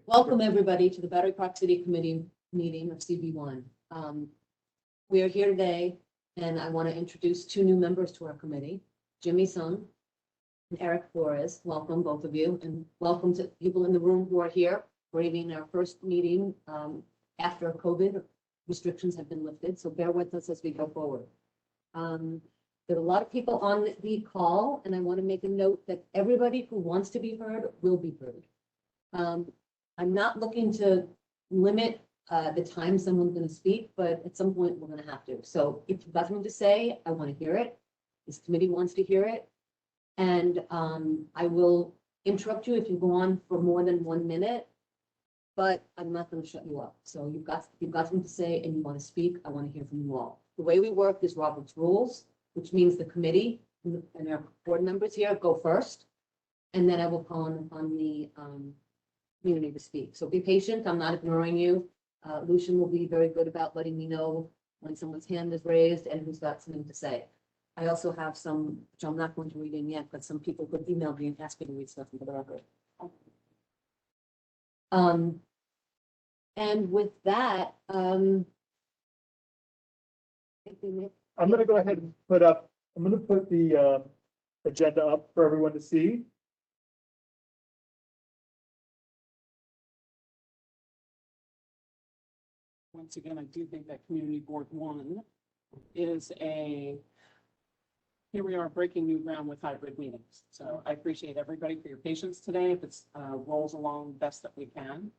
Welcome, everybody, to the Battery Park City Committee meeting of CB1. We are here today, and I want to introduce two new members to our committee, Jimmy Sung and Eric Flores. Welcome, both of you, and welcome to people in the room who are here. We're having our first meeting after COVID restrictions have been lifted, so bear with us as we go forward. There are a lot of people on the call, and I want to make a note that everybody who wants to be heard will be heard. I'm not looking to limit the time someone's going to speak, but at some point we're going to have to. So if you've got something to say, I want to hear it. This committee wants to hear it. And I will interrupt you if you go on for more than 1 minute, but I'm not going to shut you up. So you've got something to say and you want to speak, I want to hear from you all. The way we work is Robert's rules, which means the committee and our board members here go first. And then I will call on the community to speak. So be patient. I'm not ignoring you. Lucian will be very good about letting me know when someone's hand is raised and who's got something to say. I also have some, which I'm not going to read in yet, but some people could email me and ask me to read stuff into the record. And with that, I'm going to go ahead and I'm going to put the agenda up for everyone to see. Once again, I do think that Community Board 1 is here we are breaking new ground with hybrid meetings. So I appreciate everybody for your patience today. If it rolls along best that we can.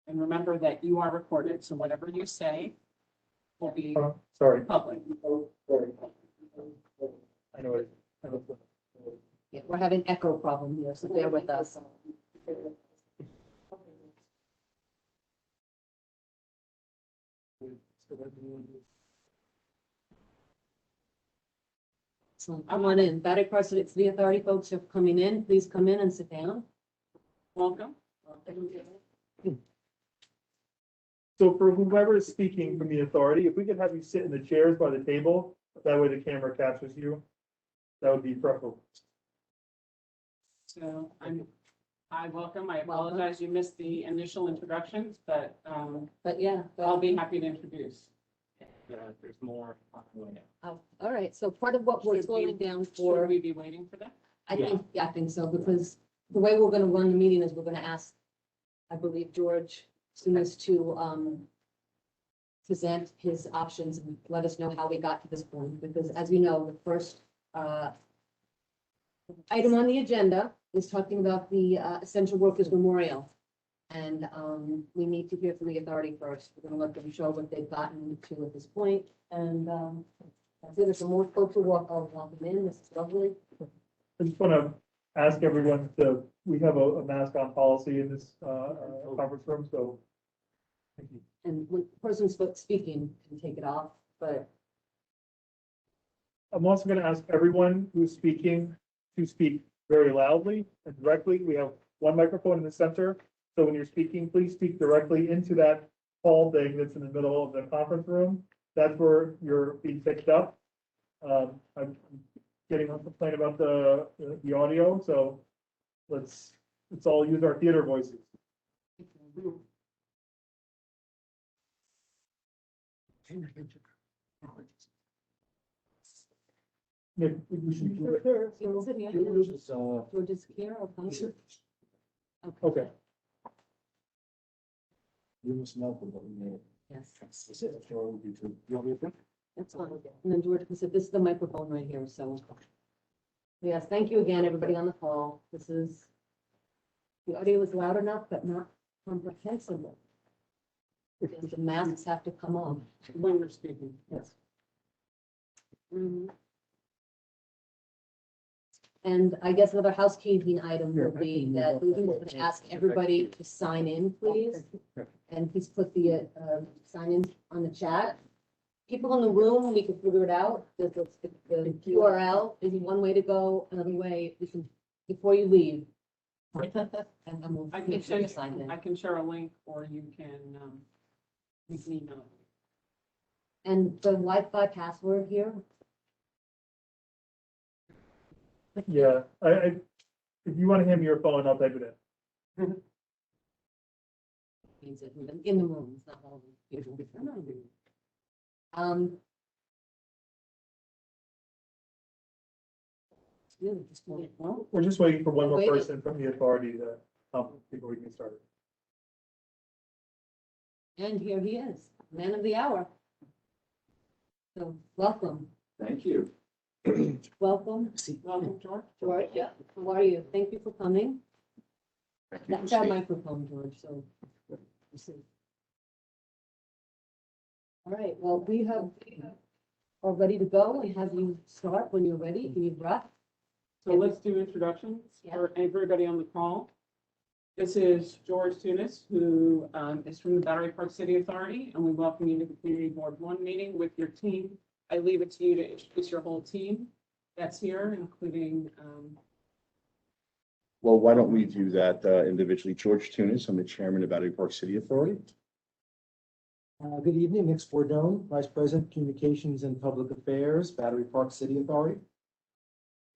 And remember that you are recorded, so whatever you say will be public. I know it. yeah, we're having echo problem here, so bear with us. So come on in. Battery Park City Authority folks are coming in. Please come in and sit down. Welcome. So for whoever is speaking from the authority, if we could have you sit in the chairs by the table, that way the camera captures you, that would be preferable. So I welcome. I apologize you missed the initial introductions, but yeah, I'll be happy to introduce. There's more. oh, all right. So part of what we're slowing down Should for, we be waiting for that? I think so, because the way we're going to run the meeting is we're going to ask, I believe, George Sumas to present his options and let us know how we got to this point. Because as you know, the first item on the agenda is talking about the Essential Workers Memorial. And we need to hear from the authority first. We're going to let them show what they've gotten to at this point. And I see there's some more folks who welcome in. This is lovely. I just want to ask everyone we have a mask on policy in this conference room, so. Thank you. And when the person speaking can take it off, but I'm also going to ask everyone who's speaking to speak very loudly and directly. We have one microphone in the center. So when you're speaking, please speak directly into that hall thing that's in the middle of the conference room. That's where you're being picked up. I'm getting a complaint about the audio, so let's all use our theater voices. Nick, we should do it. George is here. Okay. You must know what we made. Yes, Is it? You want me to? that's fine. And then George said, this is the microphone right here, so. Yes, thank you again, everybody on the call. The audio is loud enough, but not comprehensible. Because the masks have to come on. When we're speaking. Yes. And I guess another housekeeping item will be that we would ask everybody to sign in, please. And please put the sign in on the chat. People in the room, we can figure it out. The URL is one way to go. Another way, you can, before you leave. And we'll I make sure you sign in. can share a link, or you can email. And the Wi-Fi password here, Yeah, if you want to hand me your phone, I'll type it in. interested in the rooms, not all of them. It's really just, well, We're just waiting for one more Waiting. person from the authority to come before we can start. and here he is, man of the hour. So, welcome, Thank you. welcome, Welcome, George. George, yeah, how are you? Thank you for coming. That's our microphone, George, so. you see. All right, well, we have, are ready to go. We have you start when you're ready, if you need breath. So let's do introductions for everybody on the call. This is George Tunis, who is from the Battery Park City Authority, and we welcome you to the Community Board 1 meeting with your team. I leave it to you to introduce your whole team that's here, including, Well, why don't we do that individually? George Tunis, I'm the chairman of Battery Park City Authority. Good evening, Nick Spordone, Vice President, Communications and Public Affairs, Battery Park City Authority.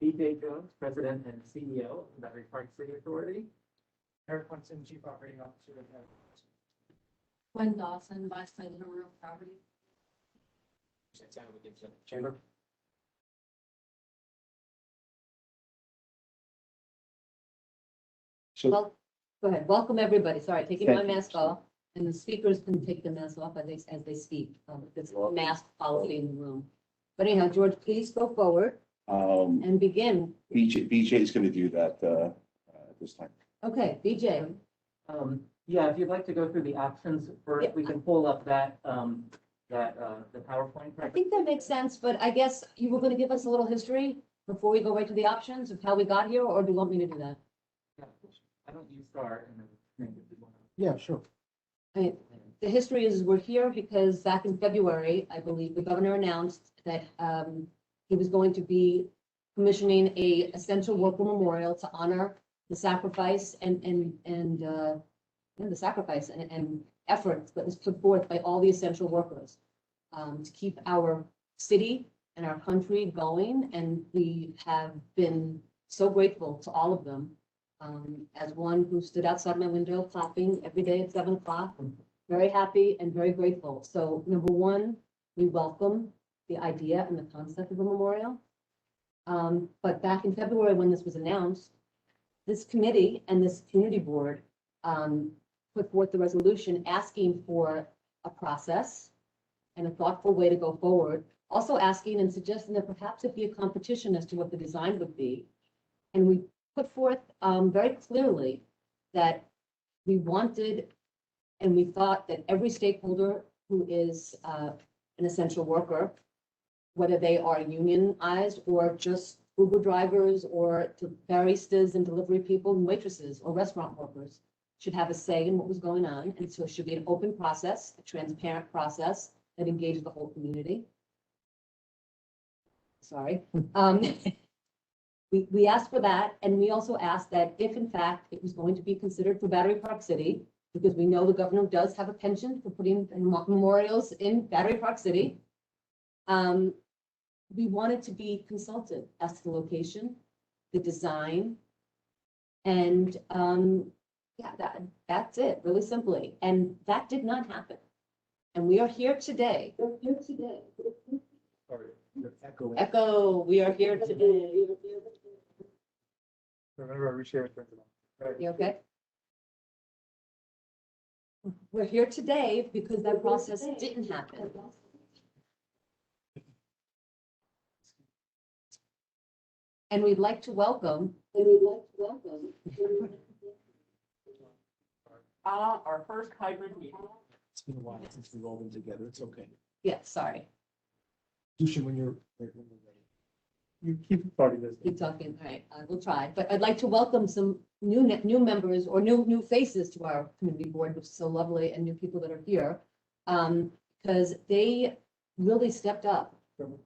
BJ Jones, President and CEO of Battery Park City Authority. Eric Munson, Chief Operating Officer of Battery Park. Gwen Dawson, Vice President of Real Property. Chamber. So, Well, go ahead, welcome everybody, sorry, taking my Thank you. mask off, and the speakers can take the mask off as they speak, it's mask policy in the room. But anyhow, George, please go forward and begin. BJ is going to do that this time. Okay, BJ, Yeah, if you'd like to go through the options first, we can pull up that, the PowerPoint. I think that makes sense, but I guess you were gonna give us a little history before we go right to the options of how we got here, or do you want me to do that? I don't use Starr and then. Yeah, sure. The history is we're here because back in February, I believe, the governor announced that he was going to be commissioning a essential worker memorial to honor the sacrifice and the sacrifice and effort that was put forth by all the essential workers to keep our city and our country going. And we have been so grateful to all of them. As one who stood outside my window clapping every day at 7 o'clock, very happy and very grateful. So number one, we welcome the idea and the concept of a memorial. But back in February, when this was announced, this committee and this community board put forth the resolution asking for a process and a thoughtful way to go forward. Also asking and suggesting that perhaps it be a competition as to what the design would be. And we put forth very clearly that we wanted and we thought that every stakeholder who is an essential worker, whether they are unionized or just Uber drivers or baristas and delivery people and waitresses or restaurant workers, should have a say in what was going on. And so it should be an open process, a transparent process that engages the whole community. Sorry. We asked for that, and we also asked that if in fact it was going to be considered for Battery Park City, because we know the governor does have a penchant for putting memorials in Battery Park City, we wanted to be consulted as to the location, the design, and yeah, that's it, really simply. And that did not happen. And we are here today. Sorry, you're echoing. Echo, we are here today. Remember, I reshare it. You okay? We're here today because that process didn't happen. And we'd like to welcome. our first hybrid meeting. It's been a while since we've all been together. It's okay. Yeah, sorry, Lucian, when you're ready. You keep starting this. keep talking. All right, we'll try. But I'd like to welcome some new members or new faces to our community board, which is so lovely, and new people that are here. Because they really stepped up.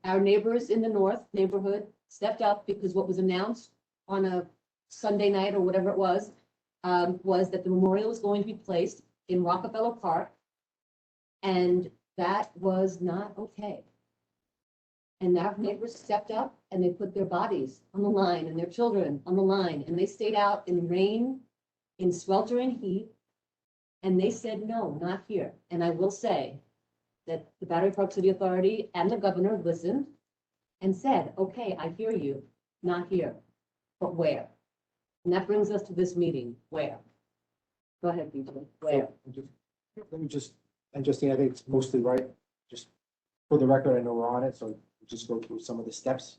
Our neighbors in the north neighborhood stepped up because what was announced on a Sunday night or whatever it was that the memorial was going to be placed in Rockefeller Park. And that was not okay. And our neighbors stepped up and they put their bodies on the line and their children on the line. And they stayed out in rain, in sweltering heat. And they said, no, not here. And I will say that the Battery Park City Authority and the governor listened and said, okay, I hear you, not here, but where? And that brings us to this meeting, where? Go ahead, BJ, where? Let me just, and Justine, I think it's mostly right, just for the record, I know we're on it, so we'll just go through some of the steps.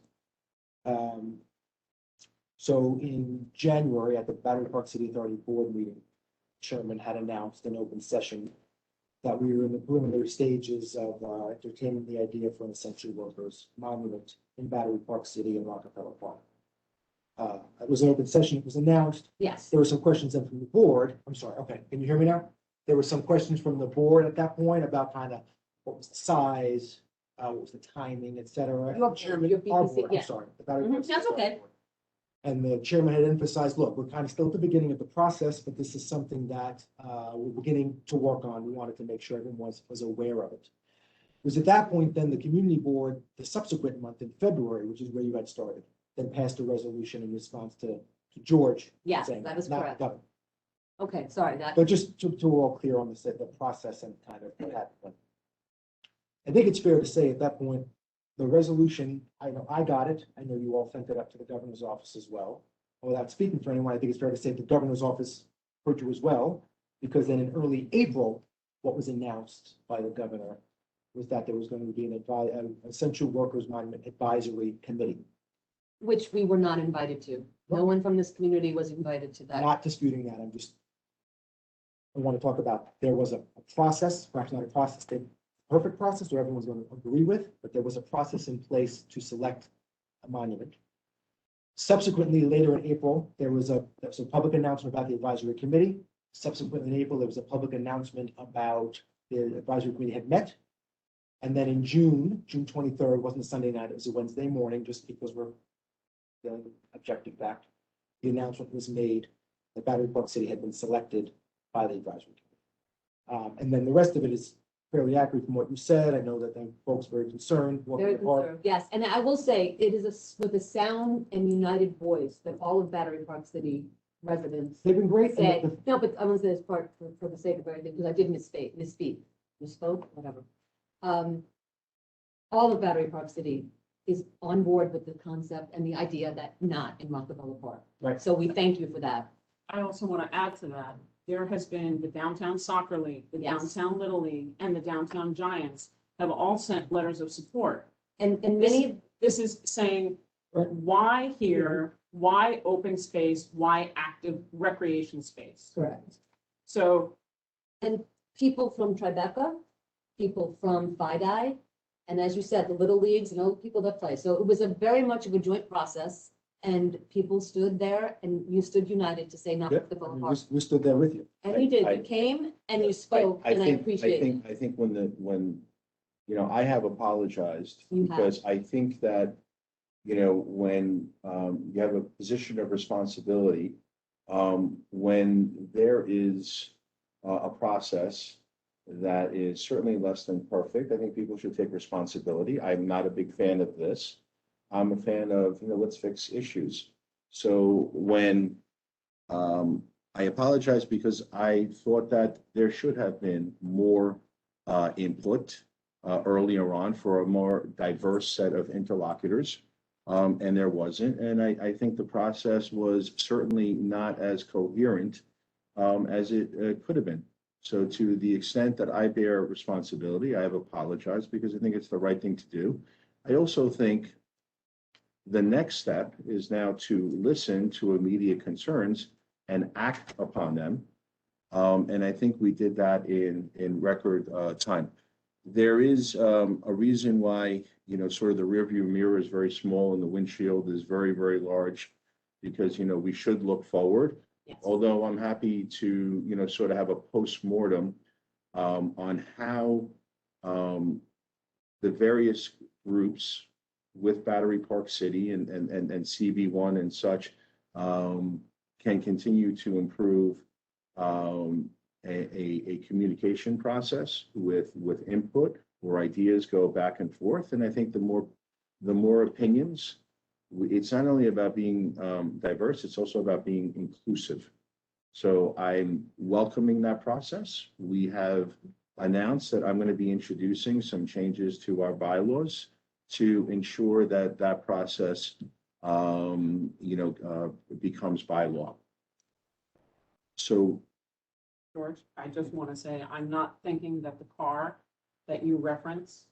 So in January, at the Battery Park City Authority Board meeting, Chairman had announced an open session that we were in the preliminary stages of entertaining the idea for an essential workers monument in Battery Park City and Rockefeller Park. It was an open session, it was announced. Yes, There were some questions then from the board. I'm sorry, okay, can you hear me now? There were some questions from the board at that point about kind of what was the size, what was the timing, et cetera. Your- Chairman, your our BPC, board, I'm yeah. sorry. The Battery Mhm, Park City that's okay. Authority Board. And the chairman had emphasized, look, we're kind of still at the beginning of the process, but this is something that we're beginning to work on. We wanted to make sure everyone was aware of it. It was at that point, then the community board, the subsequent month in February, which is where you had started, then passed a resolution in response to George. yes, saying, that is not correct. governor. Okay, sorry, that, But just to we're all clear on the process and kind of what happened. I think it's fair to say at that point, the resolution, I know I got it. I know you all sent it up to the governor's office as well. Without speaking for anyone, I think it's fair to say the governor's office heard you as well, because then in early April, what was announced by the governor was that there was going to be an essential workers monument advisory committee. which we were not invited to. No one from this community was invited to that. Not disputing that, I want to talk about, there was a process, perhaps not a process, a perfect process where everyone's going to agree with, but there was a process in place to select a monument. Subsequently, later in April, there was a public announcement about the advisory committee. Subsequently, in April, there was a public announcement about the advisory committee had met. And then in June 23rd, wasn't a Sunday night, it was a Wednesday morning, just because we're the objective fact. The announcement was made that Battery Park City had been selected by the advisory committee. And then the rest of it is fairly accurate from what you said. I know that the folks were concerned. Very concerned, yes, and I will say, it is with a sound and united voice that all of Battery Park City residents They've been great. and said, no, but I want to say this part for the sake of everything, because I did misspoke, whatever. All of Battery Park City is on board with the concept and the idea that not in Rockefeller Park. Right. So we thank you for that. I also want to add to that, there has been the Downtown Soccer League, the Yes. Downtown Little League, and the Downtown Giants have all sent letters of support. And many, This is saying, Right. why here, why open space, why active recreation space? correct, So people from Tribeca, people from FIDI, and as you said, the Little Leagues, and all the people that play. So it was a very much of a joint process, and people stood there, and you stood united to say not Yeah, Rockefeller Park. we stood there with you. And you did, I- you came and you spoke, and I appreciate it. I think when, I have apologized You have. because I think that, when, you have a position of responsibility, when there is a process that is certainly less than perfect, I think people should take responsibility. I'm not a big fan of this. I'm a fan of, let's fix issues. So when, I apologize because I thought that there should have been more input earlier on for a more diverse set of interlocutors. And there wasn't. And I think the process was certainly not as coherent as it could have been. So to the extent that I bear responsibility, I have apologized because I think it's the right thing to do. I also think the next step is now to listen to immediate concerns and act upon them. And I think we did that in record time. There is a reason why, sort of the rearview mirror is very small and the windshield is very, very large, because, we should look forward. Yes. Although I'm happy to, sort of have a postmortem on how the various groups with Battery Park City and CB1 and such can continue to improve a communication process with input where ideas go back and forth. And I think the more opinions, it's not only about being diverse, it's also about being inclusive. So I'm welcoming that process. We have announced that I'm going to be introducing some changes to our bylaws to ensure that that process, becomes by law. So George, I just want to say, I'm not thinking that the car that you reference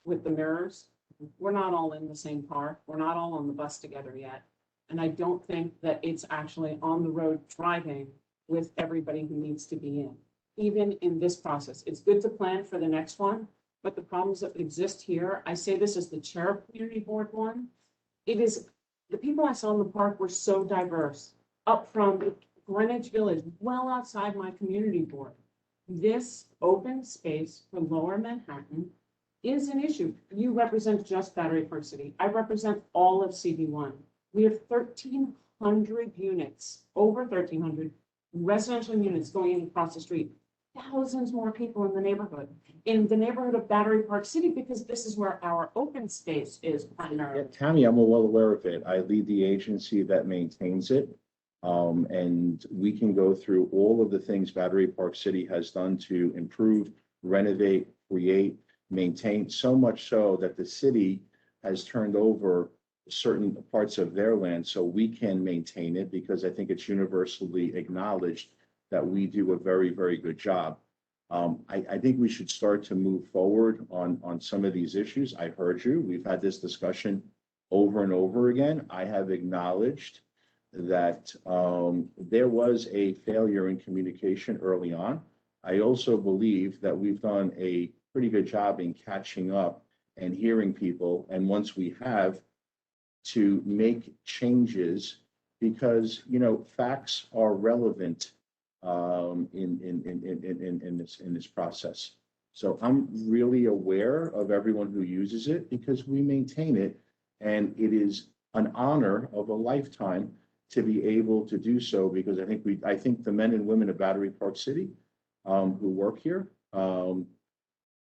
with the mirrors, we're not all in the same car. We're not all on the bus together yet. And I don't think that it's actually on the road driving with everybody who needs to be in, even in this process. It's good to plan for the next one, but the problems that exist here, I say this as the chair of community board one, it is, the people I saw in the park were so diverse, up from Greenwich Village, well outside my community board. This open space for Lower Manhattan is an issue. You represent just Battery Park City. I represent all of CB1. We have 1,300 units, over 1,300 residential units going in across the street. Thousands more people in the neighborhood of Battery Park City, because this is where our open space is primarily. Tammy, I'm well aware of it. I lead the agency that maintains it. And we can go through all of the things Battery Park City has done to improve, renovate, create, maintain, so much so that the city has turned over certain parts of their land so we can maintain it, because I think it's universally acknowledged that we do a very, very good job. I think we should start to move forward on some of these issues. I heard you. We've had this discussion over and over again. I have acknowledged that there was a failure in communication early on. I also believe that we've done a pretty good job in catching up and hearing people. And once we have, to make changes, because, facts are relevant in this process. So I'm really aware of everyone who uses it, because we maintain it, and it is an honor of a lifetime to be able to do so, because I think the men and women of Battery Park City who work here,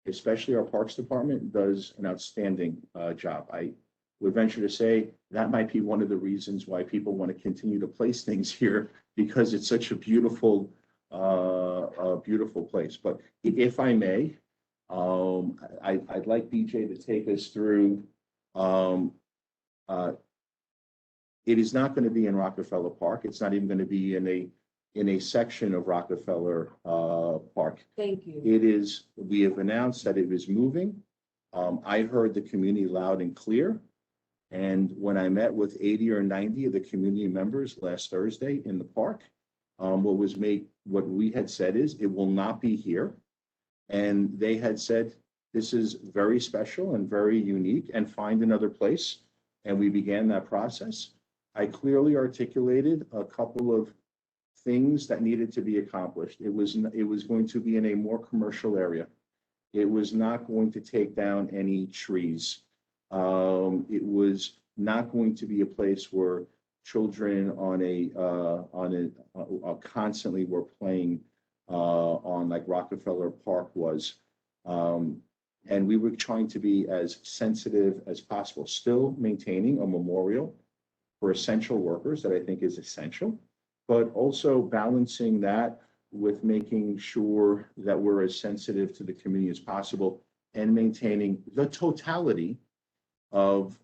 especially our Parks Department, does an outstanding job. I would venture to say that might be one of the reasons why people want to continue to place things here, because it's such a beautiful place. But if I may, I'd like BJ to take us through. It is not going to be in Rockefeller Park. It's not even going to be in a section of Rockefeller Park. Thank you. It is, we have announced that it is moving. I heard the community loud and clear. And when I met with 80 or 90 of the community members last Thursday in the park, what we had said is it will not be here. And they had said, this is very special and very unique, and find another place. And we began that process. I clearly articulated a couple of things that needed to be accomplished. It was going to be in a more commercial area. It was not going to take down any trees. It was not going to be a place where children constantly were playing on, like Rockefeller Park was. And we were trying to be as sensitive as possible, still maintaining a memorial for essential workers that I think is essential, but also balancing that with making sure that we're as sensitive to the community as possible and maintaining the totality of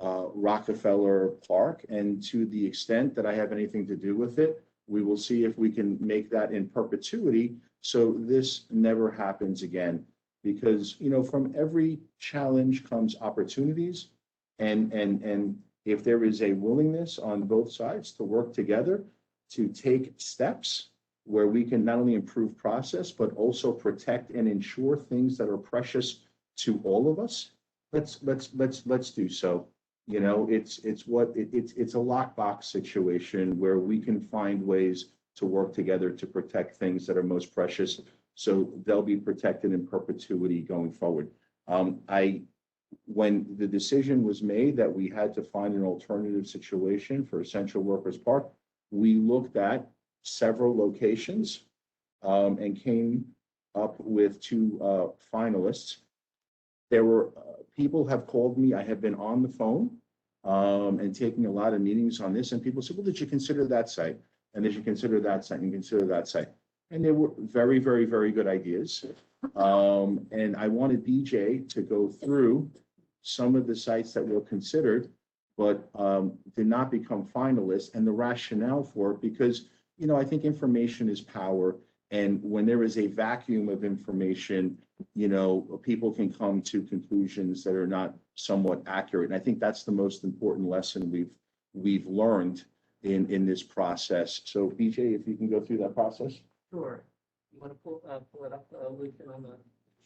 Rockefeller Park. And to the extent that I have anything to do with it, we will see if we can make that in perpetuity so this never happens again. Because, from every challenge comes opportunities, and if there is a willingness on both sides to work together to take steps where we can not only improve process, but also protect and ensure things that are precious to all of us, let's do so. It's a lockbox situation where we can find ways to work together to protect things that are most precious, so they'll be protected in perpetuity going forward. When the decision was made that we had to find an alternative situation for Essential Workers Park, we looked at several locations and came up with two finalists. There were people have called me. I have been on the phone and taking a lot of meetings on this, and people said, well, did you consider that site? and they should consider that site and consider that site. And they were very, very, very good ideas. And I wanted BJ to go through some of the sites that were considered, but did not become finalists, and the rationale for it, because, you know, I think information is power. And when there is a vacuum of information, you know, people can come to conclusions that are not somewhat accurate. And I think that's the most important lesson we've learned in this process. So BJ, if you can go through that process. Sure. You want to pull it up, Lucian, on the?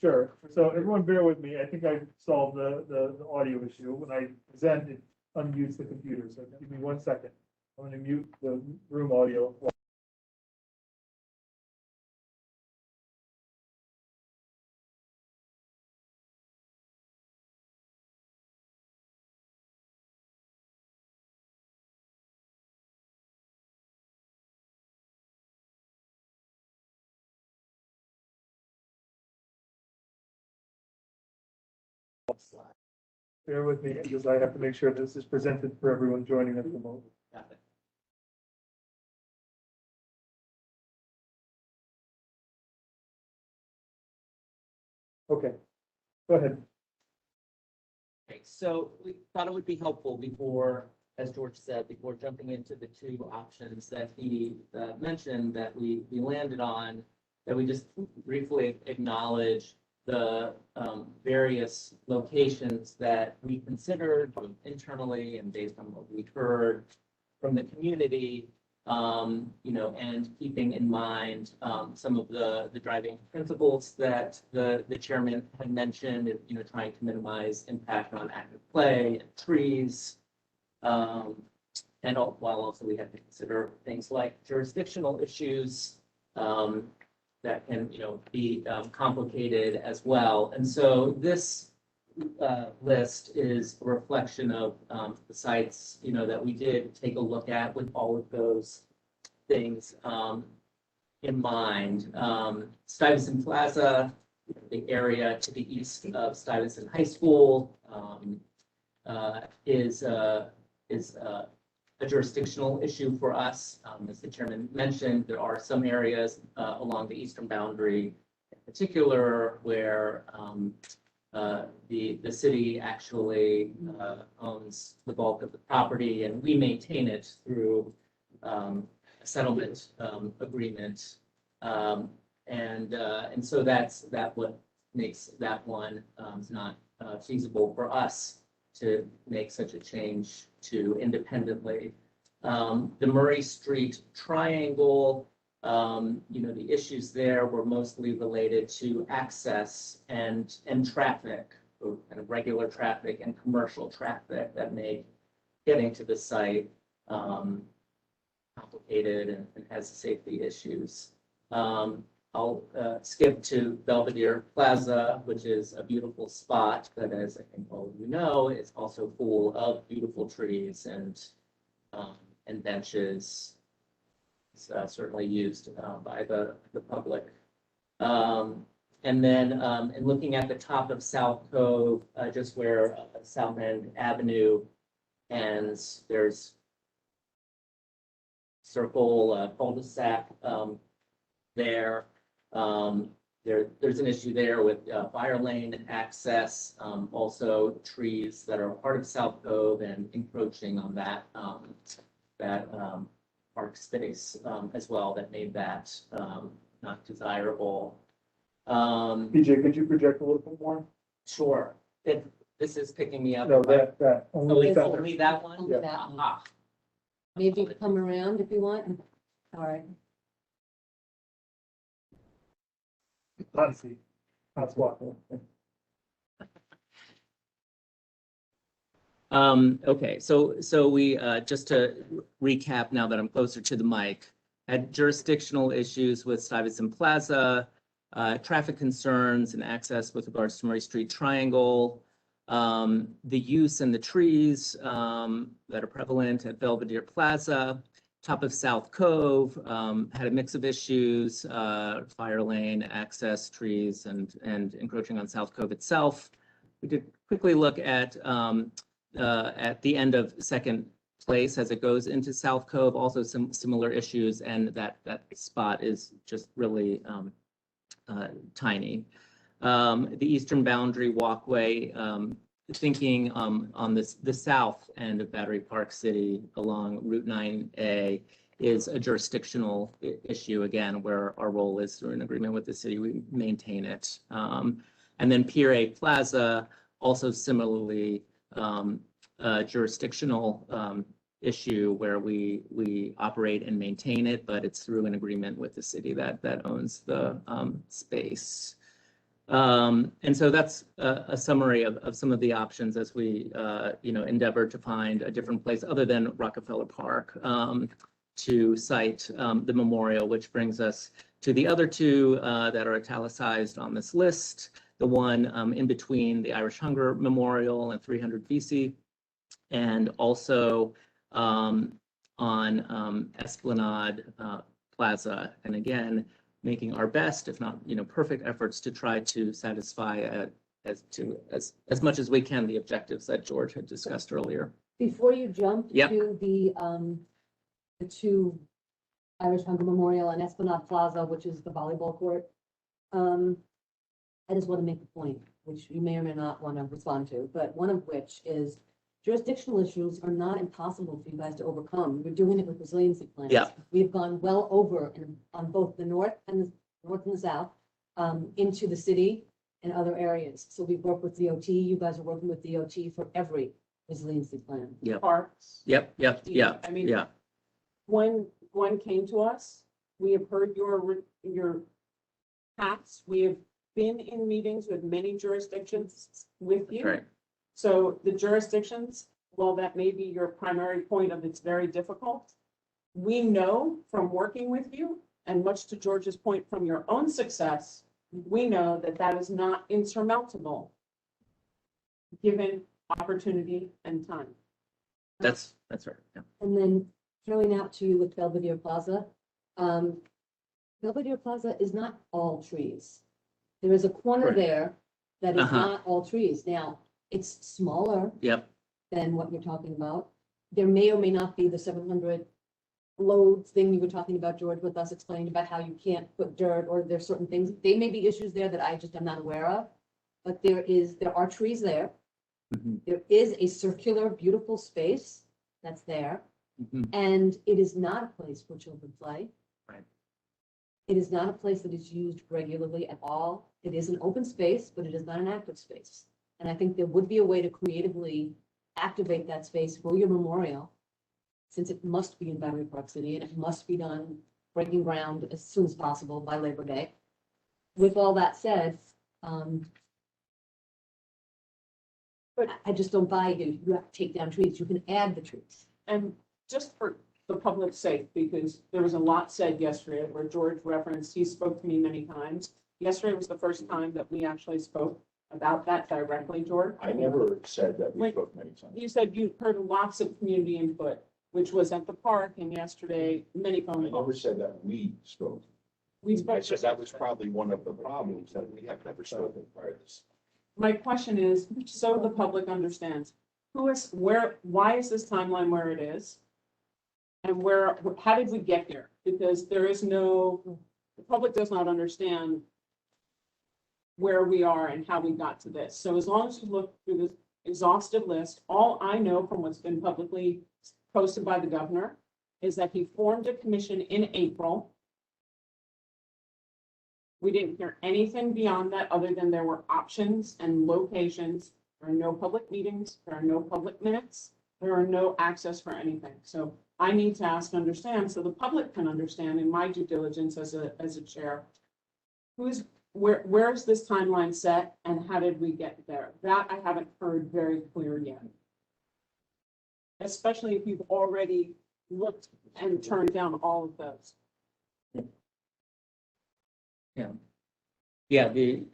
Sure. So everyone bear with me. I think I solved the audio issue. When I present, it unmutes the computer. So give me 1 second. I'm going to mute the room audio. Bear with me because I have to make sure this is presented for everyone joining us remotely. Got it. Okay, go ahead. Okay, so we thought it would be helpful before, as George said, before jumping into the two options that he mentioned that we landed on, that we just briefly acknowledge the various locations that we considered internally and based on what we heard from the community, you know, and keeping in mind some of the driving principles that the chairman had mentioned, you know, trying to minimize impact on active play and trees. And while also we have to consider things like jurisdictional issues that can, you know, be complicated as well. And so this list is a reflection of the sites, you know, that we did take a look at with all of those things in mind. Stuyvesant Plaza, the area to the east of Stuyvesant High School, is a jurisdictional issue for us. As the chairman mentioned, there are some areas along the eastern boundary in particular where the city actually owns the bulk of the property, and we maintain it through a settlement agreement. And so that's what makes that one not feasible for us to make such a change to independently. The Murray Street Triangle, you know, the issues there were mostly related to access and traffic, both kind of regular traffic and commercial traffic that made getting to the site complicated and has safety issues. I'll skip to Belvedere Plaza, which is a beautiful spot, but as I think all of you know, it's also full of beautiful trees and benches. It's certainly used by the public. And then in looking at the top of South Cove, just where South End Avenue ends, there's circle cul-de-sac there. There's an issue there with fire lane access, also trees that are part of South Cove and encroaching on that park space as well that made that not desirable. BJ, could you project a little bit more? Sure. This is picking me up. No, that. Oh, Only it's that. only that one? Only that one. Ah, Maybe come around if you want. All right. Hot seat. Hot spot. Okay, so we, just to recap now that I'm closer to the mic, had jurisdictional issues with Stuyvesant Plaza, traffic concerns and access with regards to Murray Street Triangle, the use and the trees that are prevalent at Belvedere Plaza, top of South Cove, had a mix of issues, fire lane, access, trees, and encroaching on South Cove itself. We did quickly look at the end of Second place as it goes into South Cove, also some similar issues, and that spot is just really tiny. The eastern boundary walkway, thinking on the south end of Battery Park City along Route 9A is a jurisdictional issue, again, where our role is through an agreement with the city, we maintain it. And then Pier A Plaza, also similarly jurisdictional issue where we operate and maintain it, but it's through an agreement with the city that owns the space. And so that's a summary of some of the options as we endeavor to find a different place other than Rockefeller Park to site the memorial, which brings us to the other two that are italicized on this list. The one in between the Irish Hunger Memorial and 300 BC, and also on Esplanade Plaza. And again, making our best, if not, perfect efforts to try to satisfy as much as we can the objectives that George had discussed earlier. Before you jump Yep. to the two Irish Hunger Memorial and Esplanade Plaza, which is the volleyball court, I just want to make a point, which you may or may not want to respond to, but one of which is jurisdictional issues are not impossible for you guys to overcome. We're doing it with resiliency plans. Yeah. We've gone well over on both the north and the south into the city and other areas. So we've worked with DOT. You guys are working with DOT for every resiliency plan. Parks. Yep. I mean, when one came to us, we have heard your hats. We have been in meetings with many jurisdictions with you. Right. So the jurisdictions, while that may be your primary point of it's very difficult, we know from working with you, and much to George's point from your own success, we know that that is not insurmountable given opportunity and time. That's right. Yeah. And then throwing out to you with Belvedere Plaza. Belvedere Plaza is not all trees. There is a corner Right. there that is Uh-huh. not all trees. Now, it's smaller Yep. than what you're talking about. There may or may not be the 700 load thing you were talking about, George, with us explaining about how you can't put dirt, or there's certain things. They may be issues there that I just am not aware of. But there are trees there. Mhm. There is a circular, beautiful space that's there. Mhm. And it is not a place where children play. Right. It is not a place that is used regularly at all. It is an open space, but it is not an active space. And I think there would be a way to creatively activate that space for your memorial, since it must be in Battery Park City and it must be done breaking ground as soon as possible by Labor Day. With all that said, but I just don't buy you. You have to take down trees. You can add the trees. And just for the public's sake, because there was a lot said yesterday where George referenced, he spoke to me many times. Yesterday was the first time that we actually spoke about that directly, George. I never said that we Wait. spoke many times. You said you heard lots of community input, which was at the park and yesterday, many I phone never calls. said that we spoke. We I spoke. said that was probably one of the problems, that we have never spoken prior to this. My question is, so the public understands, why is this timeline where it is? And how did we get here? Because the public does not understand where we are and how we got to this. So as long as you look through this exhaustive list, all I know from what's been publicly posted by the governor is that he formed a commission in April. We didn't hear anything beyond that other than there were options and locations. There are no public meetings, there are no public minutes, there are no access for anything. So I need to ask, understand, so the public can understand in my due diligence as a chair, where is this timeline set and how did we get there? That I haven't heard very clear yet. Especially if you've already looked and turned down all of those. Yeah, the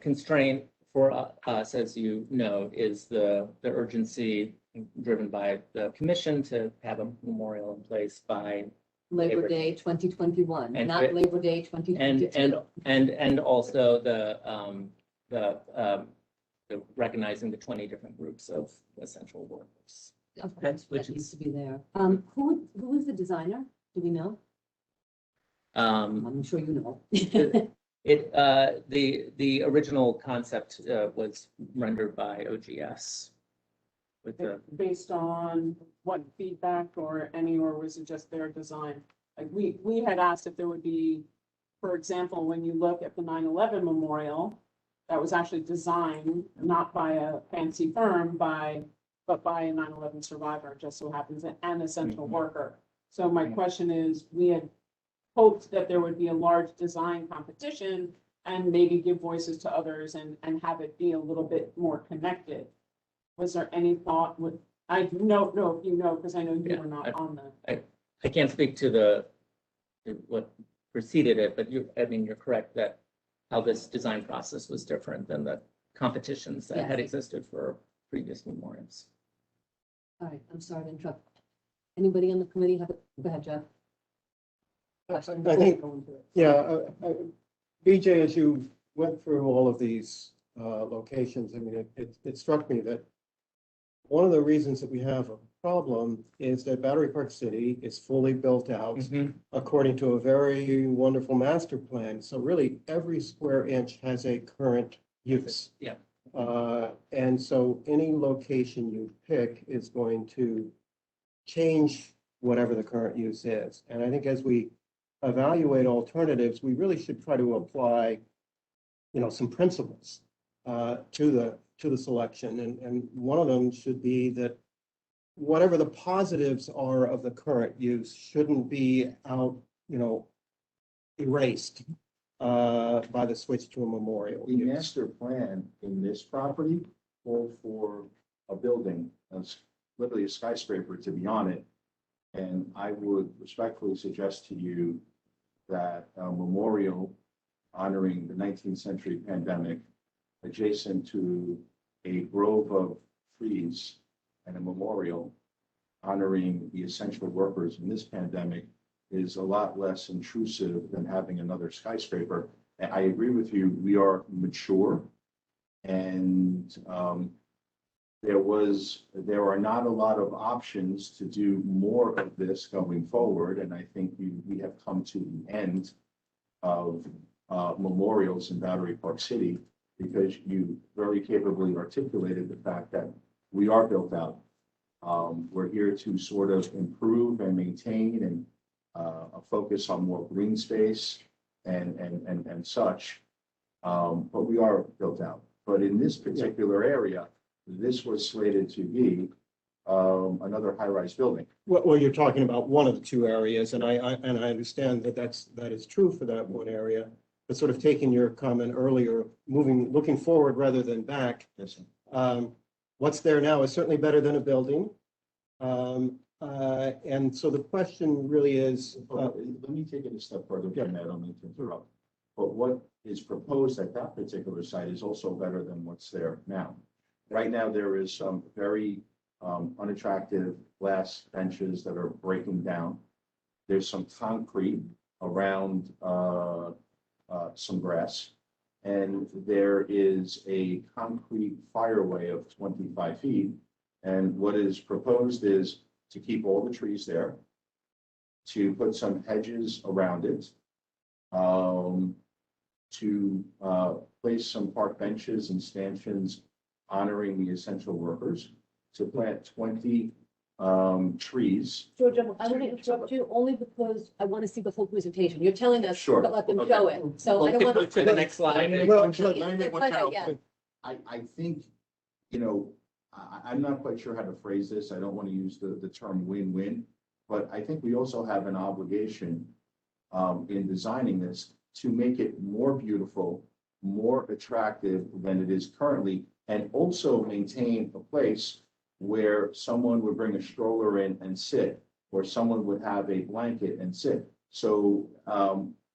constraint for us, as you know, is the urgency driven by the commission to have a memorial in place by Labor Labor Day 2021, And- not Labor Day 2022. and also the recognizing the 20 different groups of essential workers. Of course, Which that needs is- to be there. Who is the designer? Do we know? Um, I'm sure you know. the original concept, was rendered by OGS. With the, Based on what feedback or was it just their design? Like, we had asked if there would be, for example, when you look at the 9/11 memorial, that was actually designed not by a fancy firm, but by a 9/11 survivor, just so happens, and essential worker. So my question is, we had hoped that there would be a large design competition and maybe give voices to others and have it be a little bit more connected. Was there any thought with, I don't know if you know, because I know you Yeah, were not on the. I can't speak to what preceded it, but you're correct that how this design process was different than the competitions that had Yes. existed for previous memorials. All right, I'm sorry to interrupt. Anybody on the committee have, go ahead, Jeff. I think, yeah, BJ, as you went through all of these locations, I mean, it struck me that one of the reasons that we have a problem is that Battery Park City is fully built out according to a very wonderful master plan. So really, every square inch has a current use. Yeah. And so any location you pick is going to change whatever the current use is. And I think as we evaluate alternatives, we really should try to apply, some principles to the selection. And one of them should be that whatever the positives are of the current use shouldn't be erased by the switch to a memorial The use. master plan in this property called for a building, that's literally a skyscraper to be on it. And I would respectfully suggest to you that a memorial honoring the 19th century pandemic adjacent to a grove of trees and a memorial honoring the essential workers in this pandemic is a lot less intrusive than having another skyscraper. And I agree with you, we are mature and there are not a lot of options to do more of this going forward. And I think we have come to the end of memorials in Battery Park City because you very capably articulated the fact that we are built out. We're here to sort of improve and maintain and focus on more green space and such. But we are built out. But in this particular area, this was slated to be another high-rise building. Well, you're talking about one of the two areas, and I understand that is true for that one area. But sort of taking your comment earlier, looking forward rather than back, Yes, sir. what's there now is certainly better than a building. And so the question really is, Let me take it a step further, Jim, I don't mean to interrupt. But what is proposed at that particular site is also better than what's there now. Right now, there is some very unattractive glass benches that are breaking down. There's some concrete around some grass. And there is a concrete fireway of 25 feet. And what is proposed is to keep all the trees there, to put some hedges around it, to place some park benches and stanchions honoring the essential workers, to plant 20 trees. Georgia, I want to interrupt you only because I want to see the full presentation. You're telling us, Sure. but let them show it. So I don't want To the next slide. well, I think, I'm not quite sure how to phrase this. I don't want to use the term win-win, but I think we also have an obligation in designing this to make it more beautiful, more attractive than it is currently, and also maintain a place where someone would bring a stroller in and sit, or someone would have a blanket and sit. So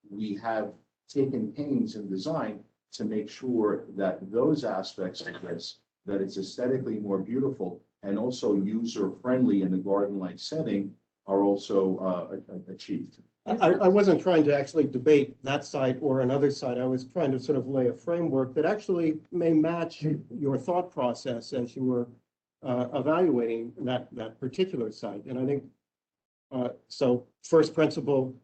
we have taken pains in design to make sure that those aspects of this, that it's aesthetically more beautiful and also user-friendly in the garden-like setting are also achieved. I wasn't trying to actually debate that side or another side. I was trying to sort of lay a framework that actually may match your thought process as you were evaluating that particular site. And I think, so first principle,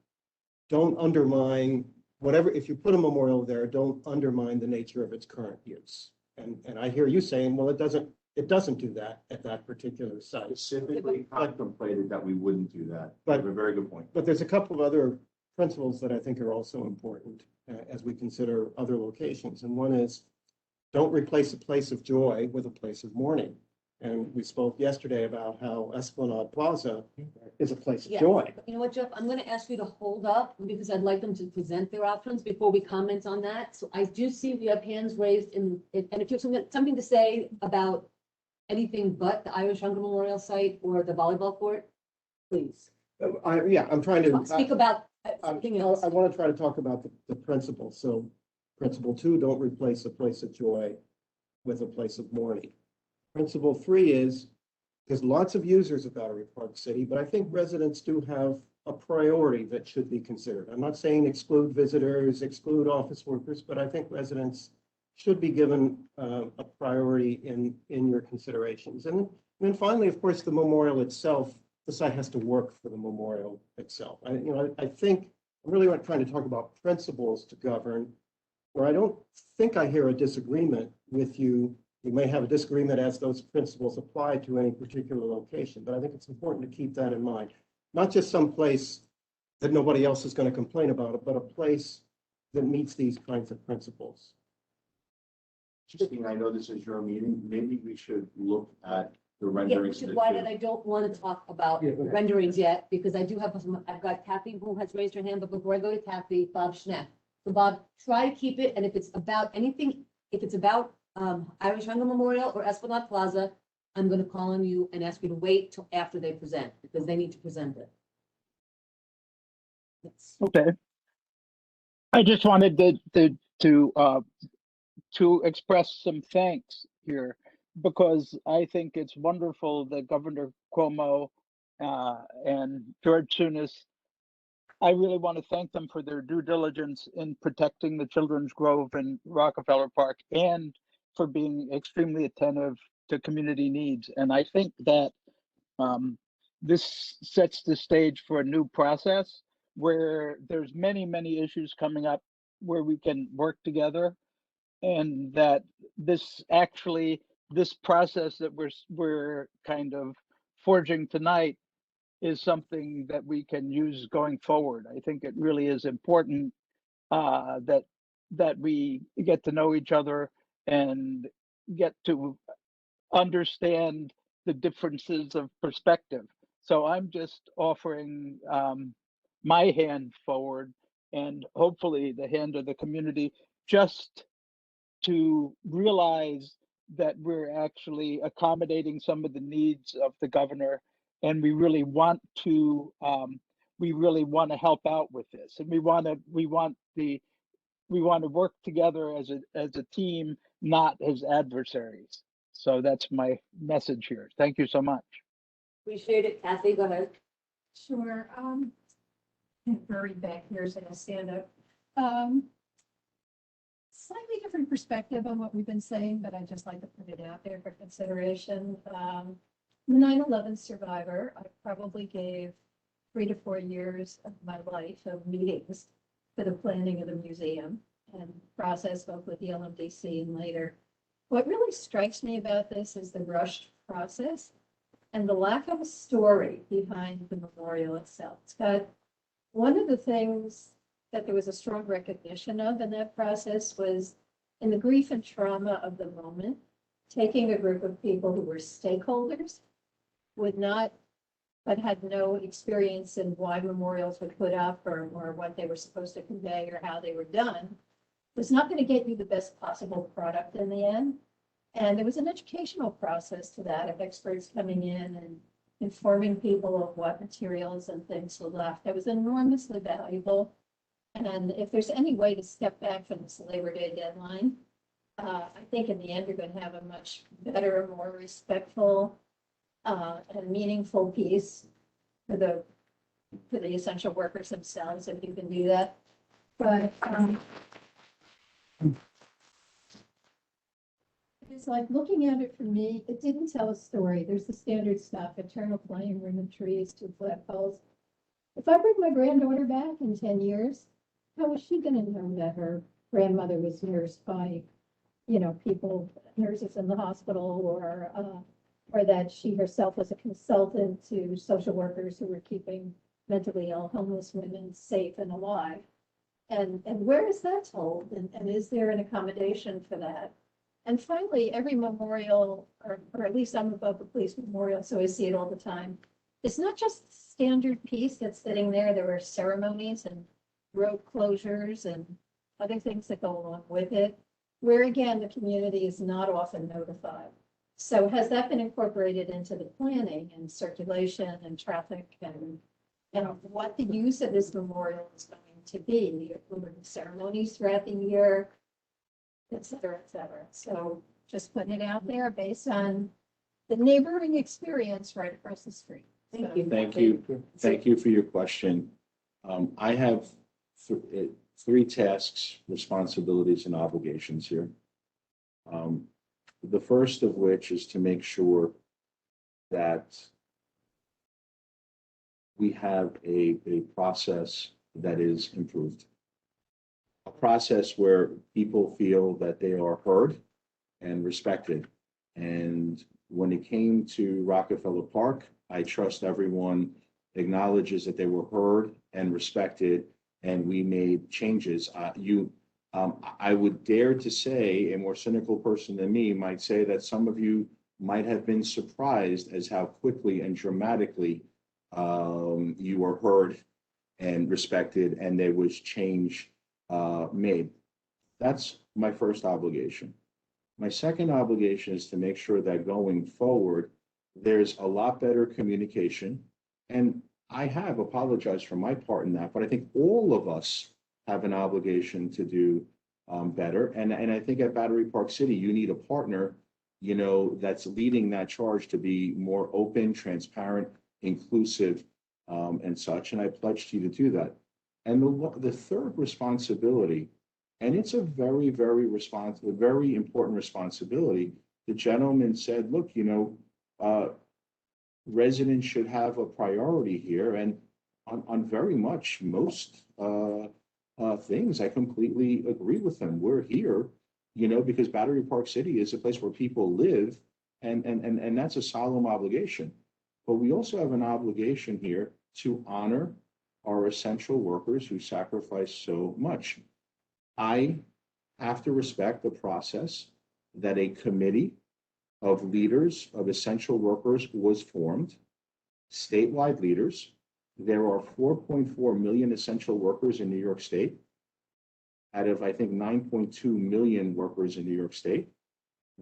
don't undermine whatever, if you put a memorial there, don't undermine the nature of its current use. And I hear you saying, well, it doesn't do that at that particular site. Specifically contemplated that we wouldn't do that. But- You have a very good point. But there's a couple of other principles that I think are also important as we consider other locations. And one is, don't replace a place of joy with a place of mourning. And we spoke yesterday about how Esplanade Plaza is a place of Yes. joy. You know what, Jeff, I'm gonna ask you to hold up because I'd like them to present their options before we comment on that. So I do see we have hands raised and if you have something to say about anything but the Irish Hunger Memorial Site or the volleyball court, please. I'm trying to. Speak about something else. I want to try to talk about the principles. So principle 2, don't replace a place of joy with a place of mourning. Principle 3 is, there's lots of users of Battery Park City, but I think residents do have a priority that should be considered. I'm not saying exclude visitors, exclude office workers, but I think residents should be given a priority in your considerations. And then finally, of course, the memorial itself, the site has to work for the memorial itself. I think I'm really trying to talk about principles to govern, where I don't think I hear a disagreement with you. We may have a disagreement as those principles apply to any particular location, but I think it's important to keep that in mind. Not just some place that nobody else is going to complain about it, but a place that meets these kinds of principles. Justine, I know this is your meeting. Maybe we should look at the Yeah, renderings. which is that why do- that I don't want to talk about Yeah, okay. renderings yet, because I do have some, I've got Kathy who has raised her hand, but before I go to Kathy, Bob Schneck. So Bob, try to keep it, and if it's about anything, if it's about Irish Hunger Memorial or Esplanade Plaza, I'm gonna call on you and ask you to wait till after they present, because they need to present it. Yes. Okay. I just wanted to express some thanks here because I think it's wonderful that Governor Cuomo and George Sunis, I really want to thank them for their due diligence in protecting the Children's Grove and Rockefeller Park and for being extremely attentive to community needs. And I think that this sets the stage for a new process where there's many issues coming up where we can work together, and that this process that we're kind of forging tonight is something that we can use going forward. I think it really is important that we get to know each other and get to understand the differences of perspective. So I'm just offering my hand forward and hopefully the hand of the community, just to realize that we're actually accommodating some of the needs of the governor, and we really want to help out with this, and we want to work together as a team, not as adversaries. So that's my message here. Thank you so much. Appreciate it. Kathy, go ahead. Sure, buried back here, so I'll stand up. Slightly different perspective on what we've been saying, but I'd just like to put it out there for consideration. The 9/11 survivor, I probably gave 3 to 4 years of my life of meetings for the planning of the museum and process both with the LMDC and later. What really strikes me about this is the rushed process and the lack of a story behind the memorial itself. It's got one of the things that there was a strong recognition of in that process was in the grief and trauma of the moment, taking a group of people who were stakeholders but had no experience in why memorials were put up or what they were supposed to convey or how they were done, was not going to get you the best possible product in the end. And there was an educational process to that of experts coming in and informing people of what materials and things were left. That was enormously valuable. And if there's any way to step back from this Labor Day deadline, I think in the end, you're going to have a much better, more respectful and meaningful piece for the essential workers themselves, if you can do that. But It's like looking at it for me, it didn't tell a story. There's the standard stuff, eternal flame, room of trees, two flagpoles. If I bring my granddaughter back in 10 years, how is she gonna know that her grandmother was nursed by, people, nurses in the hospital, or that she herself was a consultant to social workers who were keeping mentally ill homeless women safe and alive? And where is that told? And is there an accommodation for that? And finally, every memorial, or at least I'm above the police memorial, so I see it all the time. It's not just the standard piece that's sitting there. There were ceremonies and road closures and other things that go along with it, where again, the community is not often notified. So has that been incorporated into the planning and circulation and traffic and what the use of this memorial is going to be? Will there be ceremonies throughout the year, et cetera, et cetera? So just putting it out there based on the neighboring experience right across the street. Thank you. Thank you. Thank you for your question. I have three tasks, responsibilities, and obligations here. The first of which is to make sure that we have a process that is improved. A process where people feel that they are heard and respected. And when it came to Rockefeller Park, I trust everyone acknowledges that they were heard and respected, and we made changes. I would dare to say, a more cynical person than me might say that some of you might have been surprised as how quickly and dramatically you were heard and respected, and there was change made. That's my first obligation. My second obligation is to make sure that going forward, there's a lot better communication. And I have apologized for my part in that, but I think all of us have an obligation to do better. And I think at Battery Park City, you need a partner, that's leading that charge to be more open, transparent, inclusive, and such. And I pledge to you to do that. And the third responsibility, and it's a very, very important responsibility. The gentleman said, look, residents should have a priority here, and on very much most things, I completely agree with him. We're here, because Battery Park City is a place where people live, and that's a solemn obligation. But we also have an obligation here to honor our essential workers who sacrifice so much. I have to respect the process that a committee of leaders of essential workers was formed, statewide leaders. There are 4.4 million essential workers in New York State, out of, I think, 9.2 million workers in New York State.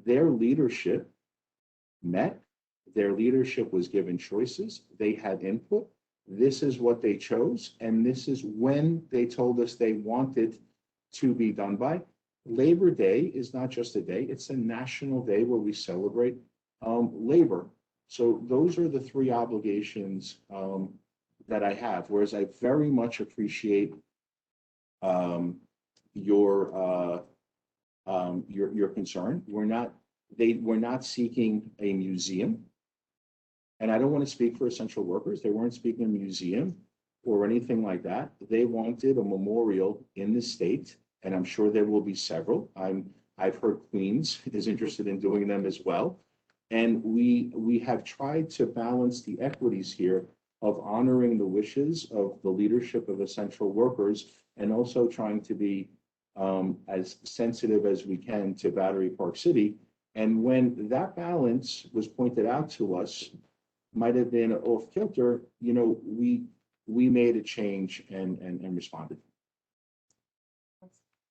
Their leadership met, their leadership was given choices, they had input. This is what they chose, and this is when they told us they wanted to be done by. Labor Day is not just a day, it's a national day where we celebrate labor. So those are the three obligations that I have, whereas I very much appreciate your concern. We're not seeking a museum. And I don't want to speak for essential workers. They weren't speaking a museum or anything like that. They wanted a memorial in the state, and I'm sure there will be several. I've heard Queens is interested in doing them as well. And we have tried to balance the equities here of honoring the wishes of the leadership of essential workers and also trying to be as sensitive as we can to Battery Park City. And when that balance was pointed out to us, might have been off kilter, we made a change and responded.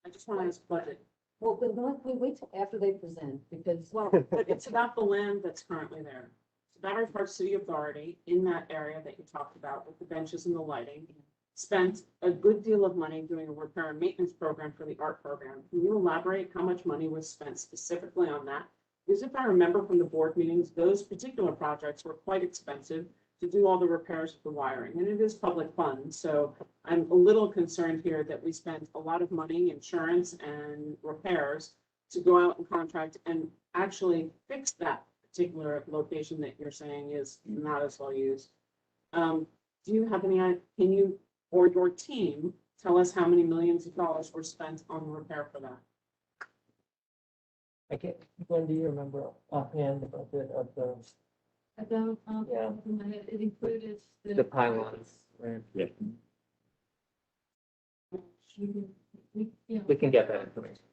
I just want to ask budget. Well, we wait till after they present, because, Well, but it's about the land that's currently there. The Battery Park City Authority in that area that you talked about with the benches and the lighting spent a good deal of money doing a repair and maintenance program for the art program. Can you elaborate how much money was spent specifically on that? Because if I remember from the board meetings, those particular projects were quite expensive to do all the repairs of the wiring, and it is public funds. So I'm a little concerned here that we spent a lot of money, insurance and repairs to go out and contract and actually fix that particular location that you're saying is not as well used. Do you have any, can you, or your team, tell us how many millions of dollars were spent on repair for that? I can't, when do you remember offhand the budget of the? I don't, Yeah. it included. The pylons, right? Yeah. Yeah. We can get that information.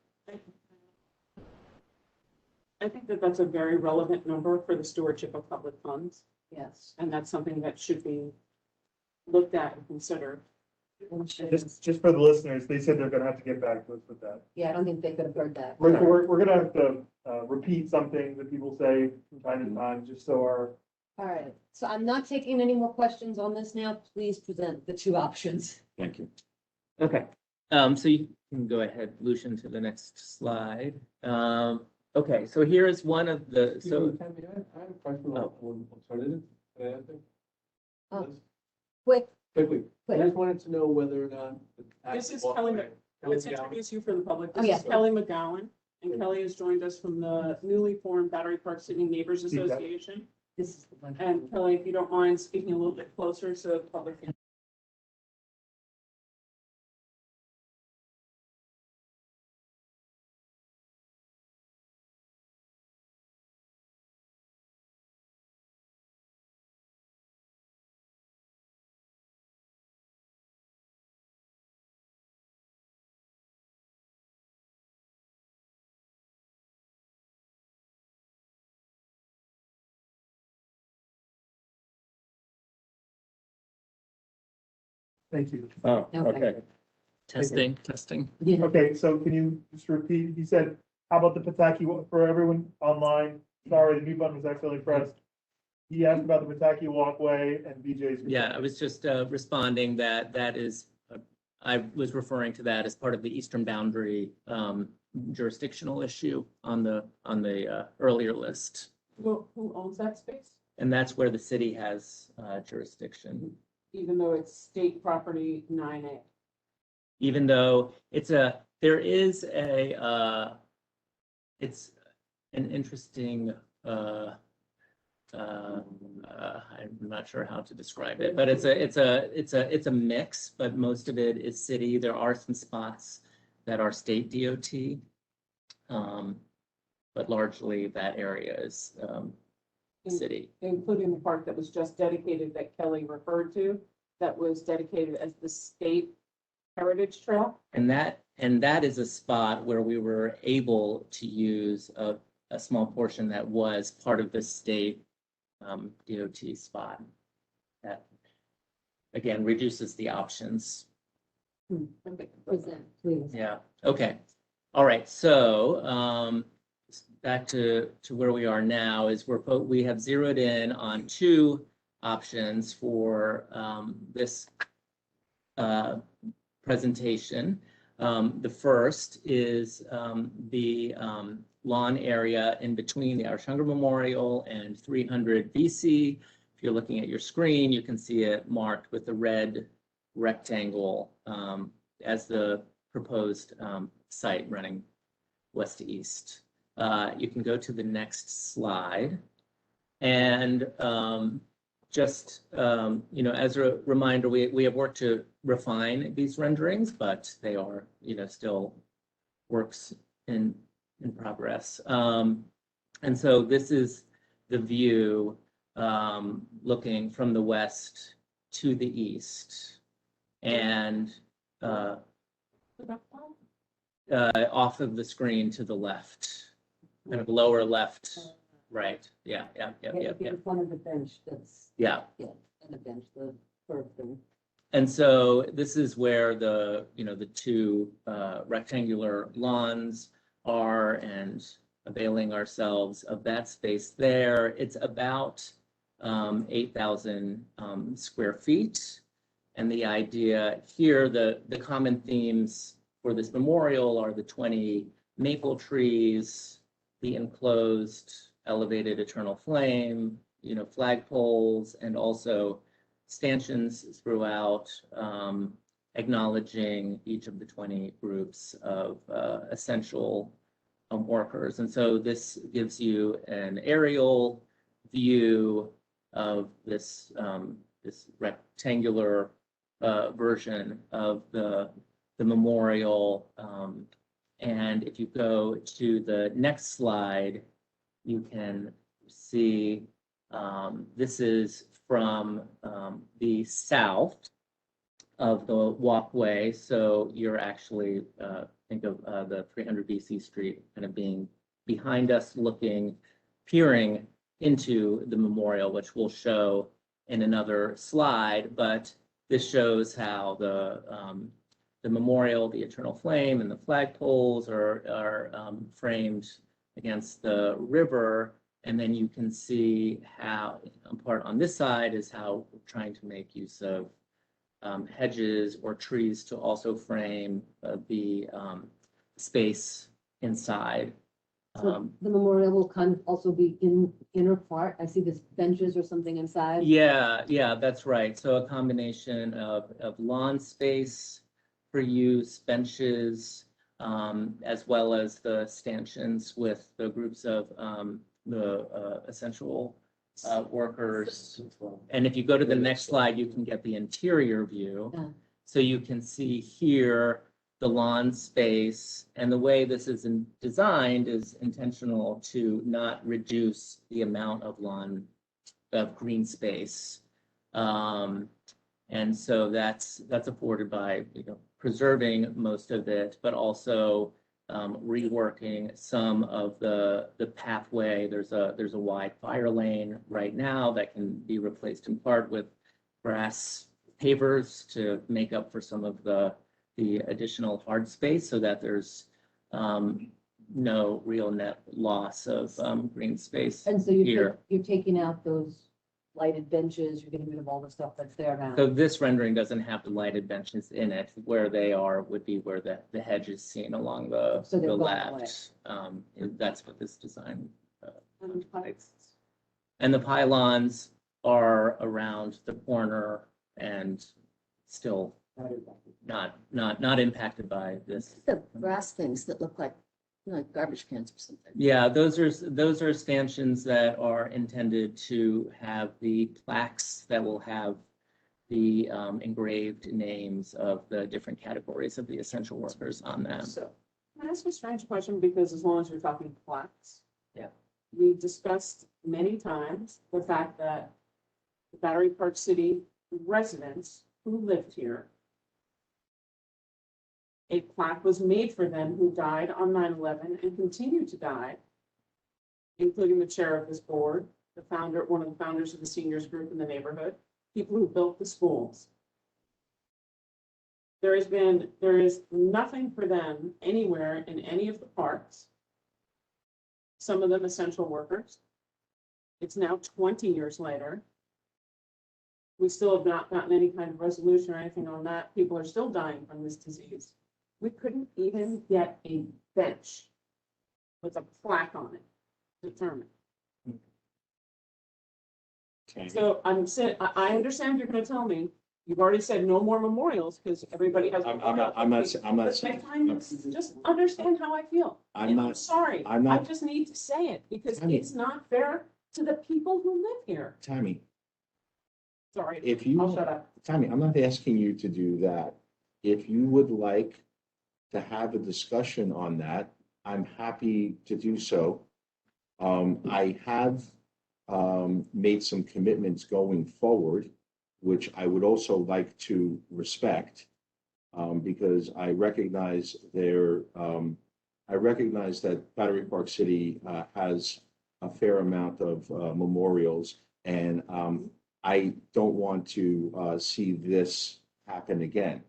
I think that that's a very relevant number for the stewardship of public funds, Yes. and that's something that should be looked at and considered. Just for the listeners, they said they're gonna have to get back to us with that. Yeah, I don't think they could have heard that. We're gonna have to, repeat something that people say from time to time, just so our, All right, so I'm not taking any more questions on this now. Please present the two options. Thank you. Okay, so you can go ahead, Lucian, to the next slide. Okay, so here is one of the, so, Tammy, I have a question Oh. on alternatives. Can I answer? Oh. Yes. Quick, Quickly, I quick. just wanted to know whether or not. This is Kelly Let's introduce you for the public. Oh, This yeah. is Kelly McGowan, and Kelly has joined us from the newly formed Battery Park City Neighbors Association. This is the one. And Kelly, if you don't mind speaking a little bit closer so the public can. thank you. oh, Okay. okay. Testing. Yeah. Okay, so can you just repeat, you said, how about the Pataki, for everyone online, sorry, the mute button was accidentally pressed. He asked about the Pataki Walkway and BJ's. Yeah, I was just responding that that is, I was referring to that as part of the eastern boundary jurisdictional issue on the earlier list. Who owns that space? And that's where the city has jurisdiction, Even though it's state property 9A. even though there is it's an interesting, I'm not sure how to describe it, but it's a mix, but most of it is city. There are some spots that are state DOT. But largely that area is city. Including the part that was just dedicated that Kelly referred to, that was dedicated as the state heritage trail. And that is a spot where we were able to use a small portion that was part of the state DOT spot. That, again, reduces the options. Okay, present, please. Yeah, okay. All right, so back to where we are now is we have zeroed in on two options for this presentation. The first is the lawn area in between the Irish Hunger Memorial and 300 BC. If you're looking at your screen, you can see it marked with the red rectangle as the proposed site running west to east. You can go to the next slide. And just, as a reminder, we have worked to refine these renderings, but they are, still works in progress. And so this is the view looking from the west to the east. And off of the screen to the left, kind of lower left, right. Yeah. In front of the bench, that's, Yeah. and the bench, the curved thing. And so this is where the two rectangular lawns are, and availing ourselves of that space there. It's about 8,000 square feet. And the idea here, the common themes for this memorial are the 20 maple trees, the enclosed elevated eternal flame, flagpoles, and also stanchions throughout, acknowledging each of the 20 groups of essential workers. And so this gives you an aerial view of this, this rectangular version of the memorial. And if you go to the next slide, you can see this is from the south of the walkway. So you're actually, think of the 300 BC Street kind of being behind us, looking, peering into the memorial, which we'll show in another slide. But this shows how the memorial, the eternal flame, and the flagpoles are framed against the river. And then you can see how, part on this side is how we're trying to make use of hedges or trees to also frame the space inside. So the memorial will kind of also be in inner part. I see this benches or something inside. Yeah, that's right. So a combination of lawn space for use, benches, as well as the stanchions with the groups of the essential workers. And if you go to the next slide, you can get the interior view. Yeah. So you can see here the lawn space, and the way this is designed is intentional to not reduce the amount of lawn of green space. And so that's afforded by, you know, preserving most of it, but also reworking some of the pathway. There's a wide fire lane right now that can be replaced in part with grass pavers to make up for some of the additional hard space, so that there's no real net loss of green space And so here. you're taking out those lighted benches, you're getting rid of all the stuff that's there now. So this rendering doesn't have the lighted benches in it. Where they are would be where the hedge is seen along the So they're the gone left. That's what this design And highlights. And the pylons are around the corner and still not impacted by this. The brass things that look like garbage cans or something. Yeah, those are stanchions that are intended to have the plaques that will have the engraved names of the different categories of the essential workers on them. So, can I ask a strange question? Because as long as you're talking plaques. Yeah. We discussed many times the fact that the Battery Park City residents who lived here, a plaque was made for them who died on 9/11 and continue to die, including the chair of this board, the founder, one of the founders of the seniors group in the neighborhood, people who built the schools. There is nothing for them anywhere in any of the parks. Some of them essential workers. It's now 20 years later. We still have not gotten any kind of resolution or anything on that. People are still dying from this disease. We couldn't even get a bench with a plaque on it determined. So I understand you're gonna tell me, you've already said no more memorials because everybody has. I'm not But just understand how I feel. I'm And not- sorry. I'm not- I just need to say it because Tammy. it's not fair to the people who live here. Tammy, Sorry. if you, I'll shut up. Tammy, I'm not asking you to do that. If you would like to have a discussion on that, I'm happy to do so. I have made some commitments going forward, which I would also like to respect, because I recognize that Battery Park City has a fair amount of memorials, and I don't want to see this happen again.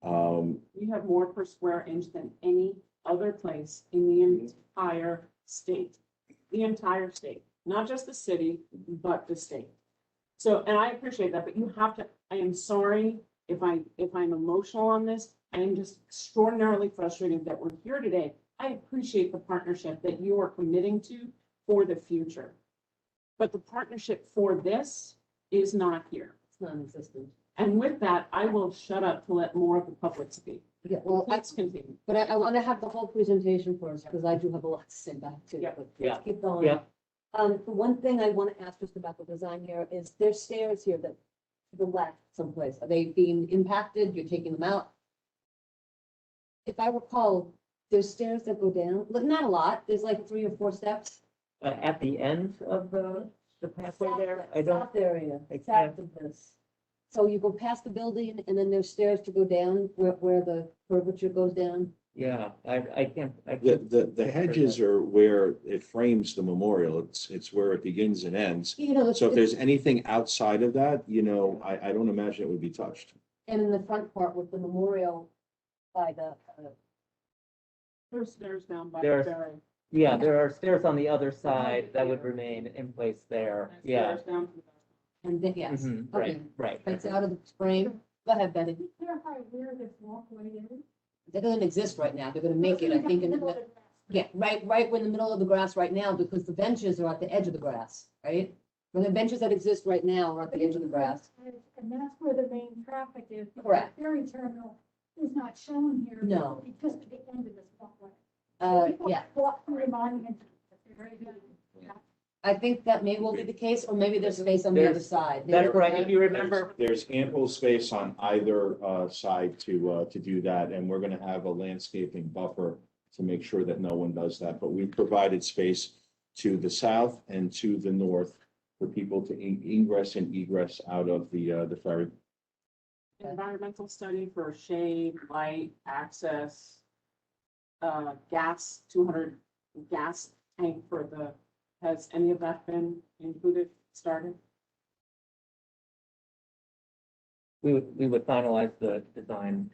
We have more per square inch than any other place in the entire state. The entire state, not just the city, but the state. So, and I appreciate that, but you have to, I am sorry if I'm emotional on this. I am just extraordinarily frustrated that we're here today. I appreciate the partnership that you are committing to for the future. But the partnership for this is not here. It's non-existent. And with that, I will shut up to let more of the public speak. Yeah, well, Let's continue. but I want to have the whole presentation first, because I do have a lot to say back to. Yeah. But Yeah. let's keep going. Yeah. The one thing I want to ask just about the design here is there's stairs here that to the left someplace. Are they being impacted? You're taking them out? If I recall, there's stairs that go down, but not a lot. There's like 3 or 4 steps. At the end of the pathway there, I don't, South area, I south can't- of this. So you go past the building and then there's stairs to go down where the curvature goes down. yeah, I can't. The hedges are where it frames the memorial. It's where it begins and ends. You know, So if there's anything outside of that, I don't imagine it would be touched. and in the front part with the memorial by the, There's stairs down by the There's- ferry. Yeah, there are stairs on the other side that would remain in place there, There's yeah. stairs down to the- and then, yes. Mhm, Okay. right, right. It's out of the frame. Go ahead, Betty. Clarify where this walkway is. That doesn't exist right now. They're gonna make it, I think, in the, yeah, right in the middle of the grass right now, because the benches are at the edge of the grass, right? When the benches that exist right now are at the edge of the grass. And that's where the main traffic is. because Correct. the Ferry terminal is not shown here. No. Because of the end of this walkway. Yeah, Walk through the monument. It's very good. I think that may well be the case, or maybe there's space on the other There's- side. That's right, if you remember, There's ample space on either side to do that, and we're gonna have a landscaping buffer to make sure that no one does that. But we provided space to the south and to the north for people to ingress and egress out of the ferry. Environmental study for shade, light, access, gas, 200 gas tank for the, has any of that been included, started? we would finalize the design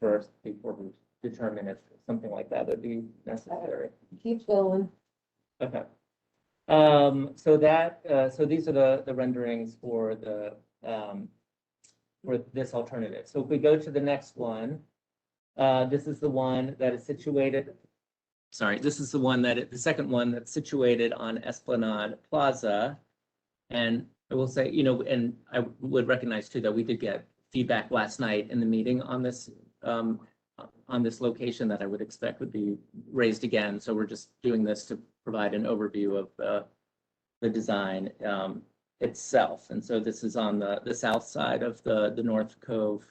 first before we determine if something like that would be necessary. Keep going. Okay. So these are the renderings for this alternative. So if we go to the next one, this is the one that is situated, this is the second one that's situated on Esplanade Plaza. And I will say, and I would recognize too that we did get feedback last night in the meeting on this location that I would expect would be raised again. So we're just doing this to provide an overview of the design itself. And so this is on the south side of the North Cove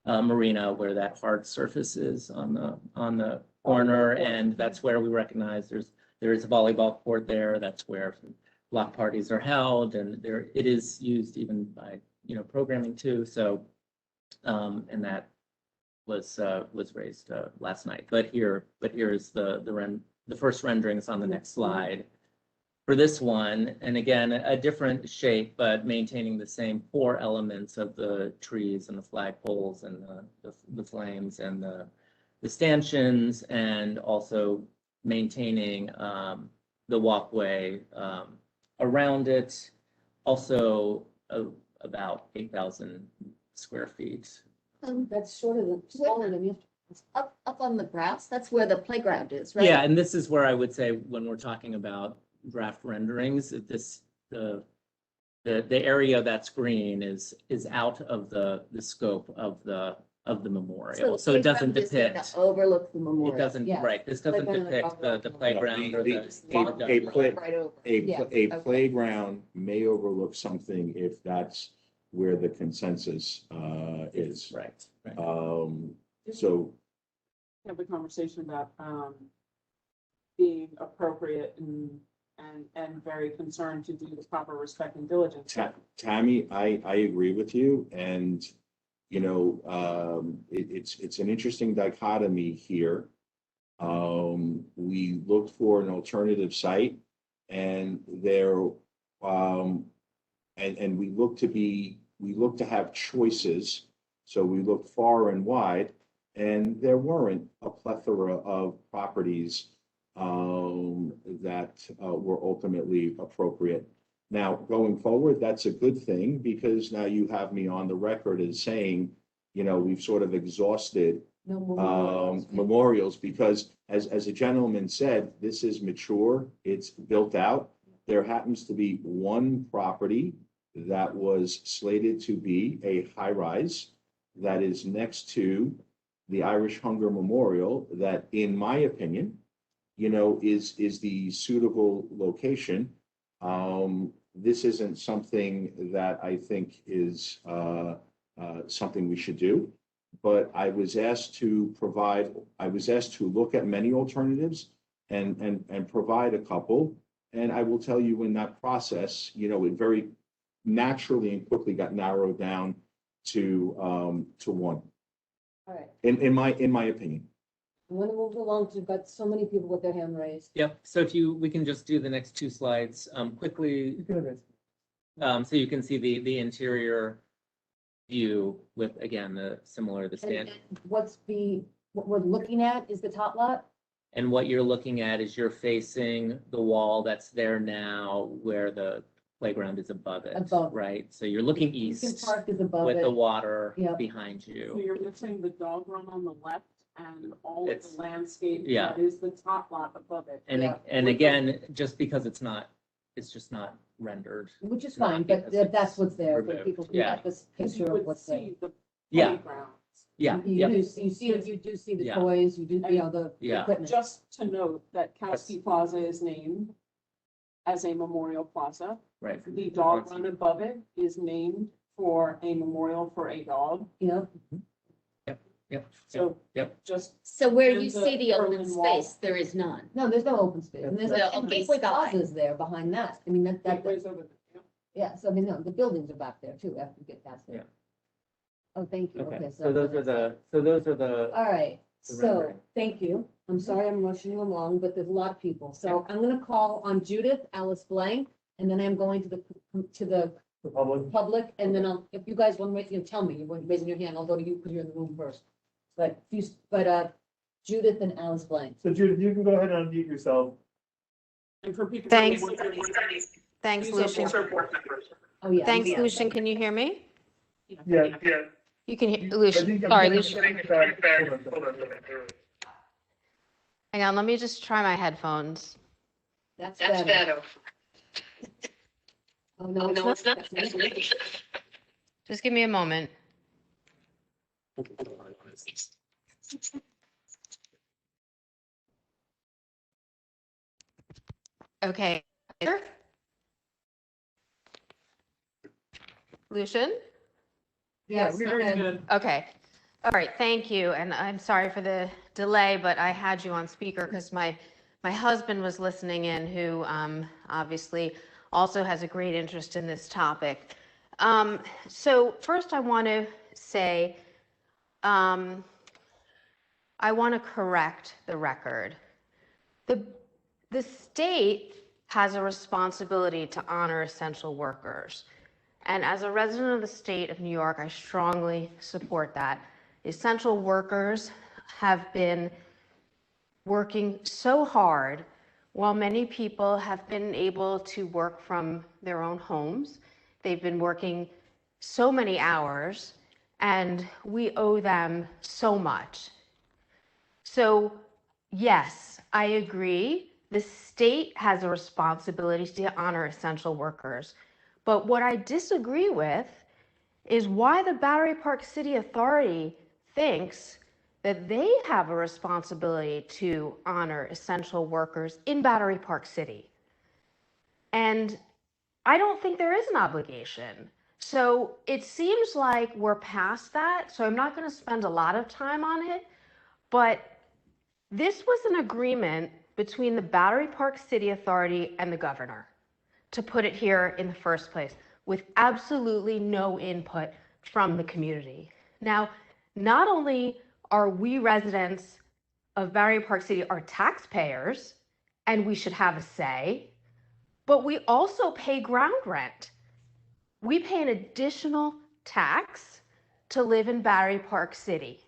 Marina, where that hard surface is on the corner, and that's where we recognize there is a volleyball court there. That's where block parties are held, and it is used even by programming too. So and that was raised last night. But here is the first renderings on the next slide. For this one, and again, a different shape, but maintaining the same 4 elements of the trees and the flagpoles and the flames and the stanchions, and also maintaining the walkway around it. Also about 8,000 square feet. That's smaller than you. Up on the grass, that's where the playground is, right? Yeah, and this is where I would say when we're talking about draft renderings, the area that's green is out of the scope of the memorial. So it doesn't playground is gonna depict, Overlook the it memorial. doesn't, Yes. right, this doesn't Playground and depict the playground or A the. play- Right over. A Yes, a okay. playground may overlook something if that's where the consensus is. Right, right. So Have the conversation about being appropriate and very concerned to do the proper respect and diligence. Tammy, I agree with you, and it's an interesting dichotomy here. We looked for an alternative site, and and we look to have choices. So we looked far and wide, and there weren't a plethora of properties that were ultimately appropriate. Now, going forward, that's a good thing, because now you have me on the record as saying, we've sort of exhausted No more. memorials, because as a gentleman said, this is mature, it's built out. There happens to be one property that was slated to be a high rise that is next to the Irish Hunger Memorial, that in my opinion, is the suitable location. This isn't something that I think is something we should do. But I was asked to look at many alternatives and provide a couple. And I will tell you, in that process, it very naturally and quickly got narrowed down to one, All right, in my opinion. I'm gonna move along, because we've got so many people with their hand raised. Yep, so we can just do the next two slides quickly, so you can see the interior view with, again, the And stand. what we're looking at is the top lot? And what you're looking at is you're facing the wall that's there now where the playground is above it. Above. Right? So you're looking Lincoln east Park is above with the it. water Yep. behind So you. you're missing the dog run on the left and all of It's- the landscape. yeah. That is the top lot above it. And, Yeah. and again, just because it's just not rendered. Which is Not fine, but because that's it's what's there, for removed. people who Yeah. got this Because you picture of would what's there. see the Yeah, playgrounds. yeah, You yeah, do see the Yeah. toys, you do, the Yeah. equipment. Just to note that Kowski Plaza is named as a memorial plaza. right. The dog run above it is named for a memorial for a dog. Yeah, Yep. So Yep. just So where And you the see the open Berlin Wall. space, there is none. no, there's no open space, and there's Yeah, a okay, Gateway sky. Plaza is there behind that, I mean, that, gateways over there. yeah, so I mean, no, the buildings are back there too, after you get past Yeah. there. Oh, thank you, Okay, okay, so those are the, All right, the so, rendering. thank you. I'm sorry I'm rushing you along, but there's a lot of people. So I'm gonna call on Judith, Alice Blank, and then I'm going to the The public. public, and then if you guys want to, tell me, you're raising your hand, I'll go to you because you're in the room first. But Judith and Alice Blank. So Judith, you can go ahead and unmute yourself. And for people. Thanks. who are- Thanks, these are Lucian. board board members. Oh, yeah. Thanks, yeah. Lucian. Can you hear me? Yeah. You can hear, I Lucian. think I'm Sorry, getting Lucian. feedback. Hold on. Hang on, let me just try my headphones. That's better. Oh, no, it's not. Just give me a moment. Okay. Lucian? Yes, we heard you. Good. Okay. All right, thank you. And I'm sorry for the delay, but I had you on speaker because my husband was listening in, who obviously also has a great interest in this topic. So first I want to say, I want to correct the record. The state has a responsibility to honor essential workers. And as a resident of the state of New York, I strongly support that. Essential workers have been working so hard, while many people have been able to work from their own homes. They've been working so many hours, and we owe them so much. So, yes, I agree. The state has a responsibility to honor essential workers. But what I disagree with is why the Battery Park City Authority thinks that they have a responsibility to honor essential workers in Battery Park City. And I don't think there is an obligation. So it seems like we're past that. So I'm not going to spend a lot of time on it. But this was an agreement between the Battery Park City Authority and the governor to put it here in the first place, with absolutely no input from the community. Now, not only are we residents of Battery Park City are taxpayers, and we should have a say, but we also pay ground rent. We pay an additional tax to live in Battery Park City.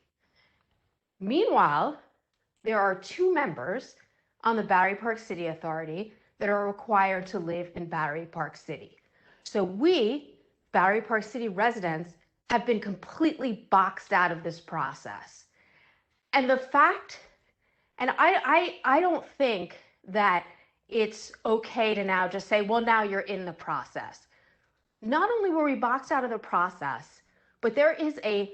Meanwhile, there are 2 members on the Battery Park City Authority that are required to live in Battery Park City. So we, Battery Park City residents, have been completely boxed out of this process. And the fact, and I don't think that it's okay to now just say, well, now you're in the process. Not only were we boxed out of the process, but there is a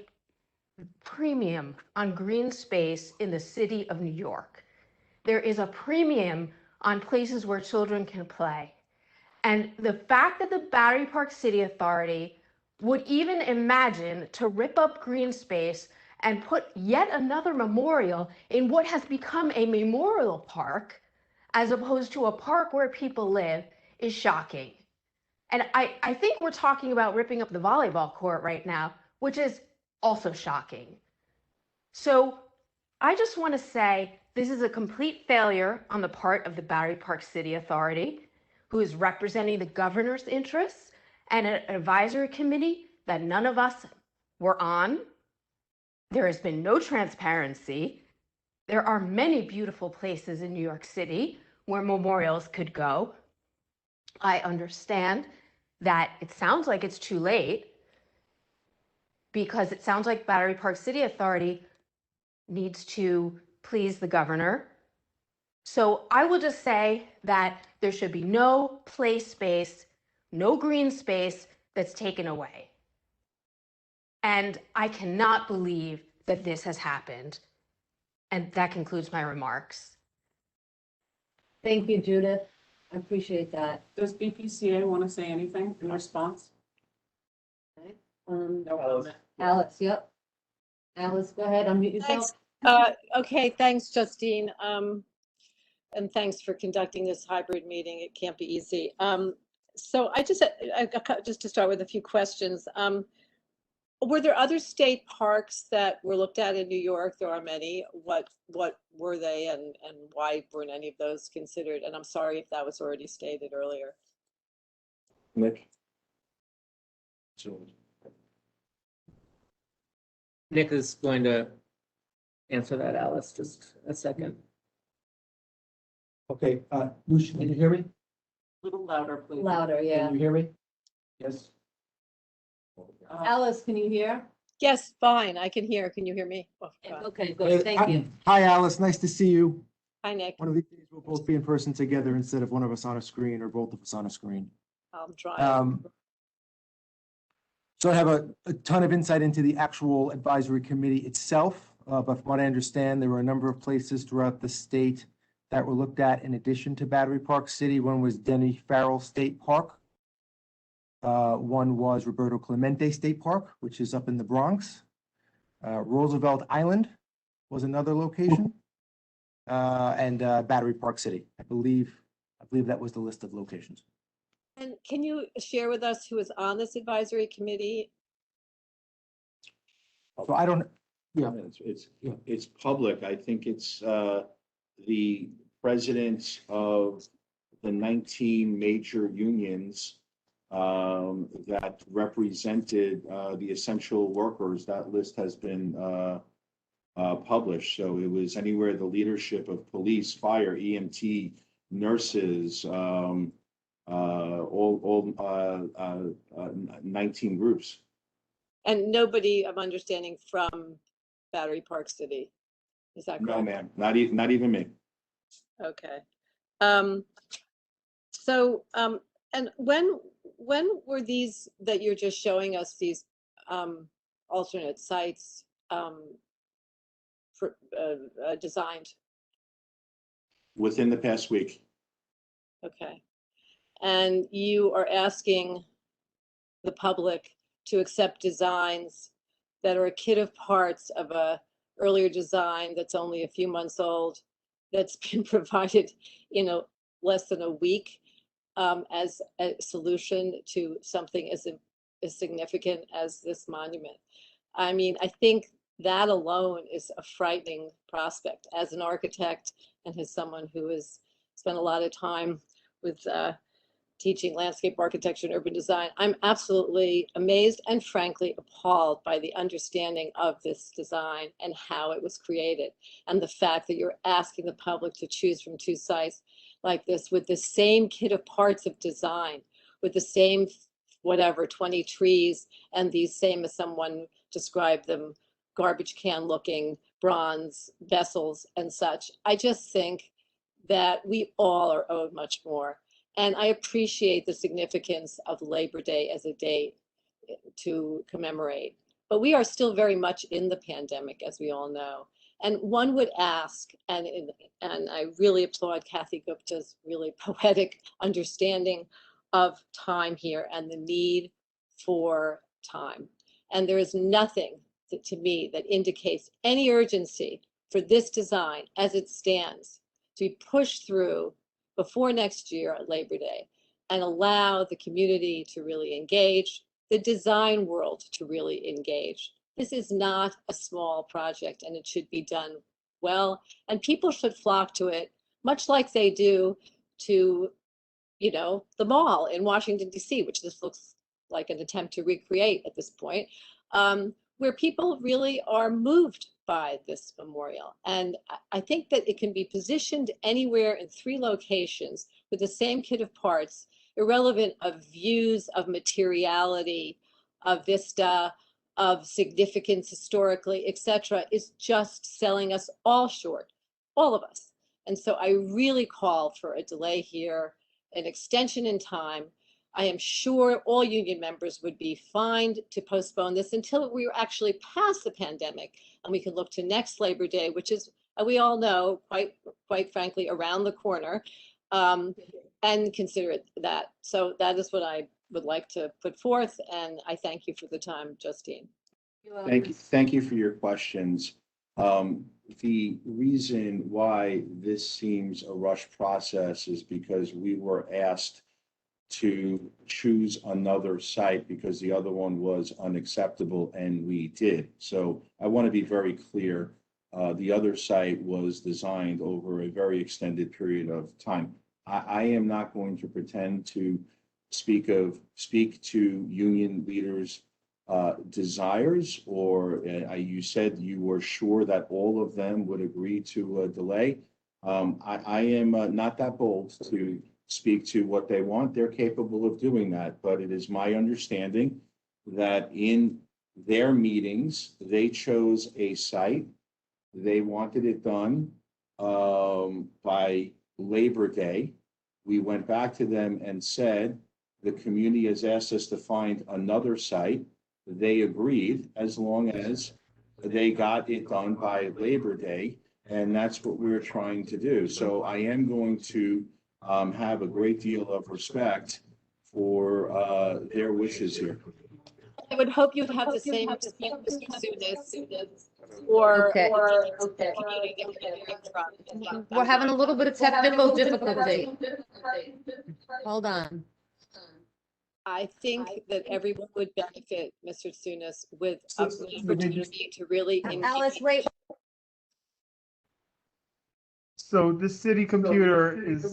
premium on green space in the city of New York. There is a premium on places where children can play. And the fact that the Battery Park City Authority would even imagine to rip up green space and put yet another memorial in what has become a memorial park, as opposed to a park where people live, is shocking. And I think we're talking about ripping up the volleyball court right now, which is also shocking. So I just want to say this is a complete failure on the part of the Battery Park City Authority, who is representing the governor's interests, and an advisory committee that none of us were on. There has been no transparency. There are many beautiful places in New York City where memorials could go. I understand that it sounds like it's too late, because it sounds like Battery Park City Authority needs to please the governor. So I will just say that there should be no play space, no green space that's taken away. And I cannot believe that this has happened. And that concludes my remarks. Thank you, Judith. I appreciate that. Does BPCA want to say anything in response? No comment. Alice, yep. Alice, go ahead, unmute yourself. Okay, thanks, Justine. And thanks for conducting this hybrid meeting. It can't be easy. So just to start with a few questions. Were there other state parks that were looked at in New York? There are many. What were they, and why weren't any of those considered? And I'm sorry if that was already stated earlier. Nick? Nick is going to answer that, Alice, just a second. Okay, Lucia, can you hear me? A little louder, please. Louder, yeah. Can you hear me? Yes. Alice, can you hear? Yes, fine. I can hear. Can you hear me? Oh, God. Okay, good, thank you. Hi, Alice. Nice to see you. Hi, Nick. One of these days we'll both be in person together instead of one of us on a screen or both of us on a screen. I'm trying. So I have a ton of insight into the actual advisory committee itself, but from what I understand, there were a number of places throughout the state that were looked at in addition to Battery Park City. One was Denny Farrell State Park. One was Roberto Clemente State Park, which is up in the Bronx. Roosevelt Island was another location. And Battery Park City. I believe that was the list of locations. And can you share with us who is on this advisory committee? So I don't, yeah. It's public. I think it's the presidents of the 19 major unions that represented the essential workers. That list has been published. So it was anywhere the leadership of police, fire, EMT, nurses, all 19 groups. And nobody, I'm understanding, from Battery Park City. Is that correct? No, ma'am, not even me. Okay. And when were these that you're just showing us, these alternate sites designed? Within the past week. Okay. And you are asking the public to accept designs that are a kit of parts of a earlier design that's only a few months old, that's been provided in less than a week, as a solution to something as significant as this monument. I mean, I think that alone is a frightening prospect. As an architect and as someone who has spent a lot of time with teaching landscape architecture and urban design, I'm absolutely amazed and frankly appalled by the understanding of this design and how it was created, and the fact that you're asking the public to choose from two sites like this with the same kit of parts of design, with the same 20 trees and these same, as someone described them, garbage can looking bronze vessels and such. I just think that we all are owed much more. And I appreciate the significance of Labor Day as a date to commemorate. but we are still very much in the pandemic, as we all know. And one would ask, and I really applaud Kathy Gupta's really poetic understanding of time here and the need for time. And there is nothing to me that indicates any urgency for this design as it stands to be pushed through before next year at Labor Day and allow the community to really engage, the design world to really engage. This is not a small project and it should be done well, and people should flock to it, much like they do to, you know, the mall in Washington, D.C., which this looks like an attempt to recreate at this point, where people really are moved by this memorial. And I think that it can be positioned anywhere in 3 locations with the same kit of parts, irrelevant of views, of materiality, of vista, of significance historically, etc., is just selling us all short, all of us. And so I really call for a delay here, an extension in time. I am sure all union members would be fine to postpone this until we were actually past the pandemic and we can look to next Labor Day, which is, we all know, quite frankly, around the corner, and consider it that. So that is what I would like to put forth, and I thank you for the time, Justine. Thank you for your questions. The reason why this seems a rush process is because we were asked to choose another site because the other one was unacceptable, and we did. So I want to be very clear. The other site was designed over a very extended period of time. I am not going to pretend to speak to union leaders' desires, or you said you were sure that all of them would agree to a delay. I am not that bold to speak to what they want. They're capable of doing that, but it is my understanding that in their meetings, they chose a site. They wanted it done by Labor Day. We went back to them and said, the community has asked us to find another site. They agreed as long as they got it done by Labor Day, and that's what we're trying to do. So I am going to have a great deal of respect for their wishes here. I would hope you'd have the same or Okay. We're having a little bit of technical difficulty. Hold on. I think that everyone would benefit, Mr. Tsunis, with So- an so maybe opportunity to really Alice, wait. So the city computer is.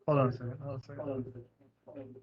Hold on a second. Hold on a second.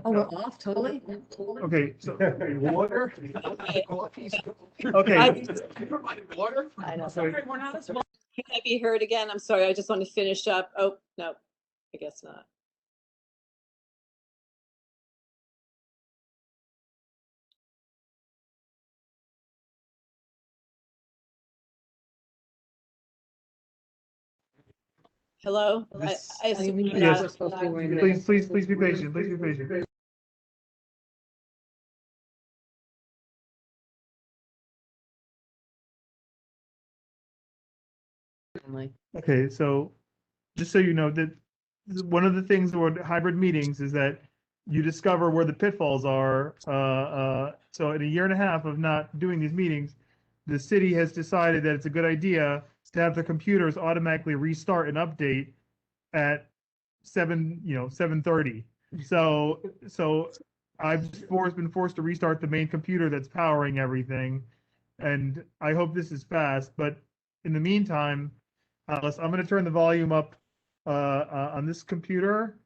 Oh, we're off totally? Okay, so water. I- Okay. Water? I know. Sorry. We're not as well. Can I be heard again? I'm sorry, I just want to finish up. Oh, no, I guess not. Hello? This- I assume you're Yes. not- Please be patient. Please be patient. Okay, so just so you know that one of the things with hybrid meetings is that you discover where the pitfalls are. So in a year and a half of not doing these meetings, the city has decided that it's a good idea to have the computers automatically restart and update at 7:30. So I've been forced to restart the main computer that's powering everything. And I hope this is fast, but in the meantime, Alice, I'm going to turn the volume up on this computer.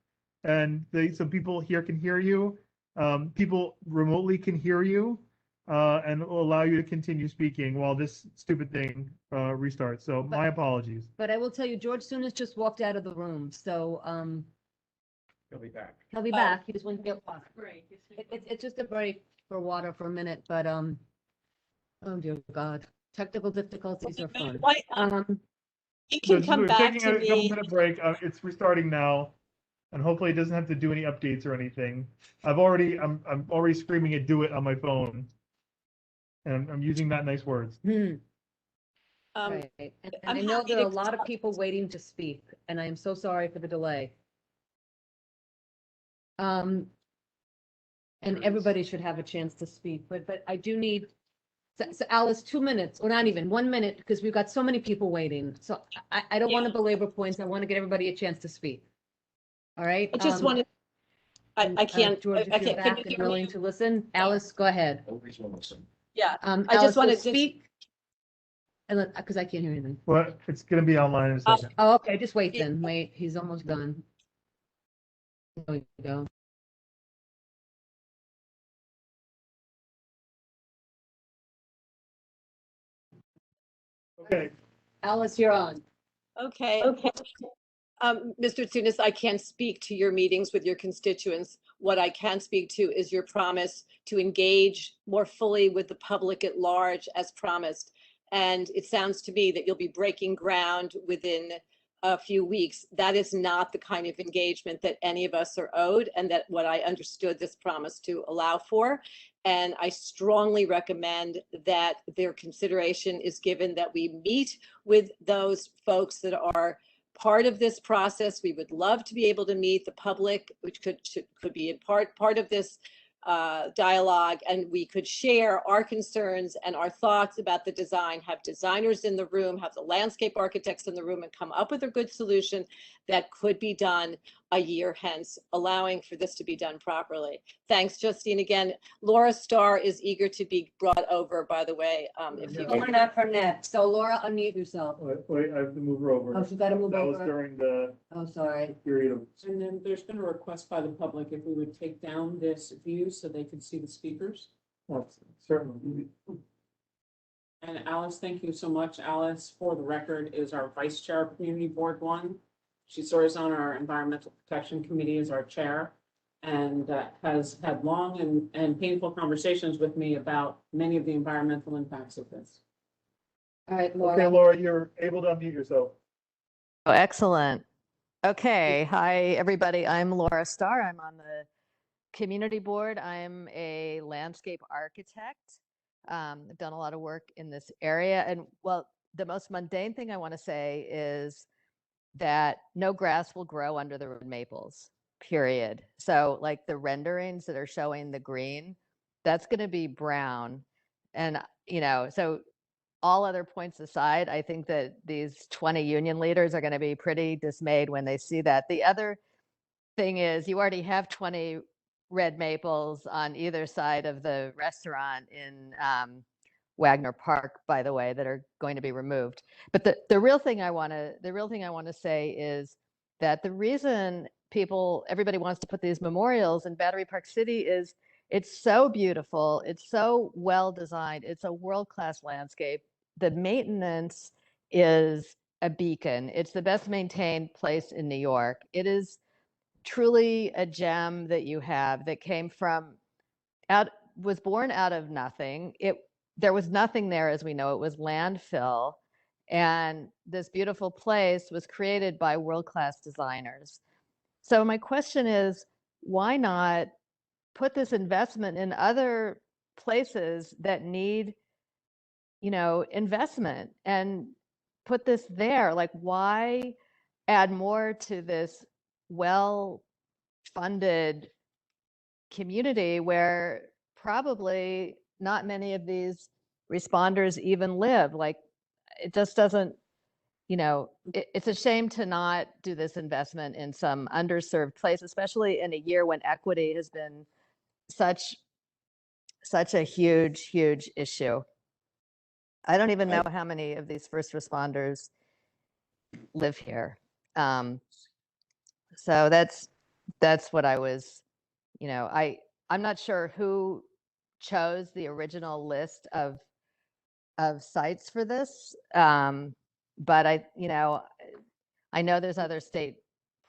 And some people here can hear you. People remotely can hear you, and will allow you to continue speaking while this stupid thing, restarts. So my apologies. But I will tell you, George Sunis just walked out of the room, so, He'll be back. he'll be back. He just went to get water. It's just a break for water for a minute, but, oh dear God, technical difficulties are fun. Why, you can come We're back taking to a couple me. minute break. It's restarting now. And hopefully it doesn't have to do any updates or anything. I'm already screaming at do it on my phone. And I'm using that nice words. Right. And I'm I know happy there are a to lot of talk. people waiting to speak, and I am so sorry for the delay. And everybody should have a chance to speak, but I do need, so Alice, 2 minutes, or not even 1 minute, because we've got so many people waiting. So I don't want to belabor points. I want to get everybody a chance to speak. All right? I just wanted, I can't, George, I if you're can't, can back you and hear willing me? to listen, Alice, go ahead. Yeah, I Alice, just will wanted to. speak. And because I can't hear anything. Well, it's gonna be online in a second. Oh, okay, just wait then. Wait, he's almost done. There we go. Okay. Alice, you're on. Okay. Mr. Tsunis, I can't speak to your meetings with your constituents. What I can speak to is your promise to engage more fully with the public at large as promised. And it sounds to me that you'll be breaking ground within a few weeks. That is not the kind of engagement that any of us are owed, and that what I understood this promise to allow for. And I strongly recommend that their consideration is given, that we meet with those folks that are part of this process. We would love to be able to meet the public, which could be in part of this dialogue, and we could share our concerns and our thoughts about the design, have designers in the room, have the landscape architects in the room, and come up with a good solution that could be done a year hence, allowing for this to be done properly. Thanks, Justine. Again, Laura Starr is eager to be brought over, by the way. If you Coming up for next. So Laura, unmute yourself. Wait, I have to move her over. Oh, she's got to move That was over. during the Oh, sorry. period of. And then there's been a request by the public if we would take down this view so they could see the speakers. Well, certainly. And Alice, thank you so much. Alice, for the record, is our vice chair of Community Board 1. She serves on our Environmental Protection Committee as our chair, and has had long and painful conversations with me about many of the environmental impacts of this. All right, Okay, Laura. Laura, you're able to unmute yourself. Oh, excellent. Okay. Hi, everybody. I'm Laura Starr. I'm on the community board. I'm a landscape architect. I've done a lot of work in this area. And well, the most mundane thing I want to say is that no grass will grow under the red maples, period. So like the renderings that are showing the green, that's going to be brown. And, so all other points aside, I think that these 20 union leaders are going to be pretty dismayed when they see that. The other thing is you already have 20 red maples on either side of the restaurant in Wagner Park, by the way, that are going to be removed. But the real thing I want to say is that the reason everybody wants to put these memorials in Battery Park City is it's so beautiful, it's so well designed, it's a world-class landscape. The maintenance is a beacon. It's the best maintained place in New York. It is truly a gem that you have that was born out of nothing. There was nothing there, as we know. It was landfill, and this beautiful place was created by world-class designers. So my question is, why not put this investment in other places that need, investment, and put this there? Like, why add more to this well-funded community where probably not many of these responders even live? Like, it just doesn't, it's a shame to not do this investment in some underserved place, especially in a year when equity has been such a huge issue. I don't even know how many of these first responders live here. So that's what I was, I'm not sure who chose the original list of sites for this. But I know there's other state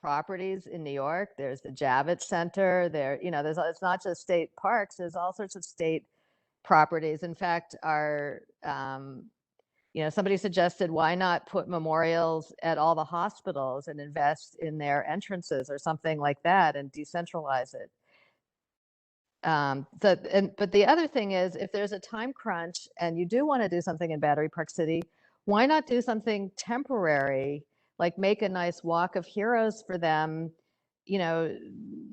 properties in New York. There's the Javits Center there, it's not just state parks, there's all sorts of state properties. In fact, somebody suggested, why not put memorials at all the hospitals and invest in their entrances or something like that and decentralize it. But the other thing is, if there's a time crunch and you do want to do something in Battery Park City, why not do something temporary, like make a nice walk of heroes for them,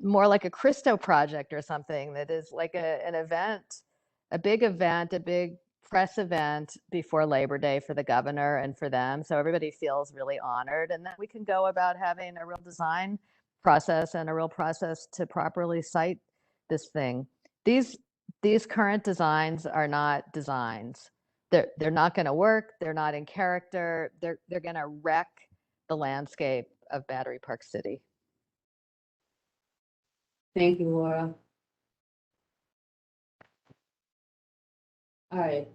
more like a Christo project or something that is like an event, a big press event before Labor Day for the governor and for them. So everybody feels really honored. And then we can go about having a real design process and a real process to properly site this thing. These current designs are not designs. They're not going to work. They're not in character. They're going to wreck the landscape of Battery Park City. Thank you, Laura. All right,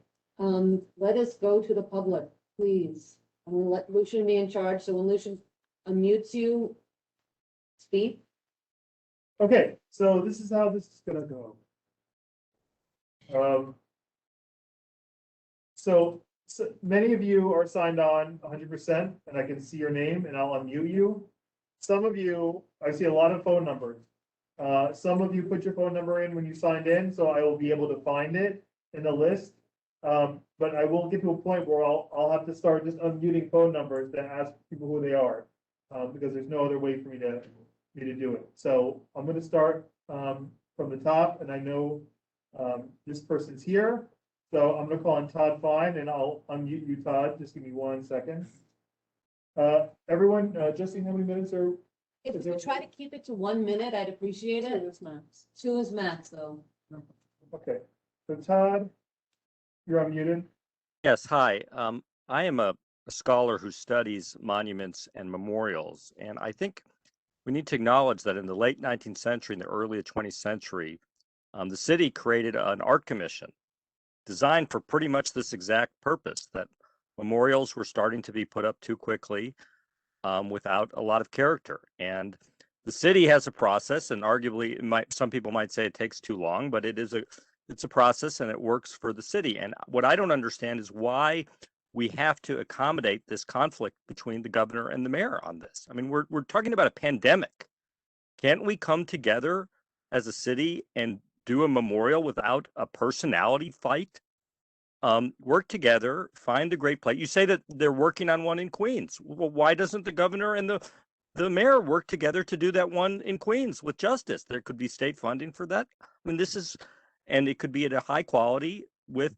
let us go to the public, please. I'm gonna let Lucian be in charge, so when Lucian unmutes you, speak. Okay, so this is how this is gonna go. So many of you are signed on 100%, and I can see your name and I'll unmute you. Some of you, I see a lot of phone numbers. Some of you put your phone number in when you signed in, so I will be able to find it in the list. But I will get to a point where I'll have to start just unmuting phone numbers to ask people who they are, because there's no other way for me to do it. So I'm going to start from the top, and I know this person's here. So I'm going to call on Todd Fine, and I'll unmute you, Todd. Just give me 1 second. Everyone, Justine, how many minutes are? If you try to keep it to 1 minute, I'd appreciate it. 2 is max. 2 is max, though. Okay, so Todd, you're unmuted. Yes, hi. I am a scholar who studies monuments and memorials, and I think we need to acknowledge that in the late 19th century and the early 20th century, the city created an art commission designed for pretty much this exact purpose, that memorials were starting to be put up too quickly without a lot of character. And the city has a process, and arguably some people might say it takes too long, but it's a process and it works for the city. And what I don't understand is why we have to accommodate this conflict between the governor and the mayor on this. I mean, we're talking about a pandemic. Can't we come together as a city and do a memorial without a personality fight? Work together, find a great place. You say that they're working on one in Queens. Well, why doesn't the governor and the mayor work together to do that one in Queens with justice? There could be state funding for that. I mean, and it could be at a high quality with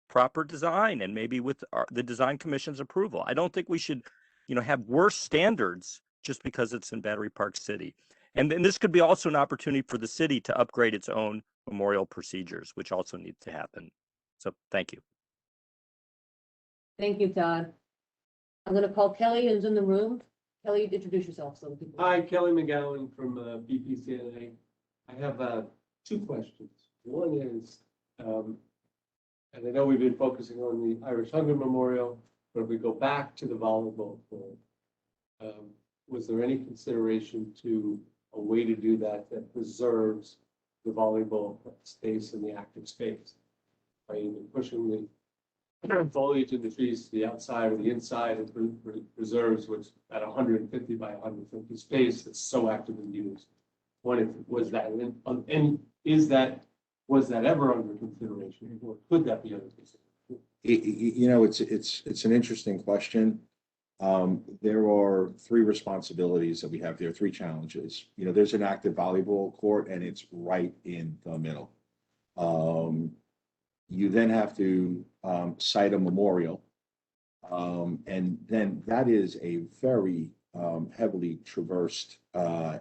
proper design and maybe with the design commission's approval. I don't think we should, have worse standards just because it's in Battery Park City. And then this could be also an opportunity for the city to upgrade its own memorial procedures, which also need to happen. So thank you. Thank you, Todd. I'm going to call Kelly, who's in the room. Kelly, introduce yourself so people. Hi, Kelly McGowan from BPCNA. I have 2 questions. One is, and I know we've been focusing on the Irish Hunger Memorial, but if we go back to the volleyball court, was there any consideration to a way to do that preserves the volleyball space and the active space by either pushing the foliage in the trees to the outside or the inside and preserves what's at 150 by 150 space that's so actively used? Was that ever under consideration, or could that be under consideration? It's an interesting question. There are 3 responsibilities that we have there, 3 challenges. There's an active volleyball court, and it's right in the middle. You then have to site a memorial, and then that is a very heavily traversed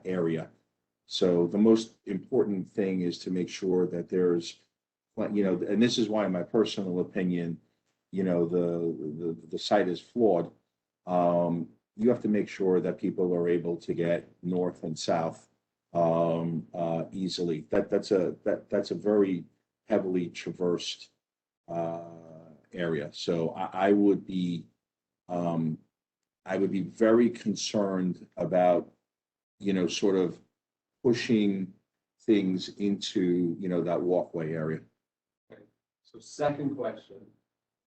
area. So the most important thing is to make sure that there's, and this is why, in my personal opinion, the site is flawed. you have to make sure that people are able to get north and south easily. That's a very heavily traversed area. So I would be very concerned about, sort of pushing things into, that walkway area. Okay. So second question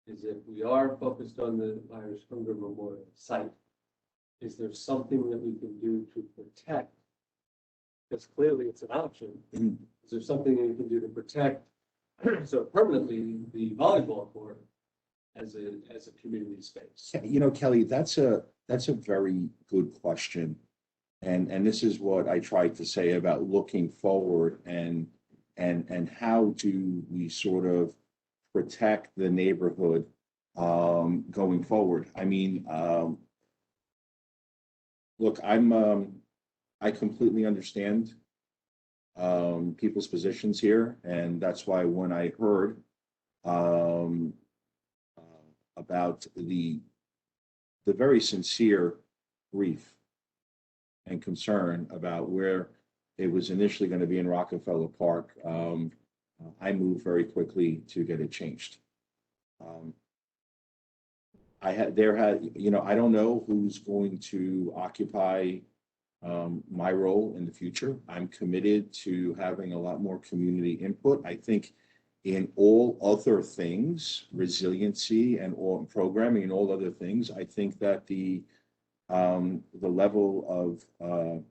is, if we are focused on the Irish Hunger Memorial site, is there something that we can do to protect? Because clearly it's an option. Is there something that we can do to protect, so permanently, the volleyball court as a community space? Kelly, that's a very good question. And this is what I tried to say about looking forward and how do we sort of protect the neighborhood going forward. I mean, look, I completely understand people's positions here, and that's why when I heard about the very sincere grief and concern about where it was initially going to be in Rockefeller Park, I moved very quickly to get it changed. I don't know who's going to occupy my role in the future. I'm committed to having a lot more community input. I think in all other things, resiliency and all programming and all other things, I think that the level of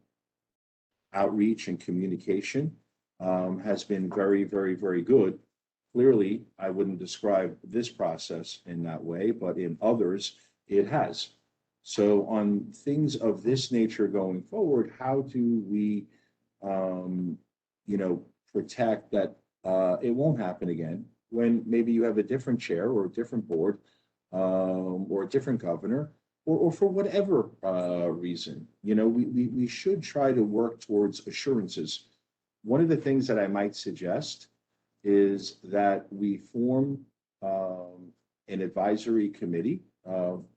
outreach and communication has been very, very, very good. Clearly, I wouldn't describe this process in that way, but in others, it has. So on things of this nature going forward, how do we, protect that it won't happen again when maybe you have a different chair or a different board or a different governor or for whatever reason, we should try to work towards assurances. One of the things that I might suggest is that we form an advisory committee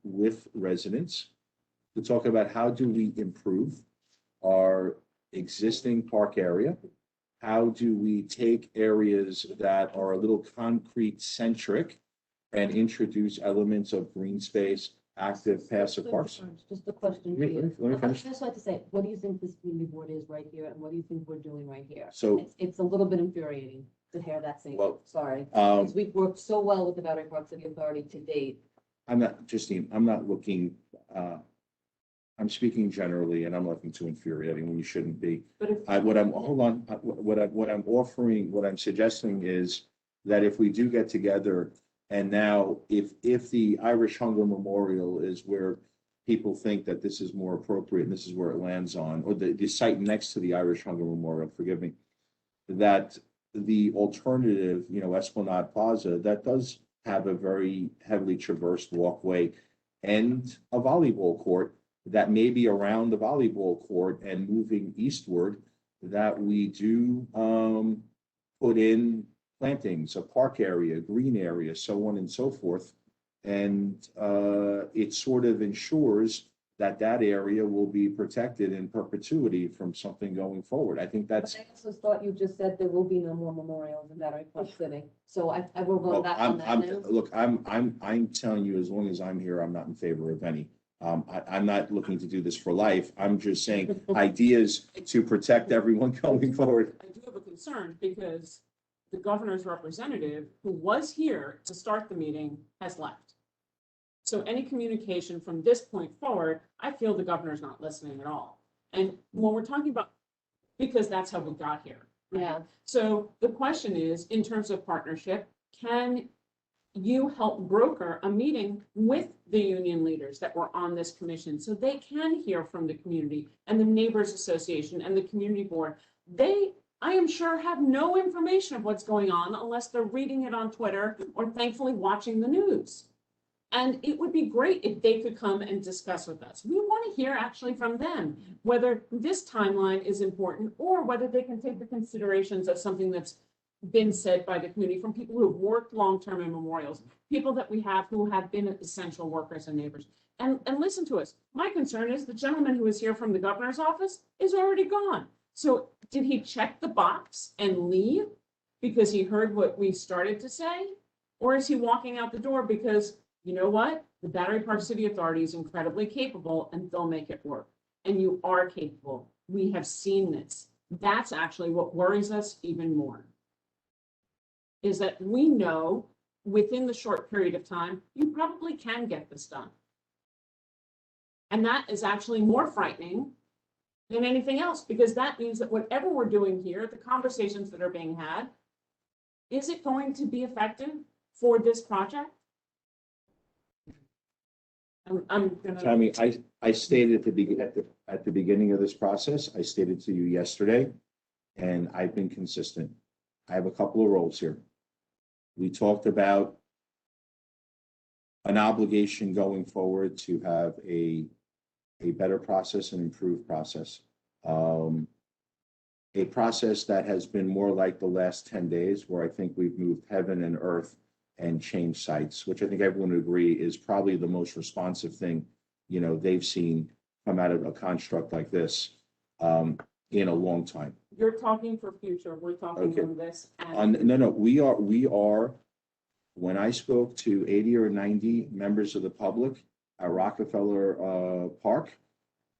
with residents to talk about how do we improve our existing park area. How do we take areas that are a little concrete centric and introduce elements of green space, active, passive parks? Just a question for you. Let me finish. I just like to say, what do you think this community board is right here, and what do you think we're doing right here? So It's a little bit infuriating to hear that saying, Well, sorry. Because we've worked so well with the Battery Park City Authority to date. I'm not looking, I'm speaking generally, and I'm looking too infuriating when you shouldn't be. But if, What I'm suggesting is that if we do get together, and now if the Irish Hunger Memorial is where people think that this is more appropriate, and this is where it lands on, or the site next to the Irish Hunger Memorial, forgive me, that the alternative, Esplanade Plaza, that does have a very heavily traversed walkway and a volleyball court that may be around the volleyball court and moving eastward, that we do put in plantings, a park area, green area, so on and so forth. And it sort of ensures that area will be protected in perpetuity from something going forward. I think that's. I also thought you just said there will be no more memorials in Battery Park City. So I will go Well, back on that now. Look, I'm telling you, as long as I'm here, I'm not in favor of any. I'm not looking to do this for life. I'm just saying ideas to protect everyone going forward. I do have a concern because the governor's representative, who was here to start the meeting, has left. So any communication from this point forward, I feel the governor's not listening at all. And when we're talking about, because that's how we got here. Right? Yeah. So the question is, in terms of partnership, can you help broker a meeting with the union leaders that were on this commission so they can hear from the community and the neighbors association and the community board? They, I am sure, have no information of what's going on unless they're reading it on Twitter or thankfully watching the news. And it would be great if they could come and discuss with us. We want to hear actually from them, whether this timeline is important or whether they can take the considerations of something that's been said by the community from people who have worked long-term in memorials, people that we have who have been essential workers and neighbors. and listen to us. My concern is the gentleman who was here from the governor's office is already gone. So did he check the box and leave because he heard what we started to say? Or is he walking out the door because, you know what? The Battery Park City Authority is incredibly capable and they'll make it work. And you are capable. We have seen this. That's actually what worries us even more. Is that we know within the short period of time, you probably can get this done. And that is actually more frightening than anything else, because that means that whatever we're doing here, the conversations that are being had, is it going to be effective for this project? I'm gonna. Tammy, I stated at the beginning of this process, I stated to you yesterday, and I've been consistent. I have a couple of roles here. We talked about an obligation going forward to have a better process and improved process. A process that has been more like the last 10 days, where I think we've moved heaven and earth and changed sites, which I think everyone would agree is probably the most responsive thing, you know, they've seen come out of a construct like this in a long time. You're talking for future, we're talking Okay. on this. And No, we are, when I spoke to 80 or 90 members of the public at Rockefeller Park,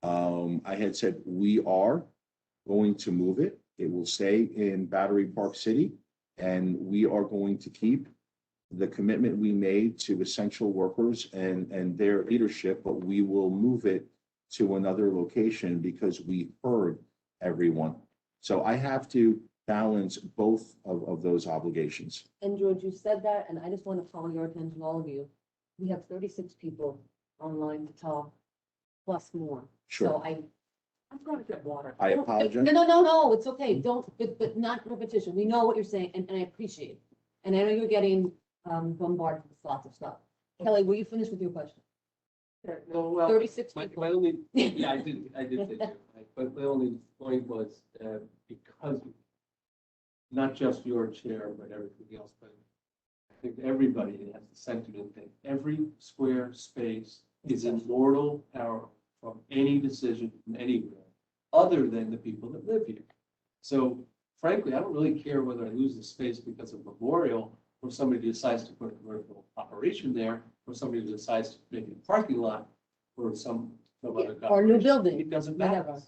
I had said, we are going to move it. It will stay in Battery Park City, and we are going to keep the commitment we made to essential workers and their leadership, but we will move it to another location because we heard everyone. So I have to balance both of those obligations. And George, you said that, and I just want to call your attention, all of you. We have 36 people online to talk, plus more. Sure. So I'm going to get water. I apologize. No, it's okay. Don't, but not repetition. We know what you're saying, and I appreciate it. And I know you're getting bombarded with lots of stuff. Kelly, will you finish with your question? No, well, 36 my people. only, yeah, I did say that, right? But my only point was, because not just your chair, but everything else, but I think everybody has the sentiment that every square space is in mortal power from any decision from anywhere, other than the people that live here. So frankly, I don't really care whether I lose the space because of Memorial, or somebody decides to put a commercial operation there, or somebody decides to make it a parking lot, or some other. Or new building. It doesn't matter, Whatever.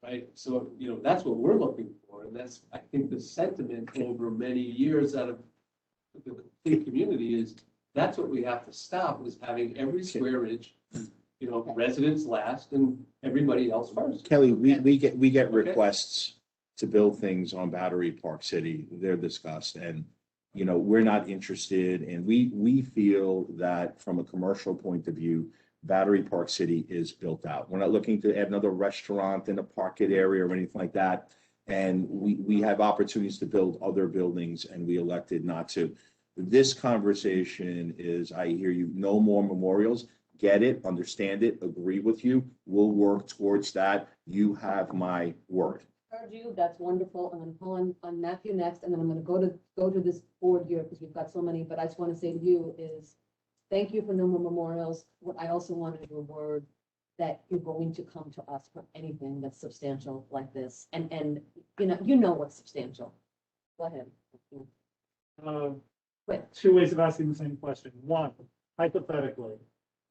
right? So, you know, that's what we're looking for, and that's, I think, the sentiment over many years out of the complete community is, that's what we have to stop, is having every square inch, you know, residents last and everybody else first. Kelly, we get Okay. requests to build things on Battery Park City. They're discussed, and, you know, we're not interested, and we feel that from a commercial point of view, Battery Park City is built out. We're not looking to add another restaurant in a parking area or anything like that. And we have opportunities to build other buildings, and we elected not to. This conversation is, I hear you, no more memorials. Get it, understand it, agree with you. We'll work towards that. You have my word. Heard you, that's wonderful. I'm gonna call on Matthew next, and then I'm gonna go to this board here, because we've got so many, but I just want to say to you is, thank you for no more memorials. What I also wanted your word that you're going to come to us for anything that's substantial like this, and you know what's substantial. Go ahead. Quick. Two ways of asking the same question. One, hypothetically,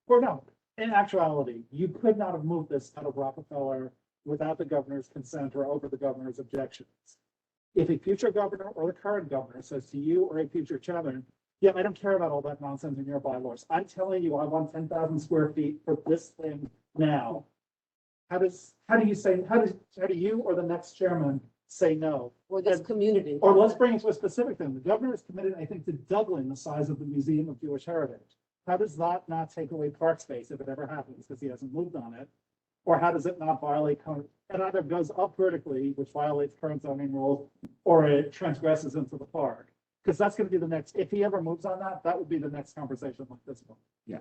or no, in actuality, you could not have moved this out of Rockefeller without the governor's consent or over the governor's objections. If a future governor or the current governor says to you or a future chairman, yeah, I don't care about all that nonsense in your bylaws. I'm telling you, I want 10,000 square feet for this thing now. How do you or the next chairman say no? Or this community. Or let's bring it to a specific thing. The governor is committed, I think, to doubling the size of the Museum of Jewish Heritage. How does that not take away park space if it ever happens, because he hasn't moved on it? Or how does it not violate current, it either goes up vertically, which violates current zoning rules, or it transgresses into the park? Because that's going to be the next, if he ever moves on that, that would be the next conversation like this one. Yeah,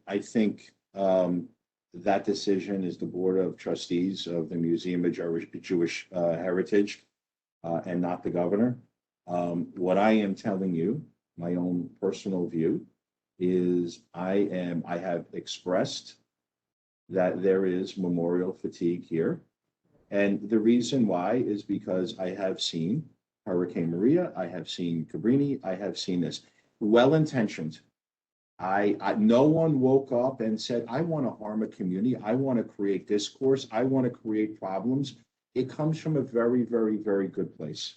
I think that decision is the Board of Trustees of the Museum of Jewish Heritage, and not the governor. What I am telling you, my own personal view, is I have expressed that there is memorial fatigue here. And the reason why is because I have seen Hurricane Maria, I have seen Cabrini, I have seen this. Well-intentioned. No one woke up and said, I want to harm a community. I want to create discourse. I want to create problems. It comes from a very, very, very good place.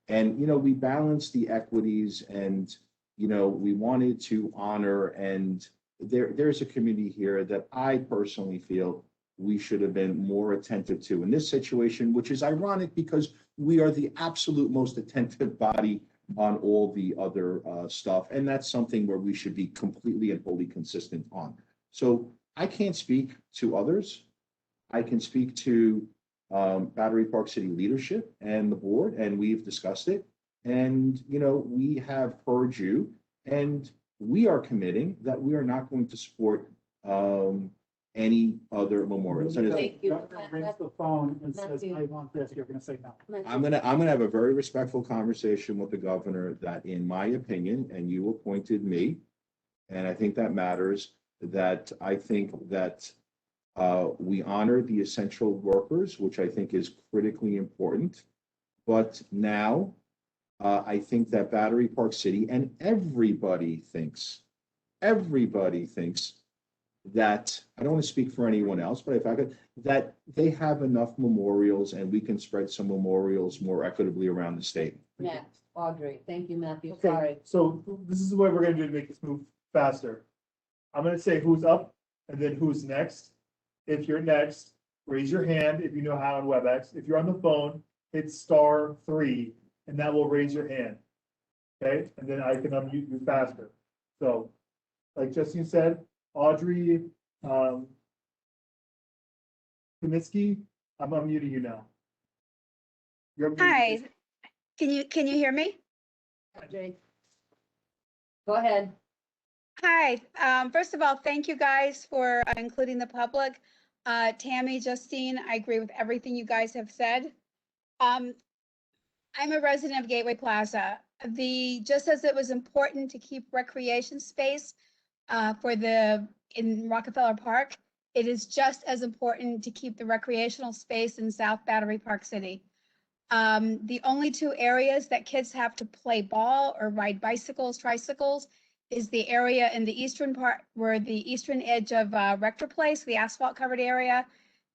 And, we balance the equities and, we wanted to honor, and there's a community here that I personally feel we should have been more attentive to in this situation, which is ironic because we are the absolute most attentive body on all the other stuff. And that's something where we should be completely and wholly consistent on. So I can't speak to others. I can speak to Battery Park City leadership and the board, and we've discussed it. And, we have heard you, and we are committing that we are not going to support any other memorials. And Thank you. Rings the phone and says, I want this, you're gonna say no. I'm gonna have a very respectful conversation with the governor that, in my opinion, and you appointed me, and I think that matters, that I think that we honor the essential workers, which I think is critically important. But now I think that Battery Park City and everybody thinks that, I don't want to speak for anyone else, but if I could, that they have enough memorials and we can spread some memorials more equitably around the state. Next, Audrey. Thank you, Matthew. Okay, Sorry. so this is what we're gonna do to make this move faster. I'm gonna say who's up and then who's next. If you're next, raise your hand if you know how on WebEx. If you're on the phone, hit *3 and that will raise your hand. Okay, and then I can unmute you faster. So, like Justine said, Audrey Kaminsky, I'm unmuting you now. You're Hi, unmuted. can you hear me? Audrey. Go ahead. Hi, first of all, thank you guys for including the public. Tammy, Justine, I agree with everything you guys have said. I'm a resident of Gateway Plaza. Just as it was important to keep recreation space in Rockefeller Park, it is just as important to keep the recreational space in South Battery Park City. The only two areas that kids have to play ball or ride bicycles, tricycles, is the area in the eastern part, where the eastern edge of Rector Place, the asphalt covered area,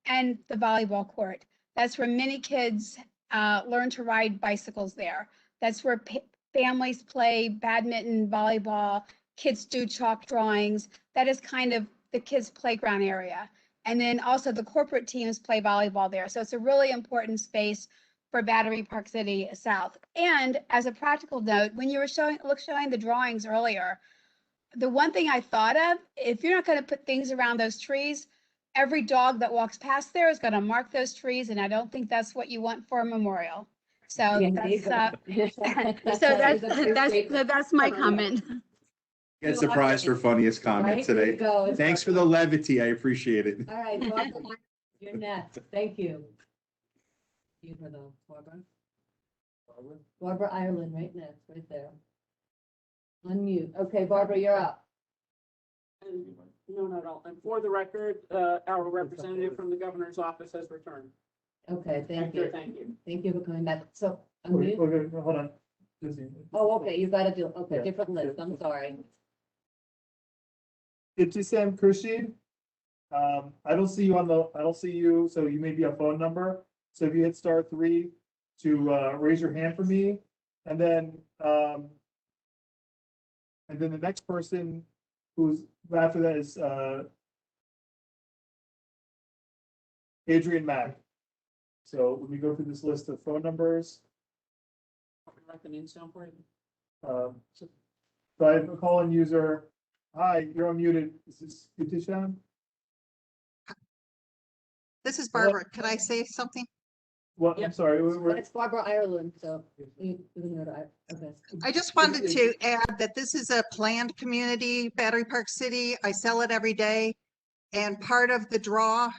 and the volleyball court. That's where many kids learn to ride bicycles there. That's where families play badminton, volleyball, kids do chalk drawings. That is kind of the kids' playground area. And then also the corporate teams play volleyball there. So it's a really important space for Battery Park City South. And as a practical note, when you were showing the drawings earlier, the one thing I thought of, if you're not going to put things around those trees, every dog that walks past there is going to mark those trees, and I don't think that's what you want for a memorial. So that's my comment. Gets a prize for funniest comment today. Thanks for the levity. I appreciate it. All right, Barbara, you're next. Thank you. You heard Barbara? Barbara Ireland, right next, right there. Unmute. Okay, Barbara, you're up. No. And for the record, our representative from the governor's office has returned. Okay, thank you. Thank you. Thank you for coming back. So, Okay, unmute. hold on. Justine. Oh, okay, you gotta do, okay, Yeah. different list. I'm sorry. Ibtisam Khurshid. I don't see you, so you may be a phone number. So if you hit *3 to raise your hand for me, and then the next person who's after that is Adrian Mack. So when we go through this list of phone numbers, Write the names down for you. so I have a call-in user. Hi, you're unmuted. Is this Ibtisam? This is Barbara. Could I say something? Well, I'm sorry. It's Barbara Ireland, so you can go to, okay. I just wanted to add that this is a planned community, Battery Park City. I sell it every day. And part of the draw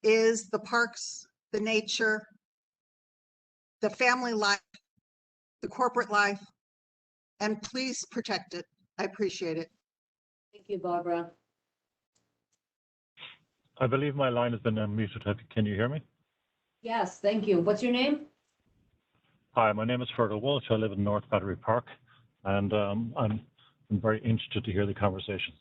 is the parks, the nature, the family life, the corporate life, and please protect it. I appreciate it. Thank you, Barbara. I believe my line has been unmuted. Can you hear me? Yes, thank you. What's your name? Hi, my name is Fergal Walsh. I live in North Battery Park, and I'm very interested to hear the conversations.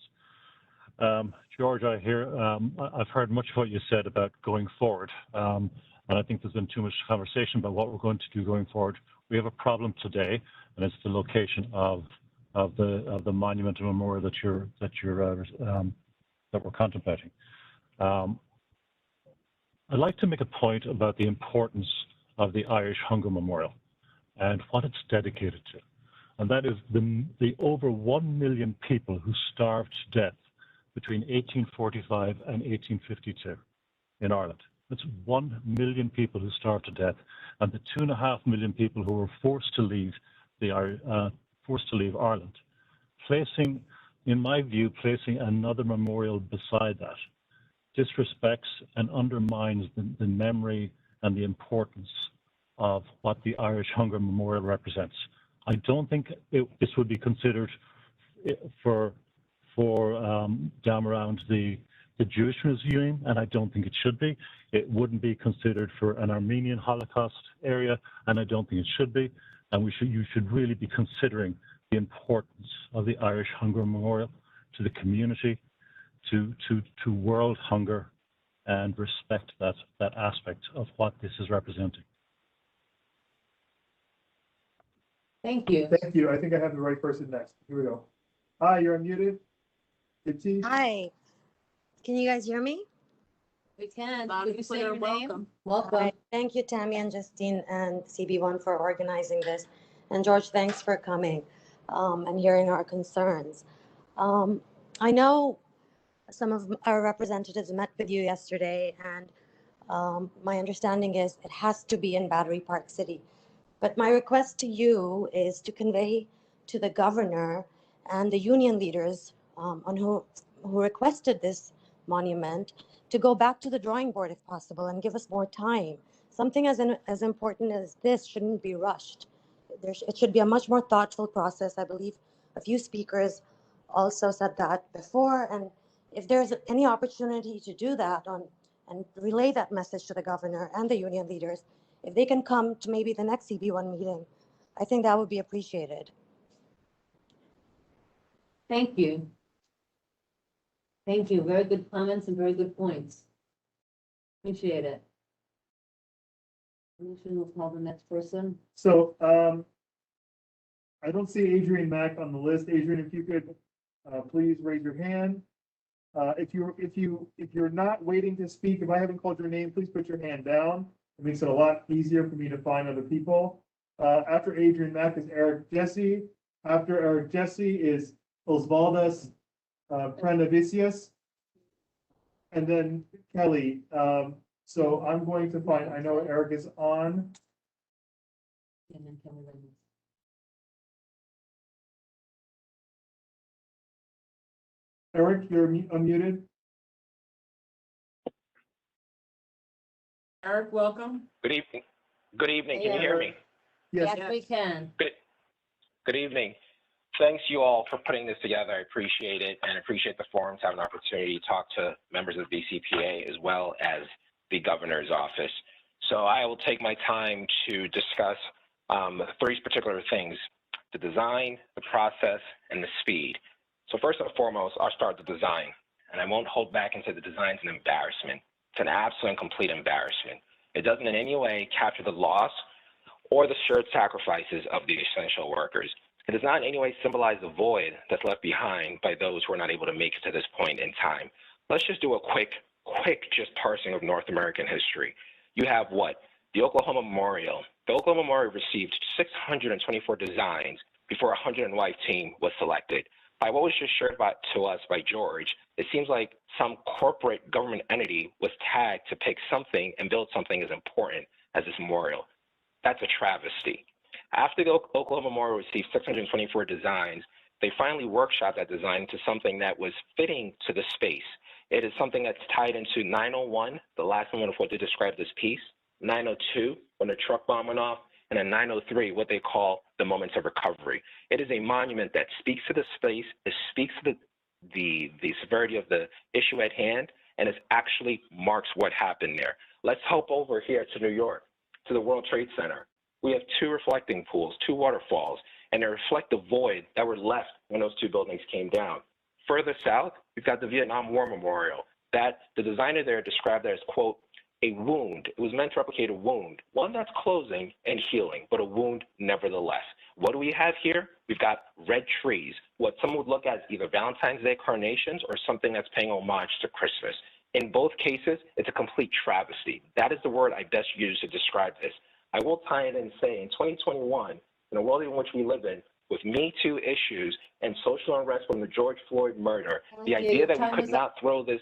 George, I've heard much of what you said about going forward, and I think there's been too much conversation about what we're going to do going forward. We have a problem today, and it's the location of the monument and memorial that we're contemplating. I'd like to make a point about the importance of the Irish Hunger Memorial and what it's dedicated to. And that is the over 1 million people who starved to death between 1845 and 1852 in Ireland. That's 1 million people who starved to death, and the 2.5 million people who were forced to leave Ireland. In my view, placing another memorial beside that disrespects and undermines the memory and the importance of what the Irish Hunger Memorial represents. I don't think this would be considered for down around the Jewish Museum, and I don't think it should be. It wouldn't be considered for an Armenian Holocaust area, and I don't think it should be. And you should really be considering the importance of the Irish Hunger Memorial to the community, to world hunger, and respect that aspect of what this is representing. Thank you. Thank you. I think I have the right person next. Here we go. Hi, you're unmuted. Itchy. Hi. Can you guys hear me? We can. Loud and clear. Welcome. Welcome. Hi. Thank you, Tammy and Justine and CB1 for organizing this. And George, thanks for coming and hearing our concerns. I know some of our representatives met with you yesterday, and my understanding is it has to be in Battery Park City. But my request to you is to convey to the governor and the union leaders who requested this monument to go back to the drawing board if possible and give us more time. Something as important as this shouldn't be rushed. It should be a much more thoughtful process. I believe a few speakers also said that before. And if there's any opportunity to do that and relay that message to the governor and the union leaders, if they can come to maybe the next CB1 meeting, I think that would be appreciated. Thank you. Thank you. Very good comments and very good points. Appreciate it. We'll call the next person. So I don't see Adrian Mack on the list. Adrian, if you could please raise your hand. If you're not waiting to speak, if I haven't called your name, please put your hand down. It makes it a lot easier for me to find other people. After Adrian Mack is Eric Jesse. After Eric Jesse is Osvaldas Pranavicius. And then Kelly. So I'm going to find, I know Eric is on. And then Kelly Reynolds. Eric, you're unmuted. Eric, welcome. Good evening. Good evening. Hey, Can you hear Eric. me? Yes, we can. Good evening. Thanks you all for putting this together. I appreciate it, and appreciate the forum to have an opportunity to talk to members of the BCPA as well as the governor's office. So I will take my time to discuss three particular things: the design, the process, and the speed. So first and foremost, I'll start with the design, and I won't hold back and say the design's an embarrassment. It's an absolute and complete embarrassment. It doesn't in any way capture the loss or the shared sacrifices of the essential workers. It does not in any way symbolize the void that's left behind by those who are not able to make it to this point in time. Let's just do a quick just parsing of North American history. You have what? The Oklahoma Memorial. The Oklahoma Memorial received 624 designs before a 100-wife team was selected. By what was just shared to us by George, it seems like some corporate government entity was tagged to pick something and build something as important as this memorial. That's a travesty. After the Oklahoma Memorial received 624 designs, they finally workshopped that design into something that was fitting to the space. It is something that's tied into 901, the last one of what they described this piece, 902, when the truck bomb went off, and then 903, what they call the moments of recovery. It is a monument that speaks to the space, it speaks to the severity of the issue at hand, and it actually marks what happened there. Let's hop over here to New York, to the World Trade Center. We have 2 reflecting pools, 2 waterfalls, and they reflect the void that were left when those 2 buildings came down. Further south, we've got the Vietnam War Memorial that the designer there described as, quote, a wound. It was meant to replicate a wound, one that's closing and healing, but a wound nevertheless. What do we have here? We've got red trees, what some would look at as either Valentine's Day carnations or something that's paying homage to Christmas. In both cases, it's a complete travesty. That is the word I best use to describe this. I will tie it in and say, in 2021, in a world in which we live in, with Me Too issues and social unrest from the George Floyd murder, the idea that we could not throw this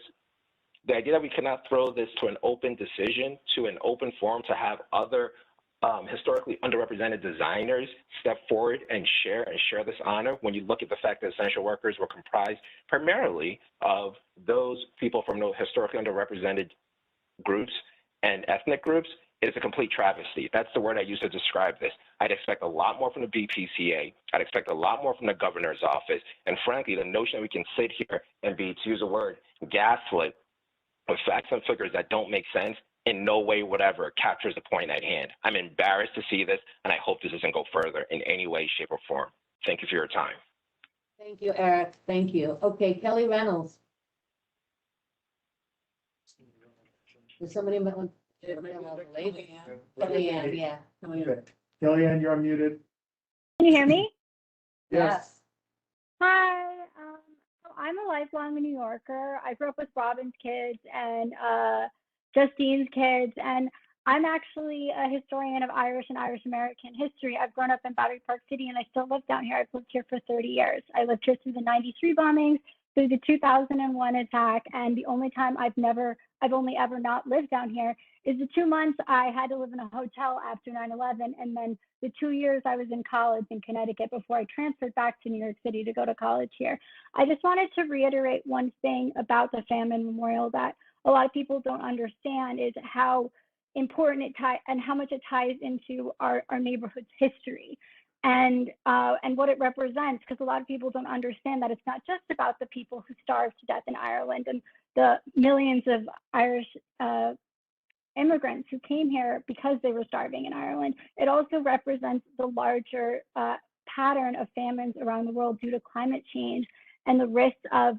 to an open decision, to an open forum, to have other historically underrepresented designers step forward and share this honor, when you look at the fact that essential workers were comprised primarily of those people from those historically underrepresented groups and ethnic groups, it is a complete travesty. That's the word I use to describe this. I'd expect a lot more from the BPCA. I'd expect a lot more from the governor's office. And frankly, the notion that we can sit here and be, to use a word, gaslit with facts and figures that don't make sense in no way whatever captures the point at hand. I'm embarrassed to see this, and I hope this doesn't go further in any way, shape, or form. Thank you for your time. Thank you, Eric. Thank you. Okay, Kelly Reynolds. Is somebody? Kellyanne, yeah. Okay. Kellyanne, you're unmuted. Can you hear me? Yes. Hi. So I'm a lifelong New Yorker. I grew up with Robin's kids and Justine's kids, and I'm actually a historian of Irish and Irish American history. I've grown up in Battery Park City, and I still live down here. I've lived here for 30 years. I lived here through the '93 bombings, through the 2001 attack, and the only time I've only ever not lived down here is the 2 months I had to live in a hotel after 9/11, and then the 2 years I was in college in Connecticut before I transferred back to New York City to go to college here. I just wanted to reiterate one thing about the Famine Memorial that a lot of people don't understand is how important it ties and how much it ties into our neighborhood's history and what it represents, because a lot of people don't understand that it's not just about the people who starved to death in Ireland and the millions of Irish immigrants who came here because they were starving in Ireland. It also represents the larger pattern of famines around the world due to climate change and the risk of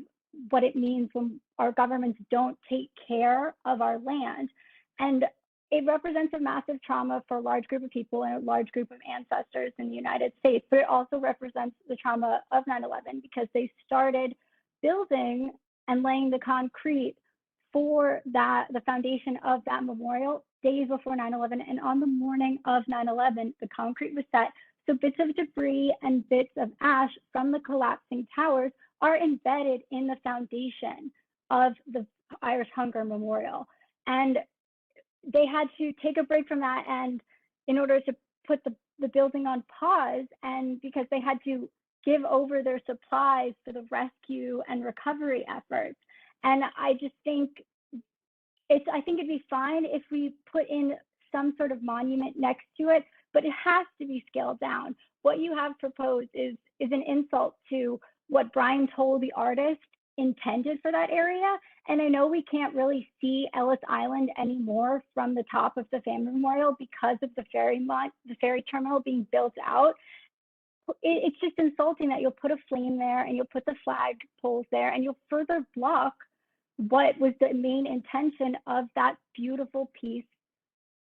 what it means when our governments don't take care of our land. And it represents a massive trauma for a large group of people and a large group of ancestors in the United States, but it also represents the trauma of 9/11 because they started building and laying the concrete for the foundation of that memorial days before 9/11. And on the morning of 9/11, the concrete was set. So bits of debris and bits of ash from the collapsing towers are embedded in the foundation of the Irish Hunger Memorial. And they had to take a break from that and in order to put the building on pause, and because they had to give over their supplies for the rescue and recovery efforts. And I just think I think it'd be fine if we put in some sort of monument next to it, but it has to be scaled down. What you have proposed is an insult to what Brian told the artist intended for that area. And I know we can't really see Ellis Island anymore from the top of the Famine Memorial because of the ferry terminal being built out. It's just insulting that you'll put a flame there and you'll put the flag poles there and you'll further block what was the main intention of that beautiful piece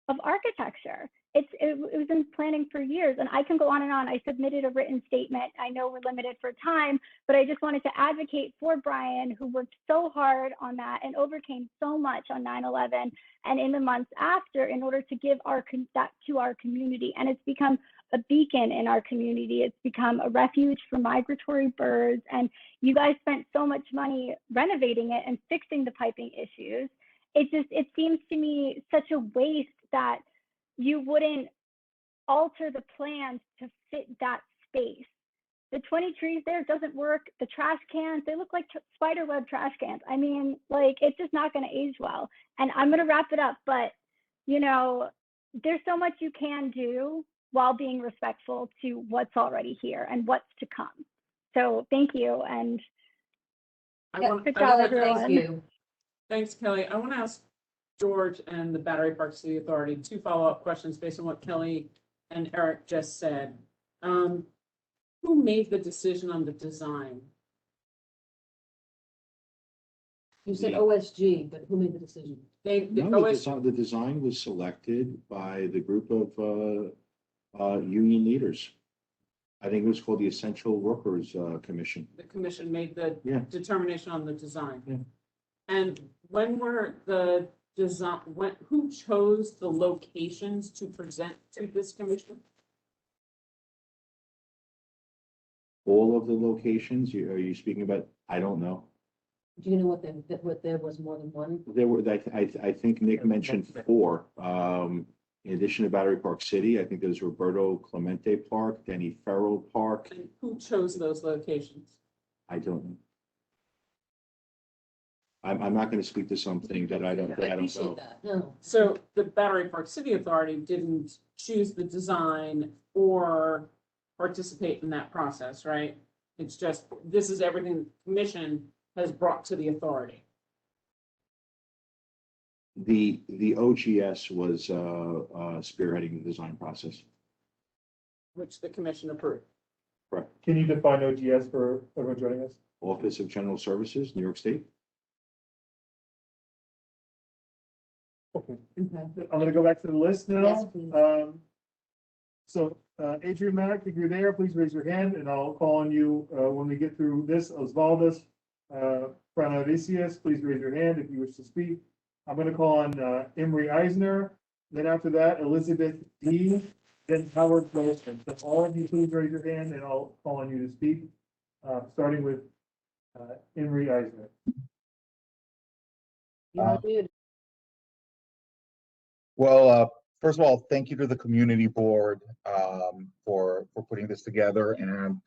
of architecture. It was in planning for years, and I can go on and on. I submitted a written statement. I know we're limited for time, but I just wanted to advocate for Brian, who worked so hard on that and overcame so much on 9/11 and in the months after in order to give that to our community. And it's become a beacon in our community. It's become a refuge for migratory birds. And you guys spent so much money renovating it and fixing the piping issues. It seems to me such a waste that you wouldn't alter the plans to fit that space. The 20 trees there doesn't work. The trash cans, they look like spiderweb trash cans. I mean, like, it's just not going to age well. And I'm going to wrap it up, but, you know, there's so much you can do while being respectful to what's already here and what's to come. So thank you. And good job, everyone. Thank you. Thanks, Kelly. I want to ask George and the Battery Park City Authority two follow-up questions based on what Kelly and Eric just said. Who made the decision on the design? You said OSG, but who made the decision? The The design was selected by the group of union leaders. I think it was called the Essential Workers Commission. The commission made the Yeah. determination on the design. Yeah. And when were the design, who chose the locations to present to this commission? All of the locations, are you speaking about? I don't know. Do you know what there was more than one? There were, I think Nick mentioned 4. In addition to Battery Park City, I think there's Roberto Clemente Park, Denny Farrell Park. And who chose those locations? I don't know. I'm not going to speak to something that I don't know. No. So the Battery Park City Authority didn't choose the design or participate in that process, right? It's just, this is everything the commission has brought to the authority. The OGS was spearheading the design process. Which the commission approved. Correct. Can you define OGS for everyone joining us? Office of General Services, New York State. Okay. Okay. I'm gonna go back to the list now. Yes, please. So Adrian Mack, if you're there, please raise your hand and I'll call on you when we get through this. Osvaldas Pranavicius, please raise your hand if you wish to speak. I'm gonna call on Emery Eisner. Then after that, Elizabeth D. Then Howard Wilson. So all of you, please raise your hand and I'll call on you to speak, starting with Emery Eisner. You're muted. Well, first of all, thank you to the community board for putting this together, and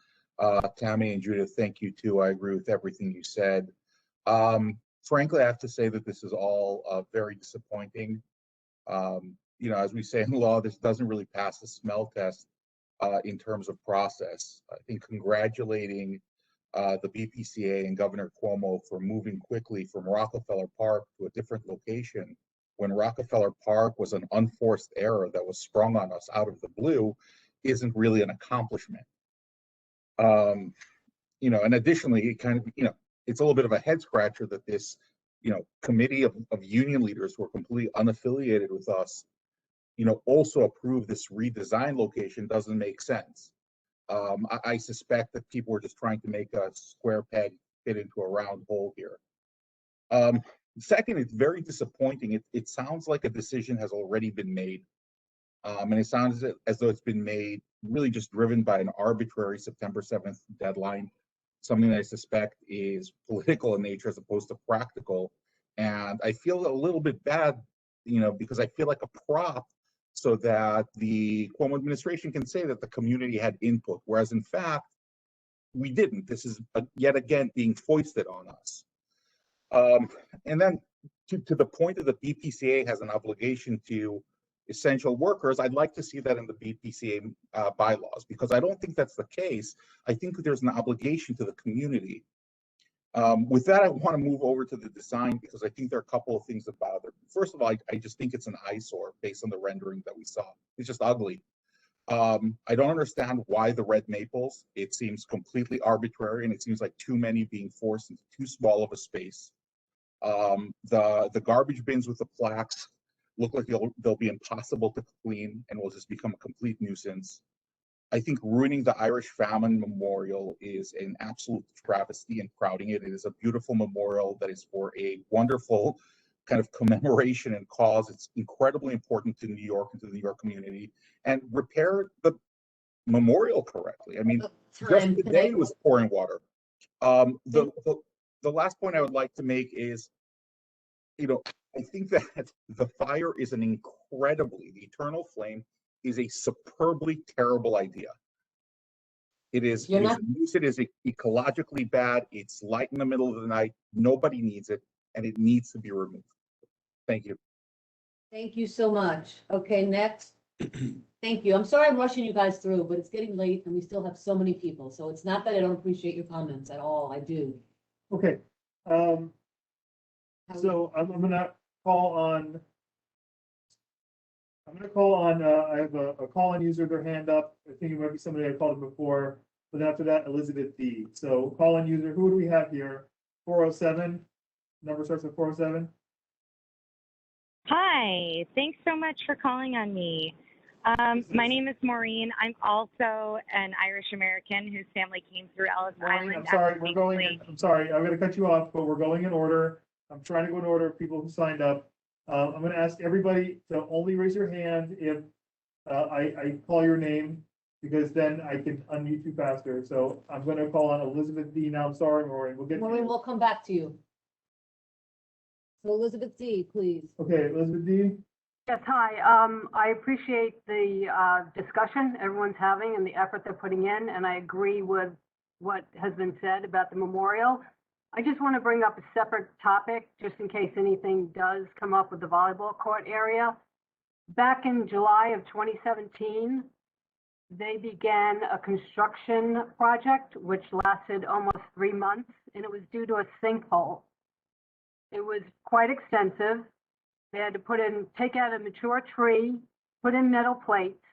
Tammy and Judith, thank you too. I agree with everything you said. Frankly, I have to say that this is all very disappointing. You know, as we say in law, this doesn't really pass the smell test in terms of process. I think congratulating the BPCA and Governor Cuomo for moving quickly from Rockefeller Park to a different location when Rockefeller Park was an unforced error that was sprung on us out of the blue isn't really an accomplishment. You know, and additionally, it kind of, you know, it's a little bit of a head scratcher that this, you know, committee of union leaders who are completely unaffiliated with us, you know, also approve this redesign location doesn't make sense. I suspect that people were just trying to make a square peg fit into a round hole here. Second, it's very disappointing. It sounds like a decision has already been made. And it sounds as though it's been made really just driven by an arbitrary September 7th deadline, something that I suspect is political in nature as opposed to practical. And I feel a little bit bad, you know, because I feel like a prop so that the Cuomo administration can say that the community had input, whereas in fact, we didn't. This is yet again being foisted on us. And then to the point that the BPCA has an obligation to essential workers, I'd like to see that in the BPCA bylaws, because I don't think that's the case. I think that there's an obligation to the community. With that, I want to move over to the design because I think there are a couple of things that bother me. First of all, I just think it's an eyesore based on the rendering that we saw. It's just ugly. I don't understand why the red maples. It seems completely arbitrary, and it seems like too many being forced into too small of a space. The garbage bins with the plaques look like they'll be impossible to clean and will just become a complete nuisance. I think ruining the Irish Famine Memorial is an absolute travesty and crowding it. It is a beautiful memorial that is for a wonderful kind of commemoration and cause. It's incredibly important to New York and to the New York community. And repair the memorial correctly. I mean, just today it was pouring water. The last point I would like to make is, you know, I think that the fire is an incredibly, the eternal flame is a superbly terrible idea. It is ecologically bad. It's light in the middle of the night. Nobody needs it, and it needs to be removed. Thank you. Thank you so much. Okay, next. Thank you. I'm sorry I'm rushing you guys through, but it's getting late and we still have so many people. So it's not that I don't appreciate your comments at all. I do. Okay. So I'm gonna call on. I have a call-in user, their hand up. I think it might be somebody I called before, but after that, Elizabeth D. So call-in user, who do we have here? 407, number starts with 407. Hi, thanks so much for calling on me. My name is Maureen. I'm also an Irish American whose family came through Ellis Maureen, Island. I'm sorry, we're going in, I'm sorry, I'm gonna cut you off, but we're going in order. I'm trying to go in order of people who signed up. I'm gonna ask everybody to only raise your hand if I call your name, because then I can unmute you faster. So I'm gonna call on Elizabeth D. Now, I'm sorry, Maureen, we'll get to Maureen, you. we'll come back to you. So Elizabeth D., please. Okay, Elizabeth D. Yes, hi. I appreciate the discussion everyone's having and the effort they're putting in, and I agree with what has been said about the memorial. I just want to bring up a separate topic, just in case anything does come up with the volleyball court area. Back in July of 2017, they began a construction project which lasted almost 3 months, and it was due to a sinkhole. It was quite extensive. They had to take out a mature tree, put in metal plates.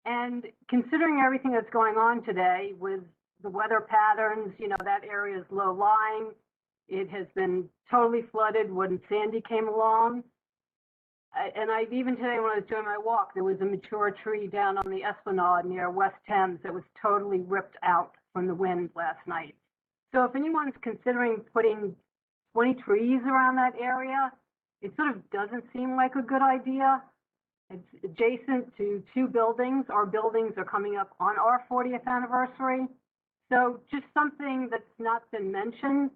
And considering everything that's going on today with the weather patterns, you know, that area is low lying. It has been totally flooded when Sandy came along. And even today when I was doing my walk, there was a mature tree down on the Esplanade near West Thames that was totally ripped out from the wind last night. So if anyone's considering putting 20 trees around that area, it sort of doesn't seem like a good idea. It's adjacent to 2 buildings. Our buildings are coming up on our 40th anniversary. So just something that's not been mentioned,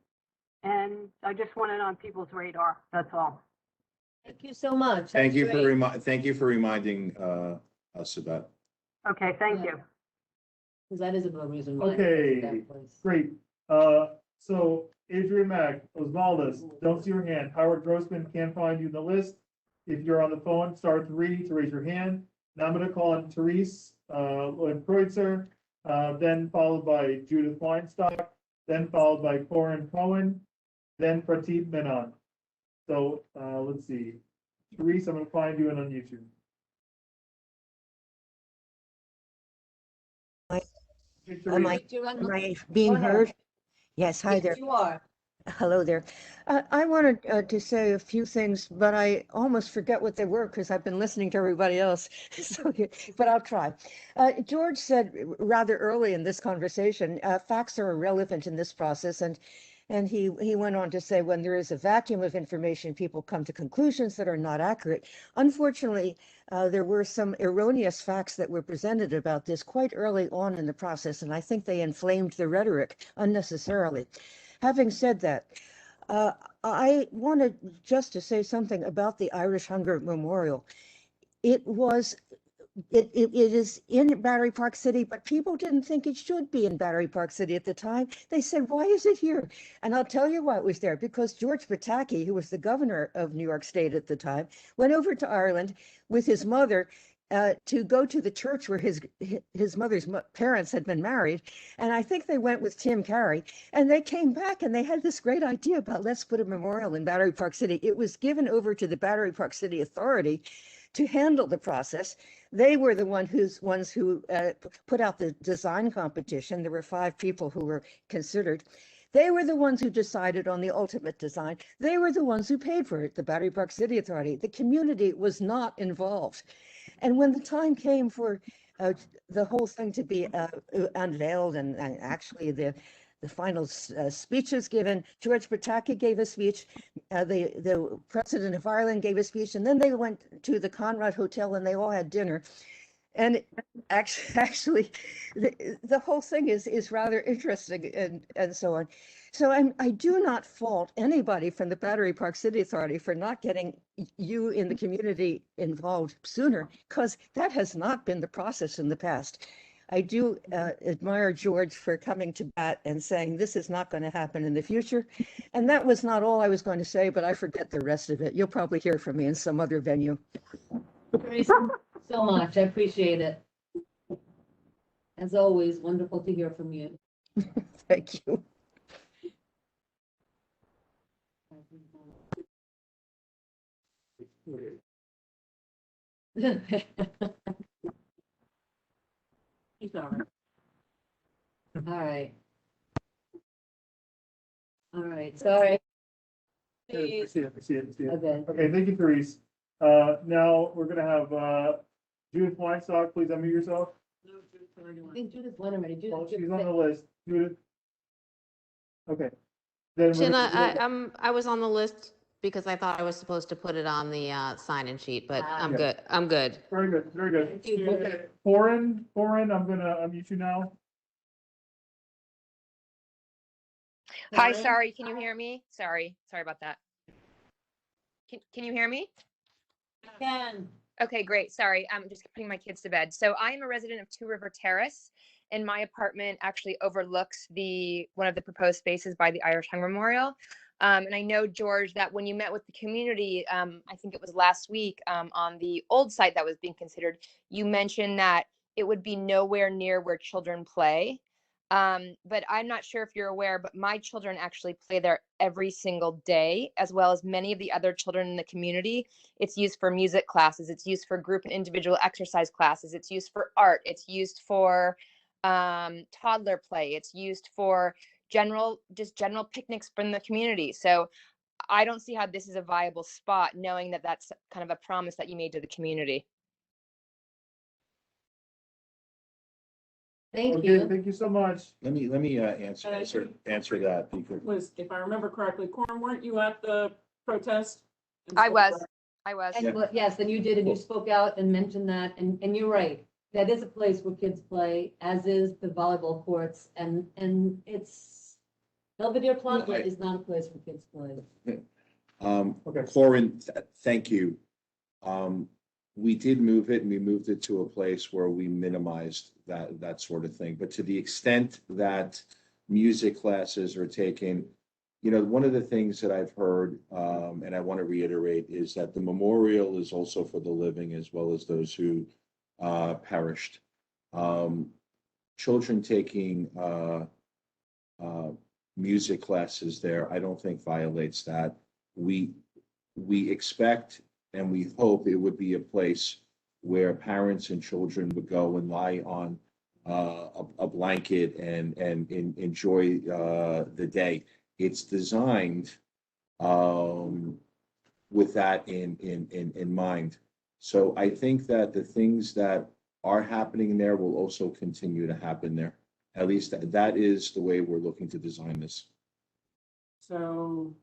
and I just want it on people's radar, that's all. Thank you so much. Thank That's you great. thank you for reminding us about. Okay, thank you. Because that is a good reason why. Okay, that place. great. So Adrian Mack, Osvaldas, don't see your hand. Howard Grossman, can't find you in the list. If you're on the phone, star 3 to raise your hand. Now I'm gonna call on Therese Kreutzer, then followed by Judith Weinstock, then followed by Corin Cohen, then Prateep Menon. So let's see. Therese, I'm gonna find you and unmute you. Am I being heard? Yes, hi there. You are. Hello there. I wanted to say a few things, but I almost forget what they were because I've been listening to everybody else. So, but I'll try. George said rather early in this conversation, facts are irrelevant in this process, and he went on to say when there is a vacuum of information, people come to conclusions that are not accurate. Unfortunately, there were some erroneous facts that were presented about this quite early on in the process, and I think they inflamed the rhetoric unnecessarily. Having said that, I wanted just to say something about the Irish Hunger Memorial. It is in Battery Park City, but people didn't think it should be in Battery Park City at the time. They said, why is it here? And I'll tell you why it was there, because George Pataki, who was the governor of New York State at the time, went over to Ireland with his mother to go to the church where his mother's parents had been married. And I think they went with Tim Carey, and they came back and they had this great idea about let's put a memorial in Battery Park City. It was given over to the Battery Park City Authority to handle the process. They were the ones who put out the design competition. There were 5 people who were considered. They were the ones who decided on the ultimate design. They were the ones who paid for it, the Battery Park City Authority. The community was not involved. And when the time came for the whole thing to be unveiled and actually the final speeches given, George Pataki gave a speech, the president of Ireland gave a speech, and then they went to the Conrad Hotel and they all had dinner. And actually the whole thing is rather interesting and so on. So I do not fault anybody from the Battery Park City Authority for not getting you in the community involved sooner, because that has not been the process in the past. I do admire George for coming to bat and saying this is not going to happen in the future. And that was not all I was going to say, but I forget the rest of it. You'll probably hear from me in some other venue. Thank you so much. I appreciate it. As always, wonderful to hear from you. Thank you. He's all right. All right. All right, sorry. I see it, I see it, I see it. Okay. Okay, thank you, Therese. Now we're gonna have, Judith Weinstock, please unmute yourself. I think Judith went already. Well, Judith. she's on the list. Judith. Okay. Then we're Jenna, gonna- I was on the list because I thought I was supposed to put it on the sign-in sheet, but I'm Yeah. good. I'm good. Very good, very good. Thank you. Okay, Corin, I'm gonna unmute you now. Hi, Sorry. sorry, can you hear me? Sorry about that. Can you hear me? Ken. Okay, great. Sorry, I'm just putting my kids to bed. So I am a resident of Two River Terrace, and my apartment actually overlooks one of the proposed spaces by the Irish Hunger Memorial. And I know, George, that when you met with the community, I think it was last week, on the old site that was being considered, you mentioned that it would be nowhere near where children play. But I'm not sure if you're aware, but my children actually play there every single day, as well as many of the other children in the community. It's used for music classes. It's used for group and individual exercise classes. It's used for art. It's used for toddler play. It's used for general picnics from the community. So I don't see how this is a viable spot, knowing that that's kind of a promise that you made to the community. Thank Okay, you. thank you so much. Let me answer that because Was, if I remember correctly, Corin, weren't you at the protest? I was. And, well, yes, and you did, and you spoke out and mentioned that, and you're right. That is a place where kids play, as is the volleyball courts, and it's, Belvedere Plaza is not a place where kids play. Corin, thank you. We did move it and we moved it to a place where we minimized that sort of thing. But to the extent that music classes are taken, one of the things that I've heard, and I want to reiterate, is that the memorial is also for the living as well as those who perished. Children taking music classes there, I don't think violates that. We expect and we hope it would be a place where parents and children would go and lie on a blanket and enjoy the day. It's designed with that in mind. So I think that the things that are happening there will also continue to happen there. At least that is the way we're looking to design this. So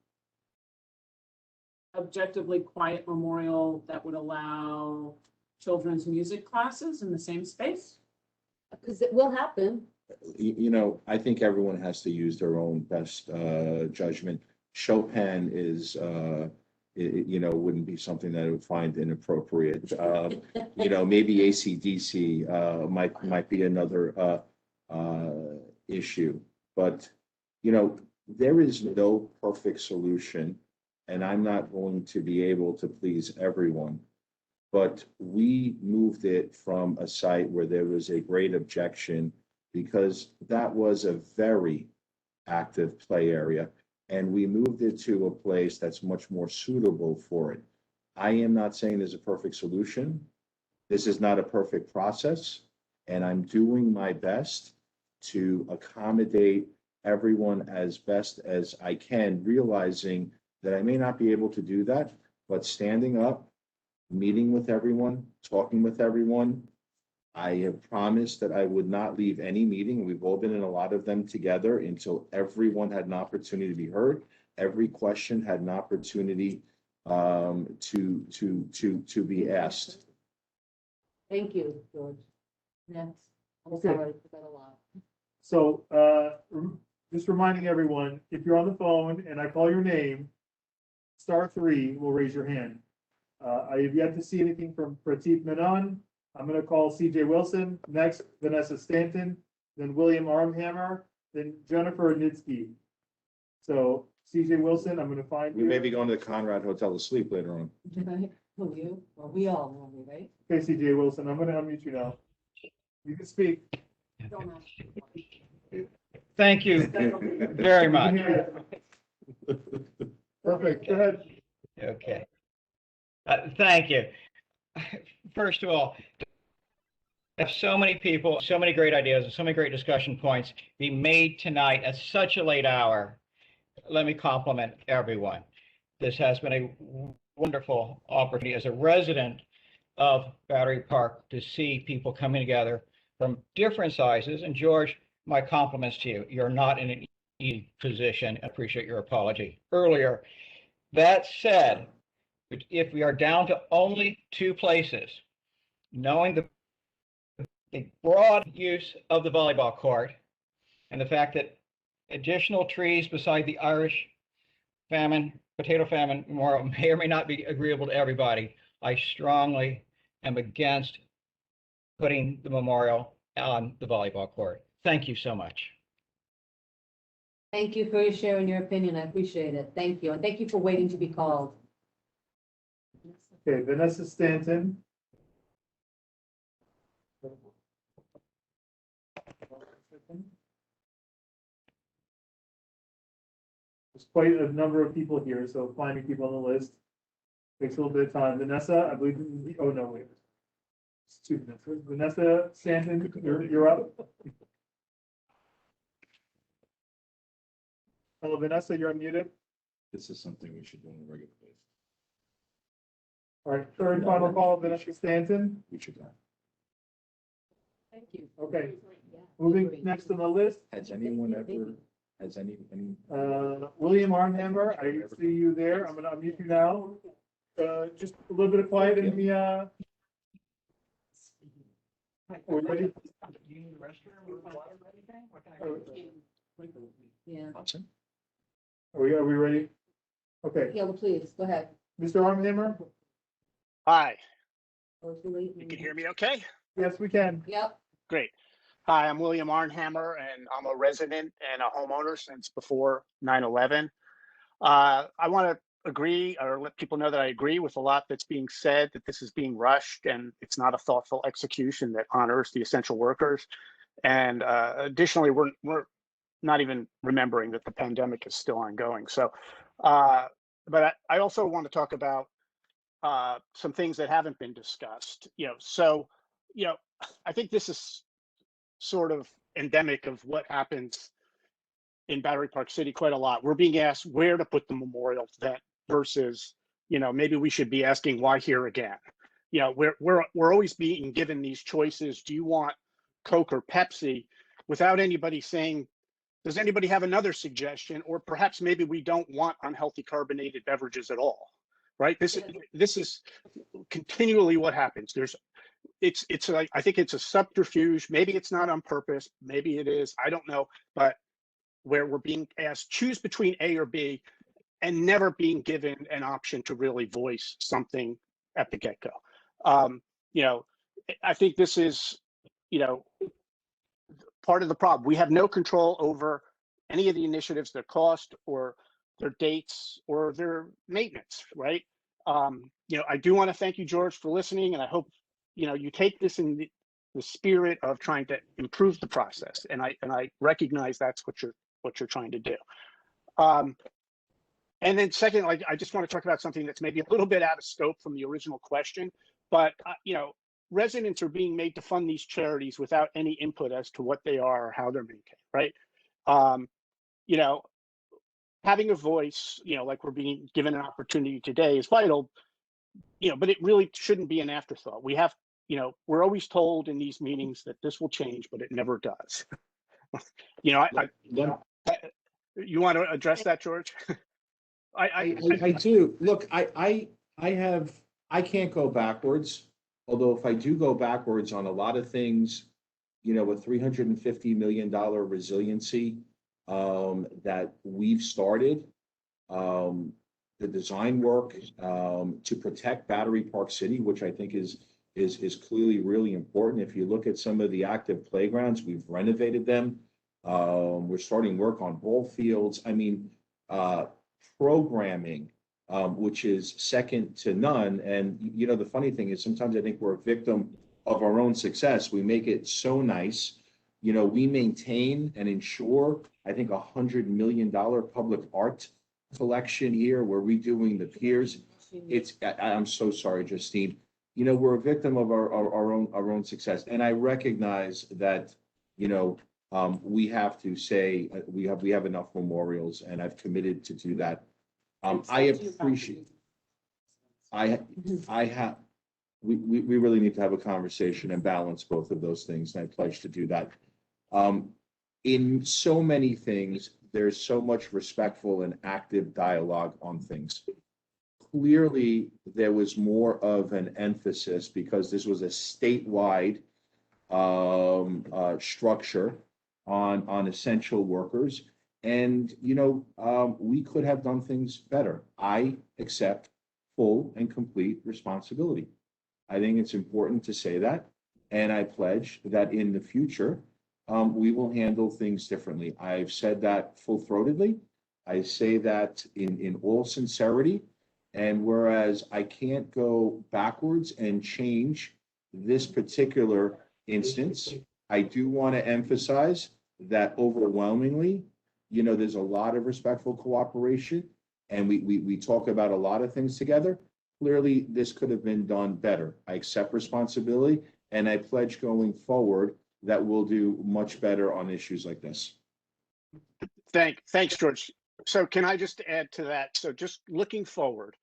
objectively quiet memorial that would allow children's music classes in the same space? Because it will happen. I think everyone has to use their own best judgment. Chopin is, wouldn't be something that I would find inappropriate. Maybe AC/DC might be another issue. But, there is no perfect solution, and I'm not going to be able to please everyone. But we moved it from a site where there was a great objection because that was a very active play area. And we moved it to a place that's much more suitable for it. I am not saying there's a perfect solution. This is not a perfect process. And I'm doing my best to accommodate everyone as best as I can, realizing that I may not be able to do that, but standing up, meeting with everyone, talking with everyone. I have promised that I would not leave any meeting. We've all been in a lot of them together until everyone had an opportunity to be heard. Every question had an opportunity to be asked. Thank you, George. Next. I'm Okay. sorry, I forgot a lot. So, just reminding everyone, if you're on the phone and I call your name, *3 will raise your hand. I have yet to see anything from Prateep Menon. I'm going to call CJ Wilson, next Vanessa Stanton, then William Armhammer, then Jennifer Nitsky. So CJ Wilson, I'm going to find We you. may be going to the Conrad Hotel to sleep later on. Will you? Well, we all will, be, right? Okay, CJ Wilson, I'm going to unmute you now. You can speak. Don't ask. Thank you very much. Perfect, go ahead. Okay. Thank you. First of all, have so many people, so many great ideas, and so many great discussion points be made tonight at such a late hour. Let me compliment everyone. This has been a wonderful opportunity as a resident of Battery Park to see people coming together from different sizes. And George, my compliments to you. You're not in an easy position. I appreciate your apology earlier. That said, if we are down to only 2 places, knowing the broad use of the volleyball court and the fact that additional trees beside the Irish potato famine memorial may or may not be agreeable to everybody, I strongly am against putting the memorial on the volleyball court. Thank you so much. Thank you for sharing your opinion. I appreciate it. Thank you. And thank you for waiting to be called. Okay, Vanessa Stanton. There's quite a number of people here, so finding people on the list takes a little bit of time. Vanessa, I believe, oh no, wait. It's 2 minutes. Vanessa Stanton, you're up. Hello, Vanessa, you're unmuted. This is something we should do on a regular basis. All right, third final call, Vanessa Stanton. We should not. Thank you. Okay, moving next on the list, Has anyone ever, has any, William Arnhammer, I see you there. I'm gonna unmute you now. Just a little bit of quiet in the, are we ready? Yeah. Are we ready? Okay, Yeah, well, please, go ahead. Mr. Arnhammer? Hi, Oh, too late. you can hear me okay? Yes, we can. Yep. Great. Hi, I'm William Arnhammer, and I'm a resident and a homeowner since before 9/11. I want to agree or let people know that I agree with a lot that's being said, that this is being rushed and it's not a thoughtful execution that honors the essential workers. And additionally, we're not even remembering that the pandemic is still ongoing. So, but I also want to talk about some things that haven't been discussed. So, I think this is sort of endemic of what happens in Battery Park City quite a lot. We're being asked where to put the memorial then versus, maybe we should be asking why here again. We're always being given these choices. Do you want Coke or Pepsi, without anybody saying, does anybody have another suggestion? Or perhaps maybe we don't want unhealthy carbonated beverages at all, right? This is continually what happens. It's like, I think it's a subterfuge. Maybe it's not on purpose. Maybe it is. I don't know. But where we're being asked, choose between A or B, and never being given an option to really voice something at the get-go. I think this is, part of the problem. We have no control over any of the initiatives, their cost or their dates or their maintenance, right? I do want to thank you, George, for listening, and I hope, you take this in the spirit of trying to improve the process. And I recognize that's what you're trying to do. And then second, I just want to talk about something that's maybe a little bit out of scope from the original question, but residents are being made to fund these charities without any input as to what they are or how they're maintained, right? Having a voice, like we're being given an opportunity today is vital, but it really shouldn't be an afterthought. We have, we're always told in these meetings that this will change, but it never does. You want to address that, George? I do. Look, I can't go backwards. Although if I do go backwards on a lot of things, with $350 million resiliency that we've started, the design work to protect Battery Park City, which I think is clearly really important. If you look at some of the active playgrounds, we've renovated them. We're starting work on ball fields. I mean, programming, which is second to none. And, the funny thing is sometimes I think we're a victim of our own success. We make it so nice. We maintain and ensure, I think, $100 million public art collection here. We're redoing the piers. I'm so sorry, Justine. You know, we're a victim of our own success. And I recognize that, you know, we have to say, we have enough memorials, and I've committed to do that. I appreciate, I have, we really need to have a conversation and balance both of those things, and I pledge to do that. In so many things, there's so much respectful and active dialogue on things. Clearly, there was more of an emphasis because this was a statewide structure on essential workers. And, you know, we could have done things better. I accept full and complete responsibility. I think it's important to say that. And I pledge that in the future, we will handle things differently. I've said that full-throatedly. I say that in all sincerity. And whereas I can't go backwards and change this particular instance, I do want to emphasize that overwhelmingly, you know, there's a lot of respectful cooperation, and we talk about a lot of things together. Clearly, this could have been done better. I accept responsibility, and I pledge going forward that we'll do much better on issues like this. Thanks, George. So can I just add to that? So just looking forward,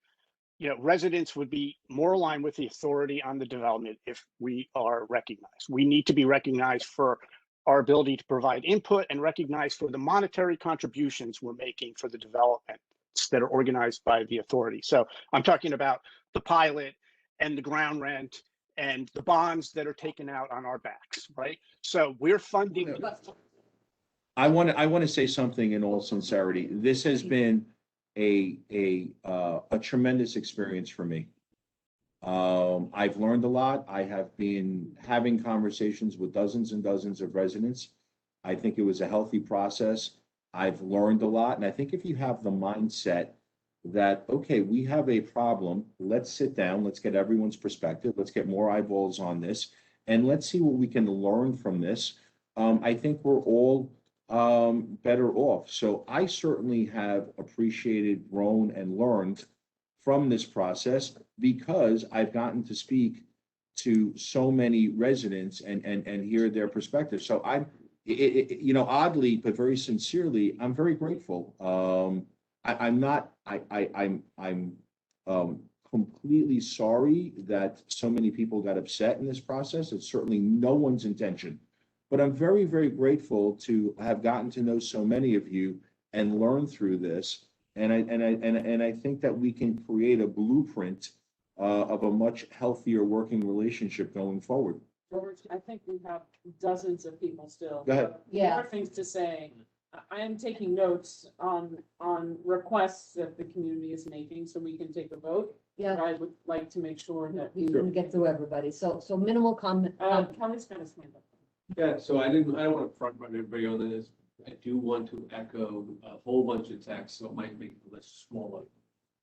you know, residents would be more aligned with the authority on the development if we are recognized. We need to be recognized for our ability to provide input and recognized for the monetary contributions we're making for the developments that are organized by the authority. So I'm talking about the pilot and the ground rent and the bonds that are taken out on our backs, right? So we're funding. I want to say something in all sincerity. This has been a tremendous experience for me. I've learned a lot. I have been having conversations with dozens and dozens of residents. I think it was a healthy process. I've learned a lot. And I think if you have the mindset that, okay, we have a problem, let's sit down, let's get everyone's perspective, let's get more eyeballs on this, and let's see what we can learn from this. I think we're all better off. So I certainly have appreciated, grown, and learned from this process because I've gotten to speak to so many residents and hear their perspective. So I'm, you know, oddly but very sincerely, I'm very grateful. I'm completely sorry that so many people got upset in this process. It's certainly no one's intention. But I'm very, very grateful to have gotten to know so many of you and learn through this. And I think that we can create a blueprint of a much healthier working relationship going forward. George, I think we have dozens of people still. Go ahead. Yeah. More things to say. I am taking notes on requests that the community is making so we can take a vote. Yeah. But I would like to make sure that We can get through everybody. So minimal comment. Kelly's got his hand up. Yeah, so I don't want to front run everybody on this. I do want to echo a whole bunch of texts, so it might make the list smaller.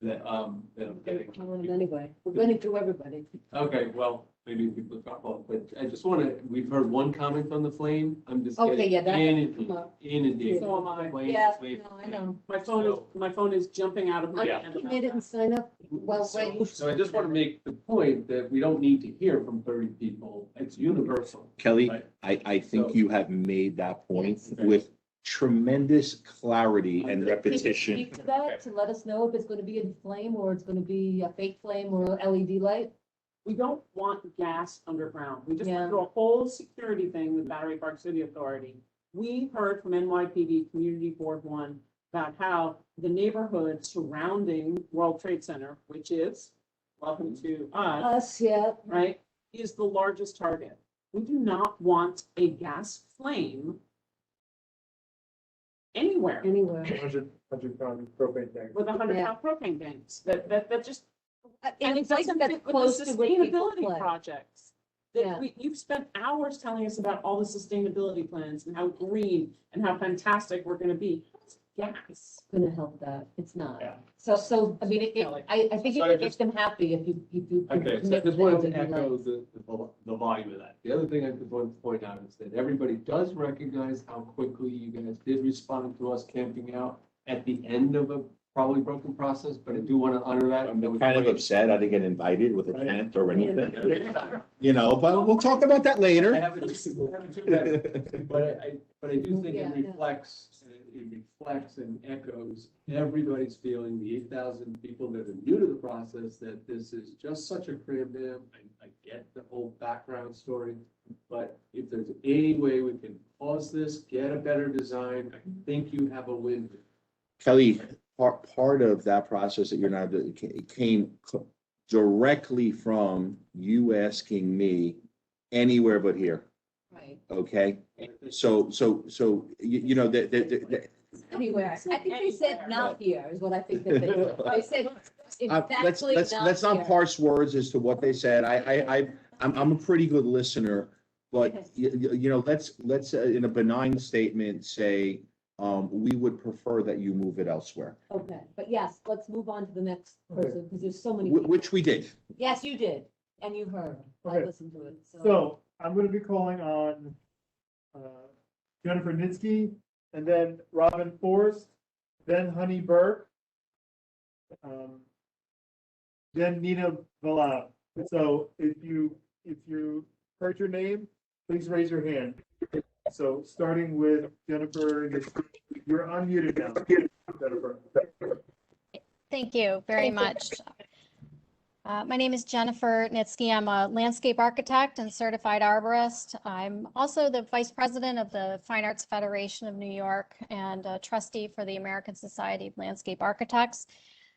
That I'm getting. Anyway, we're getting through everybody. Okay, well, maybe people drop off, but I just want to, we've heard one comment on the flame. I'm just Okay, getting yeah, that inundated. Inundated. So am I. Flame, Yeah, flame, no, I know. My phone is jumping out of my hand. You didn't sign up. Well, wait. So I just want to make the point that we don't need to hear from 30 people. It's universal. Kelly, right? I think So- you have made that point Yes. with tremendous clarity and Can you repetition. speak to that, to let us know if it's gonna be a flame or it's gonna be a fake flame or a LED light? We don't want gas underground. We just Yeah. went through a whole security thing with Battery Park City Authority. We heard from NYPD Community Board 1 about how the neighborhood surrounding World Trade Center, which is, welcome to us, Yeah. right, is the largest target. We do not want a gas flame anywhere Anywhere. 100-pound propane tank. with 100-pound propane tanks. That just, and And it it's like doesn't that's fit with close the to where people sustainability play. projects. Yeah. That you've spent hours telling us about all the sustainability plans and how green and how fantastic we're gonna be. It's gas. Gonna help that. It's not. Yeah. So, I mean, I think So it I would make just- them happy if you. Okay, so I commit just them wanted to to be echo like- the volume of that. The other thing I just wanted to point out is that everybody does recognize how quickly you guys did respond to us camping out at the end of a probably broken process, but I do want to honor that. I'm kind of upset I didn't get invited with a tent or anything, you know, but we'll talk about that I later. haven't, but I do think it reflects and echoes everybody's feeling, the 8,000 people that are new to the process, that this is just such a cram dam. I get the whole background story, but if there's any way we can pause this, get a better design, I think you have a win. Kelly, part of that process that you're not, it came directly from you asking me anywhere but here. Right. Okay, so you know that Anywhere. I think they said not here is what I think that they said. Exactly let's not here. parse words as to what they said. I'm a pretty good listener, but you know, let's in a benign statement say we would prefer that you move it elsewhere. Okay, but yes, let's move on to the next person because there's so many. Which we did. Yes, you did, and you heard. I Okay. listened to it. So I'm going to be calling on Jennifer Nitsky, and then Robin Forrest, then Honey Burke, then Nina Villa. So if you heard your name, please raise your hand. So starting with Jennifer, you're unmuted now. Jennifer. Thank you very much. My name is Jennifer Nitsky. I'm a landscape architect and certified arborist. I'm also the vice president of the Fine Arts Federation of New York and a trustee for the American Society of Landscape Architects.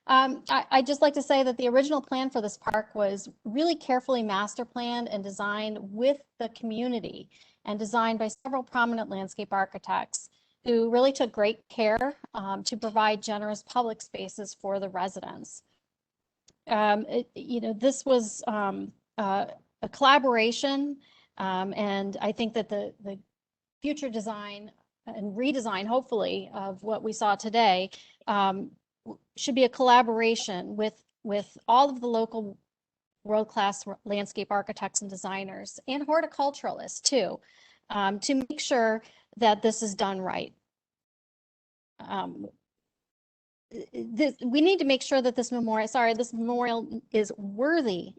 I'd just like to say that the original plan for this park was really carefully master planned and designed with the community and designed by several prominent landscape architects who really took great care to provide generous public spaces for the residents. This was a collaboration, and I think that the future design and redesign, hopefully, of what we saw today should be a collaboration with all of the local world-class landscape architects and designers and horticulturalists too, to make sure that this is done right. We need to make sure that this memorial is worthy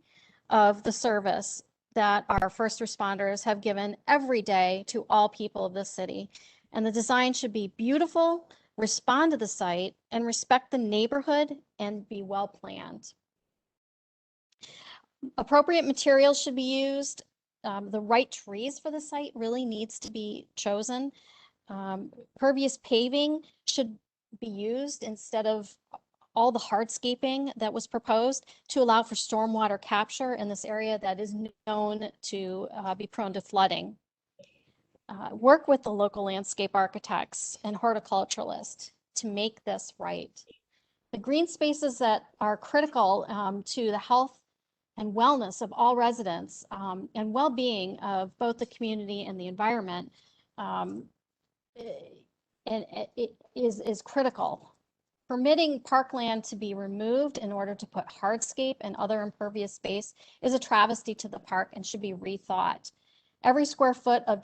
of the service that our first responders have given every day to all people of this city. And the design should be beautiful, respond to the site, and respect the neighborhood and be well planned. Appropriate materials should be used. The right trees for the site really needs to be chosen. Pervious paving should be used instead of all the hardscaping that was proposed to allow for stormwater capture in this area that is known to be prone to flooding. Work with the local landscape architects and horticulturalists to make this right. The green spaces that are critical to the health and wellness of all residents and well-being of both the community and the environment and it is critical. Permitting parkland to be removed in order to put hardscape and other impervious space is a travesty to the park and should be rethought. Every square foot of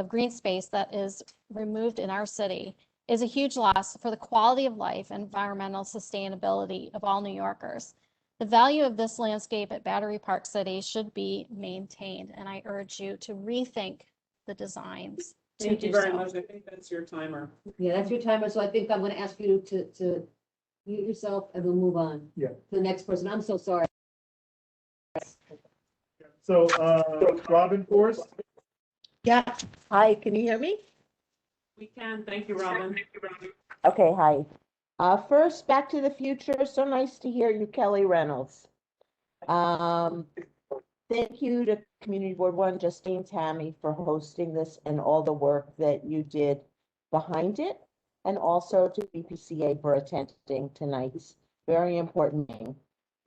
green space that is removed in our city is a huge loss for the quality of life and environmental sustainability of all New Yorkers. The value of this landscape at Battery Park City should be maintained, and I urge you to rethink the designs. Thank you very much. I think that's your timer. Yeah, that's your timer. So I think I'm going to ask you to mute yourself and we'll move on. Yeah. To the next person. I'm so sorry. So Robin Forrest. Yeah. Hi, can you hear me? We can. Thank you, Robin. Okay, hi. First, Back to the Future. So nice to hear you, Kelly Reynolds. Thank you to Community Board 1, Justine Tammy, for hosting this and all the work that you did behind it, and also to BPCA for attending tonight's very important meeting.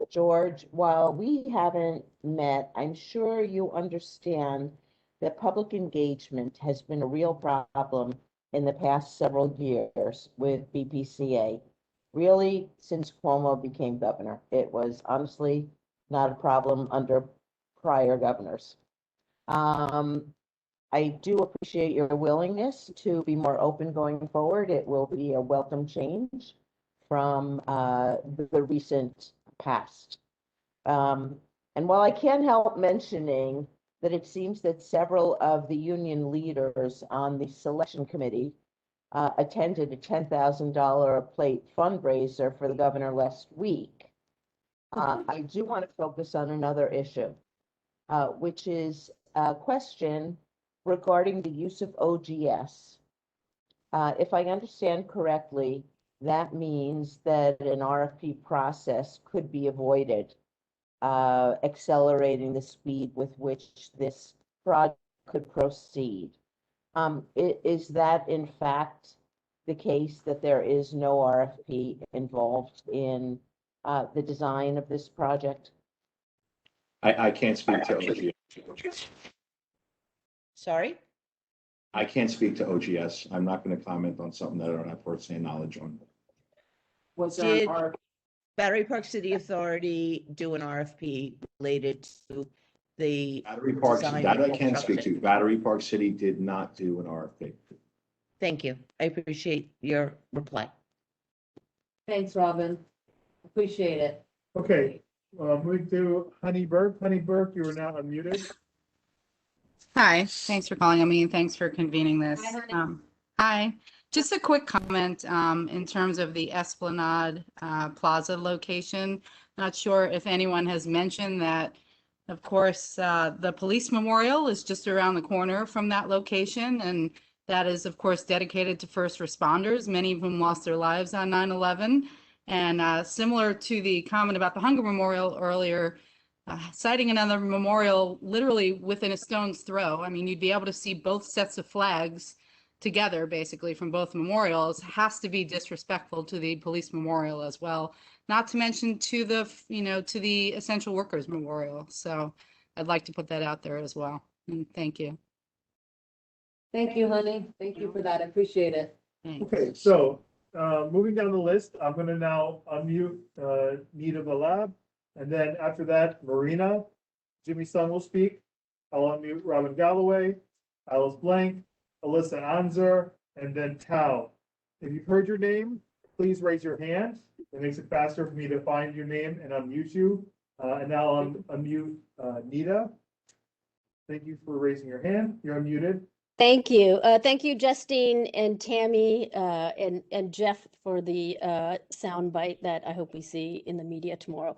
George, while we haven't met, I'm sure you understand that public engagement has been a real problem in the past several years with BPCA. Really, since Cuomo became governor, it was honestly not a problem under prior governors. I do appreciate your willingness to be more open going forward. It will be a welcome change from the recent past. And while I can't help mentioning that it seems that several of the union leaders on the selection committee attended a $10,000 a plate fundraiser for the governor last week, I do want to focus on another issue, which is a question regarding the use of OGS. If I understand correctly, that means that an RFP process could be avoided, accelerating the speed with which this project could proceed. Is that in fact the case, that there is no RFP involved in the design of this project? I can't speak to OGS. Sorry? I can't speak to OGS. I'm not going to comment on something that I don't have firsthand knowledge on. Was there Did an RFP? Battery Park City Authority do an RFP related to the Battery Park, design that and I can speak construction? to. Battery Park City did not do an RFP. Thank you. I appreciate your reply. Thanks, Robin. Appreciate it. Okay, moving to Honey Burke. Honey Burke, you are now unmuted. Hi, thanks for calling on me and thanks for convening this. Hi, honey. Hi, just a quick comment in terms of the Esplanade Plaza location. Not sure if anyone has mentioned that, of course, the police memorial is just around the corner from that location, and that is, of course, dedicated to first responders, many of whom lost their lives on 9/11. And similar to the comment about the Hunger Memorial earlier, citing another memorial literally within a stone's throw. I mean, you'd be able to see both sets of flags together, basically, from both memorials. Has to be disrespectful to the police memorial as well. Not to mention to the, to the essential workers memorial. So I'd like to put that out there as well. And thank you. Thank you, honey. Thank you for that. I appreciate it. Thanks. Okay, so moving down the list, I'm going to now unmute Nita Valab. And then after that, Marina, Jimmy Sung will speak. I'll unmute Robin Galloway, Alice Blank, Alyssa Anzer, and then Tao. If you've heard your name, please raise your hand. It makes it faster for me to find your name and unmute you. And now I'll unmute Nita. Thank you for raising your hand. You're unmuted. Thank you. Thank you, Justine and Tammy and Jeff for the soundbite that I hope we see in the media tomorrow.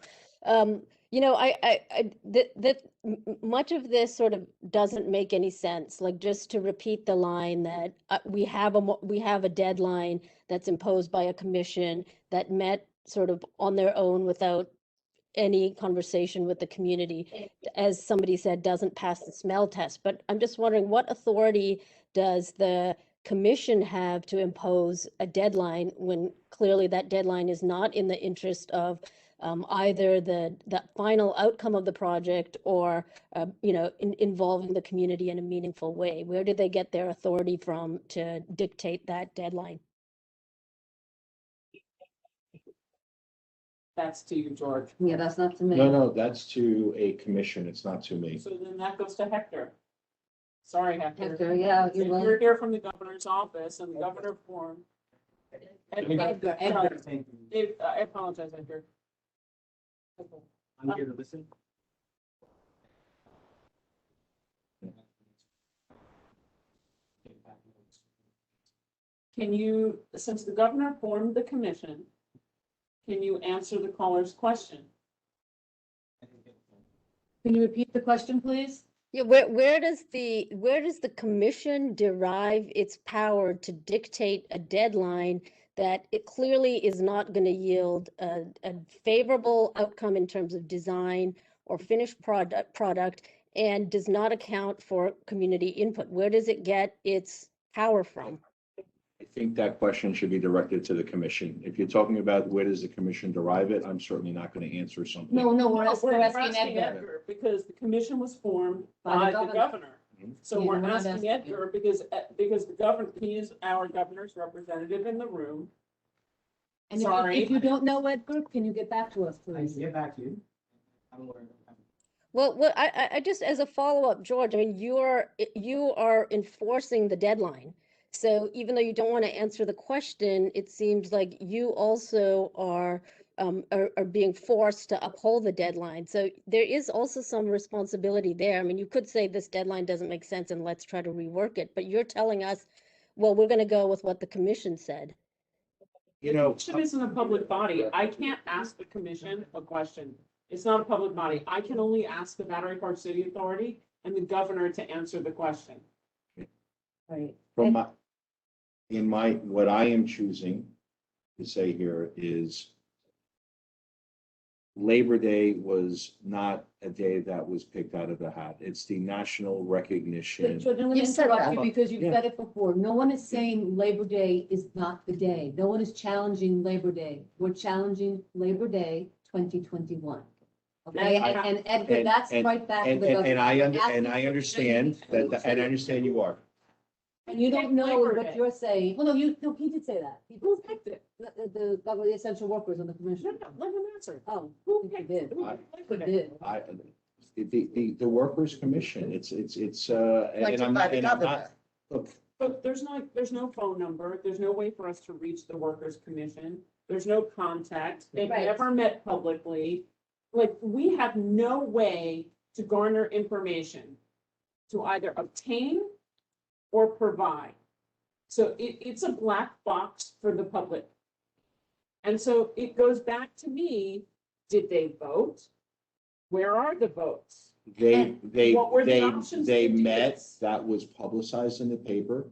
Much of this sort of doesn't make any sense. Like, just to repeat the line that we have a deadline that's imposed by a commission that met sort of on their own without any conversation with the community, as somebody said, doesn't pass the smell test. But I'm just wondering, what authority does the commission have to impose a deadline when clearly that deadline is not in the interest of either the final outcome of the project or involving the community in a meaningful way? Where do they get their authority from to dictate that deadline? That's to you, George. Yeah, that's not to me. No, that's to a commission. It's not to me. So then that goes to Hector. Sorry, Hector. Hector, yeah, you will. You're here from the governor's office and the governor formed. Edgar. I apologize, Edgar. I'm here to listen. Can you, since the governor formed the commission, can you answer the caller's question? Can you repeat the question, please? Yeah, where does the commission derive its power to dictate a deadline that it clearly is not going to yield a favorable outcome in terms of design or finished product and does not account for community input? Where does it get its power from? I think that question should be directed to the commission. If you're talking about where does the commission derive it, I'm certainly not going to answer something. No, we're We're asking asking Edgar. Edgar because the commission was formed By by the the governor. So Yeah, we're we're not asking asking Edgar because the governor, he is our governor's representative in the room. And Sorry. if you don't know Edgar, can you get back to us, I please? can get back to you. I'm aware of that. Well, I just, as a follow-up, George, I mean, you are enforcing the deadline. So even though you don't want to answer the question, it seems like you also are being forced to uphold the deadline. So there is also some responsibility there. I mean, you could say this deadline doesn't make sense and let's try to rework it, but you're telling us, well, we're going to go with what the commission said. You The know, commission isn't a public body. I can't ask the commission a question. It's not a public body. I can only ask the Battery Park City Authority and the governor to answer the question. Right. from what I am choosing to say here is Labor Day was not a day that was picked out of the hat. It's the national recognition. So then let me You said interrupt that. you because you've Yeah. said it before. No one is saying Labor Day is not the day. No one is challenging Labor Day. We're challenging Labor Day 2021. Okay, I- and Edgar, that's right back to And, the governor. and I, We're and asking I for understand change. that, and I understand you are. And you don't know Labor what Day. you're saying. Well, no, he did say that. Who picked it? The government, the essential workers on the commission. Let him answer. Oh, Who he picked did. it? Who I- picked Labor He Day? did. The workers' commission, it's, and Elected I'm by not, the and I'm governor. not, look, But there's no phone number. There's no way for us to reach the workers' commission. There's no contact. They've Right. never met publicly. Like, we have no way to garner information to either obtain or provide. So it's a black box for the public. And so it goes back to me, did they vote? Where are the votes? And what were the options they to do met, this? that was publicized in the paper.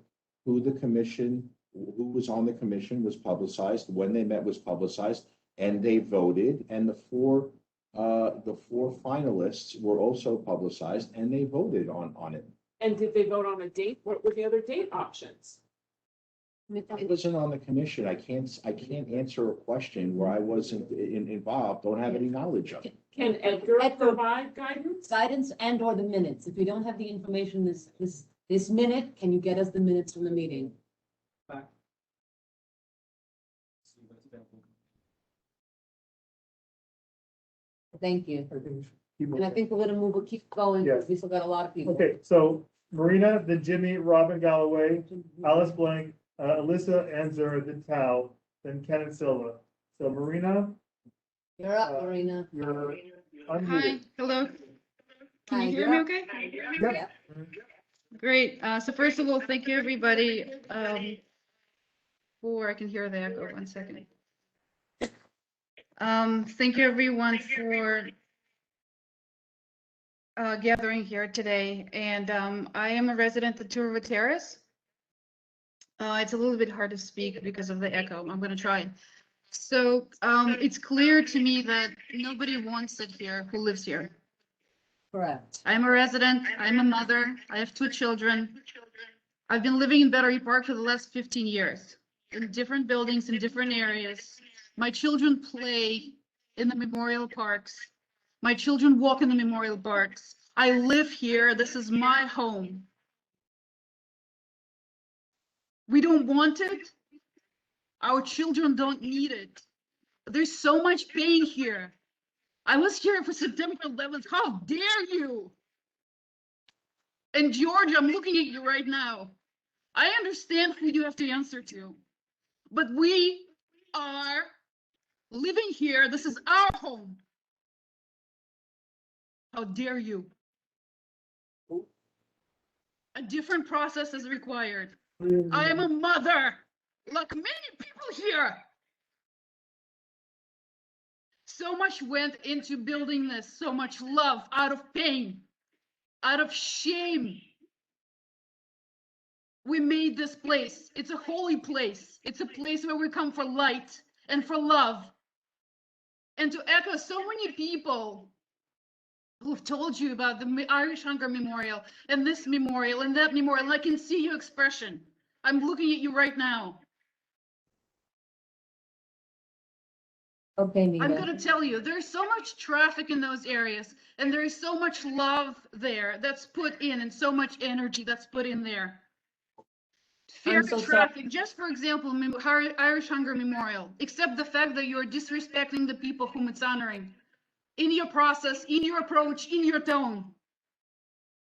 Who was on the commission was publicized, when they met was publicized, and they voted, and the four finalists were also publicized, and they voted on it. And did they vote on a date? What were the other date options? I wasn't on the commission, I can't answer a question where I wasn't involved, don't have any knowledge of it. Can Edgar provide guidance? Guidance and or the minutes. If we don't have the information this minute, can you get us the minutes from the meeting? Thank you. I think we should keep And I moving. think we're gonna move, we'll keep going, because Yes. we still got a lot of people. Okay, so Marina, then Jimmy, Robin Galloway, Alice Blank, Alyssa Anzer, then Tao, then Kenneth Silva. So Marina, You're up, Marina. you're Hi, unmuted. hello. Can Hi, you hear you're me up. okay? Yep. Great. So first of all, thank you, everybody. I can hear the echo. 1 second. Thank you, everyone, for gathering here today. And I am a resident of Two River Terrace. It's a little bit hard to speak because of the echo. I'm going to try. So it's clear to me that nobody wants it here who lives here. Correct. I'm a resident, I'm a mother, I have 2 children. I've been living in Battery Park for the last 15 years, in different buildings, in different areas. My children play in the memorial parks. My children walk in the memorial parks. I live here, this is my home. We don't want it. Our children don't need it. There's so much pain here. I was here for September 11th. How dare you? And George, I'm looking at you right now. I understand who you have to answer to, but we are living here. This is our home. How dare you? A different process is required. I am a mother, like many people here. So much went into building this, so much love out of pain, out of shame. We made this place. It's a holy place. It's a place where we come for light and for love. And to echo so many people who've told you about the Irish Hunger Memorial and this memorial and that memorial, and I can see your expression. I'm looking at you right now. Okay, Nina. I'm going to tell you, there's so much traffic in those areas, and there is so much love there that's put in, and so much energy that's put in there. Fair I'm so traffic, just for example, Irish Hunger Memorial, except the fact that you're disrespecting the people whom it's honoring in your process, in your approach, in your tone.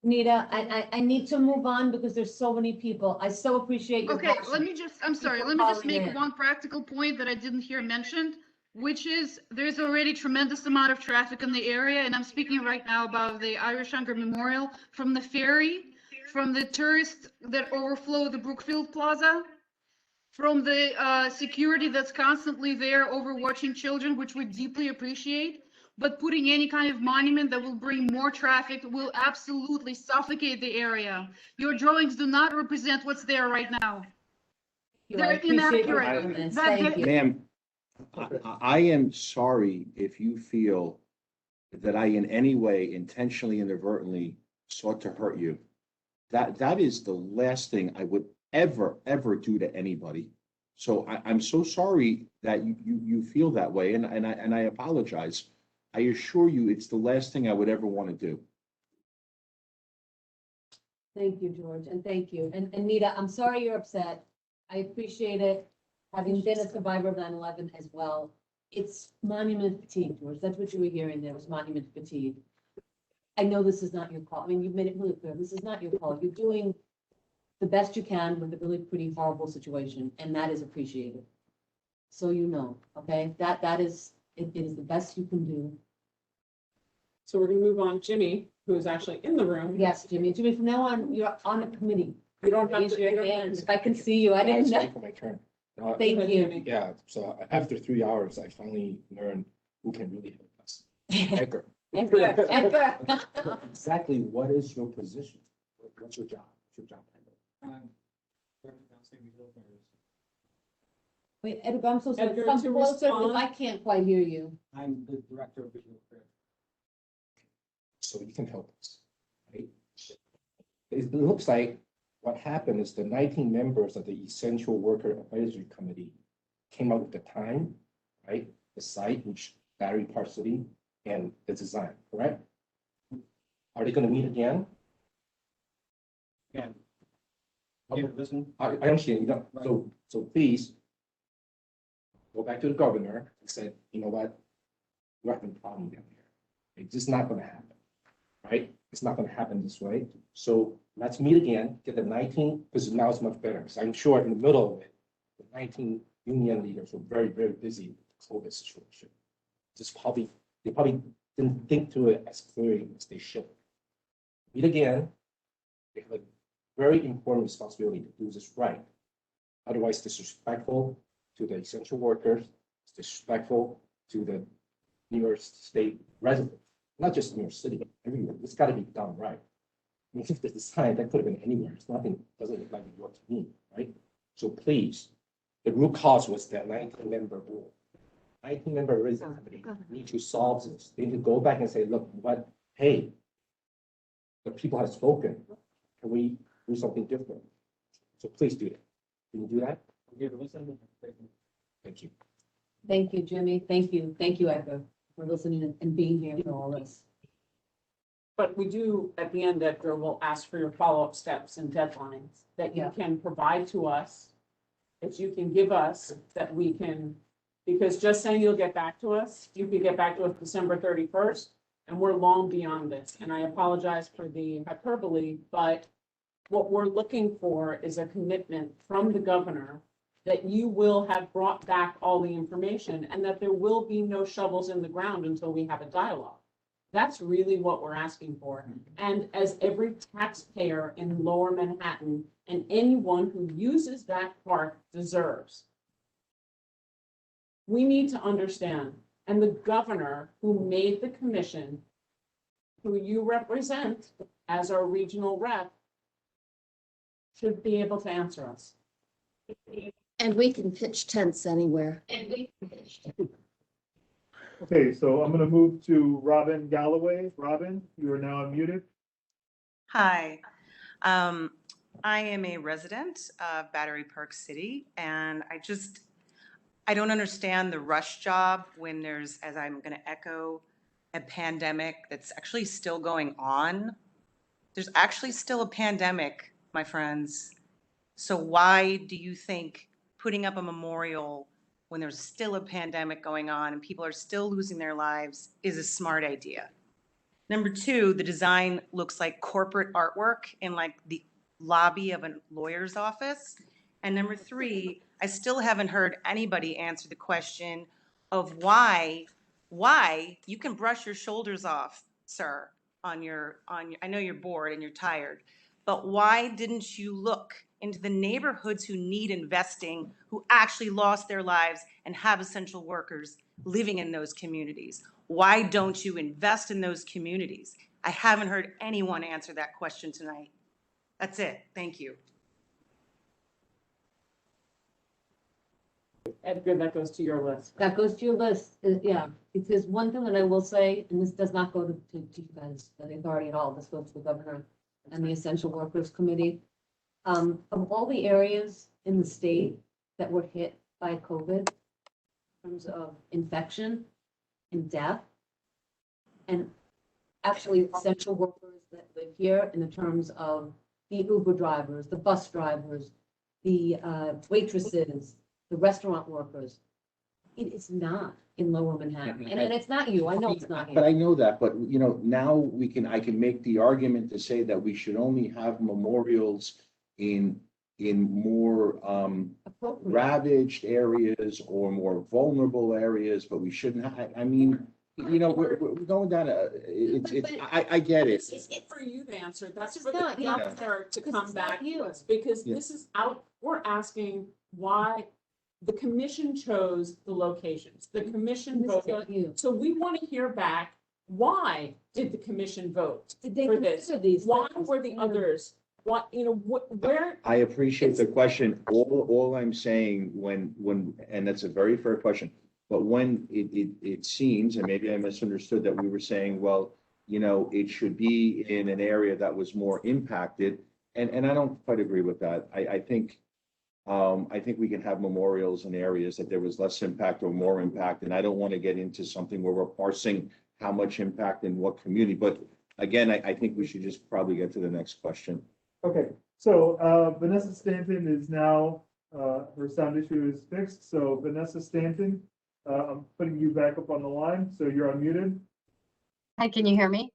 Nita, I need to move on because there's so many people. I so appreciate your Okay, passion. let me just, I'm sorry, People let me just calling make in. one practical point that I didn't hear mentioned, which is there's already tremendous amount of traffic in the area, and I'm speaking right now about the Irish Hunger Memorial from the ferry, from the tourists that overflow the Brookfield Plaza, from the security that's constantly there overwatching children, which we deeply appreciate. But putting any kind of monument that will bring more traffic will absolutely suffocate the area. Your drawings do not represent what's there right now. I They're appreciate your inaccurate. comments. That Thank you. Ma'am, I am sorry if you feel that I in any way intentionally, inadvertently sought to hurt you. That is the last thing I would ever do to anybody. So I'm so sorry that you feel that way, and I apologize. I assure you, it's the last thing I would ever want to do. Thank you, George, and thank you. And Nita, I'm sorry you're upset. I appreciate it. Having been a survivor of 9/11 as well, it's monument fatigue, George. That's what you were hearing there, was monument fatigue. I know this is not your call. I mean, you've made it really clear. This is not your call. You're doing the best you can with a really pretty horrible situation, and that is appreciated. So you know, okay? That is, it is the best you can do. So we're gonna move on. Jimmy, who is actually in the room. Yes, Jimmy. Jimmy, from now on, you're on the committee. You don't have Raise to. your you don't have hand. to- If I can see you, I didn't It's know. waiting for my turn. Thank you. Yeah, so after 3 hours, I finally learned who can really help us. Edgar. Edgar. Exactly what is your position? What's your job? What's your job title? Wait, Edgar, I'm so sorry. Edgar, Come to closer because respond. I can't quite hear you. I'm the director of visual affairs. So you can help us, right? It looks like what happened is the 19 members of the Essential Worker Advisory Committee came up with the time, right? The site, which Battery Park City, and the design, correct? Are they gonna meet again? Yeah. Okay, Listen. I understand, you know, so please go back to the governor and say, you know what? We're having a problem down here. It's just not gonna happen, right? It's not gonna happen this way. So let's meet again, get the 19, because now it's much better. So I'm sure in the middle of it, the 19 union leaders were very, very busy with the COVID situation. They probably didn't think through it as clearly as they should. Meet again, they have a very important responsibility to do this right. Otherwise, disrespectful to the essential workers, it's disrespectful to the New York State residents, not just New York City, everywhere. It's got to be done right. I mean, if the design, that could have been anywhere. It's nothing, doesn't look like New York to me, right? So please, the root cause was that 19-member board. 19-member resident committee need to solve this. They need to go back and say, look, what, hey, the people have spoken. Can we do something different? So please do that. Can you do that? Thank you. Thank you, Jimmy. Thank you. Thank you, Edgar, for listening and being here for all this. But we do, at the end, Edgar, will ask for your follow-up steps and deadlines that you Yeah. can provide to us, that you can give us, that we can, because just saying you'll get back to us, you can get back to us December 31st, and we're long beyond this. And I apologize for the hyperbole, but what we're looking for is a commitment from the governor that you will have brought back all the information and that there will be no shovels in the ground until we have a dialogue. That's really what we're asking for. And as every taxpayer in Lower Manhattan and anyone who uses that park deserves, we need to understand, and the governor who made the commission, who you represent as our regional rep, should be able to answer us. And we can pitch tents anywhere. Okay, so I'm gonna move to Robin Galloway. Robin, you are now unmuted. Hi, I am a resident of Battery Park City, and I don't understand the rush job when there's, as I'm going to echo, a pandemic that's actually still going on. There's actually still a pandemic, my friends. So why do you think putting up a memorial when there's still a pandemic going on and people are still losing their lives is a smart idea? Number two, the design looks like corporate artwork in like the lobby of a lawyer's office. And number three, I still haven't heard anybody answer the question of why you can brush your shoulders off, sir, on your, I know you're bored and you're tired, but why didn't you look into the neighborhoods who need investing, who actually lost their lives and have essential workers living in those communities? Why don't you invest in those communities? I haven't heard anyone answer that question tonight. That's it. Thank you. Edgar, that goes to your list. That goes to your list. Yeah, it says one thing that I will say, and this does not go to you guys, the authority at all. This goes to the governor and the Essential Workers Committee. Of all the areas in the state that were hit by COVID, in terms of infection and death, and actually essential workers that live here in the terms of the Uber drivers, the bus drivers, the waitresses, the restaurant workers. It is not in Lower Manhattan. And it's not you. I know it's not But I you. know that, but you know, now I can make the argument to say that we should only have memorials in more ravaged areas or more vulnerable areas, but we shouldn't, I mean, you know, we're going down I get it. This is for you to answer. That's This for is the not you. governor to This come is not back you. to us, because Yeah. this is out, we're asking why the commission chose the locations. The commission This is not voted. you. So we want to hear back, why did the commission vote Did they for this? consider these Why things? were the others, what, you know, where? I appreciate the question. All I'm saying and that's a very fair question, but when it seems, and maybe I misunderstood, that we were saying, well, you know, it should be in an area that was more impacted. And I don't quite agree with that. I think we can have memorials in areas that there was less impact or more impact. And I don't want to get into something where we're parsing how much impact in what community. But again, I think we should just probably get to the next question. Okay, so Vanessa Stanton is now, her sound issue is fixed. So Vanessa Stanton, I'm putting you back up on the line, so you're unmuted. Hi, can you hear me?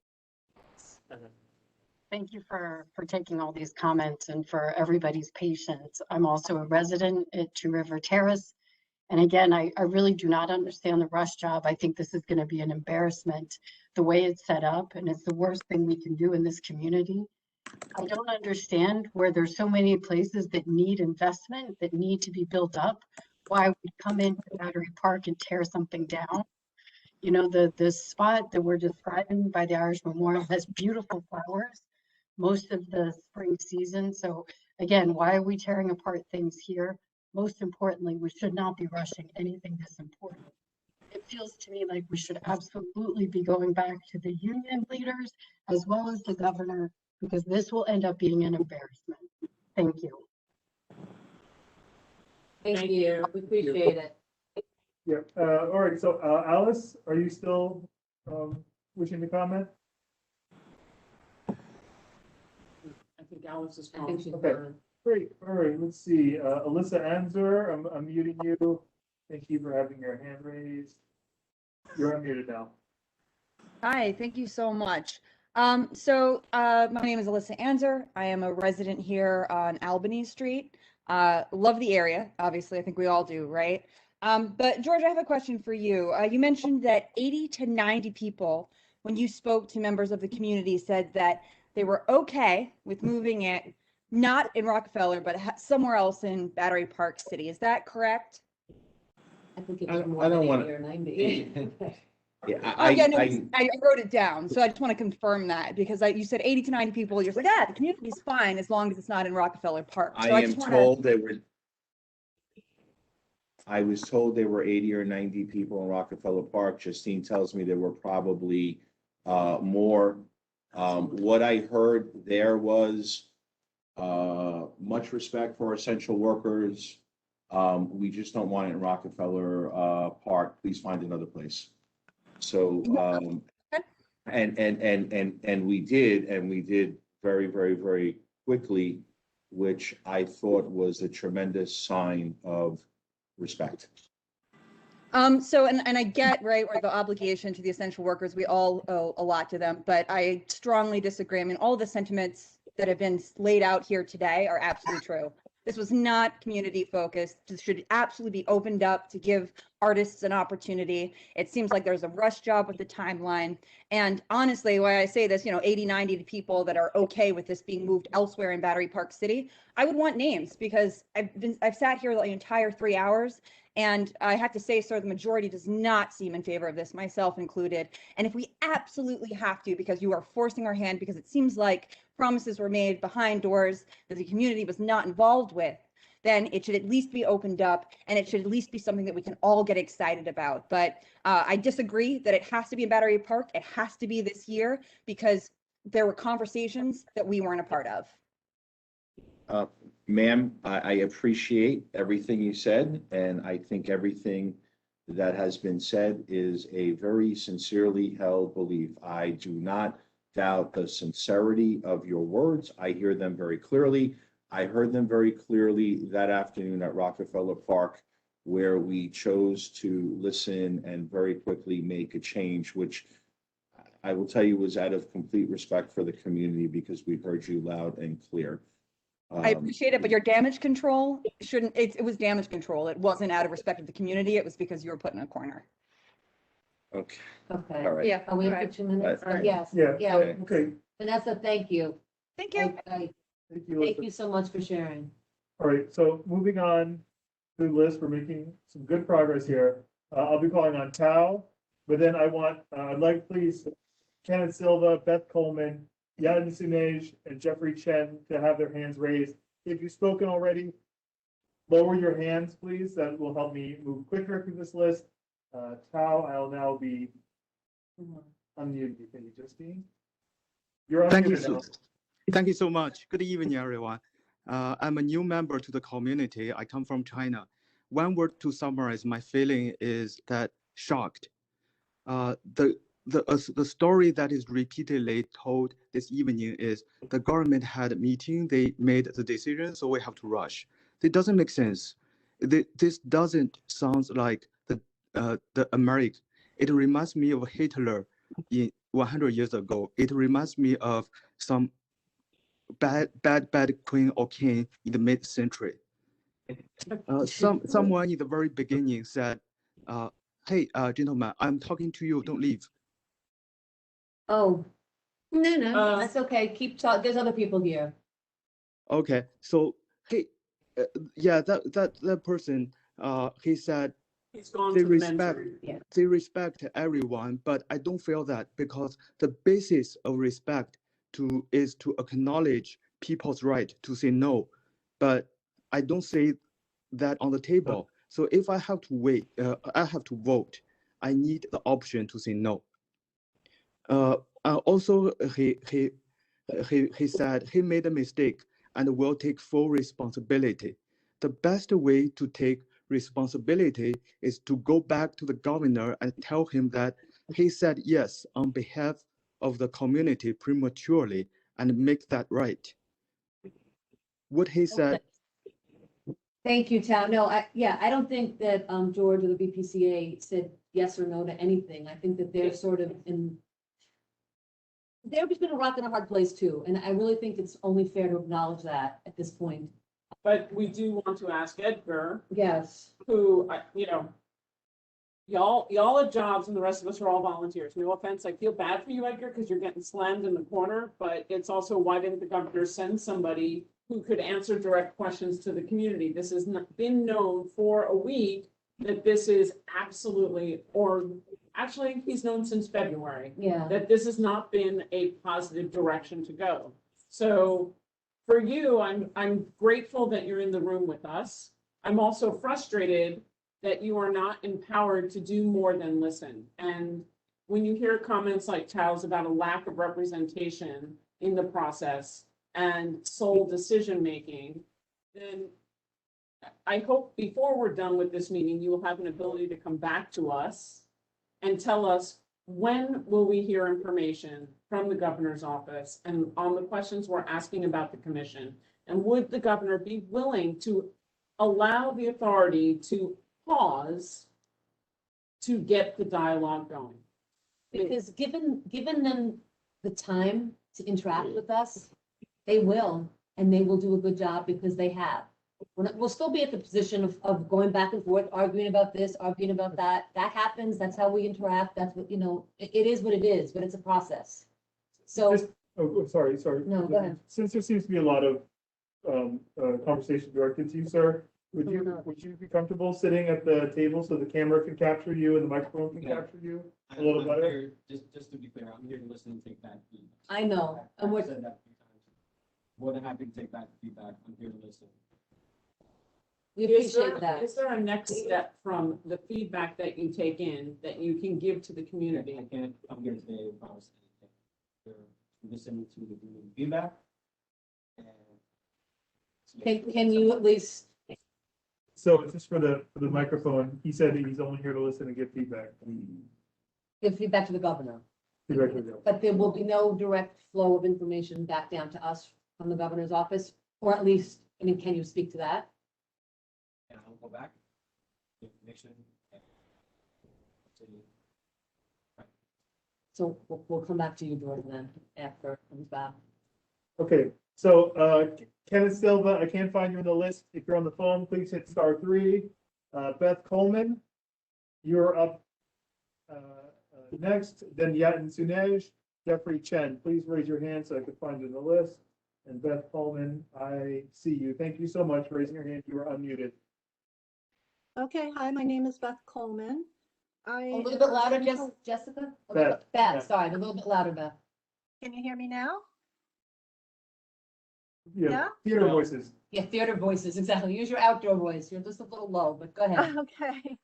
Thank you for taking all these comments and for everybody's patience. I'm also a resident at Two River Terrace. And again, I really do not understand the rush job. I think this is going to be an embarrassment the way it's set up, and it's the worst thing we can do in this community. I don't understand where there's so many places that need investment, that need to be built up, why we come into Battery Park and tear something down. You know, the spot that we're describing by the Irish Memorial has beautiful flowers most of the spring season. So again, why are we tearing apart things here? Most importantly, we should not be rushing anything this important. It feels to me like we should absolutely be going back to the union leaders as well as the governor, because this will end up being an embarrassment. Thank you. Thank you. We appreciate it. Yeah, all right, so Alice, are you still wishing to comment? I think Alice is I wrong. think she's Okay. fine. Great, all right, let's see, Alyssa Anzer, I'm muting you. Thank you for having your hand raised. You're unmuted now. Hi, thank you so much. My name is Alyssa Anzer. I am a resident here on Albany Street. Love the area, obviously. I think we all do, right? But George, I have a question for you. You mentioned that 80 to 90 people, when you spoke to members of the community, said that they were okay with moving it, not in Rockefeller, but somewhere else in Battery Park City. Is that correct? I think I it's don't more than wanna- 80 or 90. Yeah, I wrote it down, so I just want to confirm that because you said 80 to 90 people. You're like, yeah, the community's fine as long as it's not in Rockefeller Park. So I am just wanna- told I was told there were 80 or 90 people in Rockefeller Park. Justine tells me there were probably more. What I heard there was much respect for essential workers. We just don't want it in Rockefeller Park. Please find another place. So and we did very, very, very quickly, which I thought was a tremendous sign of respect. So, and I get, right, or the obligation to the essential workers, we all owe a lot to them, but I strongly disagree. I mean, all the sentiments that have been laid out here today are absolutely true. This was not community focused. This should absolutely be opened up to give artists an opportunity. It seems like there's a rush job with the timeline. And honestly, why I say this, 80, 90 people that are okay with this being moved elsewhere in Battery Park City, I would want names because I've sat here the entire 3 hours. And I have to say, sir, the majority does not seem in favor of this, myself included. And if we absolutely have to, because you are forcing our hand, because it seems like promises were made behind doors that the community was not involved with, then it should at least be opened up, and it should at least be something that we can all get excited about. But I disagree that it has to be in Battery Park. It has to be this year because there were conversations that we weren't a part of. Ma'am, I appreciate everything you said, and I think everything that has been said is a very sincerely held belief. I do not doubt the sincerity of your words. I hear them very clearly. I heard them very clearly that afternoon at Rockefeller Park, where we chose to listen and very quickly make a change, which I will tell you was out of complete respect for the community because we heard you loud and clear. I appreciate it, but your damage control shouldn't, it was damage control. It wasn't out of respect of the community. It was because you were put in a corner. Okay. Okay. All right. Yeah. Are we in for 2 minutes? All right. Yes. Yeah, Yeah. okay, Vanessa, thank you. Thank you. thank you. Thank Elizabeth. you so much for sharing. All right, so moving on to the list, we're making some good progress here. I'll be calling on Tao, but then I'd like please Kenneth Silva, Beth Coleman, Yadin Sunej, and Jeffrey Chen to have their hands raised. If you've spoken already, lower your hands, please. That will help me move quicker through this list. Tao, I'll now be unmuted. Can you just be? You're unmuted now. Thank you so much. Good evening, everyone. I'm a new member to the community. I come from China. One word to summarize my feeling is that shocked. The story that is repeatedly told this evening is the government had a meeting, they made the decision, so we have to rush. It doesn't make sense. This doesn't sound like the America. It reminds me of Hitler in 100 years ago. It reminds me of some bad queen or king in the mid-century. Someone in the very beginning said, hey, gentlemen, I'm talking to you, don't leave. Oh, no, that's okay. Keep talking. There's other people here. Okay, so hey, yeah, that person, he said He's gone they to the men's respect room. Yeah. they respect everyone, but I don't feel that because the basis of respect is to acknowledge people's right to say no, but I don't say that on the table. So if I have to wait, I have to vote. I need the option to say no. Also, he said he made a mistake and will take full responsibility. The best way to take responsibility is to go back to the governor and tell him that he said yes on behalf of the community prematurely and make that right. What he said. Thank you, Tao. No, I don't think that George or the BPCA said yes or no to anything. I think that they're sort of they've just been a rock and a hard place too. And I really think it's only fair to acknowledge that at this point. But we do want to ask Edgar. Yes. Who, y'all have jobs and the rest of us are all volunteers. No offense, I feel bad for you, Edgar, because you're getting slammed in the corner, but it's also why didn't the governor send somebody who could answer direct questions to the community? This has been known for a week that this is absolutely, or actually he's known since February. Yeah. That this has not been a positive direction to go. So for you, I'm grateful that you're in the room with us. I'm also frustrated that you are not empowered to do more than listen. And when you hear comments like Tao's about a lack of representation in the process and sole decision-making, then I hope before we're done with this meeting, you will have an ability to come back to us and tell us when will we hear information from the governor's office and on the questions we're asking about the commission? And would the governor be willing to allow the authority to pause to get the dialogue going. Because given them the time to interact with us, they will, and they will do a good job because they have. We'll still be at the position of going back and forth, arguing about this, arguing about that. That happens, that's how we interact, that's what, it is what it is, but it's a process. So, Sorry. No, go ahead. Since there seems to be a lot of conversation directed to you, sir, would you be comfortable sitting at the table so the camera can capture you and the microphone can capture you a little better? Just to be clear, I'm here to listen and take back feedback. I know, and I've said that a few times. More than happy to take back feedback. I'm here to listen. we appreciate Is that. there a next step from the feedback that you take in that you can give to the community? I can't come here today and promise anything. We're listening to the community feedback. And Can you at least, So just for the microphone, he said that he's only here to listen and give feedback. give feedback to the governor? Feedback to the governor. But there will be no direct flow of information back down to us from the governor's office, or at least, can you speak to that? and I'll go back. Information. So we'll come back to you, Jordan, then, after it comes back. Okay, so Kenneth Silva, I can't find you on the list. If you're on the phone, please hit *3. Beth Coleman, you're up next. Then Yatin Sunej, Jeffrey Chen. Please raise your hand so I can find you on the list. And Beth Coleman, I see you. Thank you so much for raising your hand. You are unmuted. Okay, hi, my name is Beth Coleman. A little bit louder, Jessica? Beth, sorry, a little bit louder, Beth. Can you hear me now? Yeah, theater voices. Yeah, theater voices, exactly. Use your outdoor voice. You're just a little low, but go ahead. Okay.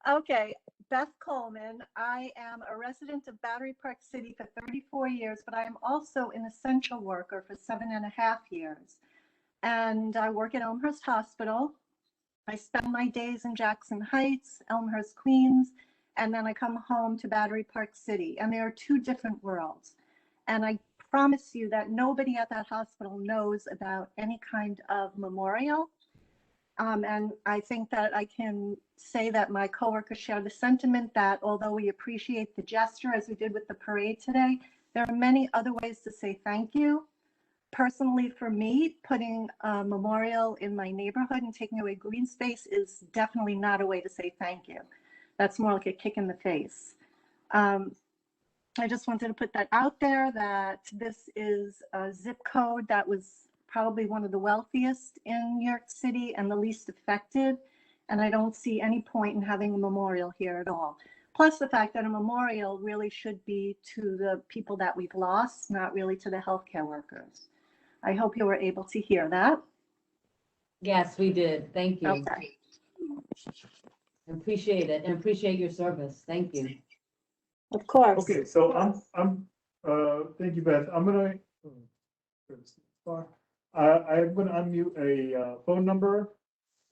Okay, Beth Coleman. I am a resident of Battery Park City for 34 years, but I am also an essential worker for 7.5 years. And I work at Elmhurst Hospital. I spend my days in Jackson Heights, Elmhurst, Queens, and then I come home to Battery Park City. And they are two different worlds. And I promise you that nobody at that hospital knows about any kind of memorial. And I think that I can say that my coworkers share the sentiment that although we appreciate the gesture as we did with the parade today, there are many other ways to say thank you. Personally, for me, putting a memorial in my neighborhood and taking away green space is definitely not a way to say thank you. That's more like a kick in the face. I just wanted to put that out there, that this is a zip code that was probably one of the wealthiest in New York City and the least affected. And I don't see any point in having a memorial here at all. Plus the fact that a memorial really should be to the people that we've lost, not really to the healthcare workers. I hope you were able to hear that. Yes, we did. Thank you. Okay. Appreciate it and appreciate your service. Thank you. Of course. Okay, so thank you, Beth. I'm gonna unmute a phone number.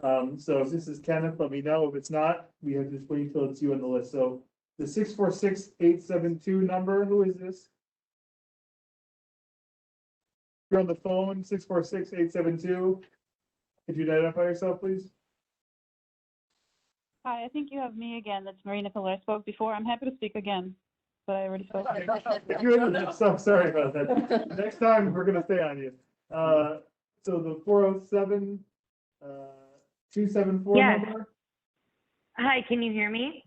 So if this is Kenneth, let me know. If it's not, we have to just wait until it's you on the list. So the 646-872 number, who is this? You're on the phone, 646-872. Could you identify yourself, please? Hi, I think you have me again. That's Marina Pillar. I spoke before. I'm happy to speak again, but I already spoke. So sorry about that. Next time, we're gonna stay on you. So the 407 274 Yes. number? Hi, can you hear me?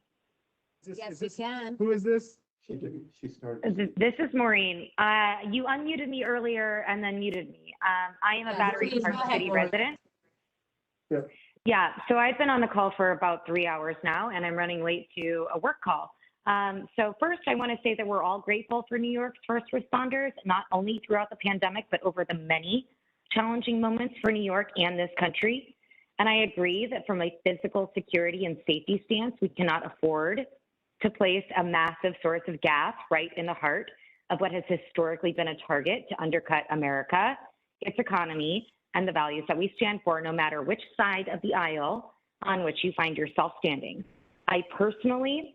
Yes, we can. Who is this? She started. This is Maureen. You unmuted me earlier and then muted me. I am a Battery please Park go ahead, City Maureen. resident. Yeah. Yeah, so I've been on the call for about 3 hours now, and I'm running late to a work call. So first, I want to say that we're all grateful for New York's first responders, not only throughout the pandemic, but over the many challenging moments for New York and this country. And I agree that from a physical security and safety stance, we cannot afford to place a massive source of gas right in the heart of what has historically been a target to undercut America, its economy, and the values that we stand for, no matter which side of the aisle on which you find yourself standing. I personally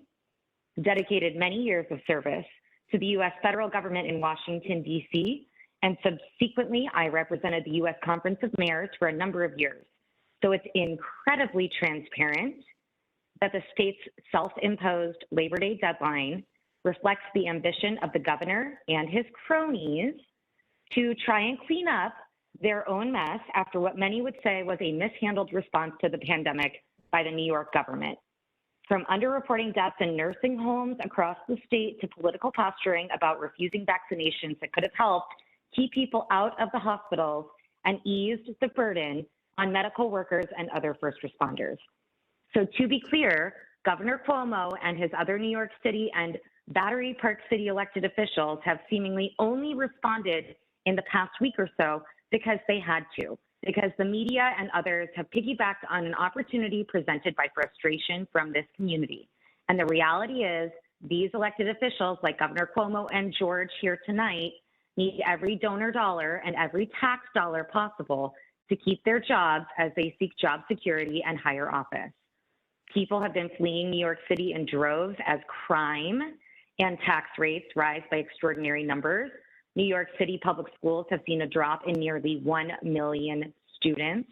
dedicated many years of service to the U.S. federal government in Washington, D.C., and subsequently, I represented the U.S. Conference of Mayors for a number of years. So it's incredibly transparent that the state's self-imposed Labor Day deadline reflects the ambition of the governor and his cronies to try and clean up their own mess after what many would say was a mishandled response to the pandemic by the New York government. From underreporting deaths in nursing homes across the state to political posturing about refusing vaccinations that could have helped keep people out of the hospitals and eased the burden on medical workers and other first responders. So to be clear, Governor Cuomo and his other New York City and Battery Park City elected officials have seemingly only responded in the past week or so because they had to, because the media and others have piggybacked on an opportunity presented by frustration from this community. And the reality is these elected officials like Governor Cuomo and George here tonight need every donor dollar and every tax dollar possible to keep their jobs as they seek job security and higher office. People have been fleeing New York City in droves as crime and tax rates rise by extraordinary numbers. New York City public schools have seen a drop in nearly 1 million students.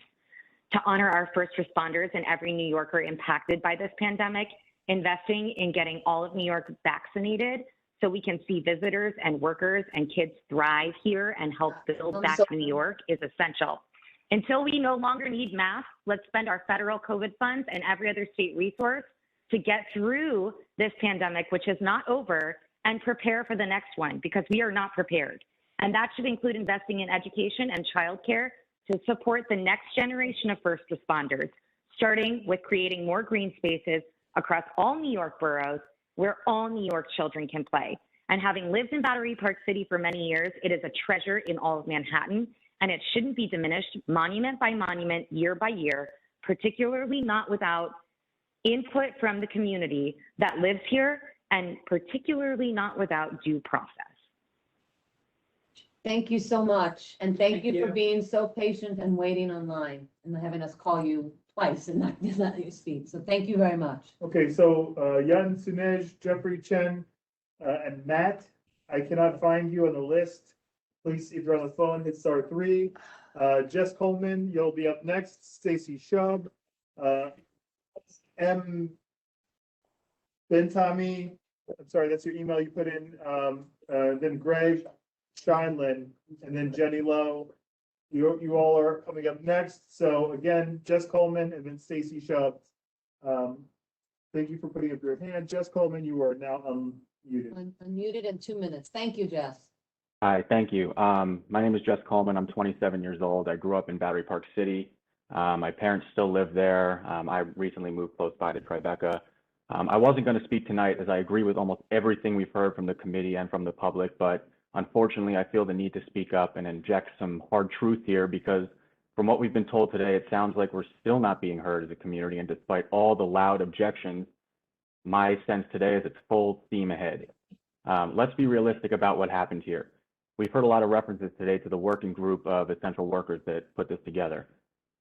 To honor our first responders and every New Yorker impacted by this pandemic, investing in getting all of New York vaccinated so we can see visitors and workers and kids thrive here and help build back New York is essential. Until we no longer need masks, let's spend our federal COVID funds and every other state resource to get through this pandemic, which is not over, and prepare for the next one, because we are not prepared. And that should include investing in education and childcare to support the next generation of first responders, starting with creating more green spaces across all New York boroughs where all New York children can play. And having lived in Battery Park City for many years, it is a treasure in all of Manhattan, and it shouldn't be diminished monument by monument, year by year, particularly not without input from the community that lives here, and particularly not without due process. Thank you so much. And thank you for being so patient and waiting online and having us call you twice and not let you speak. So thank you very much. Okay, so Yan Sunej, Jeffrey Chen, and Matt, I cannot find you on the list. Please, if you're on the phone, hit star 3. Jess Coleman, you'll be up next. Stacy Shub, M. Bentami, I'm sorry, that's your email you put in. Then Greg Scheinlin, and then Jenny Lowe. You all are coming up next. So again, Jess Coleman and then Stacy Shub. Thank you for putting up your hand. Jess Coleman, you are now unmuted. Unmuted in 2 minutes. Thank you, Jess. Hi, thank you. My name is Jess Coleman. I'm 27 years old. I grew up in Battery Park City. My parents still live there. I recently moved close by to Tribeca. I wasn't going to speak tonight as I agree with almost everything we've heard from the committee and from the public, but unfortunately, I feel the need to speak up and inject some hard truth here because from what we've been told today, it sounds like we're still not being heard as a community, and despite all the loud objections, my sense today is it's full steam ahead. Let's be realistic about what happened here. We've heard a lot of references today to the working group of essential workers that put this together.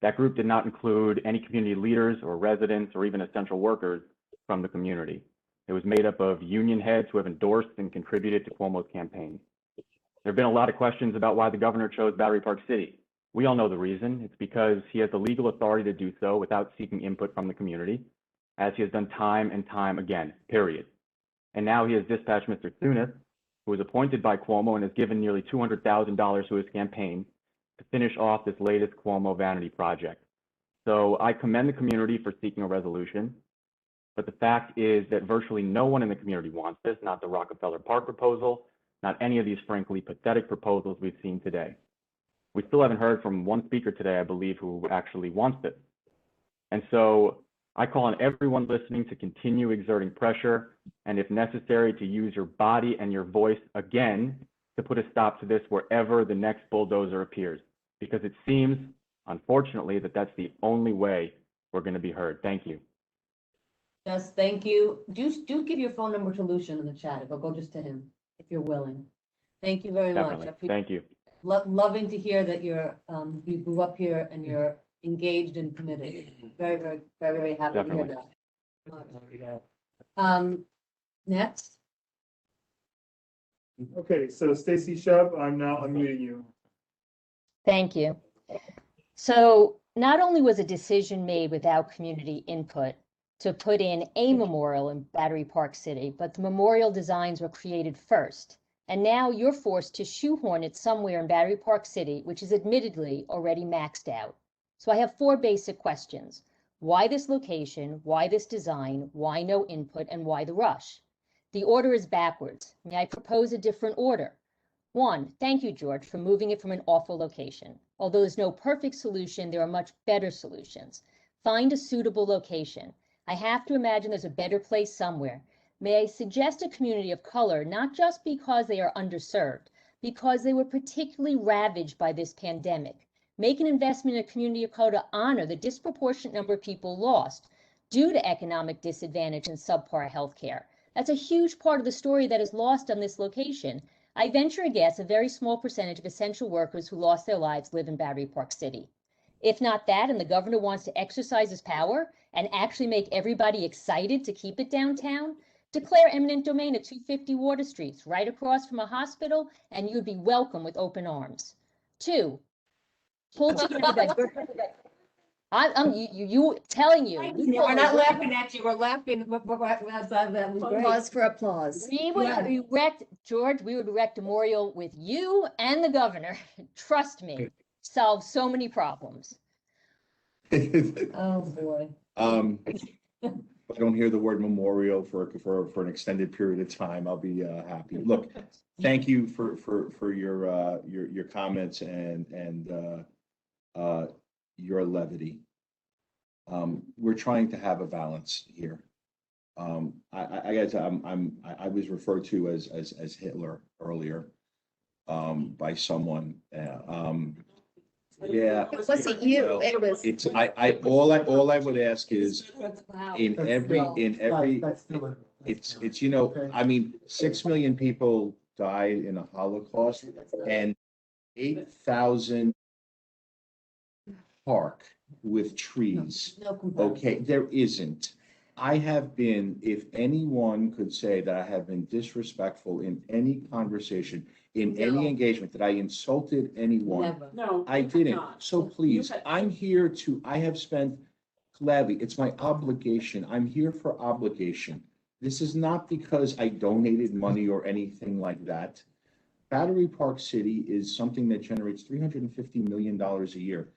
That group did not include any community leaders or residents or even essential workers from the community. It was made up of union heads who have endorsed and contributed to Cuomo's campaign. There have been a lot of questions about why the governor chose Battery Park City. We all know the reason. It's because he has the legal authority to do so without seeking input from the community, as he has done time and time again, period. And now he has dispatched Mr. Thunis, who was appointed by Cuomo and has given nearly $200,000 to his campaign to finish off this latest Cuomo vanity project. So I commend the community for seeking a resolution, but the fact is that virtually no one in the community wants this, not the Rockefeller Park proposal, not any of these frankly pathetic proposals we've seen today. We still haven't heard from one speaker today, I believe, who actually wants this. And so I call on everyone listening to continue exerting pressure, and if necessary, to use your body and your voice again to put a stop to this wherever the next bulldozer appears, because it seems, unfortunately, that that's the only way we're going to be heard. Thank you. Jess, thank you. Do give your phone number to Lucian in the chat. It'll go just to him if you're willing. Thank you very Definitely. much. Thank you. Loving to hear that you're you grew up here and you're engaged and committed. Very, very, very, very happy Definitely. to hear that. Next. Okay, so Stacy Shub, I'm now unmuting you. Thank you. So not only was a decision made without community input, to put in a memorial in Battery Park City, but the memorial designs were created first. And now you're forced to shoehorn it somewhere in Battery Park City, which is admittedly already maxed out. So I have 4 basic questions. Why this location? Why this design? Why no input? And why the rush? The order is backwards. May I propose a different order? 1, thank you, George, for moving it from an awful location. Although there's no perfect solution, there are much better solutions. Find a suitable location. I have to imagine there's a better place somewhere. May I suggest a community of color, not just because they are underserved, because they were particularly ravaged by this pandemic. Make an investment in a community of color to honor the disproportionate number of people lost due to economic disadvantage and subpar health care. That's a huge part of the story that is lost on this location. I venture a guess a very small percentage of essential workers who lost their lives live in Battery Park City. If not that, and the governor wants to exercise his power and actually make everybody excited to keep it downtown, declare eminent domain at 250 Water Street, right across from a hospital, and you'd be welcome with open arms. 2, pull together that. I'm telling you. We're not laughing at you, we're laughing. Pause for applause. We would erect, George, we would erect a memorial with you and the governor. Trust me, solve so many problems. Oh, boy. If I don't hear the word memorial for an extended period of time, I'll be happy. Look, thank you for your comments and your levity. We're trying to have a balance here. I guess I was referred to as Hitler earlier by someone. Yeah. It wasn't you, Well, it was. It's all I would ask is in every it's you know, I mean, 6 million people died in the Holocaust and 8,000 park with trees. No comparison. Okay, there isn't. I have been, if anyone could say that I have been disrespectful in any conversation, in any engagement, that I insulted anyone. Never. No. I you have didn't. not. So please, I'm here to, I have spent, gladly, it's my obligation. I'm here for obligation. This is not because I donated money or anything like that. Battery Park City is something that generates $350 million a year.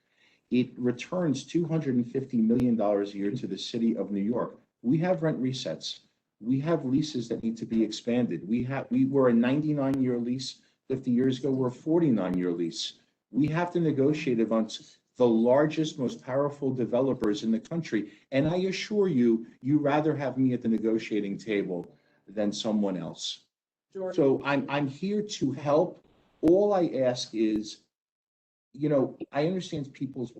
It returns $250 million a year to the city of New York. We have rent resets. We have leases that need to be expanded. We were a 99-year lease 50 years ago. We're a 49-year lease. We have to negotiate against the largest, most powerful developers in the country. And I assure you, you rather have me at the negotiating table than someone else. George. So I'm here to help. All I ask is, you know, I understand people's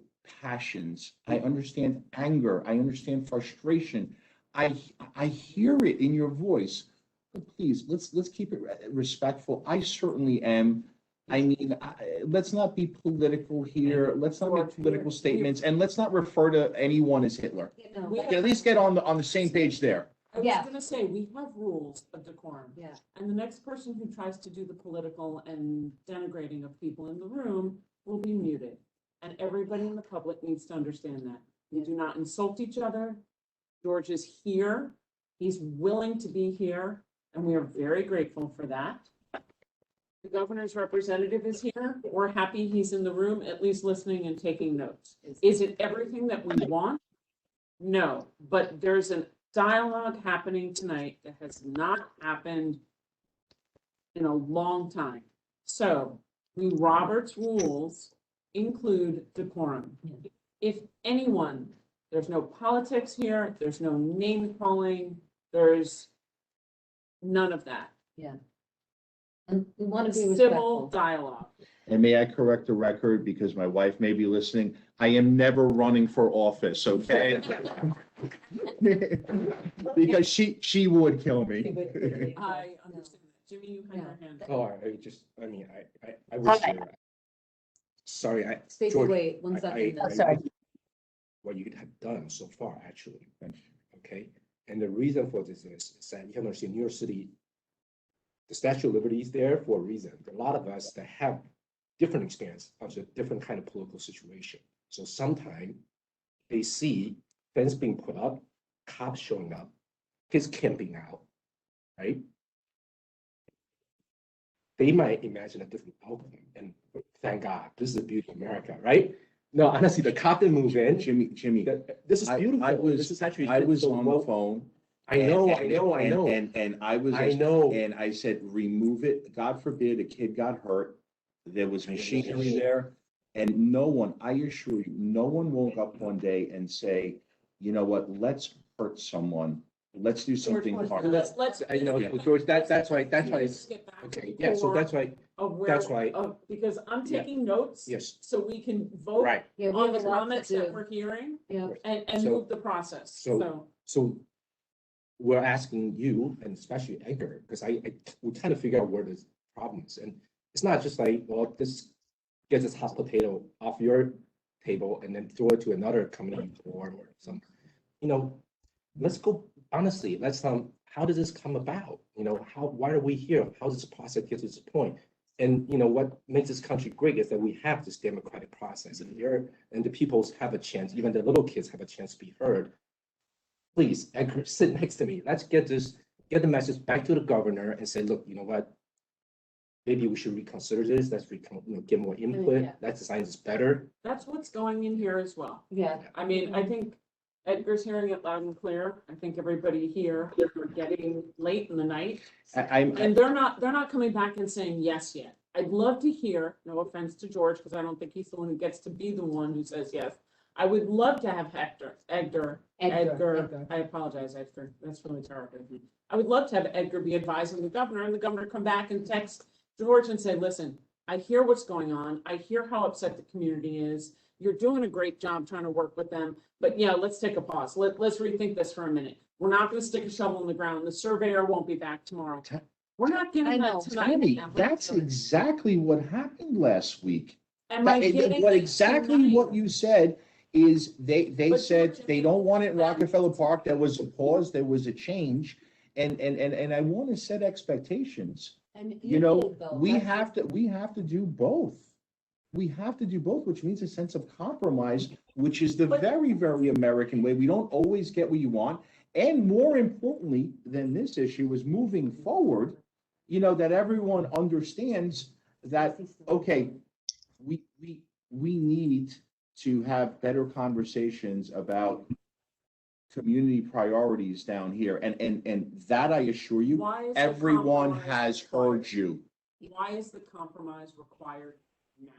passions. I understand anger. I understand frustration. I hear it in your voice. But please, let's keep it respectful. I certainly am. I mean, let's not be political here. Let's not make political statements, and let's not refer to anyone as Hitler. We can at least get on the same page there. I was gonna say, we have rules of decorum. Yeah. And the next person who tries to do the political and denigrating of people in the room will be muted. And everybody in the public needs to understand that. We do not insult each other. George is here. He's willing to be here, and we are very grateful for that. The governor's representative is here. We're happy he's in the room, at least listening and taking notes. Is it everything that we want? No, but there's a dialogue happening tonight that has not happened in a long time. So we Robert's rules include decorum. If anyone, there's no politics here, there's no name calling, there's none of that. Yeah. And we want to be Civil respectful. dialogue. And may I correct the record, because my wife may be listening, I am never running for office, okay? Because she would kill me. I understand that. Jimmy, you had your hand up. Oh, I was Hi. here. Sorry, Stacey, George, wait, 1 second. Oh, sorry. what you have done so far, actually. Okay, and the reason for this is that you can understand New York City, the Statue of Liberty is there for a reason. A lot of us that have different experience of a different kind of political situation. So sometimes they see fence being put up, cops showing up, kids camping out, right? They might imagine a different outcome, and thank God, this is the beauty of America, right? No, honestly, the cop didn't move in. Jimmy, This is beautiful. I This is actually was so on the well- phone. I know. And I was, I know. and I said, remove it. God forbid a kid got hurt. There was machinery there. And no one, I assure you, no one woke up one day and say, you know what, let's hurt someone. Let's do something hard. Let's. I know, George, that's why, Let's get back to okay, the yeah, so core that's why, of where- that's why- Because I'm Yeah. taking notes. yes, So we can vote right. Yeah, we on the have a lot to comments that do. we're hearing Yeah. and So- move the process. So, So we're asking you, and especially Edgar, because we kind of figure out where this problem is. And it's not just like, well, this get this hot potato off your table and then throw it to another committee or some, let's go, honestly, how did this come about? Why are we here? How does this process get to this point? And what makes this country great is that we have this democratic process and the people have a chance, even the little kids have a chance to be heard. Please, Edgar, sit next to me. Let's get the message back to the governor and say, look, you know what? Maybe we should reconsider this. Let's get more input. Yeah. Let's design this better. that's what's going in here as well. Yeah. I mean, I think Edgar's hearing it loud and clear. I think everybody here, we're getting late in the night. And they're not coming back and saying yes yet. I'd love to hear, no offense to George, because I don't think he's the one who gets to be the one who says yes. I would love to have Edgar, I apologize, Edgar, that's really terrible. I would love to have Edgar be advising the governor and the governor come back and text George and say, listen, I hear what's going on. I hear how upset the community is. You're doing a great job trying to work with them, but yeah, let's take a pause. Let's rethink this for a minute. We're not going to stick a shovel in the ground. The surveyor won't be back tomorrow. We're not getting that tonight. Tammy, that's exactly what happened last week. Am I getting it Exactly tonight? what you said is they But said George, they don't want it in Rockefeller Park. There was a pause, there was a change. And I want to set expectations. And You know, did, though. we That's- have to do both. We have to do both, which means a sense of compromise, which is the very, very American way. We don't always get what you want. And more importantly than this issue is moving forward, that everyone understands that, okay, we need to have better conversations about community priorities down here. And that I assure you, Why is the everyone compromise has required? heard you. Why is the compromise required now?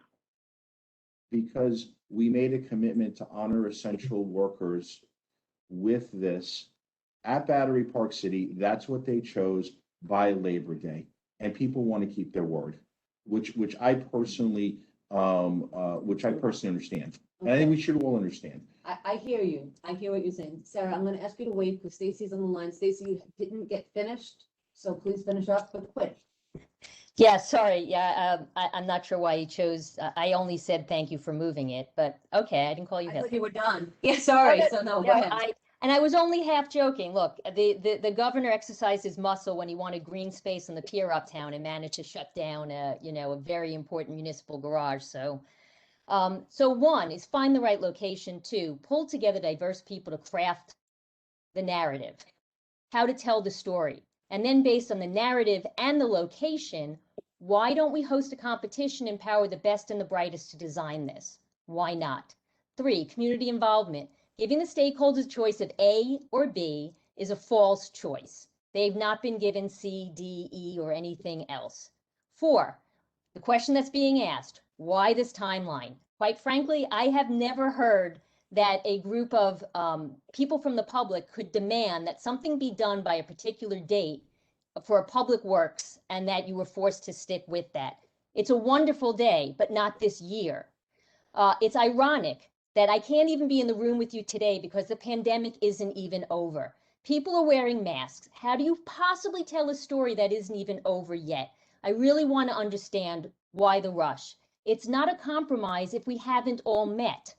Because we made a commitment to honor essential workers with this at Battery Park City. That's what they chose by Labor Day. And people want to keep their word, which I personally understand. And I think we should all understand. I hear you. I hear what you're saying. Sarah, I'm gonna ask you to wait because Stacy's on the line. Stacy, you didn't get finished, so please finish up, but quick. Yeah, sorry. Yeah, I'm not sure why you chose. I only said thank you for moving it, but okay, I didn't call you I Heather. thought you were done. Yeah, sorry, so no, go ahead. And I was only half joking. Look, the governor exercised his muscle when he wanted green space on the pier uptown and managed to shut down a very important municipal garage. So one is find the right location. Two, pull together diverse people to craft the narrative, how to tell the story. And then based on the narrative and the location, why don't we host a competition, empower the best and the brightest to design this? Why not? Three, community involvement. Giving the stakeholders a choice of A or B is a false choice. They've not been given C, D, E, or anything else. Four, the question that's being asked, why this timeline? Quite frankly, I have never heard that a group of people from the public could demand that something be done by a particular date for a public works and that you were forced to stick with that. It's a wonderful day, but not this year. It's ironic that I can't even be in the room with you today because the pandemic isn't even over. People are wearing masks. How do you possibly tell a story that isn't even over yet? I really want to understand why the rush. It's not a compromise if we haven't all met.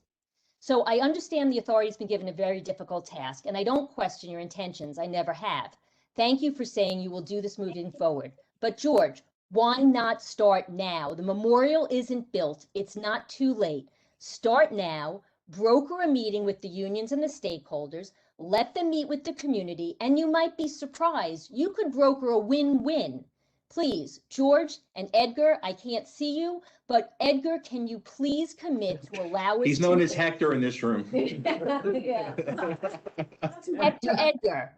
So I understand the authority's been given a very difficult task, and I don't question your intentions. I never have. Thank you for saying you will do this moving forward. But George, why not start now? The memorial isn't built. It's not too late. Start now, broker a meeting with the unions and the stakeholders, Let them meet with the community, and you might be surprised. You could broker a win-win. Please, George and Edgar, I can't see you, but Edgar, can you please commit to allow us He's known as Hector in this room. Yeah. Edgar,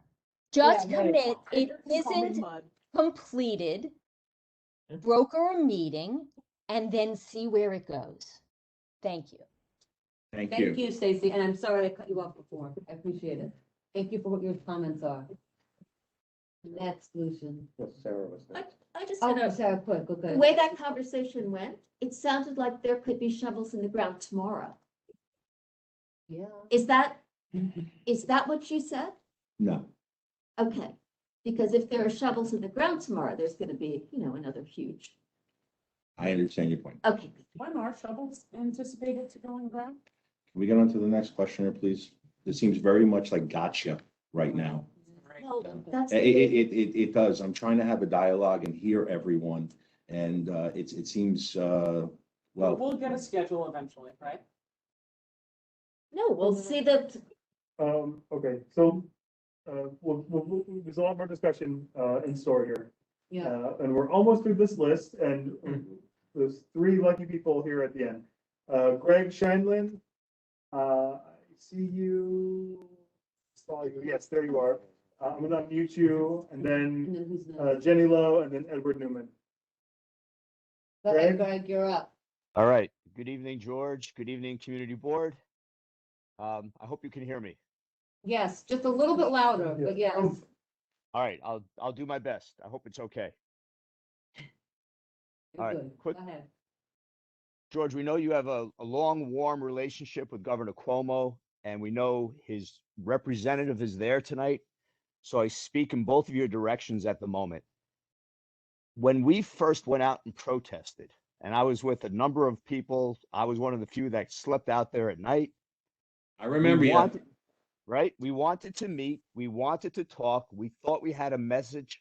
just commit. It isn't completed. Broker a meeting and then see where it goes. Thank you. Thank you. Thank you, Stacy, and I'm sorry I cut you off before. I appreciate it. Thank you for what your comments are. Next solution. Sarah was there. I just Oh, had a, Sarah, quick, the okay. way that conversation went, it sounded like there could be shovels in the ground tomorrow. Yeah. Is that what you said? No. Okay, because if there are shovels in the ground tomorrow, there's gonna be, another huge. I understand your point. Okay. When are shovels anticipated to go in the ground? Can we get on to the next questioner, please? It seems very much like gotcha right now. Well, that's. It does. I'm trying to have a dialogue and hear everyone. And it seems, well. We'll get a schedule eventually, right? No, we'll see that. Okay, so, there's a lot more discussion, in store here. Yeah. And we're almost through this list, and there's 3 lucky people here at the end. Greg Shandlin, I see you. Saw you. Yes, there you are. I'm gonna unmute you, and then Jenny Lowe, and then Edward Newman. Go ahead, Greg, you're up. All right. Good evening, George. Good evening, Community Board. I hope you can hear me. Yes, just a little bit louder, but yes. All right, I'll do my best. I hope it's okay. You're All right, good. quick. Go ahead. George, we know you have a long, warm relationship with Governor Cuomo, and we know his representative is there tonight. So I speak in both of your directions at the moment. When we first went out and protested, and I was with a number of people, I was one of the few that slept out there at night. I remember you. Right? We wanted to meet. We wanted to talk. We thought we had a message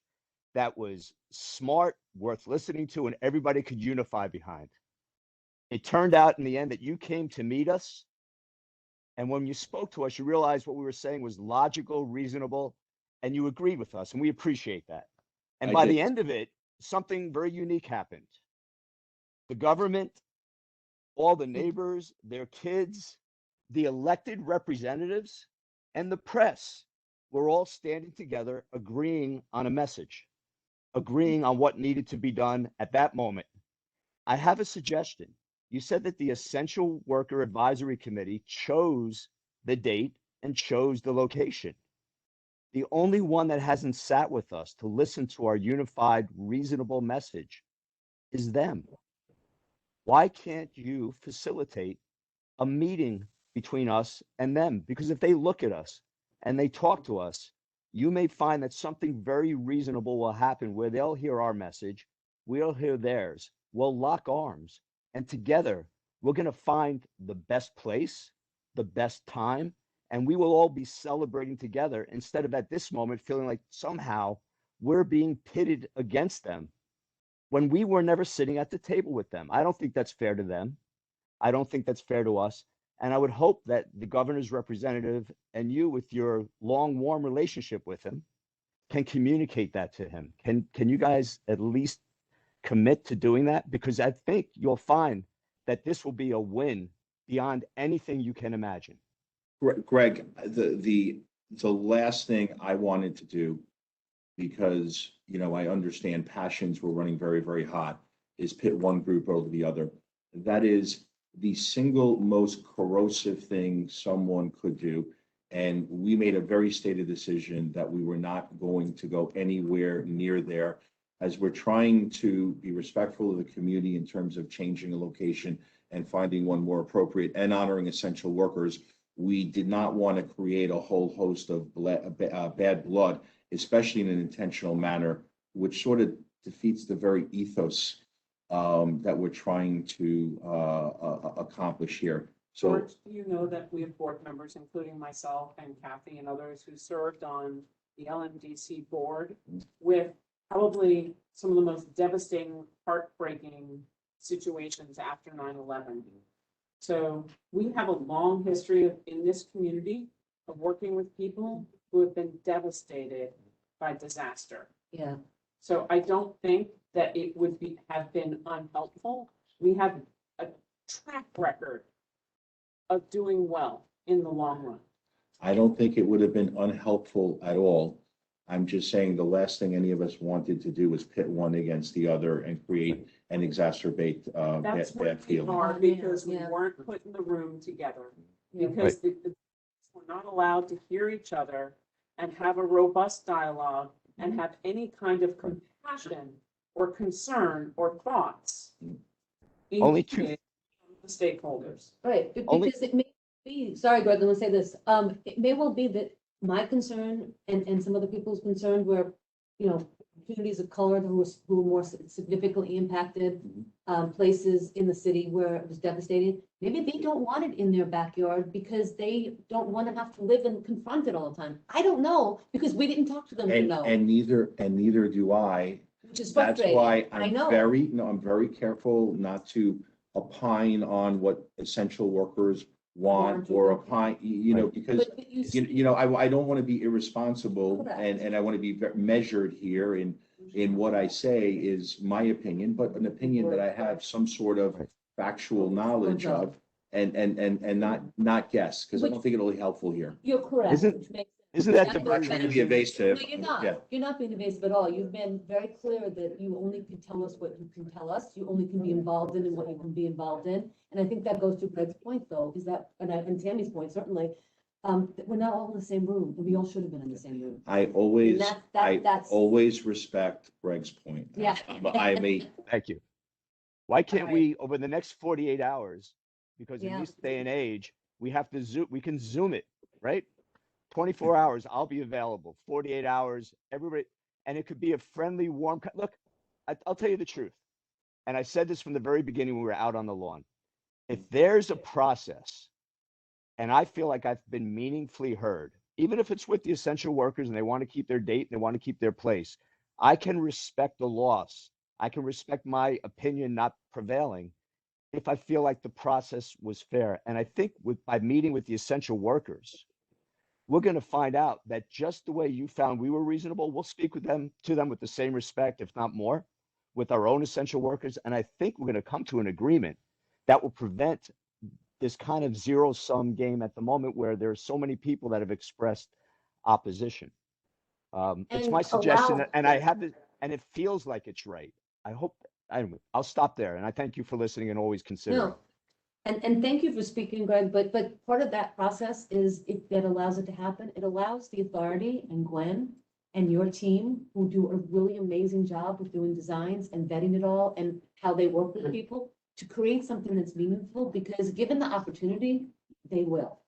that was smart, worth listening to, and everybody could unify behind. It turned out in the end that you came to meet us. And when you spoke to us, you realized what we were saying was logical, reasonable, and you agreed with us. And we appreciate that. And by the end of it, something very unique happened. The government, all the neighbors, their kids, the elected representatives, and the press were all standing together, agreeing on a message, agreeing on what needed to be done at that moment. I have a suggestion. You said that the Essential Worker Advisory Committee chose the date and chose the location. The only one that hasn't sat with us to listen to our unified, reasonable message is them. Why can't you facilitate a meeting between us and them? Because if they look at us and they talk to us, you may find that something very reasonable will happen where they'll hear our message, we'll hear theirs, we'll lock arms, and together we're going to find the best place, the best time, and we will all be celebrating together instead of at this moment feeling like somehow we're being pitted against them when we were never sitting at the table with them. I don't think that's fair to them. I don't think that's fair to us. And I would hope that the governor's representative and you, with your long, warm relationship with him, can communicate that to him. Can you guys at least commit to doing that? Because I think you'll find that this will be a win beyond anything you can imagine. Greg, the last thing I wanted to do, because, I understand passions were running very, very hot, is pit one group over the other. That is the single most corrosive thing someone could do. And we made a very stated decision that we were not going to go anywhere near there, as we're trying to be respectful of the community in terms of changing a location and finding one more appropriate and honoring essential workers. We did not want to create a whole host of bad blood, especially in an intentional manner, which sort of defeats the very ethos that we're trying to accomplish here. So, George, do you know that we have board members, including myself and Kathy and others, who served on the LMDC board with probably some of the most devastating, heartbreaking situations after 9/11. So we have a long history in this community of working with people who have been devastated by disaster. Yeah. So I don't think that it would have been unhelpful. We have a track record of doing well in the long run. I don't think it would have been unhelpful at all. I'm just saying the last thing any of us wanted to do was pit one against the other and create and exacerbate That's bad what we feelings. are, because we Yeah. weren't put in the room together. Yeah. Because we're not allowed to hear each other and have a robust dialogue and have any kind of compassion or concern or thoughts. Only two- including The stakeholders. Right, Only- because it may be, sorry, Greg, let me say this, it may well be that my concern and some other people's concern were, you know, communities of color who were more significantly impacted, places in the city where it was devastating. Maybe they don't want it in their backyard because they don't want to have to live and confront it all the time. I don't know, because we didn't talk to them to And, know, and neither do I. which is That's frustrating. why I I'm know. I'm very careful not to opine on what essential workers want or opine, you know, because But you know, I don't want to be irresponsible Correct. and I want to be measured here in what I say is my opinion, but an opinion that I have some sort of factual knowledge of and not guess, because I don't think it'll be helpful here. You're correct. Isn't- which makes sense. Isn't that That's the what version? I'm Trying to be evasive. No, you're Yeah. not. You're not being evasive at all. You've been very clear that you only can tell us what you can tell us. You only can be involved in and what you can be involved in. And I think that goes to Greg's point, though, is that, and Tammy's point, certainly, that we're not all in the same room, and we all should have been in the same room. I always, And that's- always respect Greg's point. Yeah. I'm a, Thank you. Why can't All right. we, over the next 48 hours, because in Yeah. this day and age, we have to Zoom, we can Zoom it, right? 24 hours, I'll be available, 48 hours, everybody, and it could be a friendly, warm, look, I'll tell you the truth. And I said this from the very beginning when we were out on the lawn. If there's a process, and I feel like I've been meaningfully heard, even if it's with the essential workers and they want to keep their date, they want to keep their place, I can respect the loss. I can respect my opinion not prevailing if I feel like the process was fair. And I think by meeting with the essential workers, we're going to find out that just the way you found we were reasonable, we'll speak with them with the same respect, if not more, with our own essential workers. And I think we're going to come to an agreement that will prevent this kind of zero-sum game at the moment where there are so many people that have expressed opposition. It's And my suggestion, allow- and I have it, and it feels like it's right. I hope, anyway, I'll stop there, and I thank you for listening and always considering. No, and thank you for speaking, Greg, but part of that process is if that allows it to happen, it allows the authority and Gwen and your team, who do a really amazing job with doing designs and vetting it all and how they work with people, to create something that's meaningful, because given the opportunity, they will.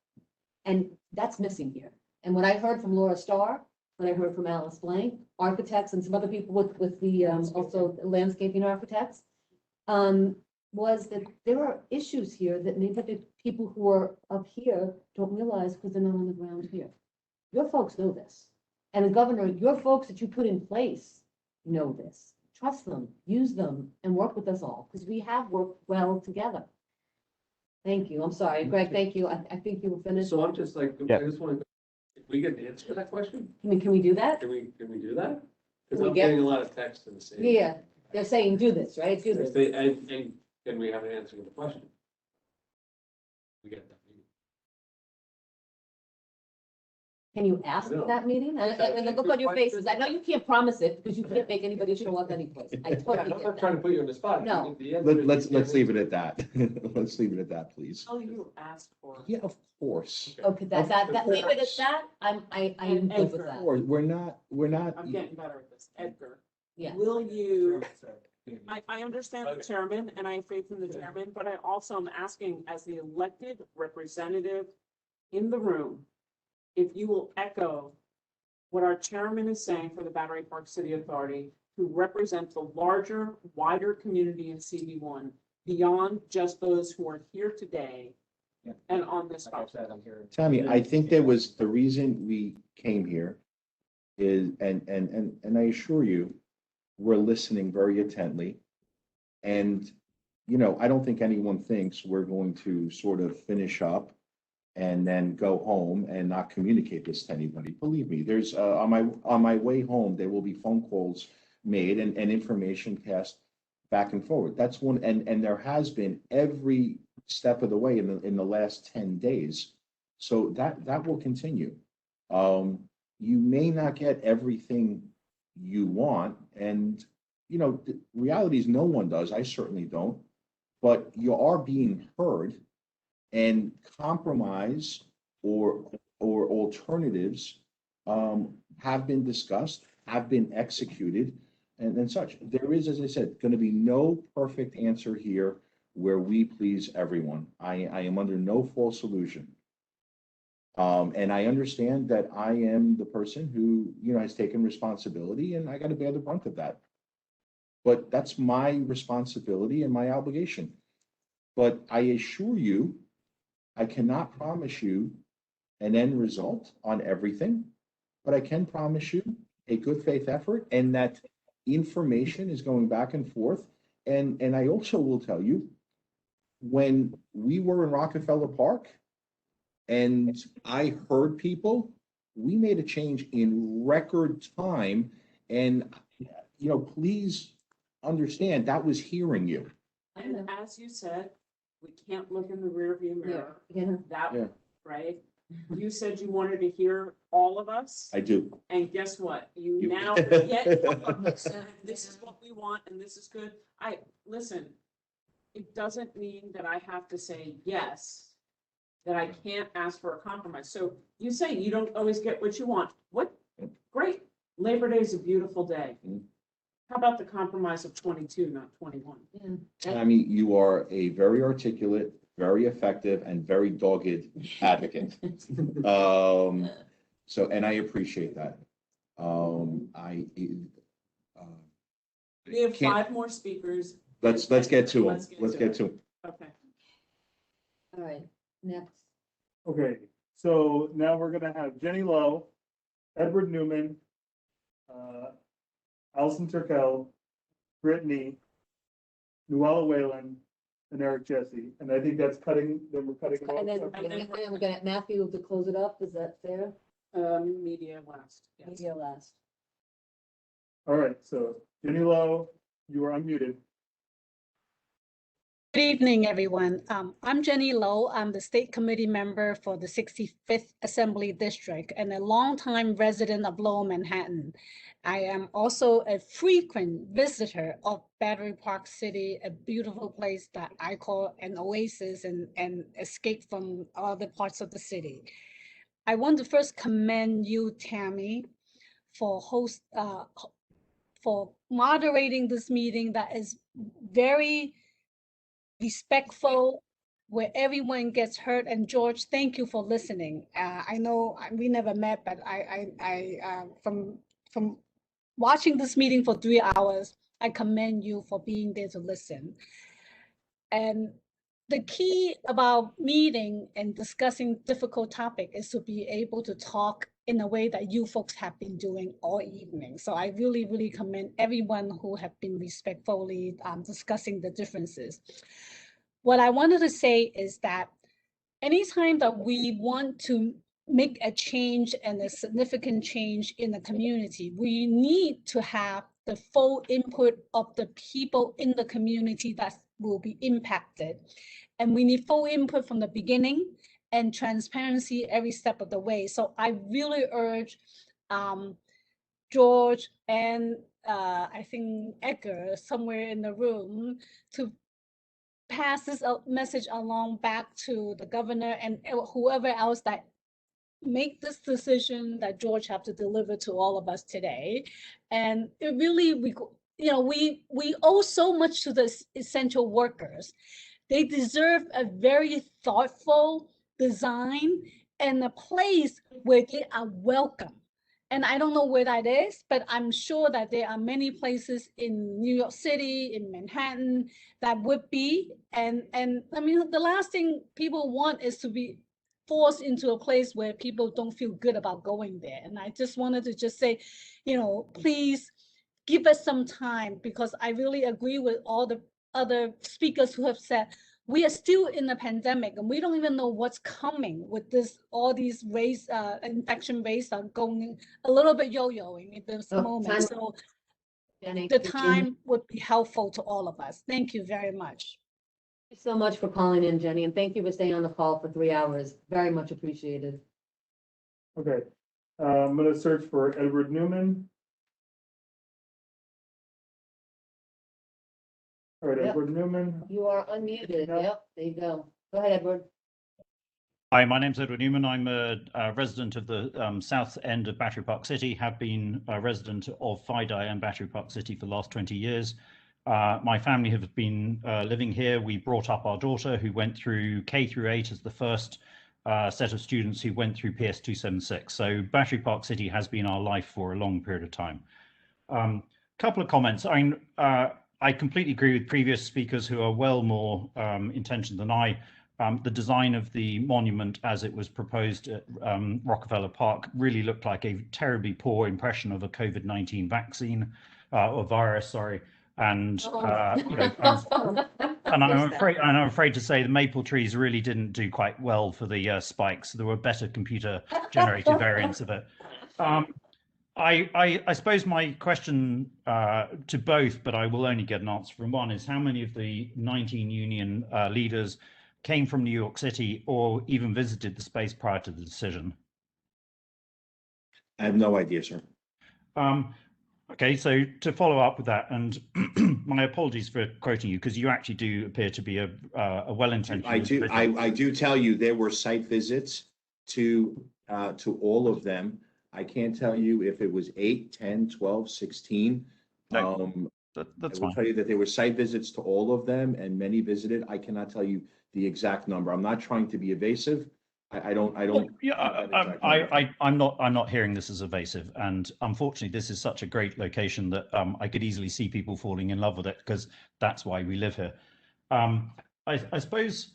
And that's missing here. And what I heard from Laura Starr, what I heard from Alice Blank, architects and some other people with the, also landscaping architects, was that there are issues here that maybe the people who are up here don't realize because they're not on the ground here. Your folks know this. And the governor, your folks that you put in place know this. Trust them, use them, and work with us all, because we have worked well together. Thank you. I'm sorry, Greg, thank you. I think you were finished. So I'm just like, Yeah. I just want to, if we get an answer to that question, Can we do that? can we do that? Because We I'm get- getting a lot of text in the same. Yeah, they're saying do this, right? Do this. And can we have an answer to the question? We get that. Can you ask for that meeting? And the look on your faces, I know you can't promise it because you can't make anybody show up anyplace. I Yeah, totally I'm get not trying to that. put you on the spot. No. The answer is let's you can't leave it at that. Let's leave it at that, please. Oh, you asked for. Yeah, of course. Okay, that, leave it at that. I am good with Of that. course, we're not. I'm getting better at this. Edgar, Yeah. will you, I understand the chairman and I have faith in the chairman, but I also am asking as the elected representative in the room, if you will echo what our chairman is saying for the Battery Park City Authority, who represent the larger, wider community in CB1, beyond just those who are here today and on this Like I call. said, I'm here. Tammy, I think there was, the reason we came here is, and I assure you, we're listening very intently. And, you know, I don't think anyone thinks we're going to sort of finish up and then go home and not communicate this to anybody. Believe me, there's, on my way home, there will be phone calls made and information passed back and forward. That's one, and there has been every step of the way in the last 10 days. So that will continue. You may not get everything you want, and the reality is no one does. I certainly don't, but you are being heard, and compromise or alternatives have been discussed, have been executed, and such. There is, as I said, going to be no perfect answer here where we please everyone. I am under no false illusion. And I understand that I am the person who, has taken responsibility, and I got to bear the brunt of that. But that's my responsibility and my obligation. But I assure you, I cannot promise you an end result on everything, but I can promise you a good faith effort, and that information is going back and forth. And I also will tell you, when we were in Rockefeller Park and I heard people, we made a change in record time. And, please understand that was hearing you. And as you said, we can't look in the rearview mirror. Yeah. That, right? You said you wanted to hear all of us. I do. And guess what? You You- now get, this is what we want and this is good. Listen, it doesn't mean that I have to say yes, that I can't ask for a compromise. So you say you don't always get what you want. What? Great. Labor Day is a beautiful day. How about the compromise of 22, not 21? Tammy, you are a very articulate, very effective, and very dogged advocate. And I appreciate that. We have can't- 5 more speakers. Let's get to them. Let's get to it. Okay. All right, next. Okay, so now we're gonna have Jenny Lowe, Edward Newman, Allison Turkel, Brittany, Luella Whalen, and Eric Jesse. And I think that's cutting, then we're cutting. them off. And then we're gonna, Matthew, to close it up, is that fair? Media last. Yes. Media last. All right, so Jenny Lowe, you are unmuted. Good evening, everyone. I'm Jenny Lowe. I'm the state committee member for the 65th Assembly District and a longtime resident of Lower Manhattan. I am also a frequent visitor of Battery Park City, a beautiful place that I call an oasis and escape from other parts of the city. I want to first commend you, Tammy, for moderating this meeting that is very respectful, where everyone gets heard. And George, thank you for listening. I know we never met, but from watching this meeting for 3 hours, I commend you for being there to listen. And the key about meeting and discussing difficult topic is to be able to talk in a way that you folks have been doing all evening. So I really, really commend everyone who have been respectfully discussing the differences. What I wanted to say is that anytime that we want to make a change and a significant change in the community, we need to have the full input of the people in the community that will be impacted. And we need full input from the beginning and transparency every step of the way. So I really urge George and I think Edgar somewhere in the room to pass this message along back to the governor and whoever else that make this decision that George have to deliver to all of us today. And it really, we owe so much to the essential workers. They deserve a very thoughtful design and a place where they are welcome. And I don't know where that is, but I'm sure that there are many places in New York City, in Manhattan, that would be. And I mean, the last thing people want is to be forced into a place where people don't feel good about going there. And I just wanted to just say, please give us some time, because I really agree with all the other speakers who have said, we are still in a pandemic and we don't even know what's coming with this, all these rates, infection rates are going a little bit yo-yoing at this moment. So Jenny, the time would be helpful to all of us. Thank you very much. Thank you so much for calling in, Jenny, and thank you for staying on the call for 3 hours. Very much appreciated. Okay, I'm gonna search for Edward Newman. All right, Yep. Edward Newman. You are unmuted. Yep, there you go. Go ahead, Edward. Hi, my name's Edward Newman. I'm a resident of the south end of Battery Park City, have been a resident of FIDI and Battery Park City for the last 20 years. My family have been living here. We brought up our daughter who went through K through 8 as the first set of students who went through PS 276. So Battery Park City has been our life for a long period of time. Couple of comments. I completely agree with previous speakers who are well more intentioned than I. The design of the monument as it was proposed at Rockefeller Park really looked like a terribly poor impression of a COVID-19 vaccine or virus, sorry. And you know, I'm afraid to say the maple trees really didn't do quite well for the spikes. There were better computer generated variants of it. I suppose my question to both, but I will only get an answer from one, is how many of the 19 union leaders came from New York City or even visited the space prior to the decision? I have no idea, sir. Okay, so to follow up with that, and my apologies for quoting you, because you actually do appear to be a well-intentioned individual. I do tell you there were site visits to all of them. I can't tell you if it was 8, 10, 12, 16. That's I will fine. tell you that there were site visits to all of them and many visited. I cannot tell you the exact number. I'm not trying to be evasive. I don't. Well, yeah, I'm not hearing this as evasive, and unfortunately, this is such a great location that I could easily see people falling in love with it because that's why we live here. I suppose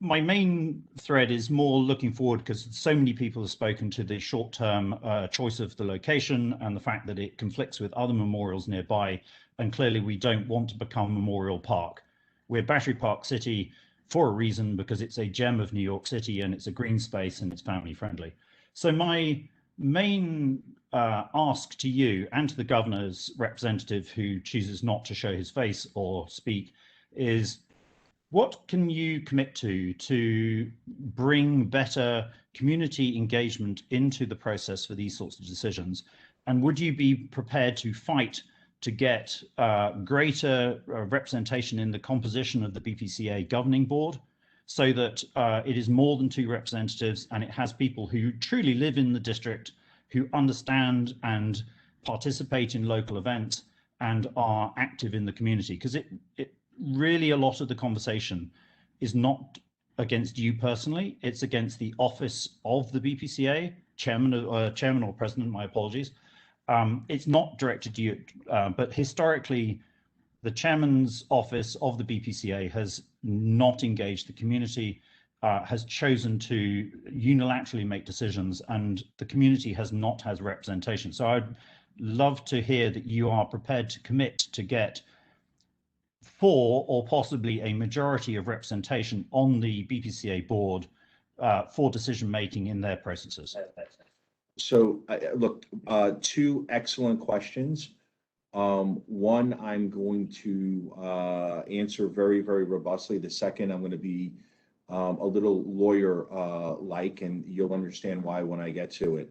my main thread is more looking forward because so many people have spoken to the short-term choice of the location and the fact that it conflicts with other memorials nearby, and clearly we don't want to become Memorial Park. We're Battery Park City for a reason, because it's a gem of New York City and it's a green space and it's family friendly. So my main ask to you and to the governor's representative who chooses not to show his face or speak is, what can you commit to bring better community engagement into the process for these sorts of decisions? And would you be prepared to fight to get greater representation in the composition of the BPCA governing board so that it is more than 2 representatives and it has people who truly live in the district, who understand and participate in local events and are active in the community? Because it really, a lot of the conversation is not against you personally, it's against the office of the BPCA, chairman or president, my apologies. It's not directed to you, but historically, the chairman's office of the BPCA has not engaged the community, has chosen to unilaterally make decisions, and the community has not had representation. So I'd love to hear that you are prepared to commit to get 4 or possibly a majority of representation on the BPCA board for decision making in their processes. So look, 2 excellent questions. One, I'm going to answer very, very robustly. The second, I'm going to be a little lawyer-like, and you'll understand why when I get to it.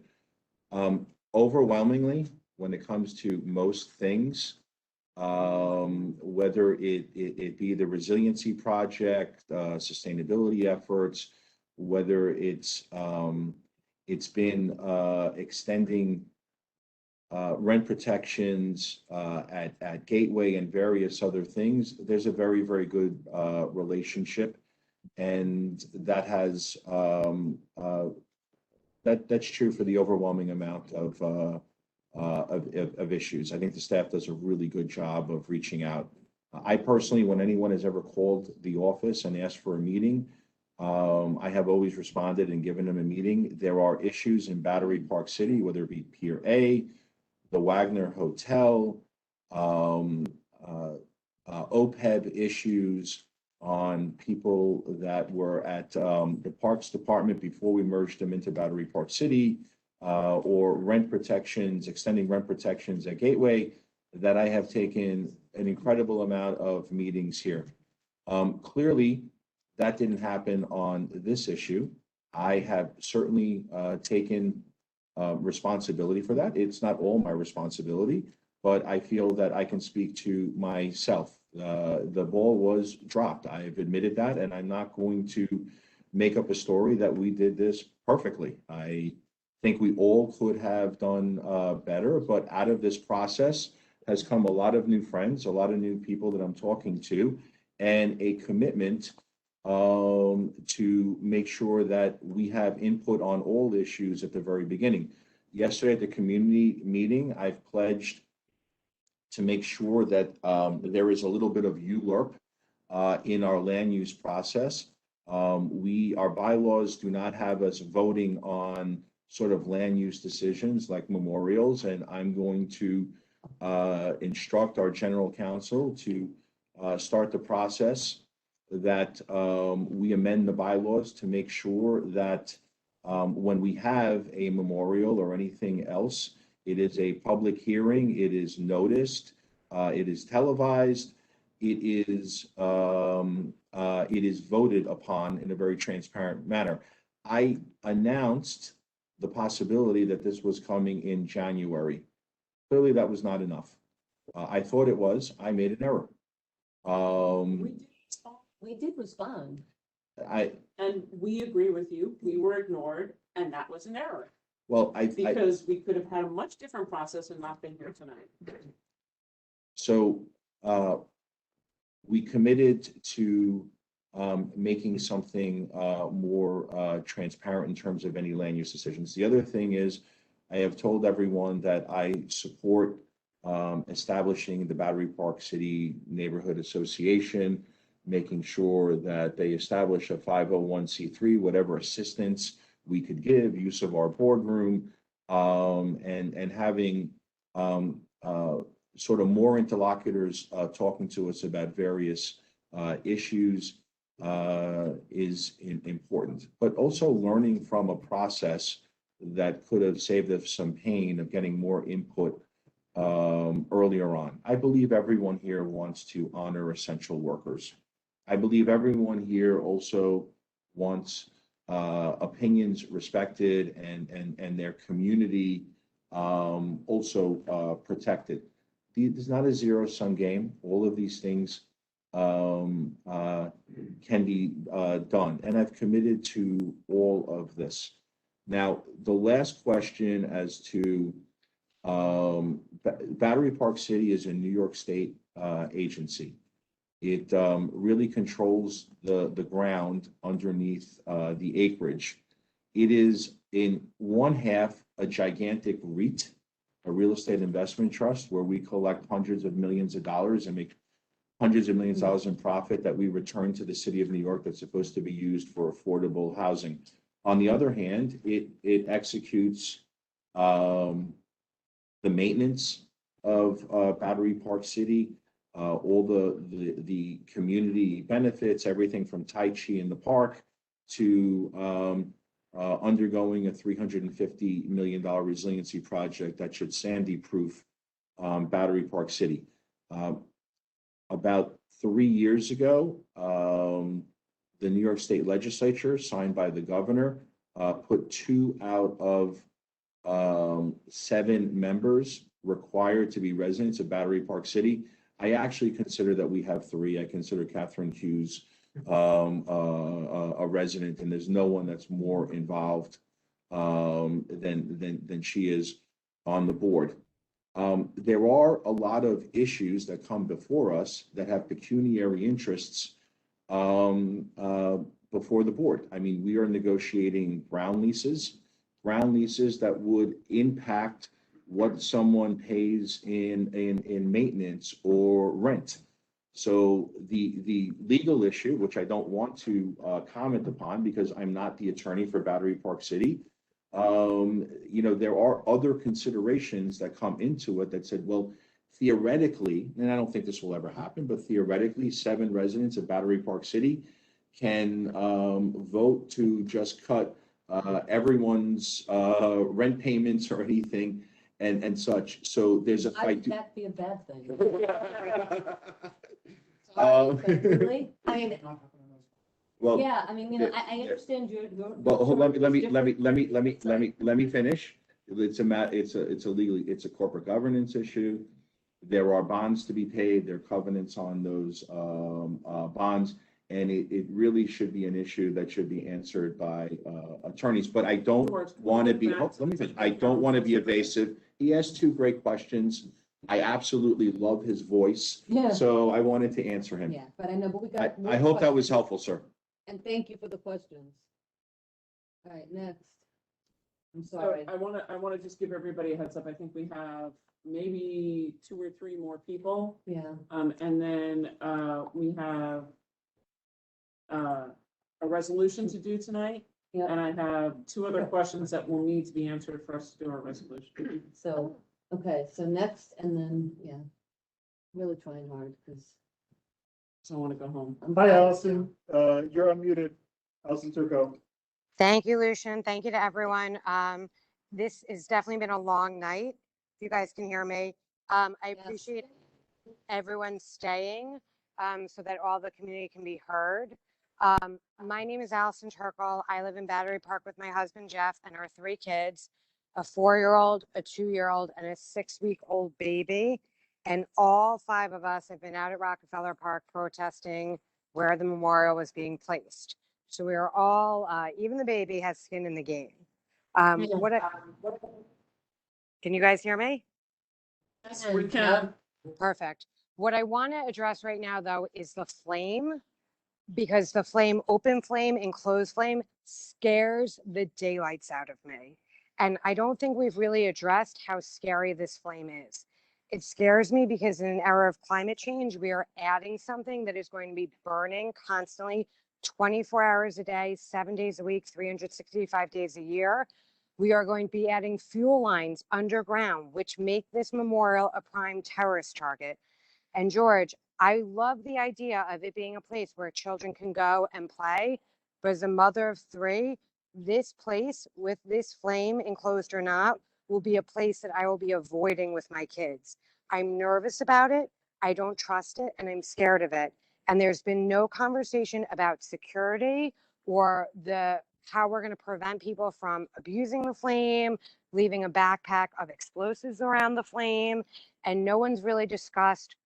Overwhelmingly, when it comes to most things, whether it be the resiliency project, sustainability efforts, whether it's been extending rent protections at Gateway and various other things, there's a very, very good relationship, and that has that's true for the overwhelming amount of issues. I think the staff does a really good job of reaching out. I personally, when anyone has ever called the office and asked for a meeting, I have always responded and given them a meeting. There are issues in Battery Park City, whether it be Pier A, the Wagner Hotel, OPEB issues, on people that were at the Parks Department before we merged them into Battery Park City, or rent protections, extending rent protections at Gateway, that I have taken an incredible amount of meetings here. Clearly, that didn't happen on this issue. I have certainly taken responsibility for that. It's not all my responsibility, but I feel that I can speak to myself. The ball was dropped. I have admitted that, and I'm not going to make up a story that we did this perfectly. I think we all could have done better, but out of this process has come a lot of new friends, a lot of new people that I'm talking to, and a commitment to make sure that we have input on all issues at the very beginning. Yesterday at the community meeting, I've pledged to make sure that there is a little bit of ULURP in our land use process. Our bylaws do not have us voting on sort of land use decisions like memorials, and I'm going to instruct our general counsel to start the process that we amend the bylaws to make sure that when we have a memorial or anything else, it is a public hearing, it is noticed, it is televised, it is voted upon in a very transparent manner. I announced the possibility that this was coming in January. Clearly, that was not enough. I thought it was. I made an error. We did respond. I And we agree with you. We were ignored, and that was an error. well, Because we could have had a much different process and not been here tonight. So we committed to making something more transparent in terms of any land use decisions. The other thing is, I have told everyone that I support establishing the Battery Park City Neighborhood Association, making sure that they establish a 501c3, whatever assistance we could give, use of our boardroom, and having sort of more interlocutors talking to us about various issues is important. But also learning from a process that could have saved us some pain of getting more input earlier on. I believe everyone here wants to honor essential workers. I believe everyone here also wants opinions respected and their community also protected. It's not a zero-sum game. All of these things can be done, and I've committed to all of this. Now, the last question as to Battery Park City is a New York State agency. It really controls the ground underneath the acreage. It is in one half a gigantic REIT, a real estate investment trust, where we collect hundreds of millions of dollars and make hundreds of millions of dollars in profit that we return to the city of New York that's supposed to be used for affordable housing. On the other hand, it executes the maintenance of Battery Park City, all the community benefits, everything from Tai Chi in the park to undergoing a $350 million resiliency project that should sandy-proof Battery Park City. About 3 years ago, the New York State Legislature, signed by the governor, put 2 out of 7 members required to be residents of Battery Park City. I actually consider that we have 3. I consider Catherine Hughes a resident, and there's no one that's more involved than she is on the board. There are a lot of issues that come before us that have pecuniary interests before the board. I mean, we are negotiating ground leases that would impact what someone pays in maintenance or rent. So the legal issue, which I don't want to comment upon because I'm not the attorney for Battery Park City, there are other considerations that come into it that said, well, theoretically, and I don't think this will ever happen, but theoretically, 7 residents of Battery Park City can vote to just cut everyone's rent payments or anything and such. So there's a I fight. would that be a bad thing? Uh, Really? I mean, Well, yeah, I mean, I understand your. But let me finish. It's a corporate governance issue. There are bonds to be paid, there are covenants on those bonds, and it really should be an issue that should be answered by attorneys. But I don't want to be, let me finish. I don't want to be evasive. He asked 2 great questions. I absolutely love his voice. Yeah. So I wanted to answer him. Yeah, but I know, but we got. I hope that was helpful, sir. And thank you for the questions. All right, next. I'm So sorry. I want to just give everybody a heads up. I think we have maybe 2 or 3 more people. Yeah. And then we have a resolution to do tonight. Yeah. And I have 2 other questions that will need to be answered for us to do our resolution. So, okay, so next, and then, yeah, really trying hard, because. So I want to go home. Hi, Allison. You're unmuted. Allison Turco. Thank you, Lucian. Thank you to everyone. This has definitely been a long night. If you guys can hear me. I appreciate everyone staying so that all the community can be heard. My name is Allison Turkle. I live in Battery Park with my husband, Jeff, and our 3 kids, a 4-year-old, a 2-year-old, and a 6-week-old baby. And all 5 of us have been out at Rockefeller Park protesting where the memorial was being placed. So we are all, even the baby has skin in the game. Can you guys hear me? Yes, we can. Perfect. What I want to address right now, though, is the flame, because the flame, open flame and closed flame, scares the daylights out of me. And I don't think we've really addressed how scary this flame is. It scares me because in an era of climate change, we are adding something that is going to be burning constantly 24 hours a day, 7 days a week, 365 days a year. We are going to be adding fuel lines underground, which make this memorial a prime terrorist target. And George, I love the idea of it being a place where children can go and play. But as a mother of 3, this place, with this flame enclosed or not, will be a place that I will be avoiding with my kids. I'm nervous about it. I don't trust it, and I'm scared of it. And there's been no conversation about security or how we're going to prevent people from abusing the flame, leaving a backpack of explosives around the flame. And no one's really discussed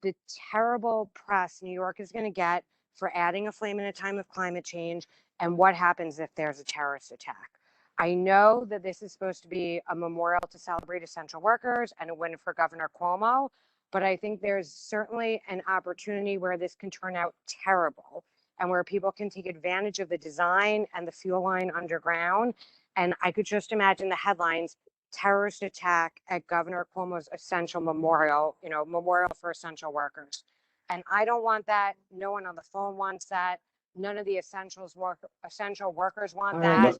the terrible press New York is going to get for adding a flame in a time of climate change and what happens if there's a terrorist attack. I know that this is supposed to be a memorial to celebrate essential workers and a win for Governor Cuomo, but I think there's certainly an opportunity where this can turn out terrible and where people can take advantage of the design and the fuel line underground. And I could just imagine the headlines: terrorist attack at Governor Cuomo's essential memorial, memorial for essential workers. And I don't want that. No one on the phone wants that. None of the essential workers want that.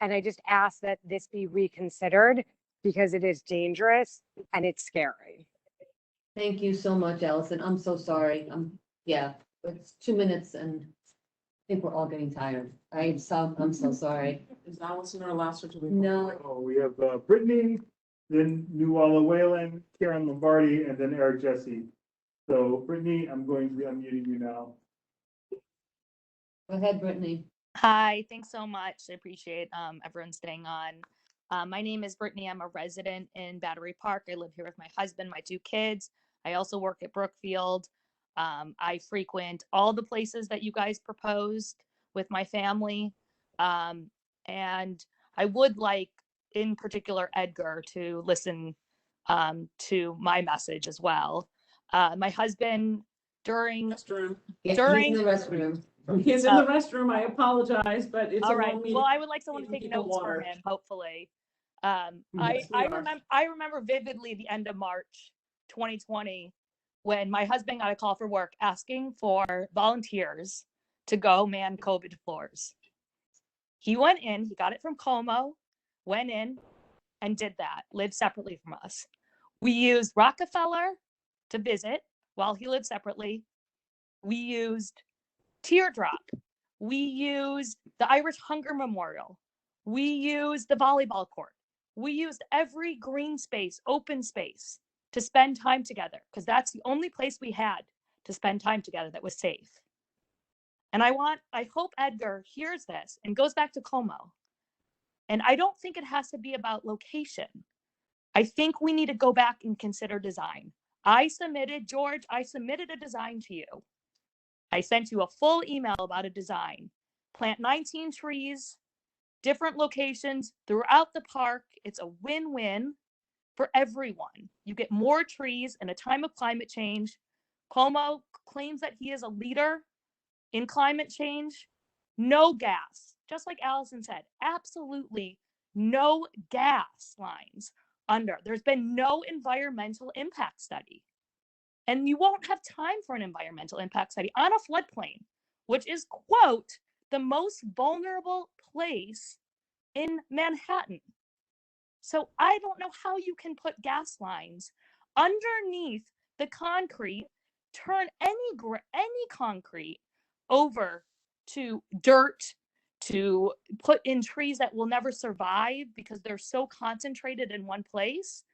And I just ask that this be reconsidered because it is dangerous and it's scary. Thank you so much, Allison. I'm so sorry. Yeah, it's 2 minutes and I think we're all getting tired. I'm so sorry. Is Allison our last or do we? No. Oh, we have Brittany, then Nuala Whalen, Karen Lombardi, and then Eric Jesse. So Brittany, I'm going to be unmuting you now. Go ahead, Brittany. Hi, thanks so much. I appreciate everyone staying on. My name is Brittany. I'm a resident in Battery Park. I live here with my husband, my 2 kids. I also work at Brookfield. I frequent all the places that you guys proposed with my family. And I would like, in particular, Edgar to listen to my message as well. My husband, during he's in the restroom. He's in the restroom. I apologize, but it's all a right. long meeting. Well, I would like someone to take People notes for water. him, hopefully. Yes, I remember vividly the end of March 2020 when my husband got a call for work asking for volunteers to go man COVID floors. He went in, he got it from Como, went in and did that, lived separately from us. We used Rockefeller to visit while he lived separately. We used Teardrop. We used the Irish Hunger Memorial. We used the volleyball court. We used every green space, open space to spend time together because that's the only place we had to spend time together that was safe. And I hope Edgar hears this and goes back to Como. And I don't think it has to be about location. I think we need to go back and consider design. George, I submitted a design to you. I sent you a full email about a design. Plant 19 trees, different locations throughout the park. It's a win-win for everyone. You get more trees in a time of climate change. Como claims that he is a leader in climate change. No gas, just like Allison said, absolutely no gas lines under. There's been no environmental impact study. And you won't have time for an environmental impact study on a floodplain, which is, quote, the most vulnerable place in Manhattan. So I don't know how you can put gas lines underneath the concrete, turn any concrete over to dirt, to put in trees that will never survive because they're so concentrated in one place.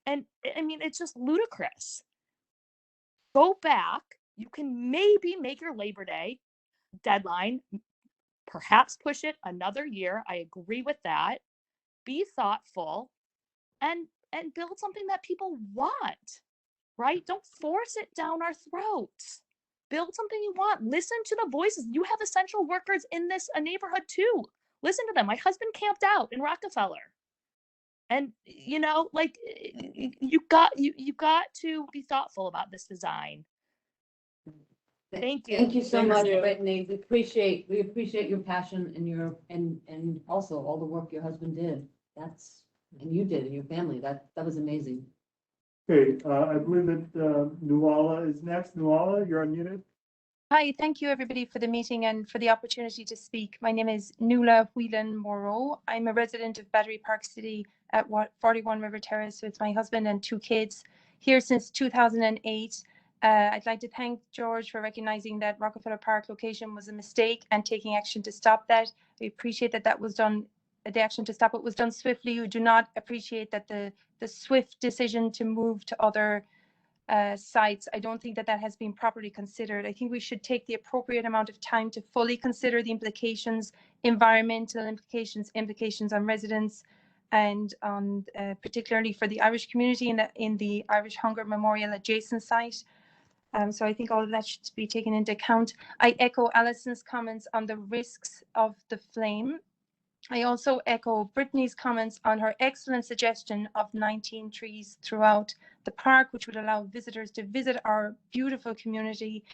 And I mean, it's just ludicrous. Go back. You can maybe make your Labor Day deadline, perhaps push it another year. I agree with that. Be thoughtful and build something that people want, right? Don't force it down our throats. Build something you want. Listen to the voices. You have essential workers in this neighborhood too. Listen to them. My husband camped out in Rockefeller. And you know, like you got to be thoughtful about this design. Thank you. Thank you so Thank much, you. Brittany. We appreciate your passion and also all the work your husband did. And you did, and your family. That was amazing. Okay, I believe that Nuala is next. Nuala, you're unmuted. Hi, thank you everybody for the meeting and for the opportunity to speak. My name is Nuala Whelan Moreau. I'm a resident of Battery Park City at 41 River Terrace with my husband and 2 kids, here since 2008. I'd like to thank George for recognizing that Rockefeller Park location was a mistake and taking action to stop that. We appreciate that was done, the action to stop it was done swiftly. We do not appreciate that the swift decision to move to other sites. I don't think that has been properly considered. I think we should take the appropriate amount of time to fully consider the implications, environmental implications on residents, and on particularly for the Irish community in the Irish Hunger Memorial adjacent site. So I think all of that should be taken into account. I echo Alison's comments on the risks of the flame. I also echo Brittany's comments on her excellent suggestion of 19 trees throughout the park, which would allow visitors to visit our beautiful community.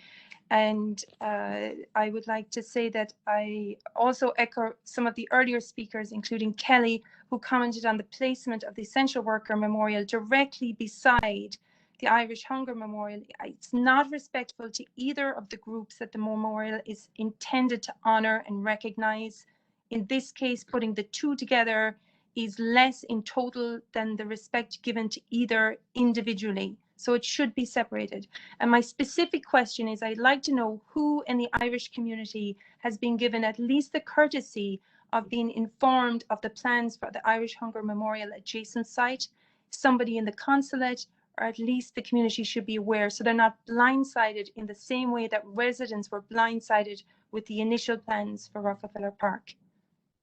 And I would like to say that I also echo some of the earlier speakers, including Kelly, who commented on the placement of the Essential Worker Memorial directly beside the Irish Hunger Memorial. It's not respectful to either of the groups that the memorial is intended to honour and recognise. In this case, putting the two together is less in total than the respect given to either individually. So it should be separated. And my specific question is, I'd like to know who in the Irish community has been given at least the courtesy of being informed of the plans for the Irish Hunger Memorial adjacent site. Somebody in the consulate, or at least the community should be aware, so they're not blindsided in the same way that residents were blindsided with the initial plans for Rockefeller Park.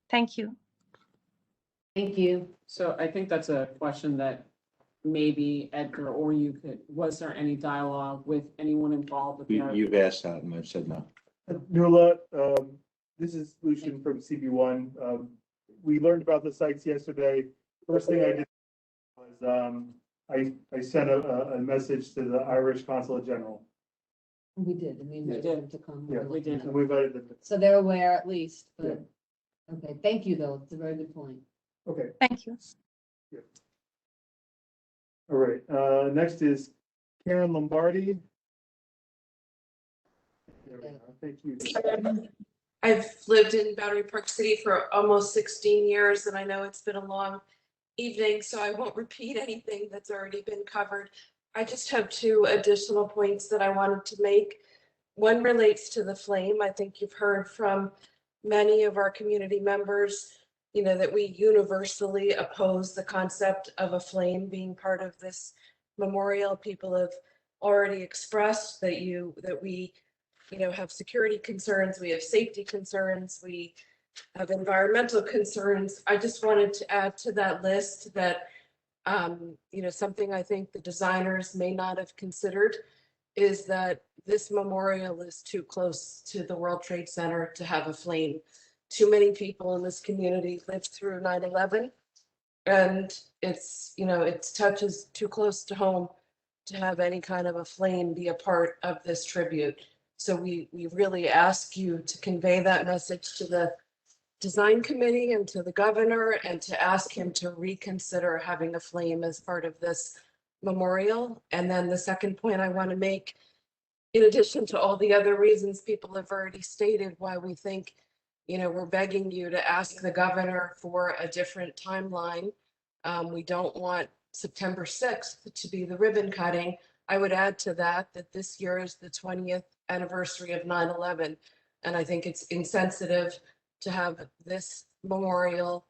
Thank you. Thank you. So I think that's a question that maybe Edgar or you could, was there any dialogue with anyone involved with the You've asked that and I've said no. Nuala, this is Lucian from CB1. We learned about the sites yesterday. First thing I did was I sent a message to the Irish Consulate General. We did, and we invited them to come. Yeah, we did. And we invited them. So they're aware at least, but, okay, thank you though, it's a very good point. Okay. Thank you. Yeah. All right, next is Karen Lombardi. There we go. Thank you. I've lived in Battery Park City for almost 16 years, and I know it's been a long evening, so I won't repeat anything that's already been covered. I just have two additional points that I wanted to make. One relates to the flame. I think you've heard from many of our community members, you know, that we universally oppose the concept of a flame being part of this memorial. People have already expressed that we, you know, have security concerns, we have safety concerns, we have environmental concerns. I just wanted to add to that list that, you know, something I think the designers may not have considered is that this memorial is too close to the World Trade Center to have a flame. Too many people in this community lived through 9/11, and it's, you know, it touches too close to home to have any kind of a flame be a part of this tribute. So we really ask you to convey that message to the design committee and to the governor, and to ask him to reconsider having a flame as part of this memorial. And then the second point I want to make, in addition to all the other reasons people have already stated why we think, you know, we're begging you to ask the governor for a different timeline. We don't want September 6th to be the ribbon cutting. I would add to that this year is the 20th anniversary of 9/11. And I think it's insensitive to have this memorial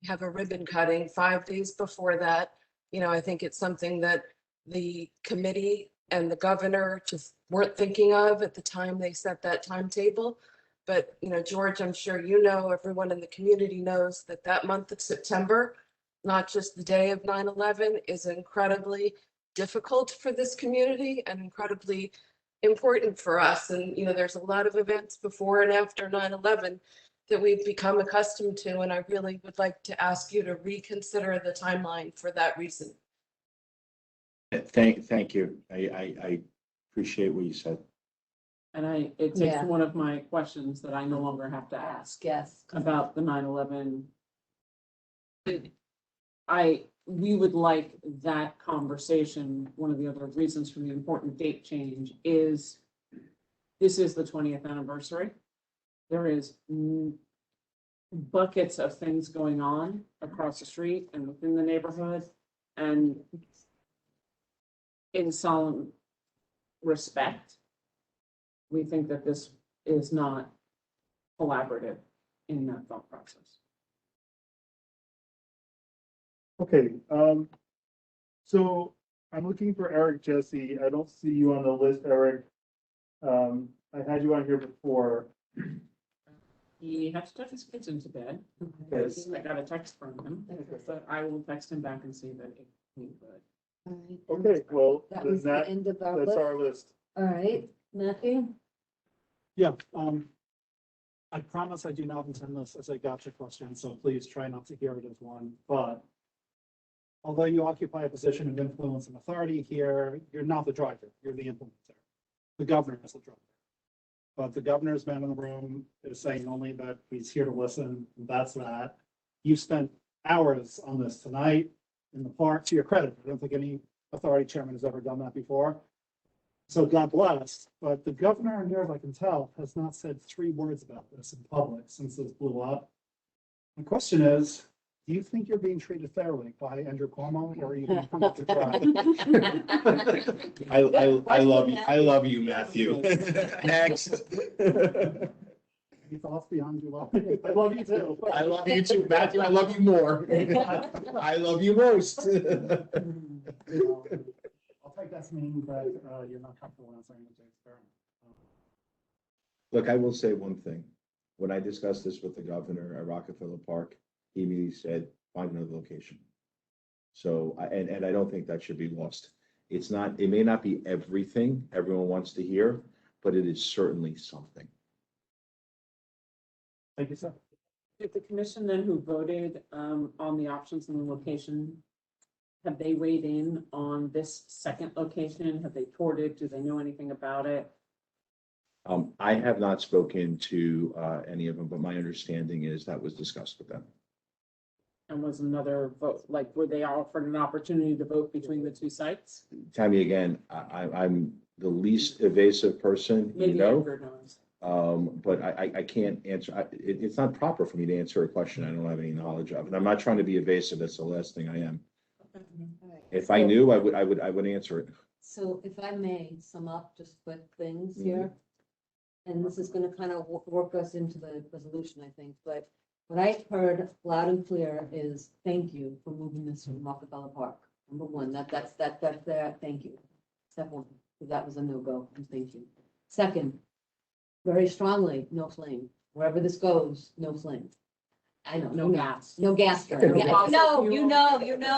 have a ribbon cutting 5 days before that. You know, I think it's something that the committee and the governor just weren't thinking of at the time they set that timetable. But, you know, George, I'm sure you know, everyone in the community knows that that month of September, not just the day of 9/11, is incredibly difficult for this community and incredibly important for us. And, you know, there's a lot of events before and after 9/11 that we've become accustomed to, and I really would like to ask you to reconsider the timeline for that reason. Thank you. I appreciate what you said. And it takes Yeah. one of my questions that I no longer have to ask Yes. about the 9/11. We would like that conversation. One of the other reasons for the important date change is this is the 20th anniversary. There is buckets of things going on across the street and within the neighborhood, and in solemn respect, we think that this is not collaborative in that thought process. Okay, so I'm looking for Eric Jesse. I don't see you on the list, Eric. I had you on here before. He has to tuck his kids into bed. Yes. I got a text from him, but I will text him back and see that he could. Okay, well, That then was the end of our that's list. our list. All right, Matthew? Yeah, I promise I do not intend this as a gotcha question, so please try not to hear it as one. But although you occupy a position of influence and authority here, you're not the driver, you're the implementer. The governor is the driver. But the governor's man in the room is saying only that he's here to listen, and that's that. You've spent hours on this tonight in the park, to your credit. I don't think any authority chairman has ever done that before. So God bless, but the governor, as near as I can tell, has not said 3 words about this in public since this blew up. My question is, do you think you're being treated fairly by Andrew Cuomo, or are you being treated to try? I love you, Matthew. Next. Any thoughts beyond you love me? I love you too. I love you too, Matthew. I love you more. I love you most. I'll take that meaning that you're not comfortable answering the experiment. Look, I will say one thing. When I discussed this with the governor at Rockefeller Park, he immediately said, find another location. So, and I don't think that should be lost. It may not be everything everyone wants to hear, but it is certainly something. Thank you, sir. Did the commission then who voted on the options and the location, have they weighed in on this second location? Have they toured it? Do they know anything about it? I have not spoken to any of them, but my understanding is that was discussed with them. And was another vote, like, were they offered an opportunity to vote between the 2 sites? Tammy, again, I'm the least evasive person, you Maybe know. Edgar knows. But I can't answer, it's not proper for me to answer a question I don't have any knowledge of, and I'm not trying to be evasive, that's the last thing I am. All right. If I knew, I would answer it. So if I may sum up just quick things here, and this is gonna kind of work us into the resolution, I think, but what I heard loud and clear is thank you for moving this from Rockefeller Park. Number one, that's there, thank you. Step one, because that was a no-go, and thank you. Second, very strongly, no flame. Wherever this goes, no flame. I know, No gas. no gas. No Yeah, fossil No, fuel. you know.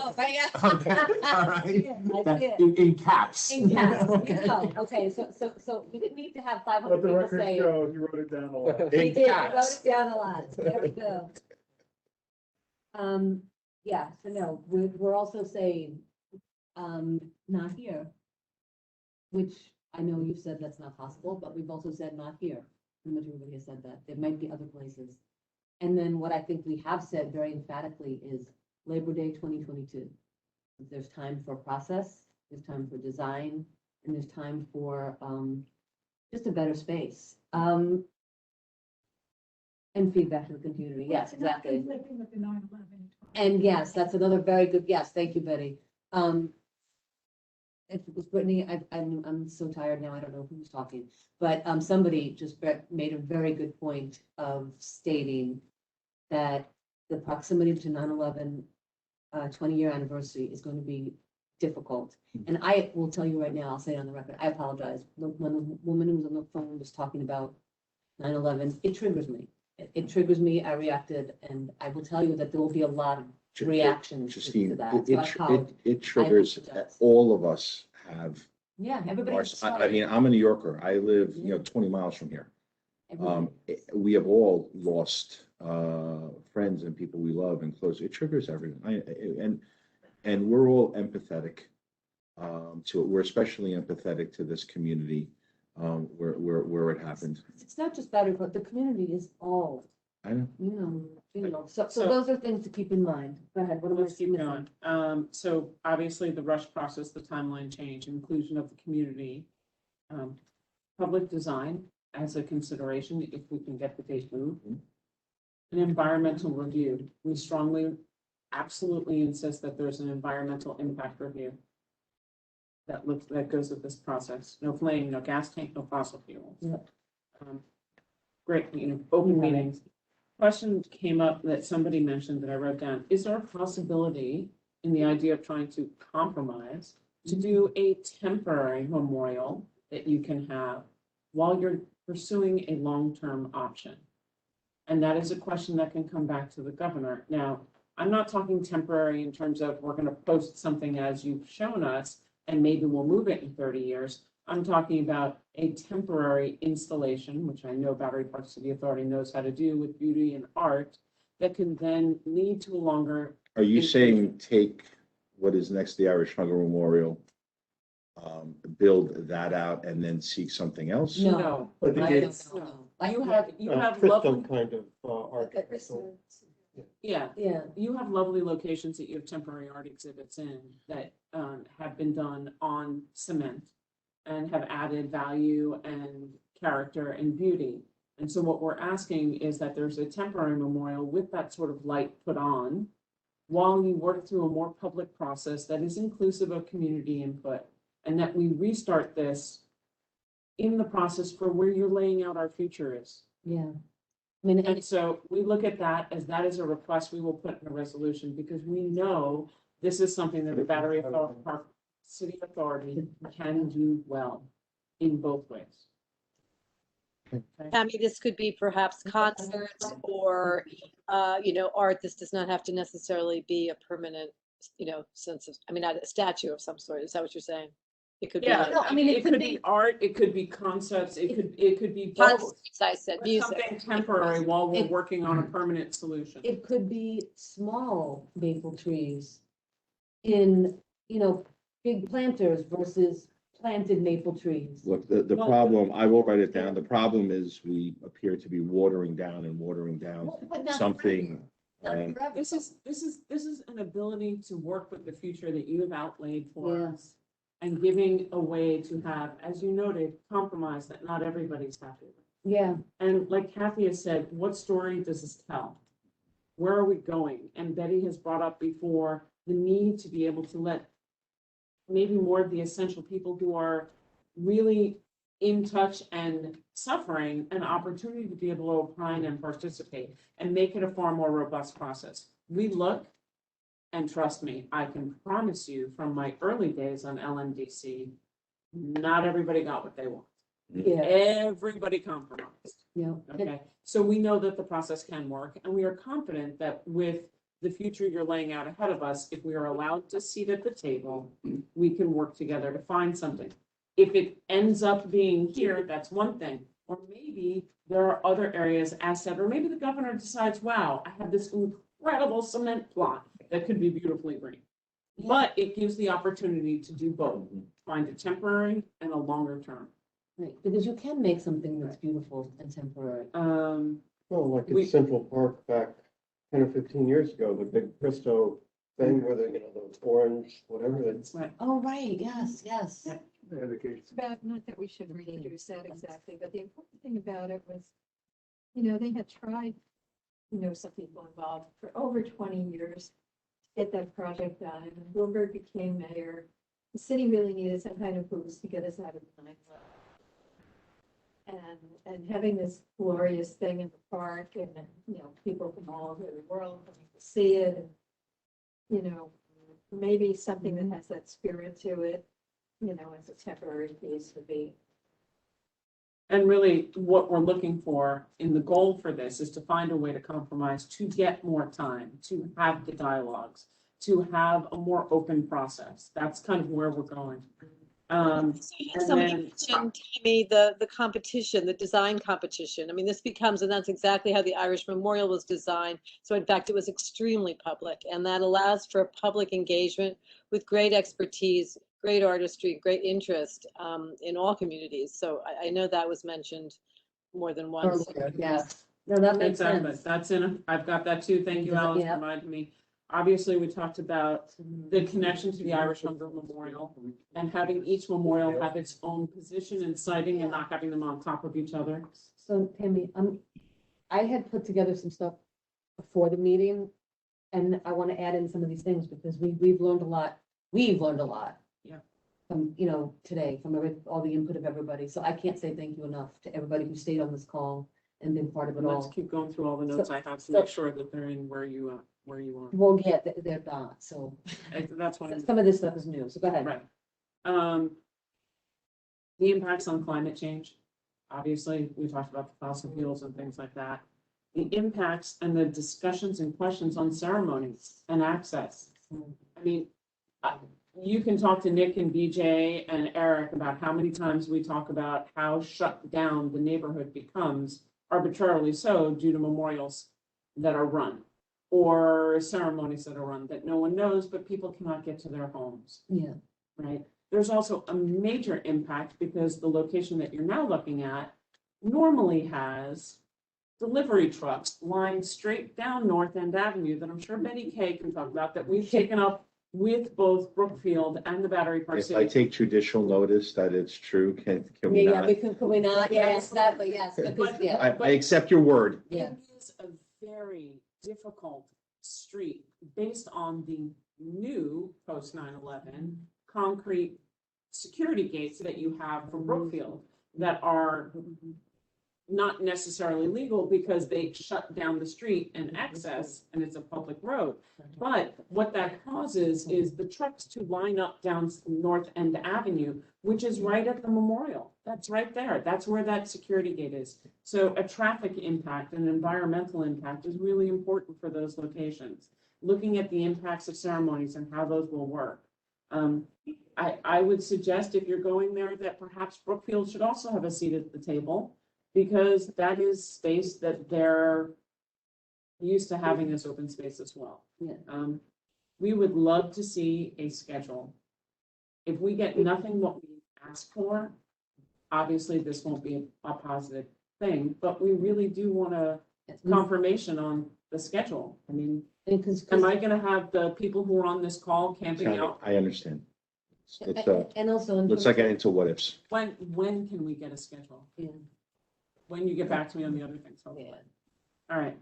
Okay, all right. I see it. In caps. In caps, Okay. okay, so we didn't need to have Let 500 the people record say it. show, you wrote it down a lot. We In did, we wrote caps. it down a lot, there we go. Yeah, so no, we're also saying, not here. Which I know you've said that's not possible, but we've also said not here. Pretty much everybody has said that, there might be other places. And then what I think we have said very emphatically is Labor Day 2022. There's time for process, there's time for design, and there's time for, just a better space. And feedback to the community, yes, exactly. And yes, that's another very good, yes, thank you, Betty. If it was Brittany, I'm so tired now, I don't know who's talking, but somebody just made a very good point of stating that the proximity to 9/11 20-year anniversary is going to be difficult. And I will tell you right now, I'll say it on the record, I apologize. When the woman who was on the phone was talking about 9/11, it triggers me. It triggers me, I reacted, and I will tell you that there will be a lot of reactions to Justine, that. So I apologize. it triggers, all of us have. Yeah, everybody. I mean, I'm a New Yorker, I live, 20 miles from here. We have all lost friends and people we love and close. It triggers everyone. And we're all empathetic to it. We're especially empathetic to this community where it happened. It's not just Battery Park, the community is all, I know. So those are things to keep in mind. Go ahead, what am I Let's keep missing? going. So obviously the rush process, the timeline change, inclusion of the community, public design as a consideration, if we can get the date moved. An environmental review. We strongly, absolutely insist that there's an environmental impact review that goes with this process. No flame, no gas tank, no fossil fuels. Yep. Great, open meetings. Question came up that somebody mentioned that I wrote down. Is there a possibility in the idea of trying to compromise to do a temporary memorial that you can have while you're pursuing a long-term option? And that is a question that can come back to the governor. Now, I'm not talking temporary in terms of we're going to post something as you've shown us, and maybe we'll move it in 30 years. I'm talking about a temporary installation, which I know Battery Park City Authority knows how to do with beauty and art, that can then lead to a longer. Are you saying take what is next to the Irish Hunger Memorial, build that out and then seek something else? No. I think it's You have crystal lovely, kind of art. yeah, you have lovely locations that you have temporary art exhibits in that have been done on cement and have added value and character and beauty. And so what we're asking is that there's a temporary memorial with that sort of light put on while you work through a more public process that is inclusive of community input, and that we restart this in the process for where you're laying out our future is. Yeah. I mean, And so we look at that as a request we will put in a resolution, because we know this is something that the Battery Park City Authority can do well in both ways. Tammy, this could be perhaps concerts or, art. This does not have to necessarily be a permanent, sense of, not a statue of some sort. Is that what you're saying? It could be. Yeah, No, I mean, it could be art, it could be concepts, it could be both. Concerts, I said, music. Something temporary while we're working on a permanent solution. it could be small maple trees in, big planters versus planted maple trees. Look, the problem, I will write it down. The problem is we appear to be watering down But not something. And This is an ability to work with the future that you have outlaid for Yeah. us. And giving a way to have, as you noted, compromise that not everybody's happy with. Yeah. And like Kathy has said, what story does this tell? Where are we going? And Betty has brought up before the need to be able to let maybe more of the essential people who are really in touch and suffering an opportunity to be able to opine and participate and make it a far more robust process. We look, and trust me, I can promise you from my early days on LNDC, not everybody got what they want. Yeah. Everybody compromised. Yeah. Okay, so we know that the process can work, and we are confident that with the future you're laying out ahead of us, if we are allowed to seat at the table, we can work together to find something. If it ends up being here, that's one thing. Or maybe there are other areas, asset, or maybe the governor decides, wow, I have this incredible cement plot that could be beautifully green. But it gives the opportunity to do both, find a temporary and a longer term. Right, because you can make something that's beautiful and temporary. Well, like we- at Central Park back 10 or 15 years ago, the big Cristo thing where the, the orange, whatever. It's Right. Oh, right, yes, yes. It's about, not that we should reproduce that exactly, but the important thing about it was, they had tried, some people involved for over 20 years to get that project done. And when Bloomberg became mayor, the city really needed some kind of boost to get us out of the 9/11. And having this glorious thing in the park and, people from all over the world coming to see it and, maybe something that has that spirit to it, as a temporary piece would be. And really, what we're looking for in the goal for this is to find a way to compromise, to get more time, to have the dialogues, to have a more open process. That's kind of where we're going. And Somebody then, mentioned to me the competition, the design competition. I mean, this becomes, and that's exactly how the Irish Memorial was designed. So in fact, it was extremely public, and that allows for public engagement with great expertise, great artistry, great interest in all communities. So I know that was mentioned more than once. Earlier, yeah. No, that makes exactly, sense. that's I've got that too. Thank you, Does it- Alice, yeah. for reminding me. Obviously, we talked about the connection to the Irish Hunger Memorial and having each memorial have its own position and siting and not having them on top of each other. So Tammy, I had put together some stuff before the meeting, and I want to add in some of these things because we've learned a lot. We've learned a lot. Yeah. From, today, from all the input of everybody. So I can't say thank you enough to everybody who stayed on this call and been part of it Let's all. keep going through all the notes I have to make sure that they're in where you are. Well, yeah, they're not, so. That's what I'm. Some of this stuff is new, so go ahead. Right. The impacts on climate change. Obviously, we talked about the fossil fuels and things like that. The impacts and the discussions and questions on ceremonies and access. I mean, you can talk to Nick and BJ and Eric about how many times we talk about how shut down the neighborhood becomes arbitrarily so due to memorials that are run or ceremonies that are run that no one knows, but people cannot get to their homes. Yeah. Right. There's also a major impact because the location that you're now looking at normally has delivery trucks lined straight down North End Avenue that I'm sure Betty Kay can talk about, that we've taken up with both Brookfield and the Battery Park If City. I take judicial notice that it's true, can we Yeah, not? can we not? Yeah, exactly, yes, because, yeah. I accept your word. Yeah. It is a very difficult street based on the new post 9/11 concrete security gates that you have from Brookfield that are not necessarily legal because they shut down the street and access, and it's a public road. But what that causes is the trucks to line up down North End Avenue, which is right at the memorial. That's right there. That's where that security gate is. So a traffic impact and environmental impact is really important for those locations. Looking at the impacts of ceremonies and how those will work. I would suggest if you're going there that perhaps Brookfield should also have a seat at the table, because that is space that they're used to having as open space as well. Yeah. We would love to see a schedule. If we get nothing what we ask for, obviously this won't be a positive thing, but we really do want a confirmation on the schedule. I mean, am I gonna have the people who are on this call camping out? I understand. And also. Let's not get into what ifs. When can we get a schedule? Yeah. when you get back to me on the other things, hopefully. All right,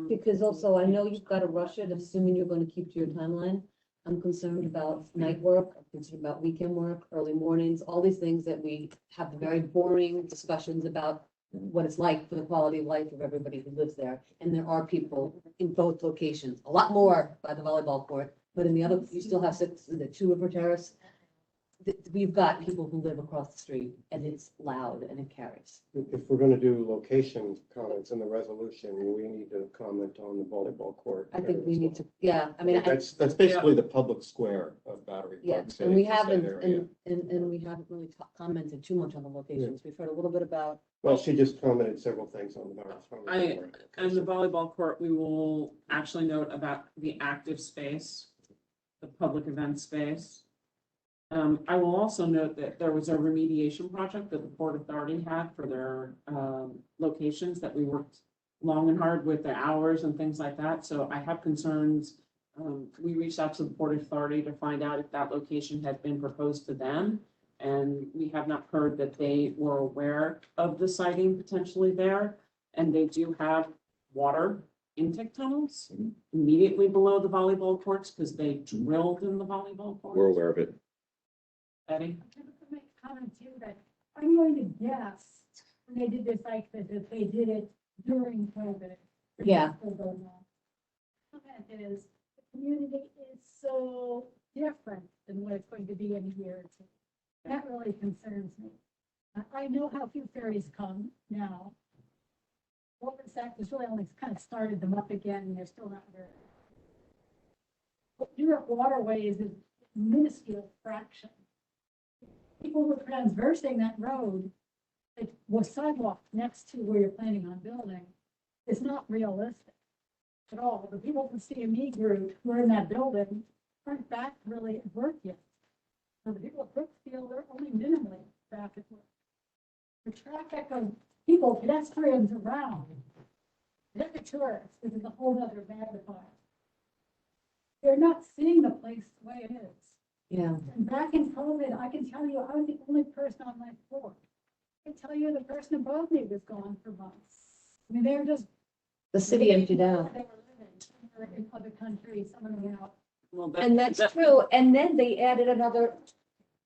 Because also, I know you've got to rush it, assuming you're going to keep to your timeline. I'm concerned about night work, I'm concerned about weekend work, early mornings, all these things that we have the very boring discussions about what it's like for the quality of life of everybody who lives there. And there are people in both locations, a lot more by the volleyball court, but in the other, you still have the 2 River Terrace. We've got people who live across the street and it's loud and it carries. If we're gonna do location comments in the resolution, we need to comment on the volleyball court. I think we need to, yeah, I mean. That's basically the public square of Battery Yeah, Park City. and we it's that haven't, area. and we haven't really commented too much on the locations. We've heard a little bit about. Well, she just commented several things on the volleyball court. and the volleyball court, we will actually note about the active space, the public event space. I will also note that there was a remediation project that the Port Authority had for their locations that we worked long and hard with the hours and things like that. So I have concerns. We reached out to the Port Authority to find out if that location had been proposed to them. And we have not heard that they were aware of the siting potentially there. And they do have water intake tunnels immediately below the volleyball courts because they drilled in the volleyball courts. We're aware of it. Eddie? I'm going to make a comment too that I'm going to guess when they did this like this, if they did it during COVID. Yeah. Comment is the community is so different than what it's going to be in a year or two. That really concerns me. I know how few ferries come now. Goldman Sachs has really only kind of started them up again, and they're still not very. But New York Waterways is a minuscule fraction. People were transversing that road, it was sidewalk next to where you're planning on building, is not realistic at all. The people from CME group who are in that building aren't back really at work yet. So the people at Brookfield are only minimally back at work. The traffic of people, pedestrians around, the tourists, this is a whole other magnifier. They're not seeing the place the way it is. Yeah. And back in COVID, I can tell you, I was the only person on my floor. I can tell you the person above me was gone for months. I mean, they were just. The city emptied out. They were living. Some were in other countries, some of them out. Well, And that's true. And then they added another.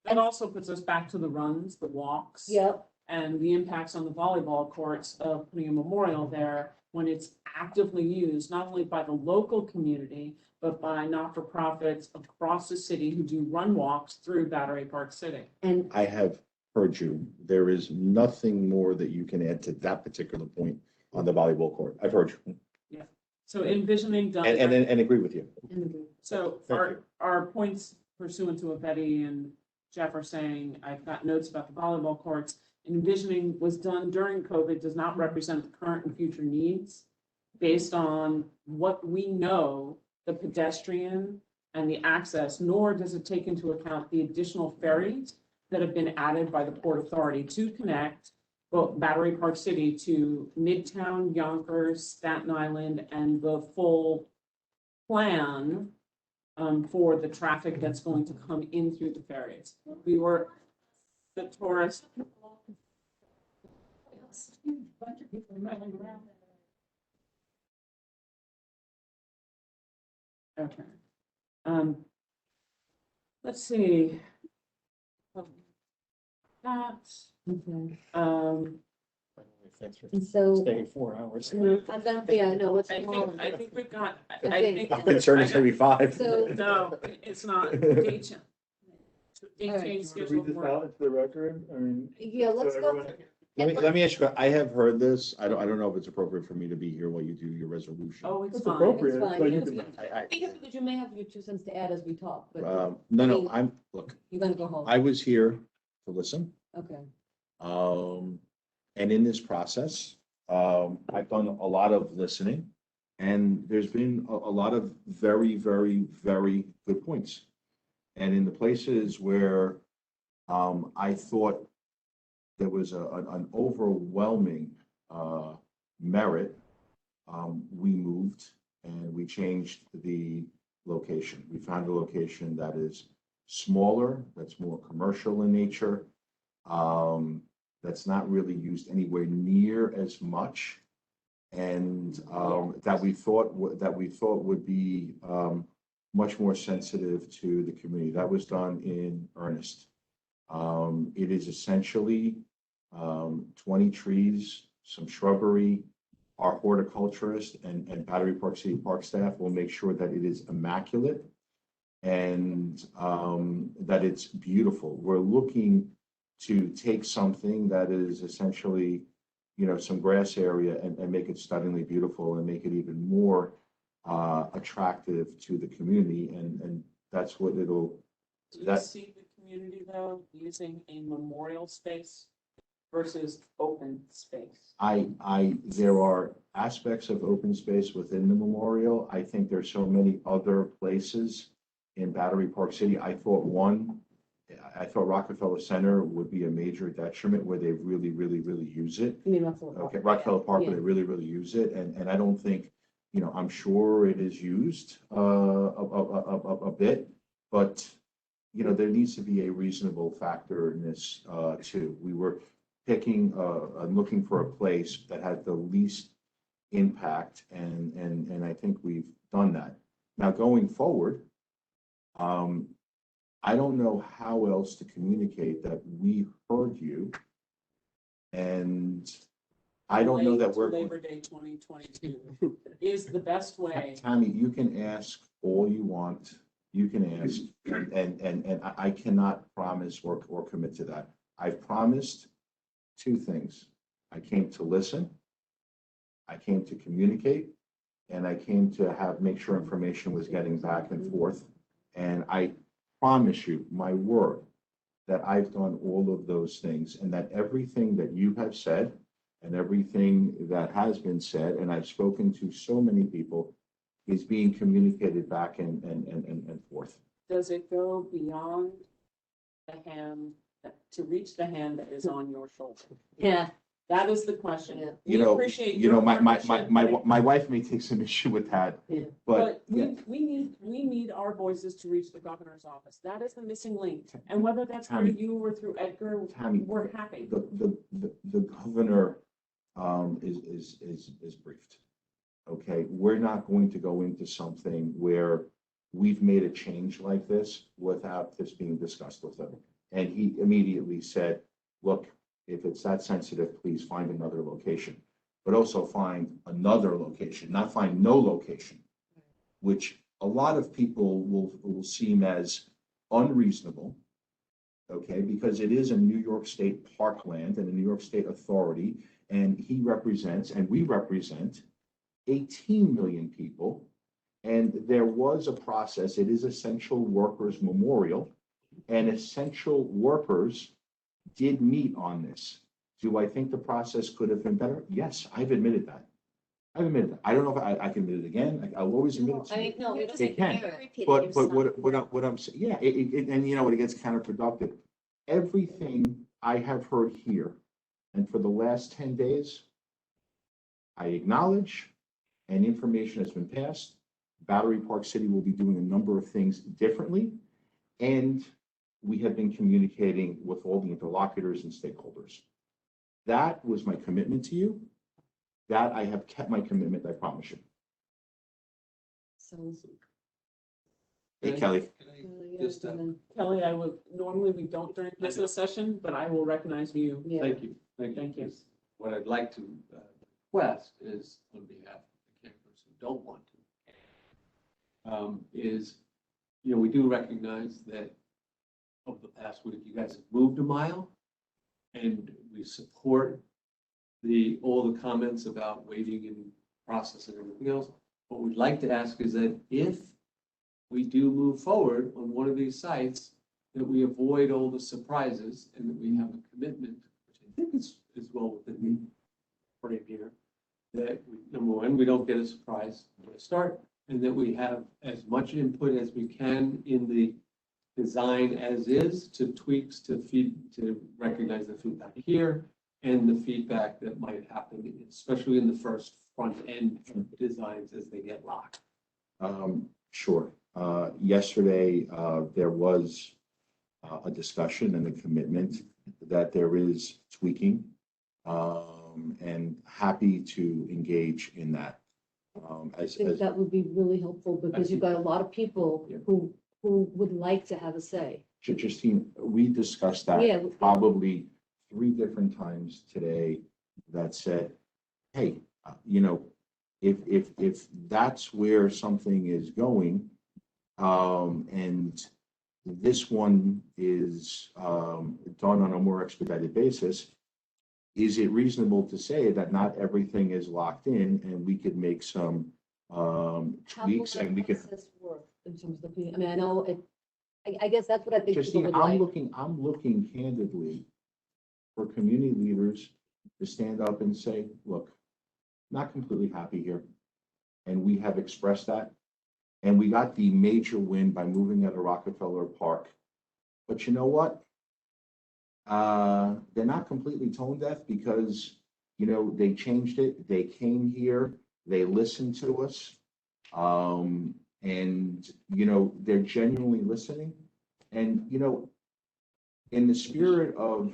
That also puts us back to the runs, the walks. Yep. And the impacts on the volleyball courts of putting a memorial there when it's actively used, not only by the local community, but by not-for-profits across the city who do run walks through Battery Park City. And I have heard you. There is nothing more that you can add to that particular point on the volleyball court. I've heard you. Yeah. So envisioning done. And agree with you. So our points pursuant to what Betty and Jeff are saying, I've got notes about the volleyball courts. Envisioning was done during COVID does not represent the current and future needs based on what we know, the pedestrian and the access, nor does it take into account the additional ferries that have been added by the Port Authority to connect both Battery Park City to Midtown, Yonkers, Staten Island, and the full plan for the traffic that's going to come in through the ferries. We were the tourist. Huge bunch of people running around. Okay. Let's see. That. Thanks for And so. staying 4 hours. I'm gonna, yeah, no, what's I wrong? think we've got, I I think- think. I'm concerned it's gonna be 5. So. No, it's not. Date change. Date All right. change Read schedule this for. out into the record, I mean. Yeah, let's so go. everyone- Let me ask you, I have heard this. I don't know if it's appropriate for me to be here while you do your resolution. Oh, it's It's fine. appropriate. It's fine. but You you can- can- I- Because you may have your 2 cents to add as we talk, but No, look, you're gonna go home. I was here to listen. Okay. And in this process, I've done a lot of listening, and there's been a lot of very, very, very good points. And in the places where I thought there was an overwhelming merit, we moved and we changed the location. We found a location that is smaller, that's more commercial in nature. that's not really used anywhere near as much. And that we thought would be much more sensitive to the community. That was done in earnest. It is essentially 20 trees, some shrubbery. Our horticulturist and Battery Park City Park staff will make sure that it is immaculate and that it's beautiful. We're looking to take something that is essentially, you know, some grass area and make it stunningly beautiful and make it even more attractive to the community. And that's what it'll, Do you see the community though using a memorial space versus open space? There are aspects of open space within the memorial. I think there's so many other places in Battery Park City. I thought Rockefeller Center would be a major detriment where they really use it. You mean Rockefeller Park? Okay, Rockefeller Park, where Yeah. they really use it. And I don't think, you know, I'm sure it is used a bit, but, you know, there needs to be a reasonable factor in this too. We were picking, looking for a place that had the least impact, and I think we've done that. Now, going forward, I don't know how else to communicate that we heard you, and I don't know that we're. Labor Day 2022 is the best way. Tammy, you can ask all you want. You can ask, and I cannot promise or commit to that. I've promised two things. I came to listen, I came to communicate, and I came to make sure information was getting back and forth. And I promise you, my word, that I've done all of those things, and that everything that you have said and everything that has been said, and I've spoken to so many people, is being communicated back and forth. Does it go beyond the hand, to reach the hand that is on your shoulder? Yeah. That is the question. You We know, appreciate you know, your my partnership, but- wife may take some issue with that, but But we need our voices to reach the governor's office. That is the missing link. And whether that's through Tammy, you or through Edgar, Tammy, we're happy. the governor is briefed. Okay, we're not going to go into something where we've made a change like this without this being discussed with him. And he immediately said, look, if it's that sensitive, please find another location, but also find another location, not find no location, which a lot of people will seem as unreasonable, okay, because it is a New York State parkland and a New York State authority, and he represents, and we represent 18 million people. And there was a process. It is Essential Workers Memorial, and essential workers did meet on this. Do I think the process could have been better? Yes, I've admitted that. I've admitted that. I don't know if I can admit it again. I'll always admit it to you. No, we It can, but what I'm saying, yeah, and you know what, it gets counterproductive. Everything I have heard here, and for the last 10 days, I acknowledge, and information has been passed. Battery Park City will be doing a number of things differently, and we have been communicating with all the interlocutors and stakeholders. That was my commitment to you. That I have kept my commitment, I promise you. Hey, Kelly. Just, Kelly, I would, normally we don't during business session, but I will recognize you. Thank you. Thank you. What I'd like to request is, on behalf of the campers who don't want to, is, you know, we do recognize that over the past week, you guys have moved a mile, and we support all the comments about waiting and process and everything else. What we'd like to ask is that if we do move forward on one of these sites, that we avoid all the surprises and that we have a commitment, which I think is well within the frame here, that we, number one, we don't get a surprise from the start, and that we have as much input as we can in the design as is, to tweaks, to recognize the feedback here and the feedback that might happen, especially in the first front end designs as they get locked. Sure. Yesterday, there was a discussion and a commitment that there is tweaking, and happy to engage in that. I think that would be really helpful because you've got a lot of people who would like to have a say. Justine, we discussed Yeah. that probably 3 different times today that said, hey, if that's where something is going, and this one is done on a more expedited basis, is it reasonable to say that not everything is locked in and we could make some tweaks and we could. Work in terms of the, I mean, I know it, I guess that's what I think people Justine, would I'm like. I'm looking candidly for community leaders to stand up and say, look, not completely happy here. And we have expressed that. And we got the major win by moving out of Rockefeller Park. But you know what? They're not completely tone deaf because, they changed it. They came here, they listened to us. And, they're genuinely listening. And, in the spirit of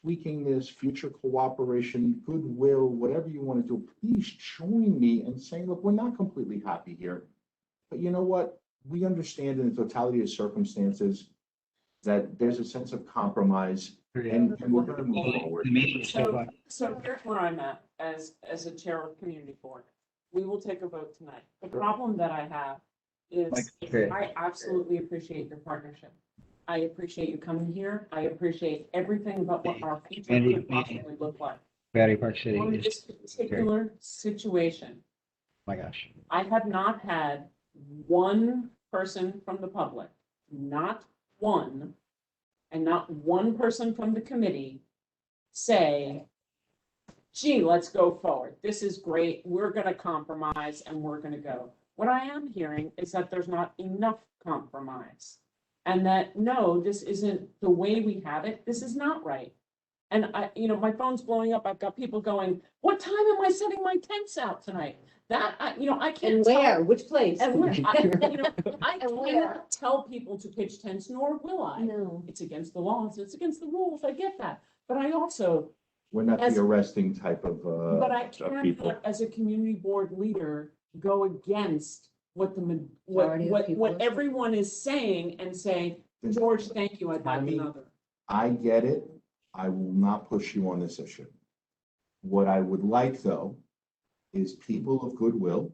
tweaking this, future cooperation, goodwill, whatever you want to do, please join me in saying, look, we're not completely happy here. But you know what? We understand in the totality of circumstances that there's a sense of compromise and we're going to move forward. So here's where I'm at as a chair of community board. We will take a vote tonight. The problem that I have is I absolutely appreciate your partnership. I appreciate you coming here. I appreciate everything about what our future could possibly look like. Battery Park City. On this particular situation, My gosh. I have not had one person from the public, not one, and not one person from the committee say, gee, let's go forward. This is great. We're going to compromise and we're going to go. What I am hearing is that there's not enough compromise. And that, no, this isn't the way we have it. This is not right. And my phone's blowing up. I've got people going, what time am I setting my tents out tonight? That, I can't And tell. where, which place? And where, I And where? cannot tell people to pitch tents, nor will I. No. It's against the laws. It's against the rules. I get that. But I also, We're not As- the arresting type of but I people. cannot, as a community board leader, go against what Majority of people what are- everyone is saying and say, George, thank you, I'd like Tammy, another. I get it. I will not push you on this issue. What I would like, though, is people of goodwill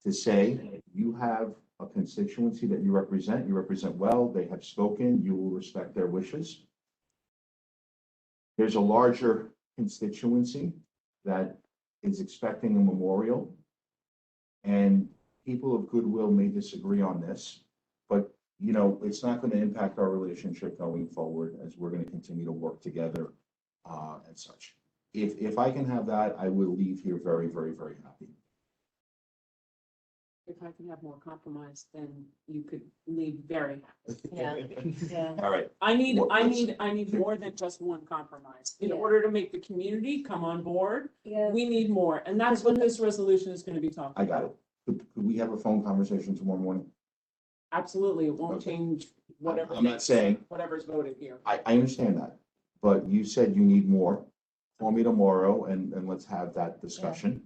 to say, you have a constituency that you represent well, they have spoken, you will respect their wishes. There's a larger constituency that is expecting a memorial. And people of goodwill may disagree on this, but it's not going to impact our relationship going forward as we're going to continue to work together and such. If I can have that, I will leave here very, very, very happy. If I can have more compromise, then you could leave very happy. Yeah. All right. I need What- more than just one compromise. In Yeah. order to make the community come on board, Yeah. we need more. And that's what this resolution is going to be talking I about. got it. Could we have a phone conversation tomorrow morning? Absolutely, it won't Okay. change whatever. I'm not saying, Whatever's voted here. I understand that, but you said you need more. Call me tomorrow and let's have that discussion.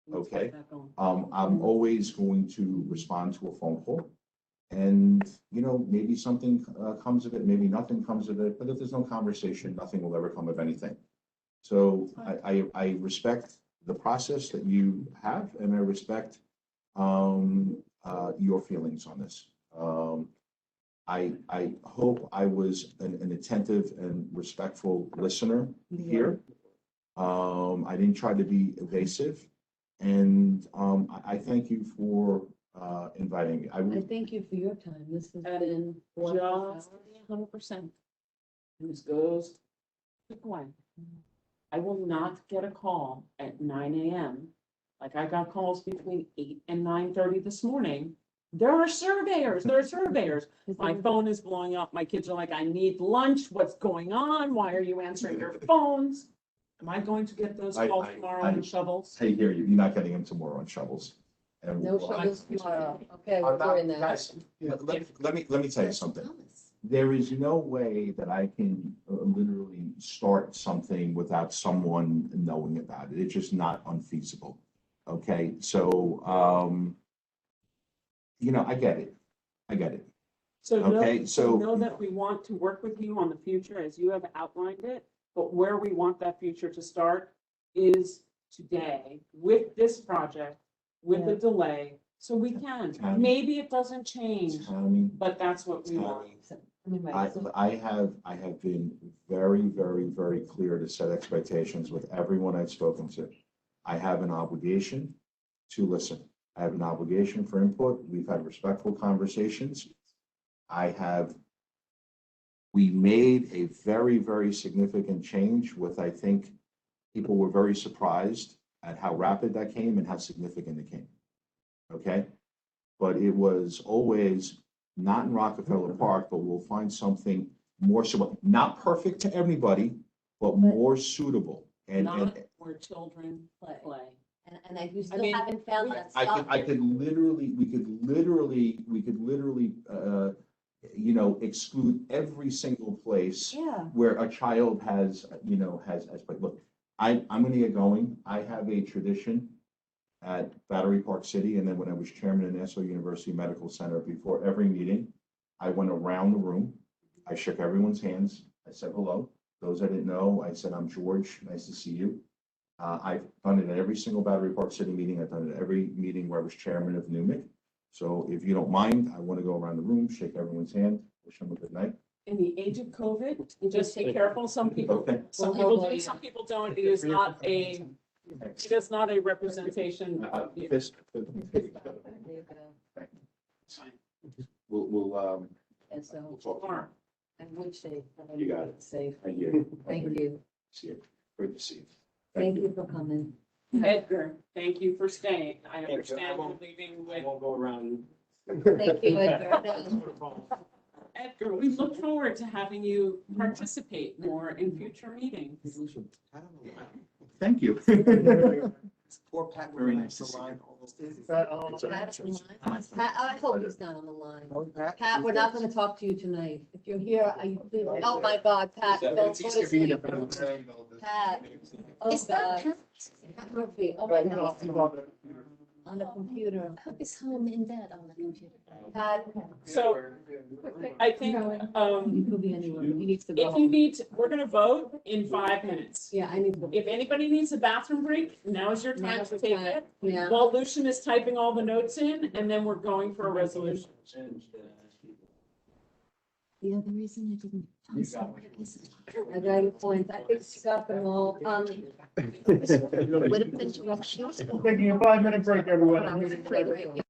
Let's Okay. get that going. I'm always going to respond to a phone call. And, maybe something comes of it, maybe nothing comes of it, but if there's no conversation, nothing will ever come of anything. So I respect the process that you have, and I respect your feelings on this. I hope I was an attentive and respectful listener here. I didn't try to be evasive. And I thank you for inviting me. I thank you for your time. This has been Just 100%. And this goes quick way. I will not get a call at 9 a.m. Like I got calls between 8 and 9:30 this morning. There are surveyors. My phone is blowing up. My kids are like, I need lunch. What's going on? Why are you answering your phones? Am I going to get those calls tomorrow on shovels? I hear you. You're not getting them tomorrow on shovels. And no we'll- shovels tomorrow. Okay, I'm we're not- in that. guys, let me tell you something. there is no way that I can literally start something without someone knowing about it. It's just not unfeasible. Okay, so, I get it. I get it. So Okay, so- know that we want to work with you on the future as you have outlined it, but where we want that future to start is today with this project, with the delay, so we can. Tammy. Maybe it doesn't change, Tammy, but that's what we want. I have been very, very, very clear to set expectations with everyone I've spoken to. I have an obligation to listen. I have an obligation for input. We've had respectful conversations. We made a very, very significant change with, I think, people were very surprised at how rapid that came and how significant it came. Okay? But it was always not in Rockefeller Park, but we'll find something more suitable, not perfect to everybody, but more suitable. And Not where children play. And you I still mean, haven't found that we stop. could literally, exclude every single place Yeah. where a child has, but look, I'm gonna get going. I have a tradition at Battery Park City, and then when I was chairman at Nassau University Medical Center, before every meeting, I went around the room. I shook everyone's hands. I said hello. Those I didn't know, I said, I'm George. Nice to see you. I've done it at every single Battery Park City meeting. I've done it at every meeting where I was chairman of NUMIC. So if you don't mind, I want to go around the room, shake everyone's hand, wish them a good night. In the age of COVID, just be careful. Some people Okay. do, some people don't. It is not a representation of you. We'll And so, talk tomorrow. I would say. You got it. Safe. Thank you. Thank you. See you. Great to see you. Thank you for coming. Edgar, thank you for staying. I understand you're leaving with. Won't go around. Thank you, Edgar. Edgar, we look forward to having you participate more in future meetings. Thank you. Poor Pat. Very nice to see you. Pat, I hope he's not on the line. Pat, we're not gonna talk to you tonight. If you're here, oh my God, Pat, don't go to sleep. Pat, oh God. Pat Murphy, oh my God. On the computer. I hope he's home in bed on the computer. Pat, So I think, he could be anywhere. He needs to go if you home. need, we're gonna vote in 5 minutes. Yeah, I need to. If anybody needs a bathroom break, now is your time Now's to the take time. it. Yeah. While Lucian is typing all the notes in, and then we're going for a resolution. The other reason I didn't post it is I got your points. I think she got them all. would have been directions. Taking a 5-minute break, everyone. I was afraid of it.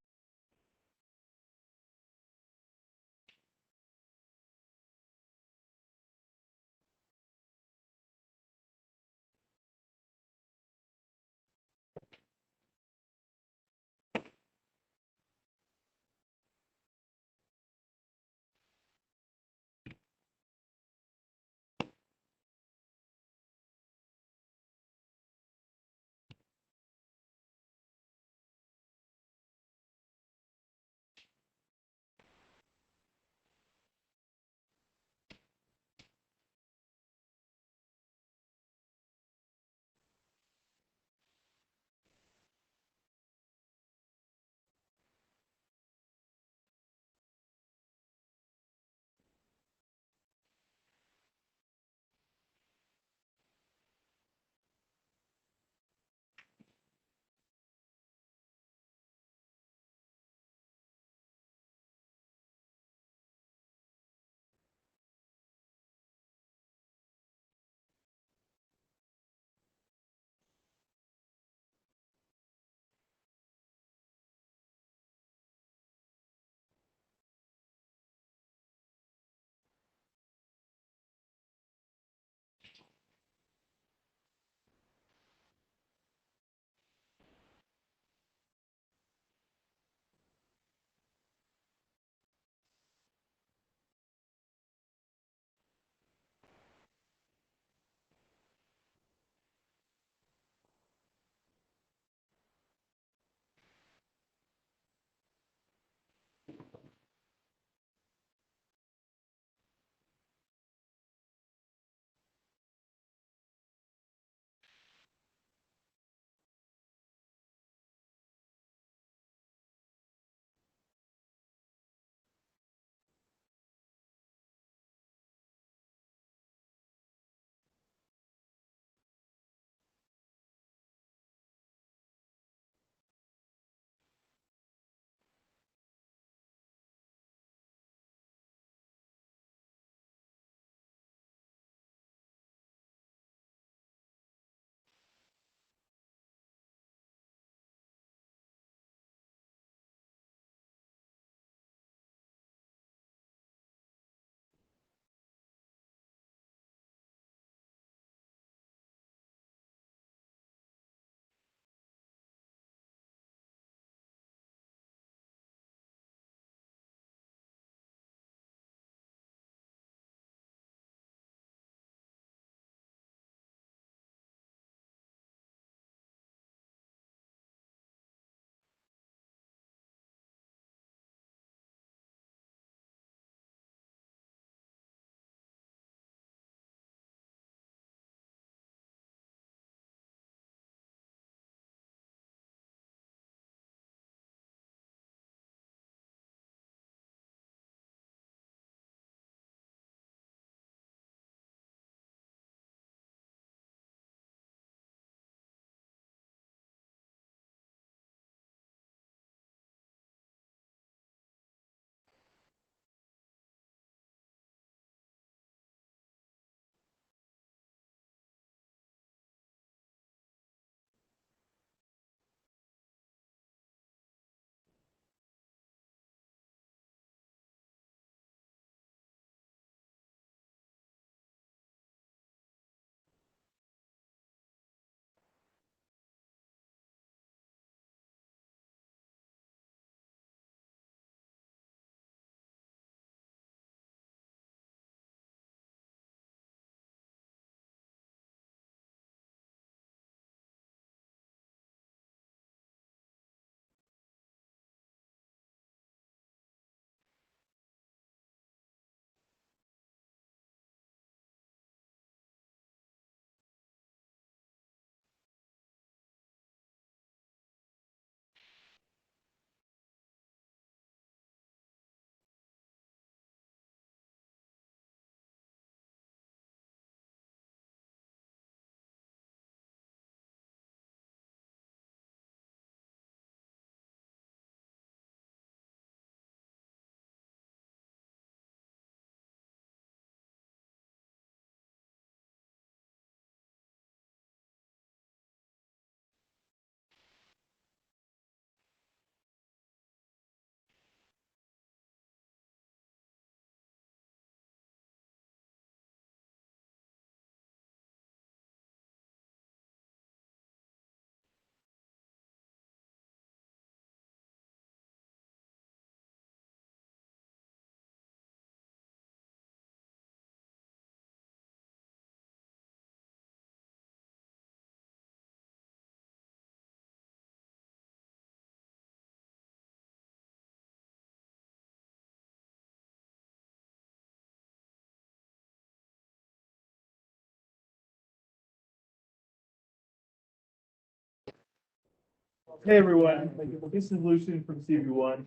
Hey, everyone, this is Lucian from CB1.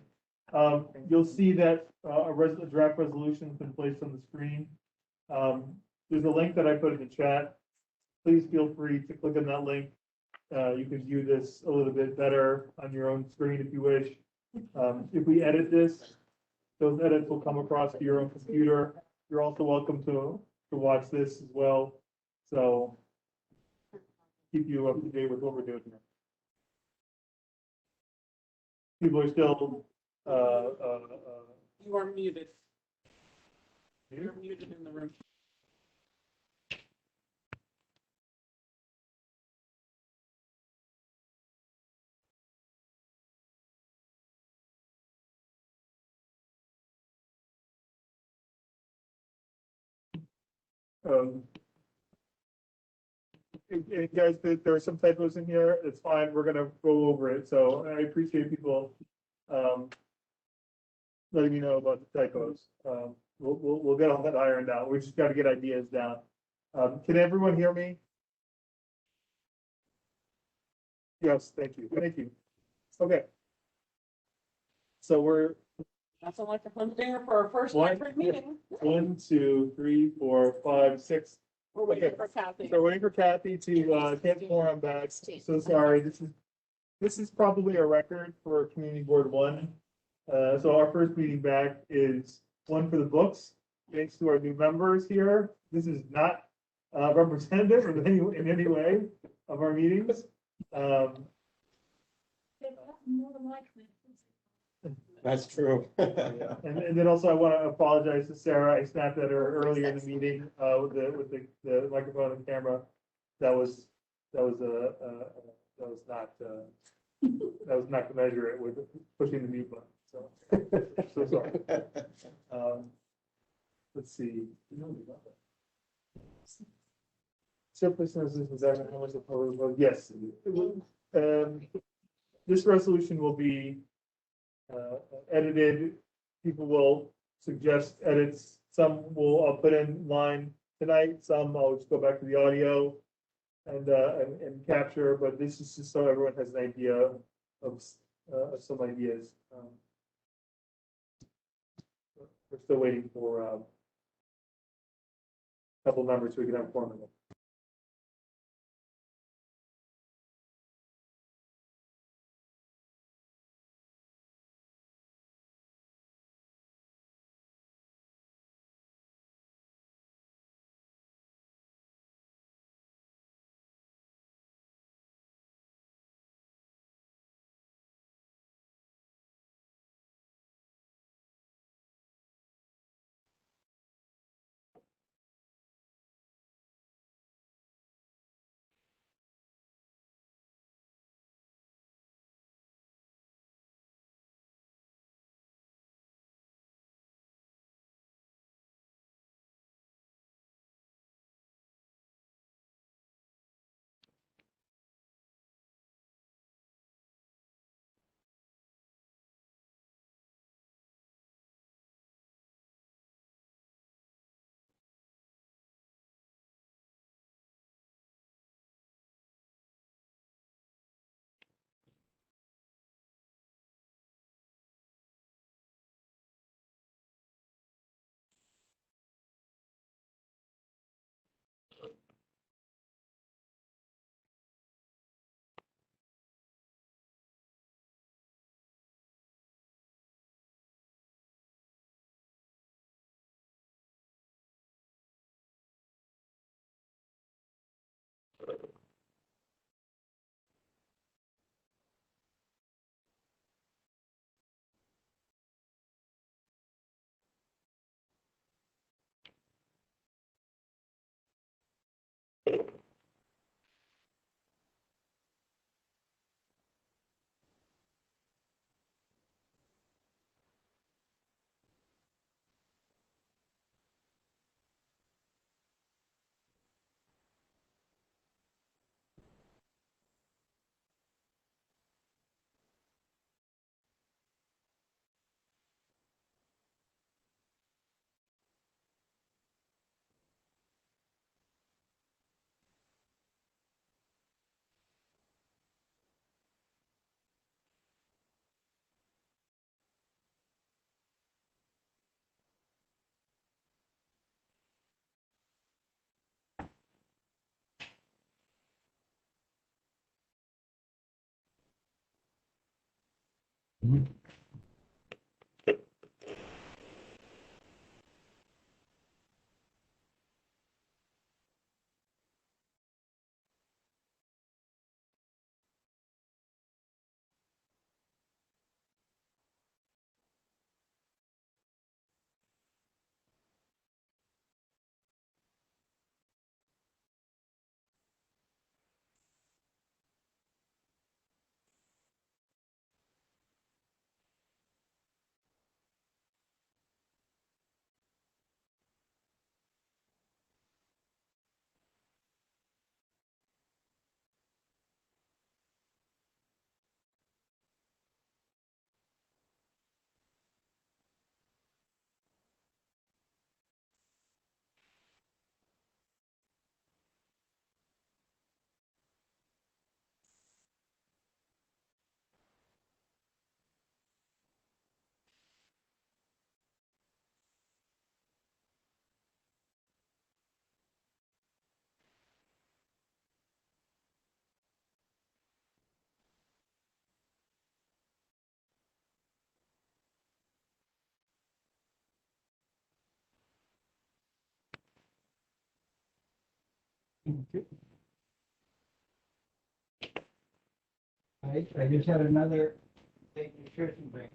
You'll see that a draft resolution has been placed on the screen. There's a link that I put in the chat. Please feel free to click on that link. You can view this a little bit better on your own screen if you wish. If we edit this, those edits will come across to your own computer. You're also welcome to watch this as well. So keep you up to date with what we're doing here. People are still, You are muted. You're muted in the room. guys, there are some typos in here. It's fine. We're gonna go over it. So I appreciate people, letting me know about the typos. We'll get all that ironed out. We just got to get ideas down. Can everyone hear me? Yes, thank you. Thank you. Okay. So we're That's a microphone there for our first One, hybrid meeting. 1, 2, 3, 4, 5, 6. We're waiting Okay. for Kathy. So waiting for Kathy to get more on back. So sorry, this is probably a record for Community Board 1. So our first meeting back is one for the books. Thanks to our new members here. This is not representative in any way of our meetings. That's true. And then also I want to apologize to Sarah. I snapped at her earlier in the meeting with the microphone and camera. That was not to measure it with pushing the mute button. So so sorry. Let's see. Surplus is that how much the public vote? Yes. This resolution will be edited. People will suggest edits. Some I'll put in line tonight. Some I'll just go back to the audio and capture. But this is just so everyone has an idea of some ideas. We're still waiting for a couple numbers so we can have formula. I just had another state nutrition break.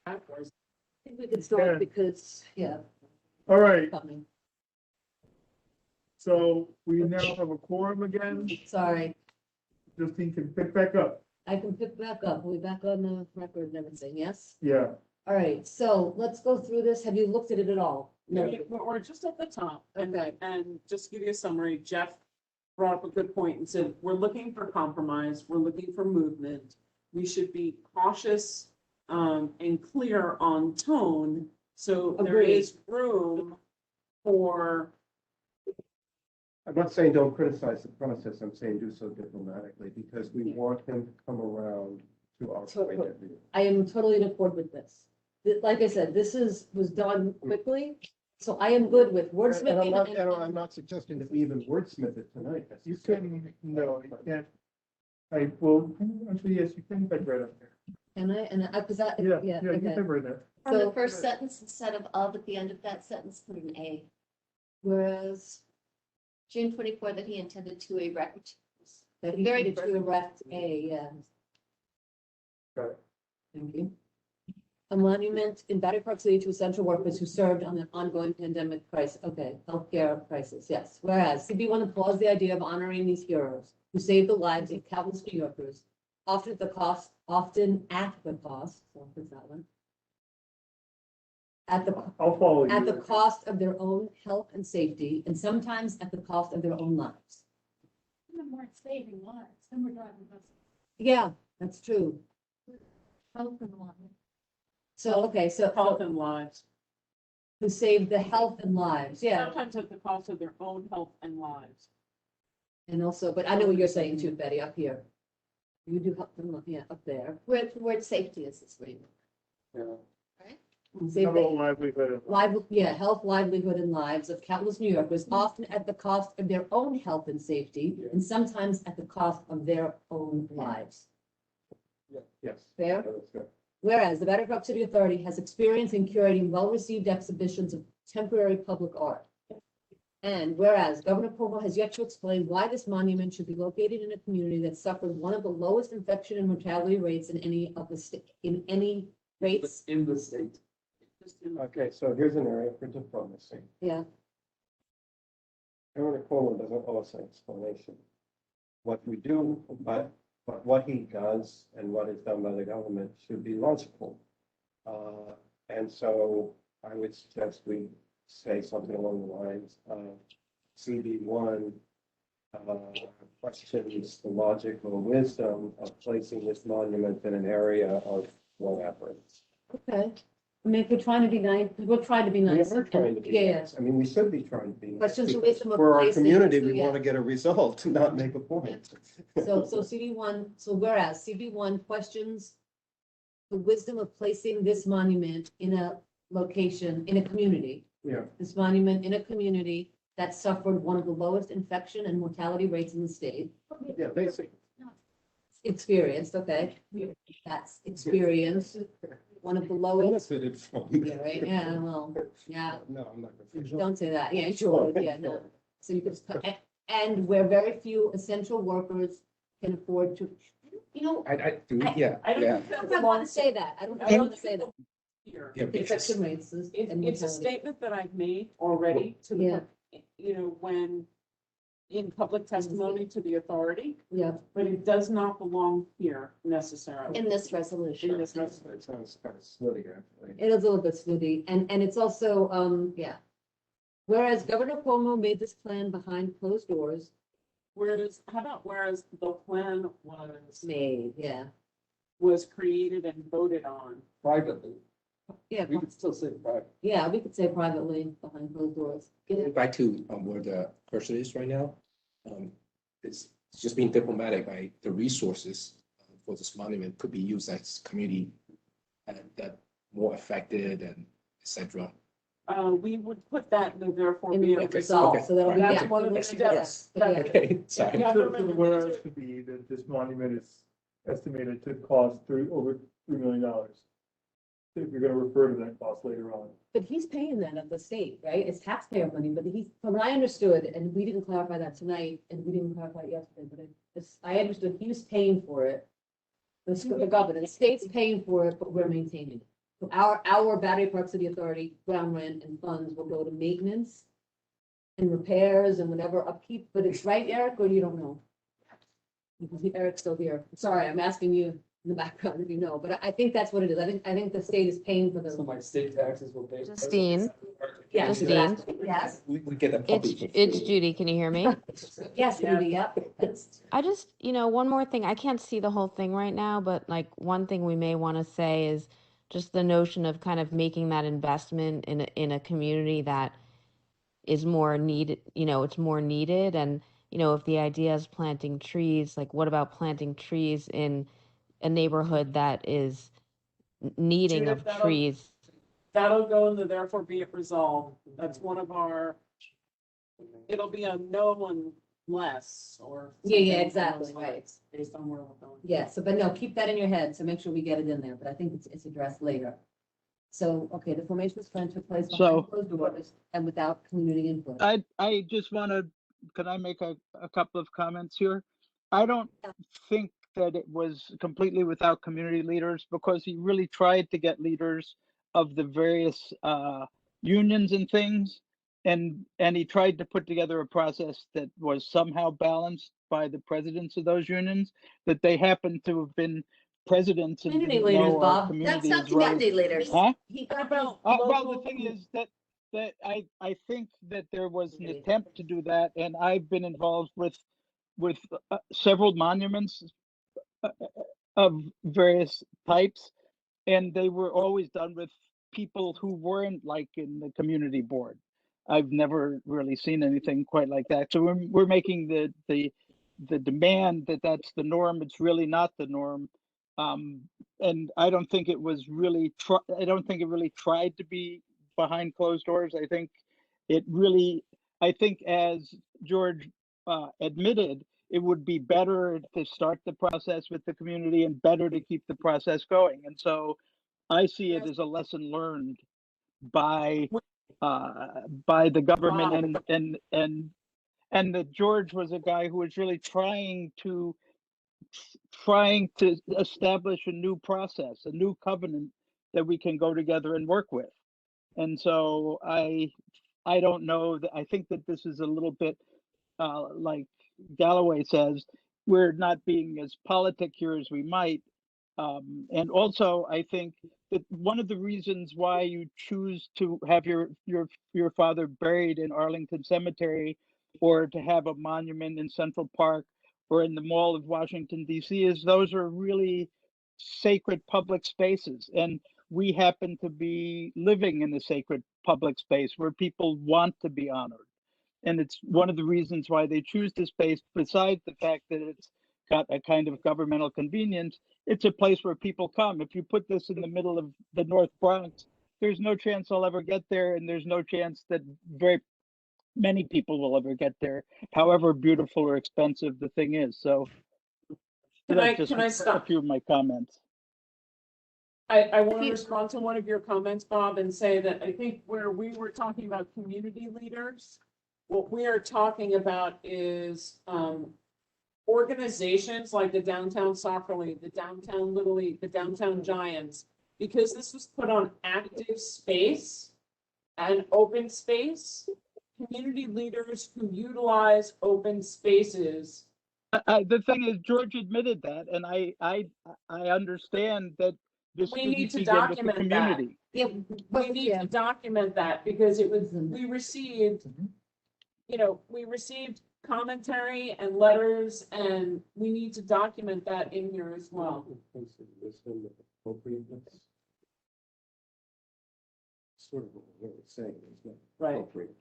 I think we can start because, yeah. All right, Coming. so we now have a quorum again. Sorry, Justine can pick back up. I can pick back up. We're back on the record and everything, yes? Yeah. All right, so let's go through this. Have you looked at it at all? No. We're just at the top. Okay. And just to give you a summary, Jeff brought up a good point and said, we're looking for compromise, we're looking for movement. We should be cautious and clear on tone, so there Agreed. is room for. I'm not saying don't criticize the process, I'm saying do so diplomatically, because we want him to come around to our point of view. I am totally in accord with this. Like I said, was done quickly, so I am good with And I'm not, wordsmithing. I'm not suggesting that we even wordsmith it tonight. You can, no, you can't. I will, actually, yes, you can pick right up there. Because I, Yeah, yeah, you okay. can right there. On the So- first sentence, instead of of at the end of that sentence, put an A. Whereas June 24 that he intended to erect. that he Very needed to first- erect yeah. Got it. Thank you. A monument in Battery Park City to essential workers who served on the ongoing pandemic crisis. Okay, healthcare crisis, yes. Whereas CB1 applauds the idea of honoring these heroes who saved the lives of countless New Yorkers, often at the cost, so what's that one? I'll follow you. At the cost of their own health and safety, and sometimes at the cost of their own lives. Some weren't saving lives, some were driving buses. Yeah, that's true. Health and life. So, okay, so Health and lives. who saved the health and lives, yeah. Sometimes at the cost of their own health and lives. And also, but I know what you're saying too, Betty, up here. You do help them, yeah, up there. Word safety is this way. Yeah. Save How about the livelihood? health, livelihood, and lives of countless New Yorkers, often at the cost of their own health and safety, and sometimes at the cost of their own lives. Yes. Fair? That's good. Whereas the Battery Park City Authority has experience in curating well-received exhibitions of temporary public art. And whereas Governor Cuomo has yet to explain why this monument should be located in a community that suffered one of the lowest infection and mortality rates in any of the state, in any rates. In the state. Okay, so here's an area for diplomacy. Yeah, Governor Cuomo doesn't owe us an explanation. What we do, but what he does and what is done by the government should be logical. And so I would suggest we say something along the lines of CB1 questions the logic or wisdom of placing this monument in an area of whatever. okay. I mean, if we're trying to be nice, we're trying to be We nice. are trying to be Yeah, yeah. nice. I mean, we should be trying to be But nice. since the because wisdom of for our placing, community, so we yeah. want to get a result, not make a point. So CB1, so whereas CB1 questions the wisdom of placing this monument in a location, in a community. Yeah. This monument in a community that suffered one of the lowest infection and mortality rates in the state. Yeah, basically. Experienced, okay. That's experienced. One of the lowest. Benefited from. Yeah, right, yeah, well, yeah. No, I'm not gonna. Don't say that. Yeah, sure, yeah, no. So you could, and where very few essential workers can afford to, you know. I do, yeah, I yeah. don't want to say that. I don't want to say that. Here. Yeah, because- Infection rates and It's a mortality. statement that I've made already to the, Yeah. you know, when in public testimony to the authority, Yeah, but it does not belong here necessarily. in this resolution. In this resolution. It sounds kind of slutty, actually. It is a little bit snooty, and it's also, yeah. Whereas Governor Cuomo made this plan behind closed doors. Whereas, how about whereas the plan was Made, yeah. was created and voted on. Privately, Yeah, we could still say private. yeah, we could say privately behind closed doors. Getting back to where the cursor is right now, it's just being diplomatic, like the resources for this monument could be used as community that more affected and et cetera. We would put that in the therefore In be the it resolve, resolved. so that'll be. That's yeah, one of the yeah, steps. yeah. Okay, sorry. Yeah. So the whereas to be that this monument is estimated to cost over $3 million. If you're gonna refer to that cost later on. But he's paying that of the state, right? It's taxpayer money, but he's, from what I understood, and we didn't clarify that tonight, and we didn't clarify it yesterday, but I understood he was paying for it. The government, the state's paying for it, but we're maintaining it. So our Battery Park City Authority ground rent and funds will go to maintenance and repairs and whatever upkeep, but it's right, Eric, or you don't know? Because Eric's still here. Sorry, I'm asking you in the background if you know, but I think that's what it is. I think the state is paying for the. So my state taxes will pay. Justine. Yes, Justine. exactly. Yes. We get a It's puppy. it's Judy. Can you hear me? Yes, Ruby, yep. I just, one more thing. I can't see the whole thing right now, but like one thing we may want to say is just the notion of kind of making that investment in a community that is more needed, it's more needed. And, if the idea is planting trees, like what about planting trees in a neighborhood that is needing Judith, of that'll- trees? That'll go in the therefore be it resolved. That's one of our, it'll be a no one less or. Yeah, something along exactly, those right. lines, Based on where we're going. Yeah, so, but no, keep that in your head, so make sure we get it in there, but I think it's addressed later. So, okay, the formation plan took place So- behind closed doors and without community input. I just want to, can I make a couple of comments here? I don't think that it was completely without community leaders because he really tried to get leaders of the various unions and things. And he tried to put together a process that was somehow balanced by the presidents of those unions, that they happened to have been presidents and Community didn't leaders, know our Bob. community That's not as well as- community leaders. Huh? He got about. Well, the thing is that I think that there was an attempt to do that, and I've been involved with several monuments of various types, and they were always done with people who weren't like in the community board. I've never really seen anything quite like that. So we're making the demand that that's the norm. It's really not the norm. And I don't think it was really I don't think it really tried to be behind closed doors. I think as George admitted, it would be better to start the process with the community and better to keep the process going. And so I see it as a lesson learned by the government and that George was a guy who was really trying to establish a new process, a new covenant that we can go together and work with. And so I don't know that I think that this is a little bit like Galloway says, we're not being as politic here as we might. And also, I think that one of the reasons why you choose to have your father buried in Arlington Cemetery or to have a monument in Central Park or in the Mall of Washington, D.C. is those are really sacred public spaces. And we happen to be living in a sacred public space where people want to be honored. And it's one of the reasons why they choose the space, besides the fact that it's got a kind of governmental convenience. It's a place where people come. If you put this in the middle of the North Bronx, there's no chance I'll ever get there, and there's no chance that very many people will ever get there, however beautiful or expensive the thing is. So Can that's I just a stop? few of my comments. I want to respond to one of your comments, Bob, and say that I think where we were talking about community leaders, what we are talking about is organizations like the Downtown Soccer League, the Downtown Little League, the Downtown Giants, because this was put on active space and open space, community leaders who utilize open spaces. The thing is, George admitted that, and I understand that this We didn't need to begin with the document that. community. Yeah, We need to document that because it was, we received, we received commentary and letters, and we need to document that in here as well. Sort of what we're saying, is not Right. appropriate.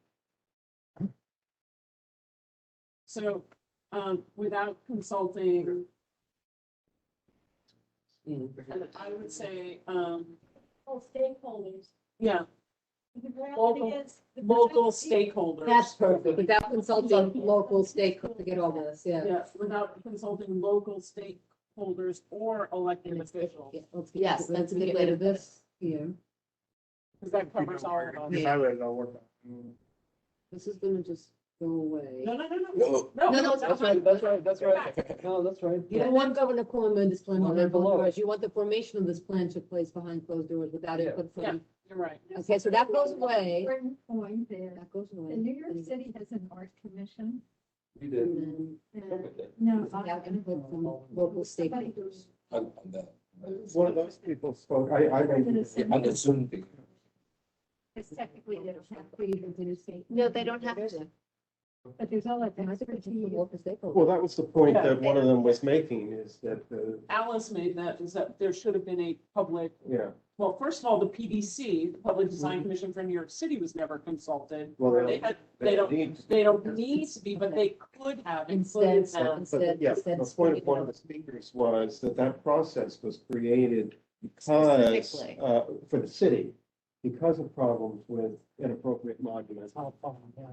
So, without consulting, and I would say, All stakeholders. yeah, The reality local, is, the local perception- stakeholders. That's perfect, without consulting local stakeholders to get all this, yeah. Yes, without consulting local stakeholders or elected officials. Yes, that's a good way to this here. Because that covers all of us. You highlighted it, I'll work on it. This is gonna just go away. No, That's right. No, that's right. You don't want Governor Cuomo this plan Well, behind they're closed below. doors. You want the formation of this plan took place behind closed doors without Yeah. input Yeah, from. you're right. Okay, so that goes away. Important point there. That goes away. And New York City has an art commission. We did. And then No. without input from local stakeholders. On that. One of those people spoke, I made. On the Zoom thing. Because technically they don't have to even do state. No, they don't have to. But there's all that I think it's expertise. local stakeholders. Well, that was the point Yeah. that one of them was making, is that Alice made that, is that there should have been a public, yeah. well, first of all, the PDC, the Public Design Commission for New York City was never consulted. Well, They don't need to be, but they could have included them. But yeah, the point of one of the speakers was that that process was created because, Specifically. for the city, because of problems with inappropriate monuments.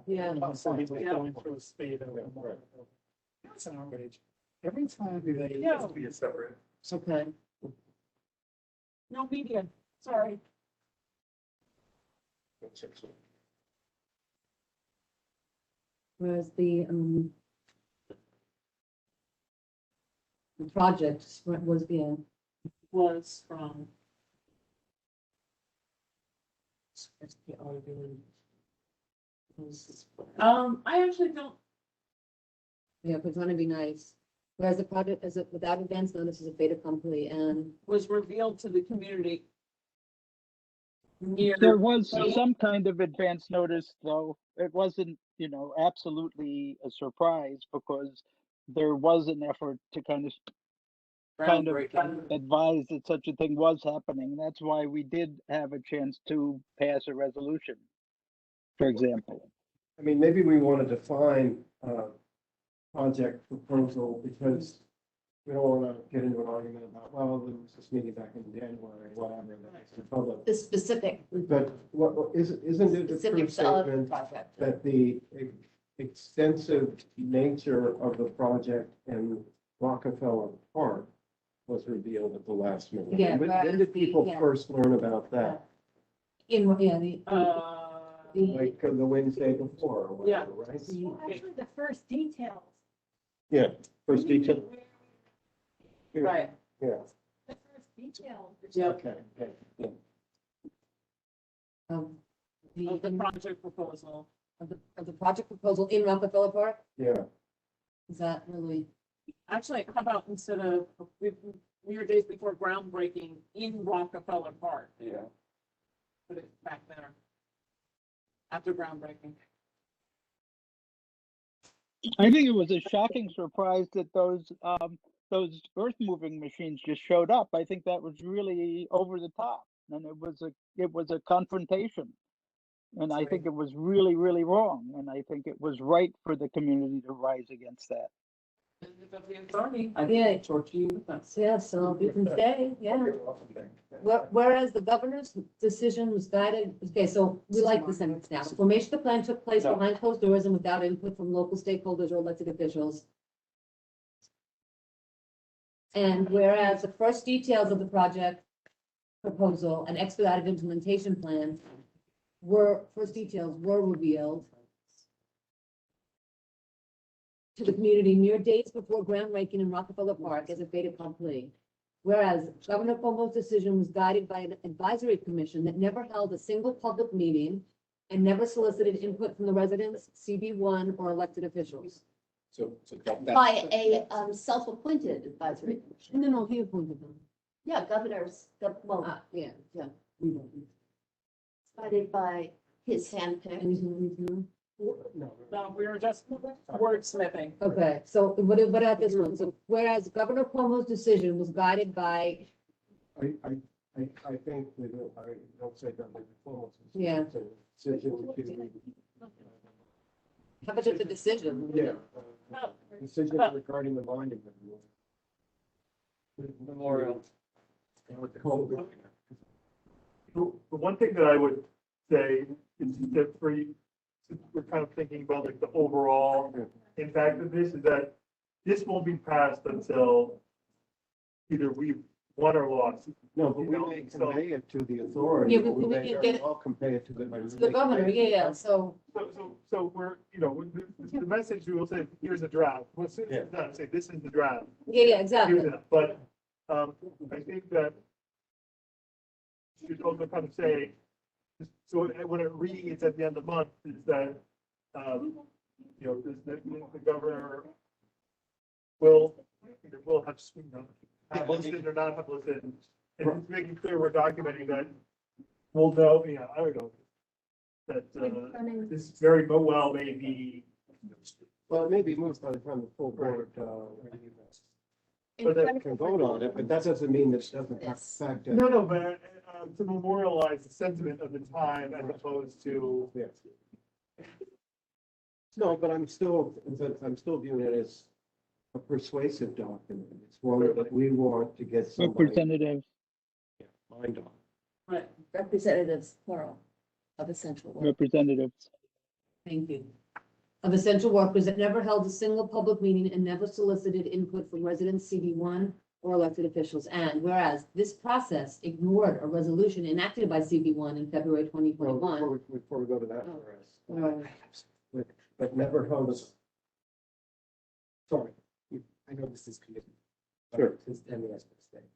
Yeah. Somebody's going through a spade of. Right. It's an outrage. Every time they, Yeah. it has to be a separate. Okay. No media, sorry. Whereas the project was being, Was from. I actually don't, yeah, it's gonna be nice. Whereas the project is without advance notice is a fait accompli and. was revealed to the community. Near. There was some kind of advance notice, though. It wasn't, absolutely a surprise, because there was an effort to kind of Groundbreaking. advise that such a thing was happening. That's why we did have a chance to pass a resolution, for example. I mean, maybe we want to define project proposal, because we don't want to get into an argument about, well, there was this meeting back in January, whatever, that's the public. The specific. But isn't it a true Specifics of statement project. that the extensive nature of the project in Rockefeller Park was revealed at the last minute? Yeah, When did people yeah. first learn about that? In, yeah, the. Like the Wednesday before, or Yeah. whatever, right? Well, actually, the first details, Yeah, first detail. Right. Yeah. the first details. Yeah. Okay, okay, yeah. Of Of the project proposal. of the project proposal in Rockefeller Park? Yeah. Is that really? Actually, how about instead of, we were days before groundbreaking in Rockefeller Park. Yeah. Put it back there. After groundbreaking. I think it was a shocking surprise that those earth moving machines just showed up. I think that was really over the top. and it was a confrontation. And I think it was really, really wrong. And I think it was right for the community to rise against that. Yeah. Yeah, so you can say, yeah. Whereas the governor's decision was guided, okay, so we like the sentence now. The formation of the plan took place behind closed doors and without input from local stakeholders or elected officials. And whereas the first details of the project proposal and expedited implementation plan first details were revealed to the community mere days before groundbreaking in Rockefeller Park as a fait accompli. Whereas Governor Cuomo's decision was guided by an advisory commission that never held a single public meeting and never solicited input from the residents, CB1, or elected officials. So that. By a self-appointed advisory commission. No, he appointed them. Yeah, governors, well, Yeah. decided by his handpick. No, we were just wordsmithing. Okay, so what about this one? So whereas Governor Cuomo's decision was guided by, I think we don't, I don't say that the performance. Yeah. Decision to. how much of the decision? Yeah. Decision regarding the monument. Memorial. The one thing that I would say is that since we're kind of thinking about like the overall impact of this, is that this won't be passed until either we've won or lost. No, but we may convey it to the authority. Yeah, we may can very get well convey it to the. the governor, yeah, so. So we're, the message we will say, here's a draft. Well, as soon as it's done, say, this is the draft. Yeah, exactly. Here's it. But, I think that you're supposed to kind of say, so when I'm reading it at the end of the month, is that, the governor will have, have listed or not have listed. And it's making clear we're documenting that we'll know, I don't know, that, this very well may be. Well, it may be moved by the time the full board, But that can vote on it, but that doesn't mean this doesn't affect. No, but to memorialize the sentiment of the time as opposed to. Yes. No, but I'm still viewing it as a persuasive document. It's one that we want to get somebody Representative. mind on. Right, representatives, plural, of essential workers. Representatives. Thank you. Of essential workers that never held a single public meeting and never solicited input from residents, CB1, or elected officials. And whereas this process ignored a resolution enacted by CB1 in February 2021. Before we go to that, Right. but never held us. Sorry, I know this is committee. Sure. This is MES mistake.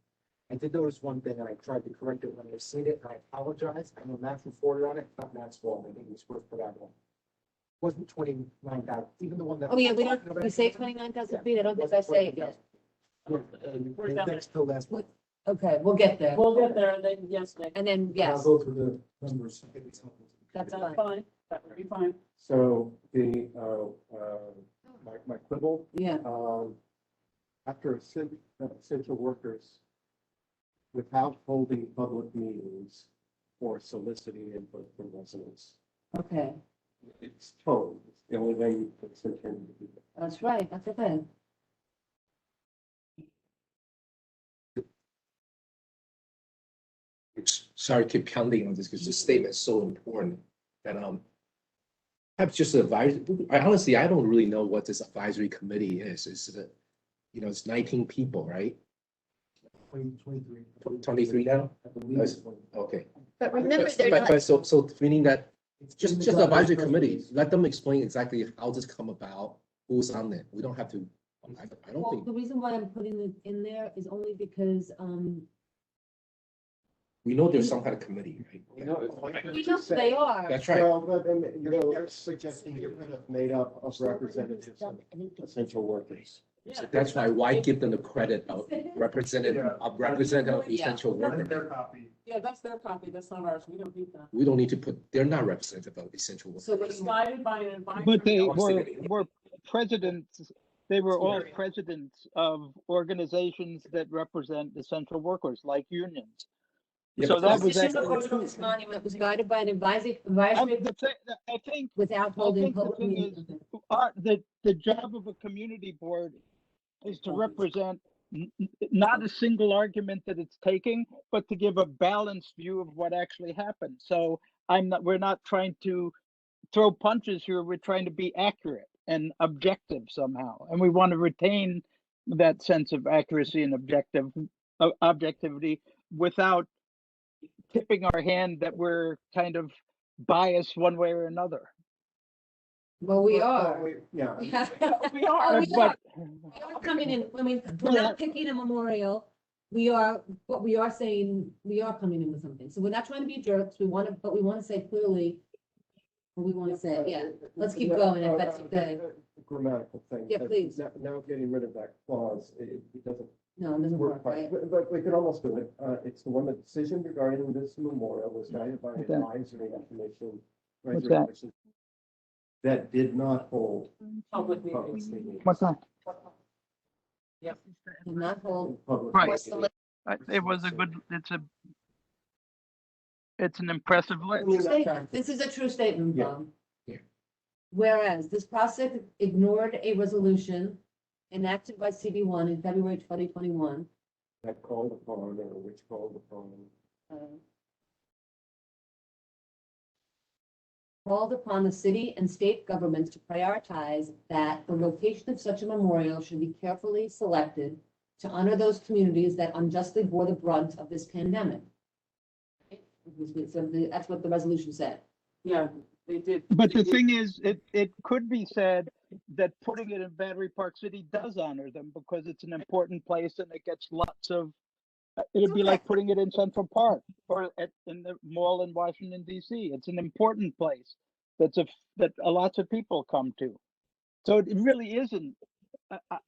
I did notice one thing, and I tried to correct it when I seen it, and I apologize. I know Matt reported on it, not Matt's fault. I think it was worth put out one. Wasn't 29,000, even the one that. Oh, yeah, we say 29,000 feet. I don't think I say it yet. Next to last one. Okay, we'll get there. We'll get there, and then, yes, Nick. And then, I'll yes, go through the numbers. that's That's fine. fine, that would be fine. So the, my quibble, Yeah, after essential workers, without holding public meetings or soliciting input from residents, okay, it's tone. It's the only thing that's intended to be. that's right, that's okay. Sorry to keep counting on this because this statement is so important that perhaps just advise. Honestly, I don't really know what this advisory committee is. Is it, it's 19 people, right? 23 now? Okay. But remember, they're But not, so meaning that just advisory committee, let them explain exactly how this come about, who's on it. We don't have to, I don't Well, think, the reason why I'm putting it in there is only because, we know there's some kind of committee, right? we know they are. That's right. Well, but, they're suggesting get rid of made up of representatives of essential workers. So that's why give them the credit of representative of essential workers? Their copy. Yeah, that's their copy, that's not ours, we don't need that. We don't need to put, they're not representative of essential workers. So It was guided by an advisory. But they Obviously. were presidents, they were all presidents of organizations that represent essential workers, like unions. So that was Decision actually of true. this monument was guided by an advisory I think, without I holding think the public thing meetings. is, the job of a community board is to represent not a single argument that it's taking, but to give a balanced view of what actually happened. So we're not trying to throw punches here. We're trying to be accurate and objective somehow. And we want to retain that sense of accuracy and objectivity without tipping our hand that we're kind of biased one way or another. Well, we are. Yeah. We are. But We are coming in, I mean, we're not picking a memorial. We are, but we are saying, we are coming in with something. So we're not trying to be jerks. But we want to say clearly what we want to say. Yeah, let's keep going if that's okay. Grammatical thing. Yeah, please. Now getting rid of that clause, it doesn't. No, it doesn't work, quite. right? But we could almost do it. It's the one, the decision regarding this memorial was guided by Okay. advisory information. What's that? That did not hold Public public meetings. meetings. What's that? Yep. Do not hold. Public Right. meetings. It was a good, it's an impressive list. This is a true statement, Yeah. Bob. Yeah. Whereas this process ignored a resolution enacted by CB1 in February 2021. That called upon, or which called upon. Called upon the city and state governments to prioritize that the location of such a memorial should be carefully selected to honor those communities that unjustly bore the brunt of this pandemic. So that's what the resolution said. Yeah, they did. But the thing is, it could be said that putting it in Battery Park City does honor them because it's an important place and it gets lots of, it'd be like putting it in Central Park or in the mall in Washington DC. It's an important place that lots of people come to. So it really isn't,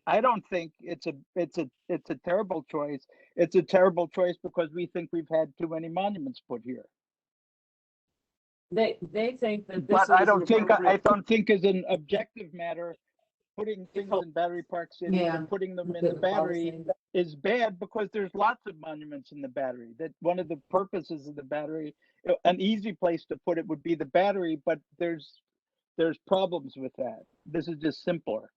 I don't think it's a terrible choice. It's a terrible choice because we think we've had too many monuments put here. They think that this But is I an don't think appropriate- as an objective matter, putting things in Battery Park City Yeah. and putting them in Good the Battery policy. is bad because there's lots of monuments in the Battery. That one of the purposes of the Battery, an easy place to put it would be the Battery, but there's problems with that. This is just simpler.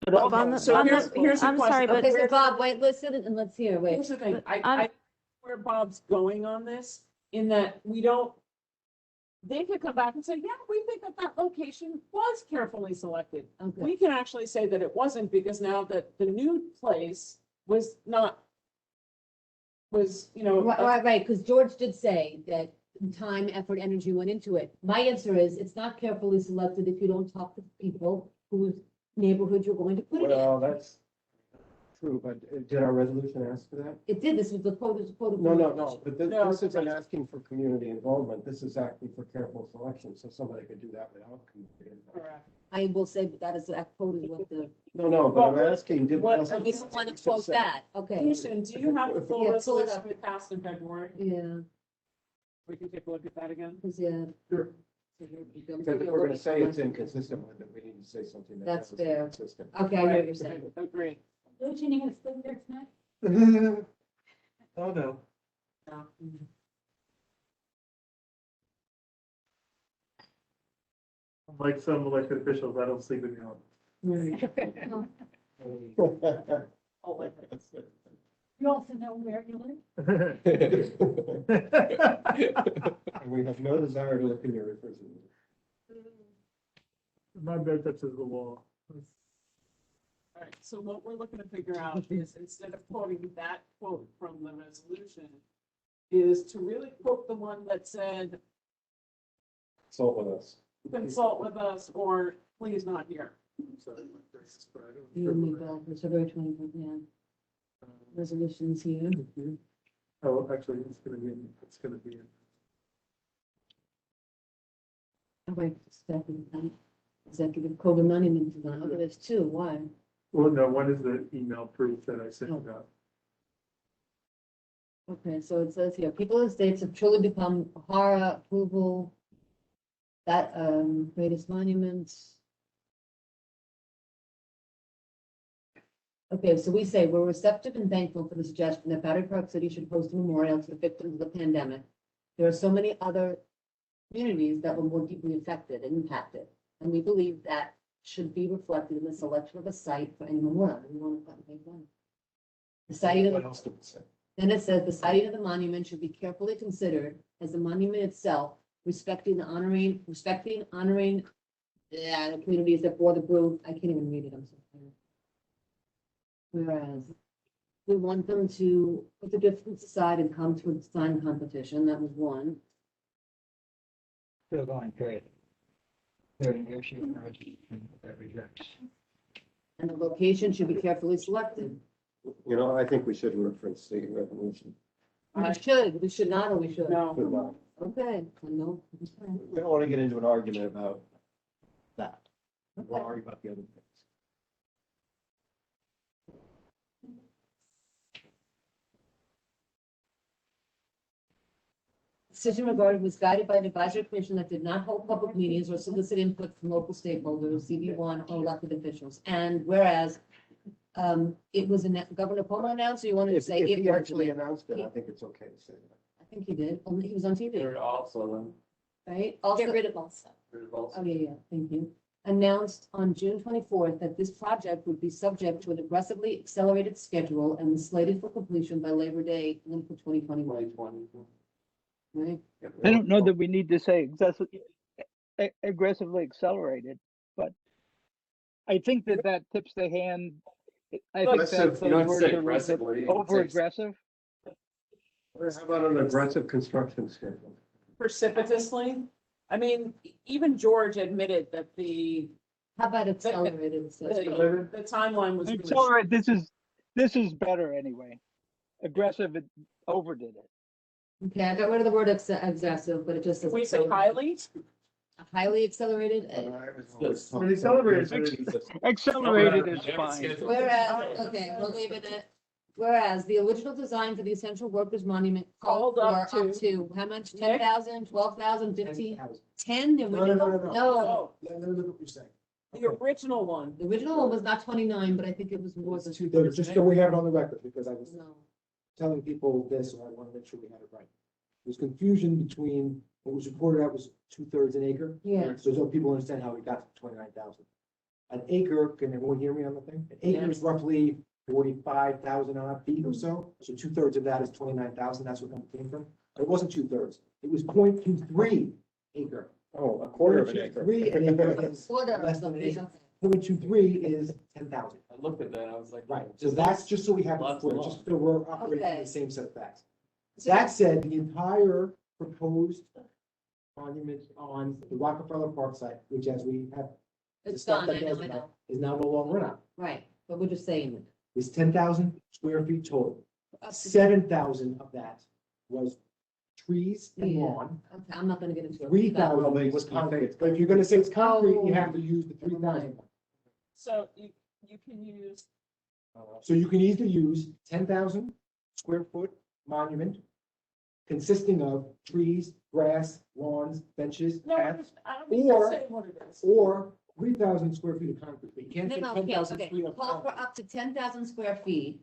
But on the- So on here's the- here's the I'm sorry, question. but- Okay, so Bob, wait, listen and let's hear, wait. Here's the thing, I'm- I where Bob's going on this, in that they could come back and say, yeah, we think that location was carefully selected. Okay. We can actually say that it wasn't because now that the new place was, Right, because George did say that time, effort, energy went into it. My answer is, it's not carefully selected if you don't talk to people whose neighborhood you're going to put it Well, in. that's true, but did our resolution ask for that? It did, this was the quote. No, but No, this isn't asking for community involvement. This is asking for careful selection, so somebody could do that without community involvement. correct. I will say that is, that quote is what the, No, but I'm asking, did. What- I just want to quote that, okay. Houston, do you have the full Yeah, pull it resolution up. we passed in February? Yeah, We can take a look at that again. because, yeah. Sure. Because if we're gonna say it's inconsistent with it, we need to say something that That's is fair. consistent. Okay, I know what you're saying. Agree. Don't you need to stay there tonight? Oh, no. Like some elected officials, I don't sleep in the office. Oh, wait. You also know where you live? And we have no desire to look in your refrigerator. My bed touches the wall. All right, so what we're looking to figure out is instead of quoting that quote from the resolution, is to really quote the one that said, Consult with us. consult with us or please not here. You and me, Bill, it's February 24th, yeah. Resolutions here. Oh, actually, it's gonna be. Oh, wait, executive COVID monument design, oh, there's two, why? Well, no, one is the email proof that I sent out. Okay, so it says here, people in states have truly become HARA approval, that, greatest monuments. Okay, so we say we're receptive and thankful for the suggestion that Battery Park City should host a memorial to the victims of the pandemic. There are so many other communities that were more deeply affected and impacted, and we believe that should be reflected in the selection of a site for any memorial. We want to make one. The siting of What the, else do we say? then it says the siting of the monument should be carefully considered as the monument itself, respecting, honoring, the communities that bore the brunt. I can't even read it, I'm so sorry. Whereas we want them to put the difference aside and come to a design competition. That was one. Still going, period. They're negotiating that rejects. And the location should be carefully selected. You know, I think we should reference the resolution. We should not, or we should? Should not. Okay, no. We don't want to get into an argument about that. We want to argue about the other things. Decision regarding was guided by an advisory commission that did not hold public meetings or solicit input from local stakeholders, CB1 or elected officials. And whereas it was Governor Cuomo announced, or you wanted to say? If it he actually virtually? announced it, I think it's okay to say that. I think he did. He was on TV, They're also right? Also, Get rid of also. oh, yeah, thank you. Announced on June 24th that this project would be subject to an aggressively accelerated schedule and was slated for completion by Labor Day for 2021. Right? I don't know that we need to say aggressively accelerated, but I think that tips the hand. I think Aggressive, that you don't those say words are a little aggressively, bit it over takes- aggressive. How about an aggressive construction schedule? Precipitously. I mean, even George admitted that How about accelerated? the timeline was. really Accelerate, this is better anyway. Aggressive, it overdid it. Okay, I got rid of the word excessive, but it just says. We say highly. Highly accelerated. Accelerated is fine. Whereas, okay, we'll leave it at, whereas the original design for the Essential Workers Monument called Called for up up to, how much? 10,000, 12,000, 15, 10? The original? No, Let me look what you're saying. The original one. the original one was not 29, but I think it was more than. Just so we have it on the record, because I was No. telling people this, so I want to make sure we have it right. There's confusion between what was reported out was 2/3 an acre. Yeah. So people understand how we got to 29,000. An acre, can everyone hear me on the thing? An acre is roughly 45,000 odd feet or so. So 2/3 of that is 29,000. That's what that came from. It wasn't 2/3. It was 0.23 acre. Oh, a quarter of an acre. 0.23 an acre is Quarter less of than an something, acre. okay. 0.23 is 10,000. I looked at that, I was like. Right, so that's just so we have, Lots it and clear, lots. just so we're operating in Okay. the same set of facts. So- That said, the entire proposed monument on the Rockefeller Park site, which as we have It's discussed, done, I know, I know. is now no longer on, Right, but we're just saying it. is 10,000 square feet total. Up to- 7,000 of that was trees and Yeah. lawn. Okay, I'm not gonna get into it. 3,000 was concrete, but if you're gonna say it's concrete, you have to use the 3,000. So you can use, So you can either use 10,000 square foot monument consisting of trees, grass, lawns, benches, no, paths, I don't mean to or- say what it is. or 3,000 square feet of concrete. But you can't No, say no, 10,000 okay, feet of call for concrete. up to 10,000 square feet.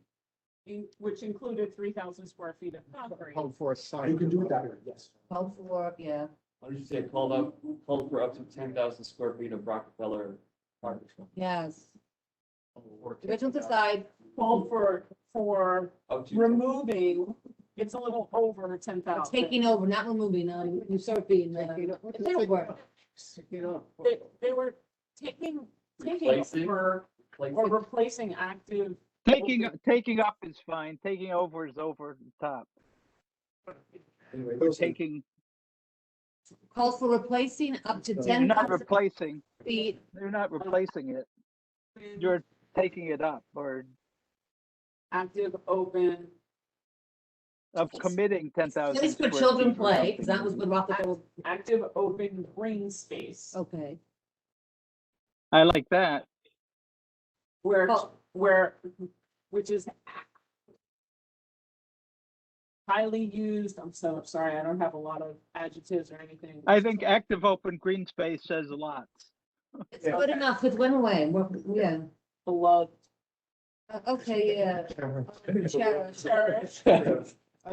Which included 3,000 square feet of concrete. For a sign. You can do it that way, yes. Called for, yeah. What did you say, called for up to 10,000 square feet of Rockefeller Park? Yes. Or Original design, Called for Up to removing, it's a little over 10,000. taking over, not removing, usurping, it's over. They were taking Replacing? over or replacing active. Taking up is fine. Taking over is over the top. Anyway, We're those are- taking, Calls for replacing up to they're not 10,000 replacing, feet. they're not replacing it. You're taking it up or Active, open. of committing 10,000. Place for square children feet. play, because that was what Rockefeller, Active, open green space. okay. I like that. Where, which is highly used. I'm so sorry, I don't have a lot of adjectives or anything. I think active open green space says a lot. It's good enough, it went away, yeah. Beloved. Okay, yeah.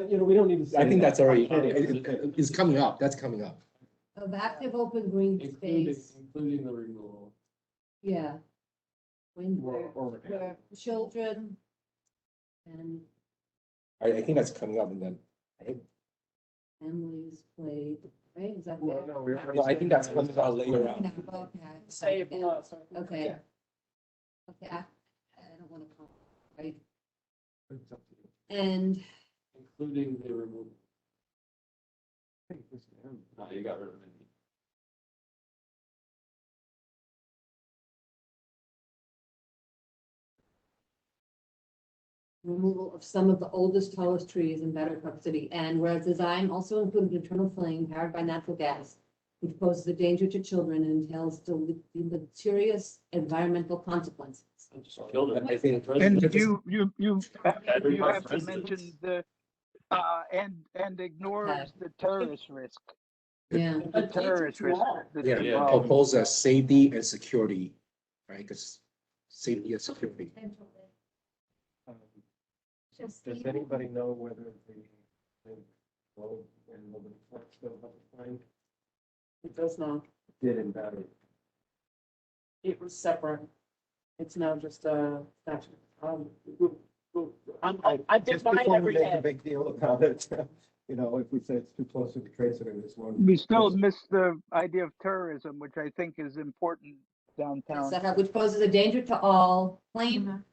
You know, we don't need to. I think that's already, it's coming up, that's coming up. Of active open green space, Including the removal. yeah. When Or- where children and I think that's coming up and then, right? families played, right? Is that No, there? no, no, I think that's coming out later on. Okay. Say it plus. Okay. Okay, I don't wanna call, right? And Including the removal. No, you got rid of it. removal of some of the oldest, tallest trees in Battery Park City. And whereas design also included internal flame powered by natural gas, which poses a danger to children and entails deleterious environmental consequences. I think. And you have to mention the, and ignores the terrorist risk. Yeah. The terrorist risk. that's Yeah, involved. propose a safety and security, right? Because safety and security. Does anybody know whether the globe and Liberty Park still have a flame? It does not. Did in Battery. It was separate. It's now just a statute. I did Just mine before we every make day. a big deal about it, you know, if we say it's too close to the trade center, this one. We still miss the idea of terrorism, which I think is important downtown. Which poses a danger to all. Flame.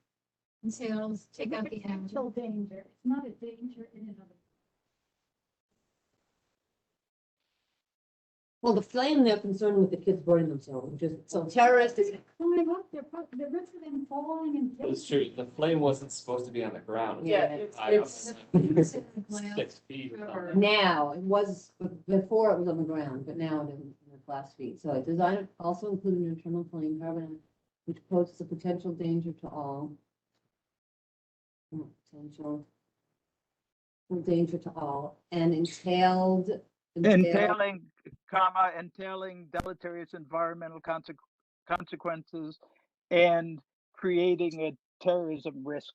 Entails, take out the actual danger. It's not a danger in and of itself. Well, the flame, they're concerned with the kids burning themselves, which is, so terrorist is, Oh my God, the risk of them falling and. It's true, the flame wasn't supposed to be on the ground. Yeah, it's- 6 feet. or something. now, it was, before it was on the ground, but now it is in the class feet. So it design also included an internal flame carbon, which poses a potential danger to all. Potential danger to all and entailing, deleterious environmental consequences and creating a terrorism risk.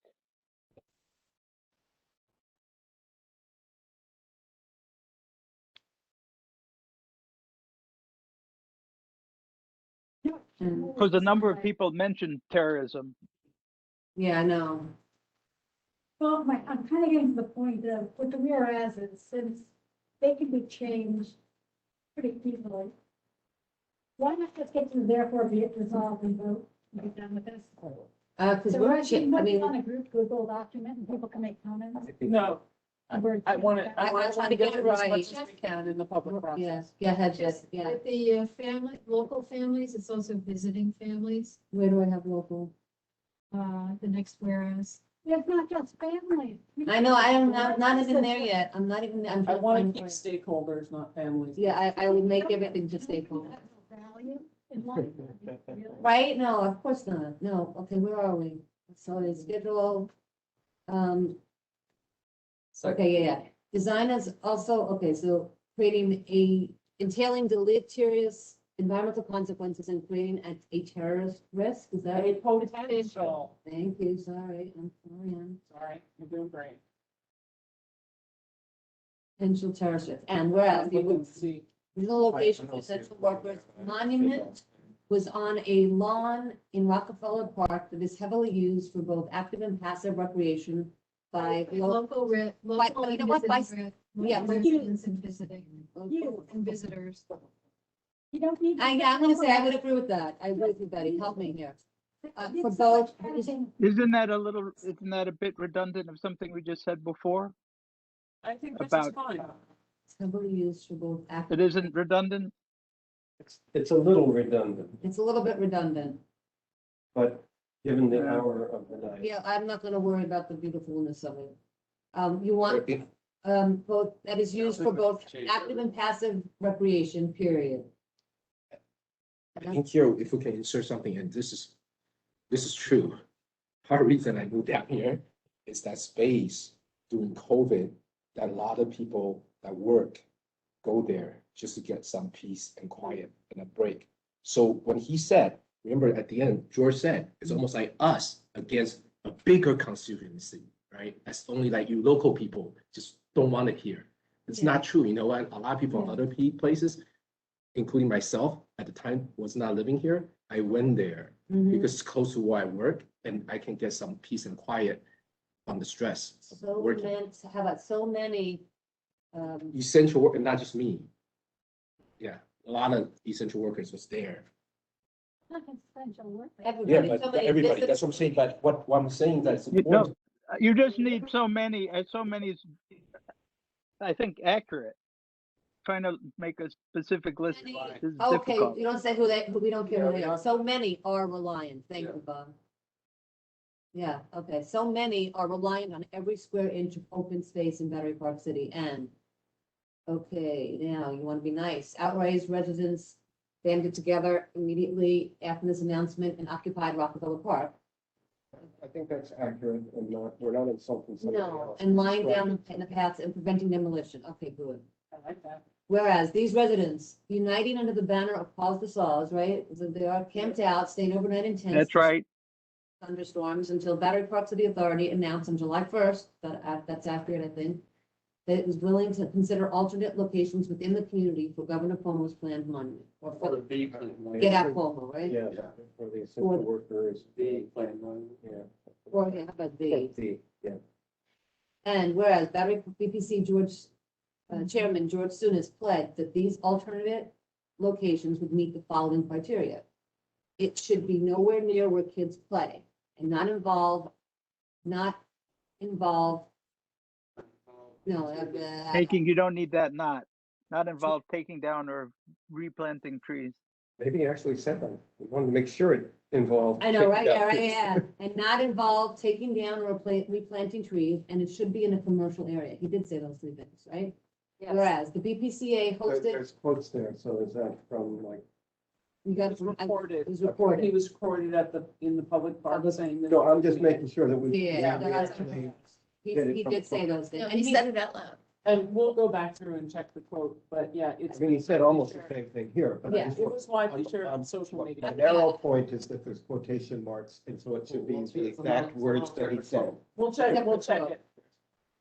Because a number of people mentioned terrorism. Yeah, I know. Well, I'm kind of getting to the point of with the whereases, since they can be changed pretty easily. Why not just get to therefore be it resolved and vote and be done with this? Because So we're, I I mean, on a group Google document and people can make comments. No. I want to, I want to try to get through as Right. much as we can in the public process. yes, go ahead, Jess, yeah. With the local families, it's also visiting families, Where do I have local? the next whereas. It's not just families. I know, I am not even there yet. I'm not even, I'm. I want to keep stakeholders, not families. Yeah, I would make everything just stakeholder. Value in life. Right? No, of course not. No, okay, where are we? So it's schedule. Okay, yeah. Design is also, okay, so creating entailing deleterious environmental consequences and creating a terrorist risk, is that? A potential. Thank you, sorry, I'm sorry, Sorry, you're doing great. potential terrorist risk. And whereas the original location for essential workers monument was on a lawn in Rockefeller Park that is heavily used for both active and passive recreation by Local, you know what, by- yeah, but residents and visiting, and visitors. You don't need. I'm gonna say, I would agree with that. I agree with you, Betty. Help me here. For both, Isn't that a bit redundant of something we just said before? I think this is About- fine. heavily used for both active. It isn't redundant? It's a little redundant, It's a little bit redundant. but given the hour of the night. Yeah, I'm not gonna worry about the beautifulness of it. You want, both, that is used for both active and passive recreation, period. I think here, if we can insert something, and this is true. Part of the reason I moved down here is that space during COVID, that a lot of people that work go there just to get some peace and quiet and a break. So when he said, remember at the end, George said, it's almost like us against a bigger constituency, right? That's only like you local people just don't want it here. It's not true. You know what? A lot of people in other places, including myself, at the time was not living here. I went there because it's close to where I work and I can get some peace and quiet on the stress of So working. how about so many, Essential work, and not just me. Yeah, a lot of essential workers was there. Yeah, but everybody, that's what I'm saying, but what I'm saying that's You important. know, you just need so many, is, I think, accurate. Trying to make a specific list is okay, difficult. you don't say who we don't care who they are. So many are reliant. Thank you, Bob. Yeah, okay. So many are reliant on every square inch of open space in Battery Park City and, okay, now you want to be nice. Outraised residents banded together immediately after this announcement and occupied Rockefeller Park. I think that's accurate and we're not insulting somebody No, else. and lying down in the paths and preventing demolition. Okay, good. I like that. Whereas these residents uniting under the banner of Pause the Saws, right? So they are camped out, staying overnight in tents. That's right. Thunderstorms until Battery Park City Authority announced on July 1st, that's accurate, I think, that it was willing to consider alternate locations within the community for Governor Cuomo's planned monument. Or for the, get out Cuomo, right? Yeah, for the essential workers. The plan, Yeah. Or yeah, how about the? Yeah. And whereas Battery BPC Chairman George Sunis pledged that these alternate locations would meet the following criteria. It should be nowhere near where kids play and not involve, no, Taking, you don't need that, not involve taking down or replanting trees. Maybe he actually said that. We wanted to make sure it involved. I know, right? taking Yeah, down right, trees. yeah. And not involve taking down or replanting trees, and it should be in a commercial area. He did say those three things, right? Yes. Whereas the BPCA hosted, There's quotes there, so is that from like? you got It was reported. It was reported. He was recorded in the public park saying that. No, I'm just making sure that we. Yeah, we that's- actually He get it he from- did say those things. No, And he said it out loud. And we'll go back through and check the quote, but yeah, I it's. mean, he said almost the same thing here, but I Yeah, just It want- was widely I'm- shared on I'm- social media. My narrow point is that there's quotation marks, and so it should be the exact words that he said. We'll check it.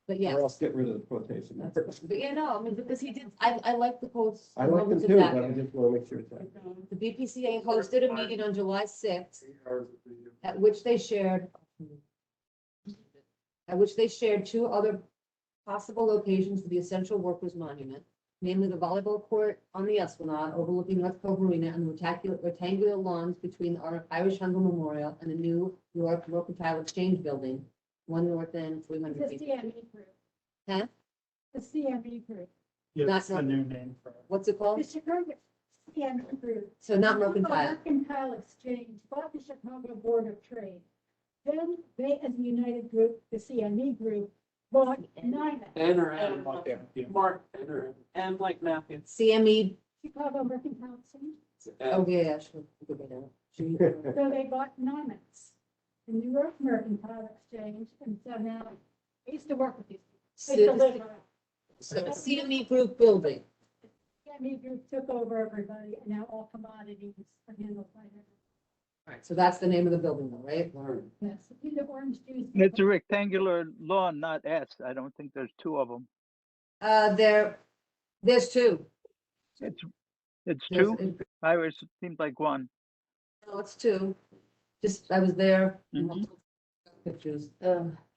But yeah, Or else get rid of the quotation marks. but yeah, no, I mean, because he did, I like the quotes. I the like them ones too, that- but I just want to make sure it's accurate. The BPCA hosted a meeting on July 6th, at which they shared two other possible locations for the Essential Workers Monument, namely the Volleyball Court on the Esplanade overlooking North Cove Marina and the rectangular lawns between our Irish Hunger Memorial and the New York Mercantile Exchange Building, 1 north end, 300 The feet. CME group. Huh? The CME group. Yeah, Not that's the North- new name for it. What's it called? The Chicago CME group. So not The Mercantile. Mercantile Exchange bought the Chicago Board of Trade. Then they, as a united group, the CME group, bought NYMEX. And Yeah. Mark, and like Matthew. CME, Chicago Mercantile Exchange. oh yeah, sure. So they bought NYMEX, the New York Mercantile Exchange, and so now, I used to work with these. So They deliver. So CME Group building. CME group took over everybody, and now all commodities are handled by them. Right, so that's the name of the building, though, right? Yes, either orange juice. It's a rectangular lawn, not S. I don't think there's two of them. There's two. It's There's- two? I was, seemed like one. No, it's two. Just, I was there. Pictures.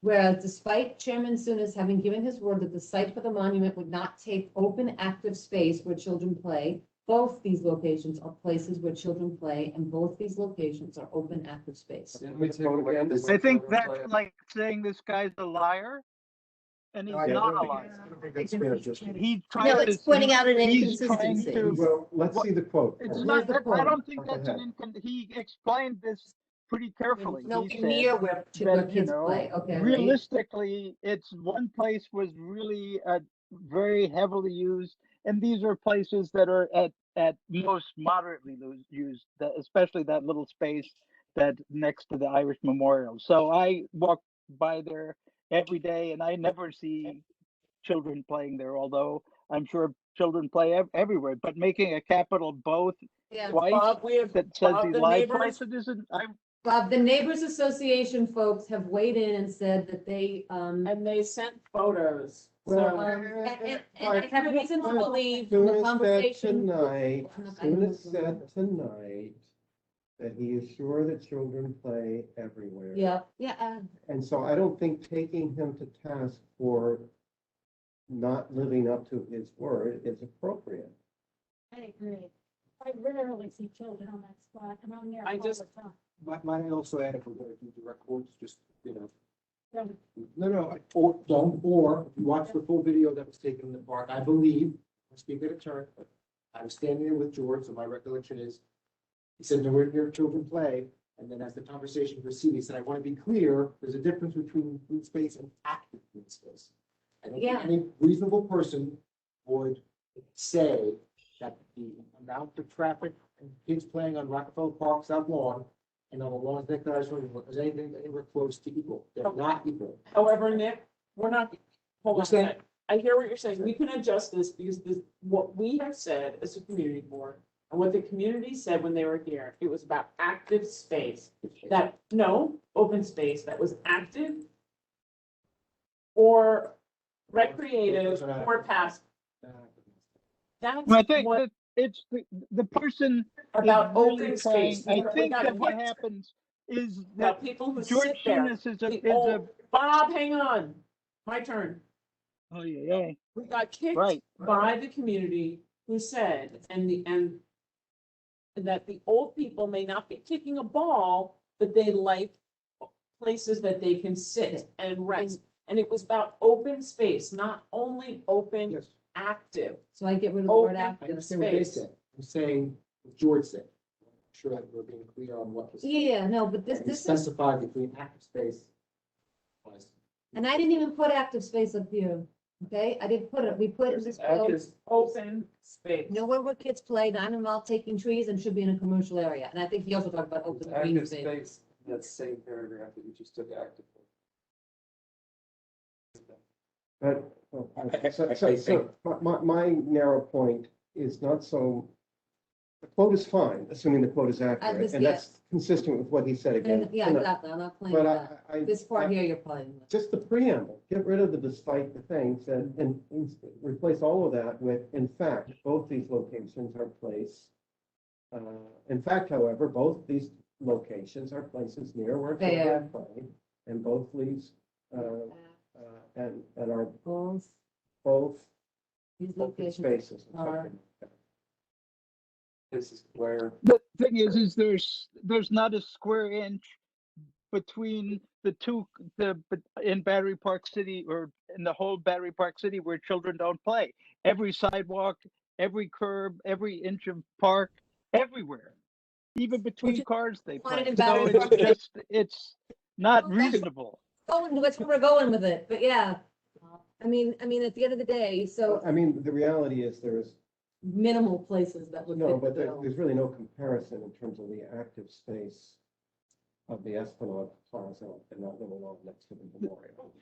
Whereas despite Chairman Sunis having given his word that the site for the monument would not take open active space where children play, both these locations are places where children play, and both these locations are open active space. I think that's like saying this guy's a liar, and he's not a liar. He's trying No, to. it's pointing out an he's trying inconsistency. to- Well, let's see the quote. It's first. not, the I quote? don't think that's he explained this pretty carefully. No, He near said where that, you kids know, play, okay. right? realistically, it's one place was really very heavily used, and these are places that are at most moderately used, especially that little space that next to the Irish Memorial. So I walk by there every day, and I never see children playing there, although I'm sure children play everywhere. But making a capital both Yeah, twice Bob, we have that says Bob, he the lied neighbors. twice, it isn't. Bob, the Neighbors Association folks have weighed in and said that they, And they sent photos. Well, and I have reason to believe from Soon the as said conversation. tonight, I'm not- soon as said tonight, that he is sure that children play everywhere. Yeah, And so I don't think taking him to task for not living up to his word is appropriate. I agree. I rarely see children on that spot, and I'm there I all just- the time. Might I also add, if we're going to do direct quotes, just, you know, Yeah. or don't, or if you watch the full video that was taken in the park, I believe, I'm speaking in turn, but I was standing there with George, so my recollection is, he said, nowhere near children play, and then as the conversation proceeded, he said, I want to be clear, there's a difference between green space and active green space. I don't think Yeah. any reasonable person would say that the amount of traffic and kids playing on Rockefeller Park South Lawn and on the lawns next to us is anything anywhere close to equal. They're not equal. However, Nick, we're not, hold on a What's that? second. I hear what you're saying. We can adjust this because this, what we have said as a community board and what the community said when they were here, it was about active space. That, no, open space that was active or recreative or passive. That's I think what that it's the person about is really open trying- space. I We think got that what kicked. happens is Now, that people who George sit there, Souness is the old- Bob, hang on. My turn. oh yeah, We got kicked Right. by the community who said, and that the old people may not be kicking a ball, but they like places that they can sit and rest. And it was about open space, not only open, active. So I get rid of the word Open I active. understand what they space. said. I'm saying what George said. I'm sure that we're being clear on what was. Yeah, no, but this And he is, specified between active space. and I didn't even put active space up here, okay? I didn't put it, we put it this. Open space. Nowhere where kids play, not involved taking trees and should be in a commercial area. And I think he also talked about open green Active space. space, that same paragraph that you just took active. But, my narrow point is not so, the quote is fine, assuming the quote is accurate, and that's consistent with what he said again. And, yeah, tonight. exactly, I'm not playing But with that. This part here you're playing with. Just the preamble, get rid of the despite the things and replace all of that with, in fact, both these locations are placed. In fact, however, both these locations are places near where children play, and both these, and are both These open locations spaces. are. This is where. The thing is there's not a square inch between the two, in Battery Park City or in the whole Battery Park City where children don't play. Every sidewalk, every curb, every inch of park, everywhere. Even between cars they play. in So Battery it's Park. just, it's not reasonable. That's where we're going with it, but yeah. I mean, at the end of the day, so I mean, the reality is there's, minimal places that would. no, fit but the bill. there's really no comparison in terms of the active space of the Esplanade Plaza and that little lot next to the memorial.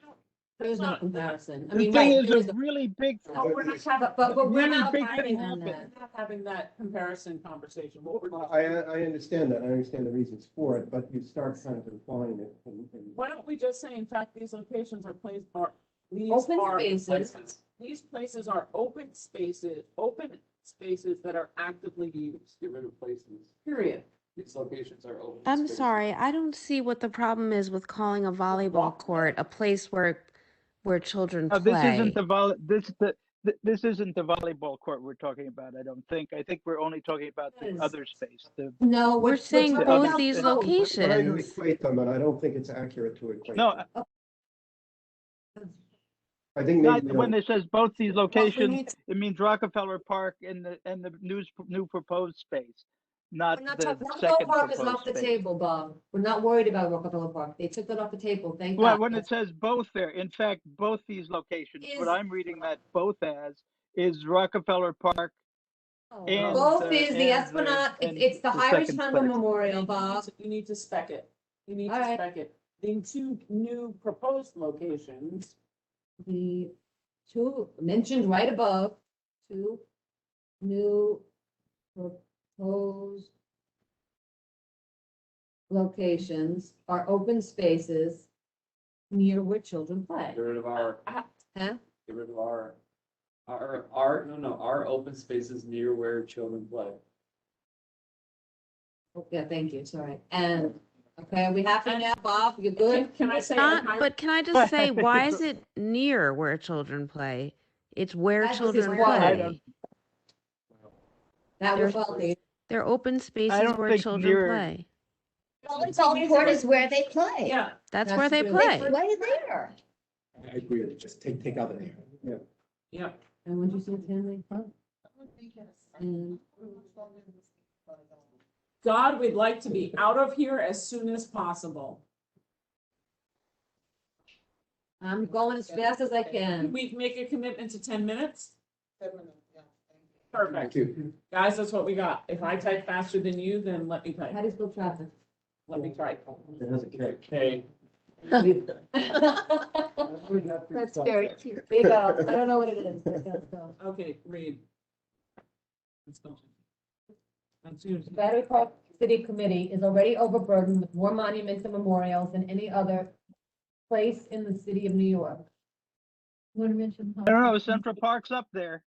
There's no comparison. I The mean, thing right, is there is a really big, No, we're not having, but we're really not big fighting thing on happened. that. not having that comparison conversation. What we're I understand that, I understand the reasons for it, but you start kind of implying it. Why don't we just say, in fact, these locations are placed, these Open are spaces. places. These places are open spaces that are actively used, Get rid of places. period. These locations are open. I'm spaces. sorry, I don't see what the problem is with calling a volleyball court a place where children this isn't play. this isn't the volleyball court we're talking about, I don't think. I think we're only talking about the Yes. other space. No, We're saying talking both about these the- But I locations. equate them, and I don't think it's accurate to equate. No, them. I think not maybe, when it says both these locations, need to- it means Rockefeller Park and the new proposed space, not We're not the talking, Rockefeller second Park is proposed off the space. table, Bob. We're not worried about Rockefeller Park. They took that off the table, thank Well, God. when it says both there, in fact, both these locations, what I'm reading that both as is Rockefeller Park and. Both is the and Esplanade, and it's the Irish second Humber place. Memorial, Bob. You need to spec it. You need All to right. spec it. The two new proposed locations, The two mentioned right above, two new proposed locations are open spaces near where children play. Get rid of our, Huh? get rid of our open spaces near where children play. Yeah, thank you, sorry. And, okay, are we happy now, Bob? You good? Can I say? But can I just say, why is it near where children play? It's where That's children just why. play. That was faulty. They're open spaces don't where think children near- play. Volleyball court is where they play. Yeah. That's where they true. play. They play there. I agree, just take out the name. Yeah. And when you say Tinley? And God, we'd like to be out of here as soon as possible. I'm going as fast as I Can can. we make a commitment to 10 minutes? 10 minutes, yeah. Perfect. Thank you. Guys, that's what we got. If I type faster than you, then let me type. How do you spell traffic? Let me try. It has a K. Okay. That's very cute. Big O. I don't know what it is, but let's go. Okay, read. Let's go. That's yours. The Battery Park City Committee is already overburdened with more monuments and memorials than any other place in the city of New York. Want to mention? I don't know, Central Park's up there.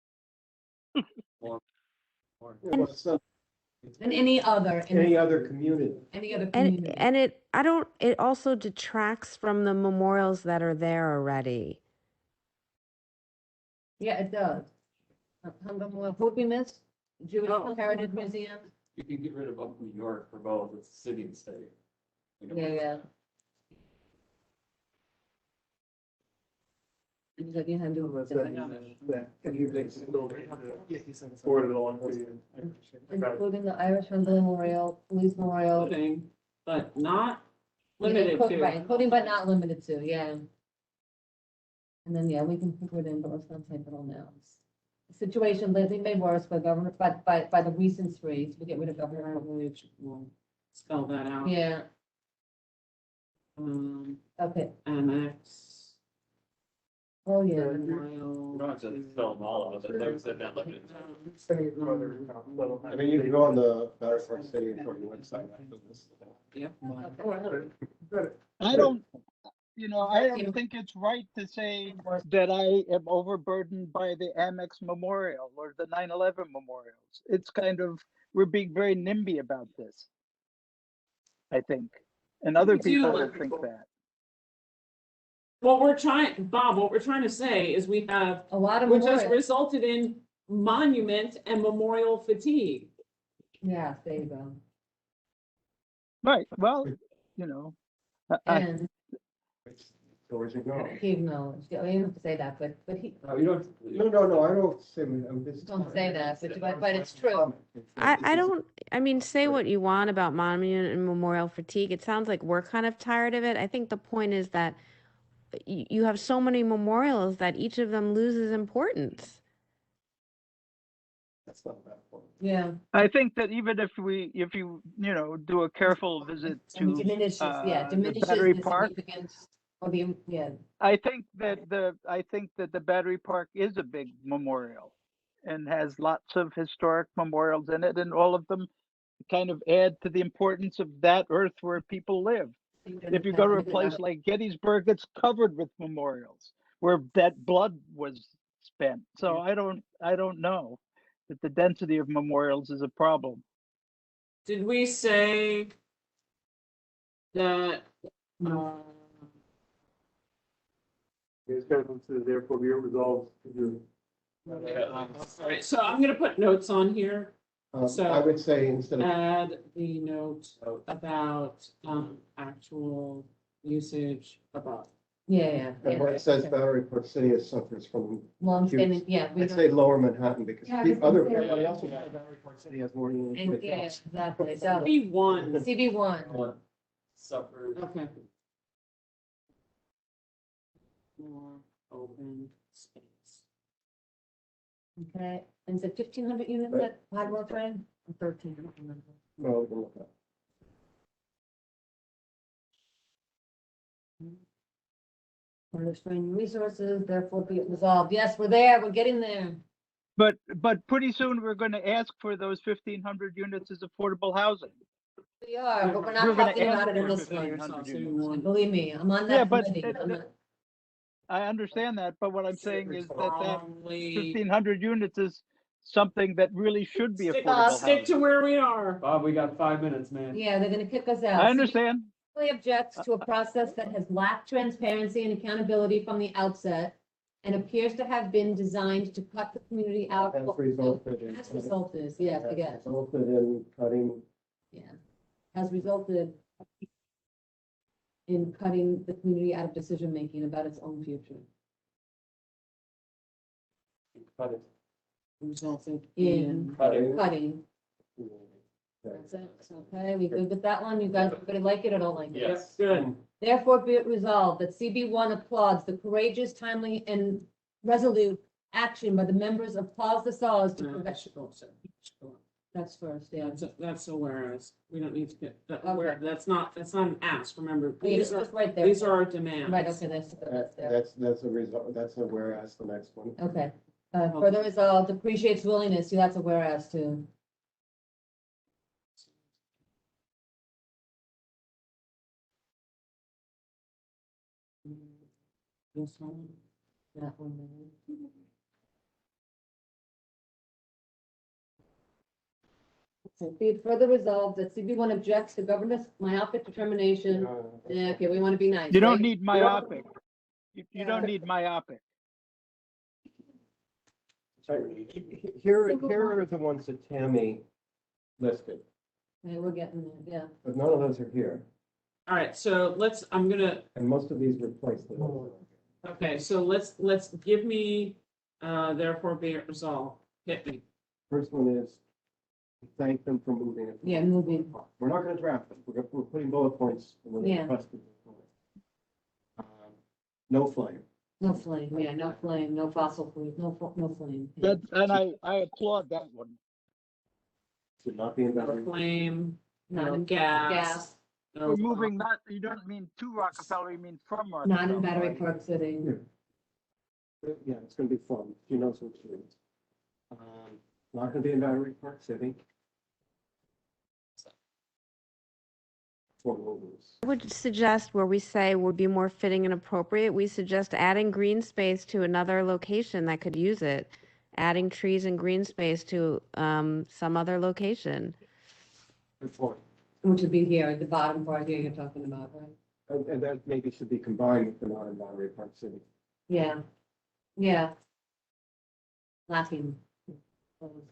And any other. Any other community. Any other community. And it also detracts from the memorials that are there already. Yeah, it does. Who would we miss? Jewish Heritage Museum? You can get rid of Up New York for both, it's city and state. You know? Yeah. You said you had to do Forward it along to you. including the Irish Memorial, Police Memorial. Including, but not Yeah, limited Right, to. including but not limited to, yeah. And then, yeah, we can put it in, but let's not type it all now. The situation lately made worse by government, by the recent freeze, we get rid of government. We'll spell that out. Yeah, okay, MX. oh, yeah. Memorial. You don't have to spell them all out, but there's that limited. I mean, you can go on the Battery Park City Authority website after this. Yeah. I don't, I don't think it's right to say that I am overburdened by the Amex Memorial or the 9/11 memorials. It's kind of, we're being very NIMBY about this, I think. And other We do. people will think that. What we're trying, Bob, what we're trying to say is we have, A lot of which has memorials. resulted in monument and memorial fatigue. Yeah, there you go. Right, well, I- And Doors you go. he acknowledged, yeah, you don't have to say that, but he, No, you don't. No, I don't say, I'm just. don't say that, but it's true. I mean, say what you want about monument and memorial fatigue. It sounds like we're kind of tired of it. I think the point is that you have so many memorials that each of them loses importance. That's not that point. Yeah. I think that even if you do a careful visit And to diminishes, the diminishes Battery the Park, significance of the, yeah. I think that the Battery Park is a big memorial and has lots of historic memorials in it, and all of them kind of add to the importance of that earth where people live. If you go to a place like Gettysburg, it's covered with memorials where that blood was spent. So I don't know that the density of memorials is a problem. Did we say that, It's got to come to, therefore be resolved to do. all right, so I'm gonna put notes on here. So I would say instead of, add the note about, actual usage above. Yeah. and where it says Battery Park City suffers from. Long-standing, yeah. we I'd don't- say Lower Manhattan because Yeah, everybody else in Battery Park City has more than. And, yeah, exactly, so. B1. CB1. Suffered. Okay. More open space. Okay, and is it 1,500 units at Hardwell Train? Or 13, I don't remember. No, we can look at. Restraining resources, therefore be it resolved. Yes, we're there, we're getting there. But pretty soon we're going to ask for those 1,500 units as affordable housing. We are, but we're We're not gonna talking about ask it in for this one. 1,500 units. Believe me, I'm on Yeah, that but committee. I understand that, but what I'm saying is that Only 1,500 units is something that really should be stick, affordable stick to housing. where we are. Bob, we got 5 minutes, man. Yeah, they're gonna kick us out. I understand. Really objects to a process that has lacked transparency and accountability from the outset and appears to have been designed to cut the community out. Has resulted in. Has resulted, yes, I guess, Resulted in cutting. yeah. Has resulted in cutting the community out of decision-making about its own future. Cutting. Resulted In Cutting. cutting. That's it. Okay, we good with that one? You guys, everybody like it or don't like it? Yes, good. Therefore, be it resolved that CB1 applauds the courageous, timely, and resolute action by the members of Pause the Saws to prevent. That's first, yeah. That's a whereas. We don't need to get, Okay. that's not an ask, remember. Yeah, These it's are, just right there. these are our demands. Right, okay, that's there. That's a result, that's a whereas the next one. Okay, further resolved, appreciates willingness, see, that's a whereas too. This one. That one there. So be it further resolved that CB1 objects to governor's myopic determination. Yeah, okay, we want to be nice. You don't right? need myopic. You don't need myopic. Here are the ones that Tammy listed, Okay, we're getting there, yeah. but none of those are here. All right, so I'm gonna, And most of these replace the. okay, so let's give me, therefore be it resolved. Hit me. First one is thank them for moving it. Yeah, moving. We're not gonna draft them. We're putting bullet points. when they Yeah. requested. No flame. No flame, yeah, no flame, no fossil fuel, no flame. yeah. That, and I applaud that one. Should not be in No battery. flame, Not no in gas. gas. no We're moving not, you don't mean to Rockefeller, you mean from Rockefeller. Not in Battery Park City. Yeah, it's gonna be fun. She knows what she is. Not gonna be in Battery Park City. For movies. I would suggest where we say would be more fitting and appropriate, we suggest adding green space to another location that could use it. Adding trees and green space to some other location. Good point. Which would be here, at the bottom part here you're talking about, right? And that maybe should be combined with the not in Battery Park City. Yeah, yeah. Lacking those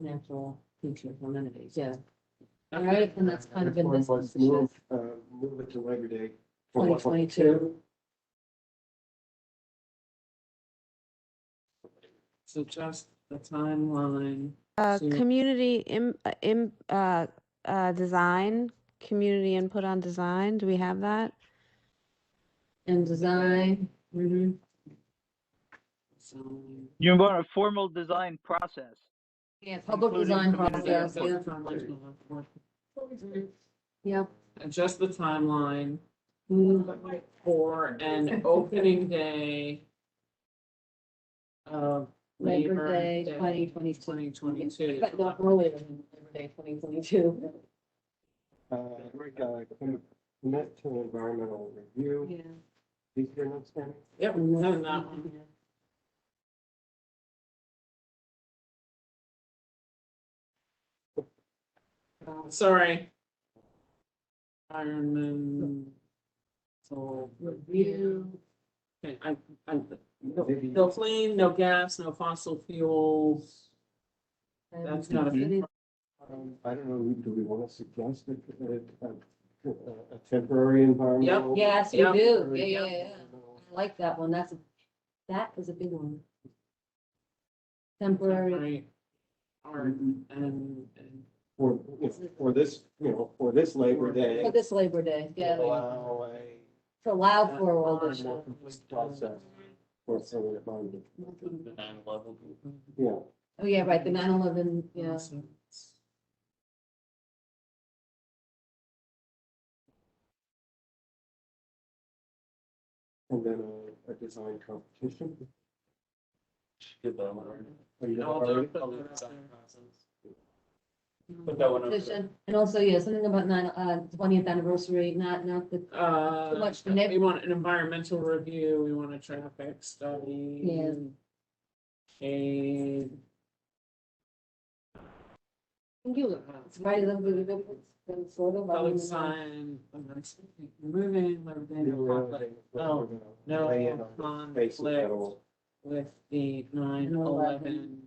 natural features, amenities, yeah. All right, and that's kind of been Next this one was position. move it to Labor Day. 2022. So just the timeline. Community design, community input on design, do we have that? And design, You want a formal design process. yeah, public Including design community process, yeah. Yeah. Adjust the timeline Mm. for an opening day of Labor Day, 2022. But not earlier than Labor Day, 2022. Commit to environmental review. Yeah. These are not standing. Yep, we have that one. Sorry. Environmental review. Okay, no flame, no gas, no fossil fuels. That's not a fit. I don't know, do we want to suggest a temporary environmental? Yes, we Yep. do, yeah. I like that one, that is a big one. Temporary. Art and For this, for this Labor Day. For this Labor Day, yeah. Allow To allow for all a this. more complete process for permanent monument. The 9/11. Yeah. Oh, yeah, right, the 9/11, yeah. And then a design competition. Give them a. Are you All already? the- Put that one up. Petition. And also, yeah, something about 20th anniversary, not the, too much. We want an environmental review, we want a traffic study. Yeah. A. Right, sort of. Public sign, moving, oh, no conflict with the 9/11.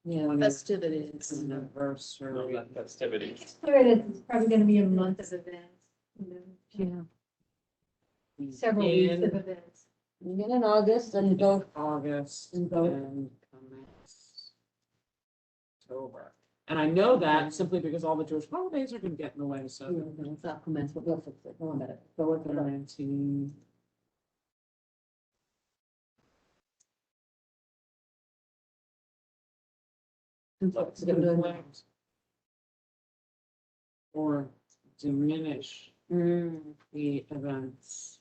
Yeah. Festivities. Anniversary. Festivities. It's probably gonna be a month of events, Yeah. several weeks of events. Begin in August and go. August And go. and commence October. And I know that simply because all the Jewish holidays are gonna get in the way, so. No, it's not commence, but we'll fix it. Don't worry about it. Go with it. 19. Conflict or diminish the events.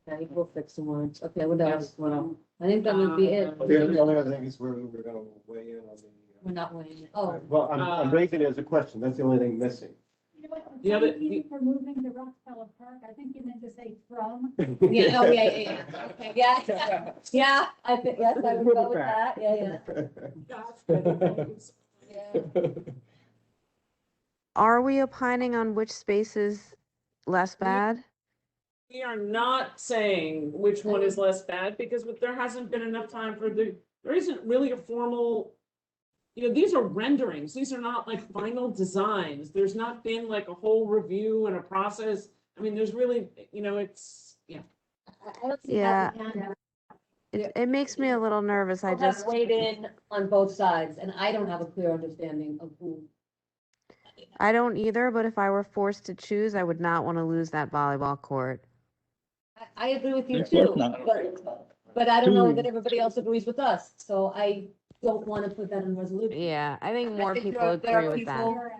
Okay, we'll fix the words. Okay, what else? Yes, well. I think that would be it. The only other thing is we're gonna weigh in on the. We're not weighing it. Oh. Well, I'm raising it as a question. That's the only thing missing. You know what, The other- thank you for moving to Rockefeller Park, I think you meant to say from. Yeah, oh, yeah. Okay, yeah. Yeah, I think, yes, I would go with that. Yeah. Are we opining on which space is less bad? We are not saying which one is less bad because there hasn't been enough time there isn't really a formal, these are renderings. These are not like final designs. There's not been like a whole review and a process. I mean, there's really, it's, yeah. I don't see Yeah. how we can. It makes me a little nervous. I I'll have just, weighed in on both sides, and I don't have a clear understanding of who. I don't either, but if I were forced to choose, I would not want to lose that volleyball court. I agree with you Of too, course not. but I don't know that everybody else agrees with us, so I don't want to put that in resolution. Yeah, I think more think people there are agree with that. people-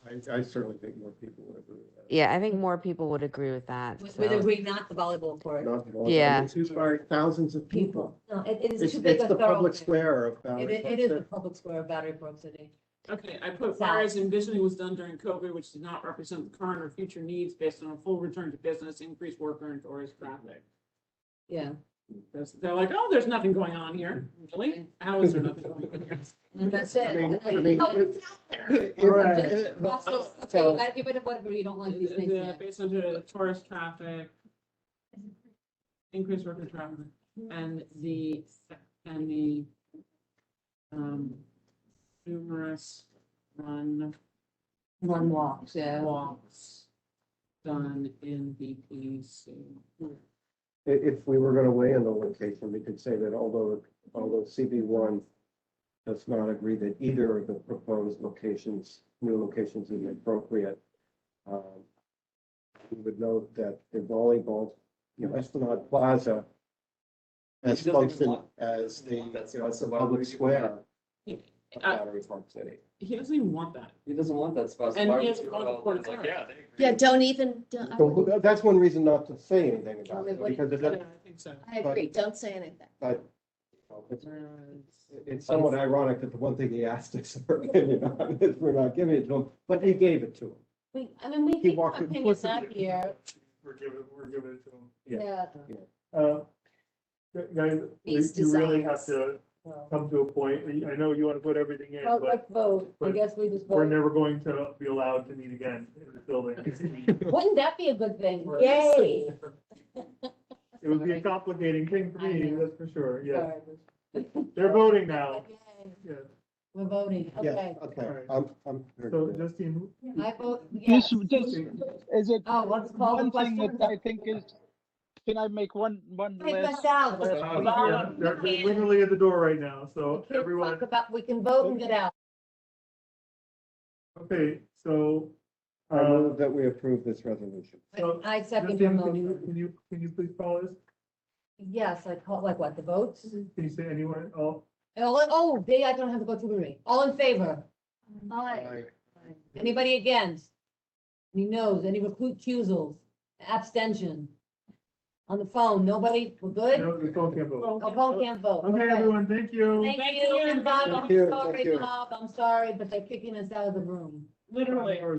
I certainly think more people would agree with that. Yeah, I think more people would agree with that. With so. agree, not the volleyball court. Not the one, Yeah. It's used by thousands of people. No, it is It's too big a the public thoroughfare. square of Battery It is the Park. public square of Battery Park City. Okay, I put whereas envisioning was done during COVID, which did not represent the current or future needs based on a full return to business, increased worker and tourist traffic. Yeah. Because they're like, oh, there's nothing going on here. Really? How is there nothing going on here? And that's it. Even if whatever you don't like these things. yeah. Based on the tourist traffic, increased worker traffic, and the numerous run walks, yeah. walks done in BPC. If we were gonna weigh in the location, we could say that although CB1 does not agree that either of the proposed new locations is appropriate, we would note that the volleyball, Esplanade Plaza has functioned as the public square of Battery Park City. He doesn't even want that. He doesn't want that spot. And he has a golf course. Yeah, don't even. So that's one reason not to say anything about it, because it Yeah, doesn't, I think so. I agree, don't say anything. but it's somewhat ironic that the one thing he asked us for opinion on is we're not giving it to him, but he gave it to him. We He keep walked our opinions out here. We're giving it to them. Yeah. Guys, These you really designs. have to come to a point. I know you want to put everything in, Well, but let's vote. I but guess we just we're vote. never going to be allowed to meet again in the building. Wouldn't that be a good thing? Yay! It would be a complicating thing for I me, know. that's for sure, yeah. Sorry. They're voting now. Yeah. We're voting, Yeah, okay. okay, I'm. So Justine, I vote yes. Is it Oh, let's call the one thing question. that I think is, can I make one Take last? us out. they're literally at the door right now, so everyone, Talk about, we can vote and get out. okay, so. I move that we approve this resolution. So, I second your Justine, motion. can you please call us? Yes, I call, like what, the votes? Can you say anyone, I don't have to go through the ring. All in favor? Anybody against? Any noes, any recusals, abstention? On the phone, nobody, we're good? No, the phone can't vote. Oh, phone can't vote. Okay, everyone, thank you. Thank you, and Bob, Thank I'm you, sorry, thank you. Bob, I'm sorry, but they're kicking us out of the room. Literally.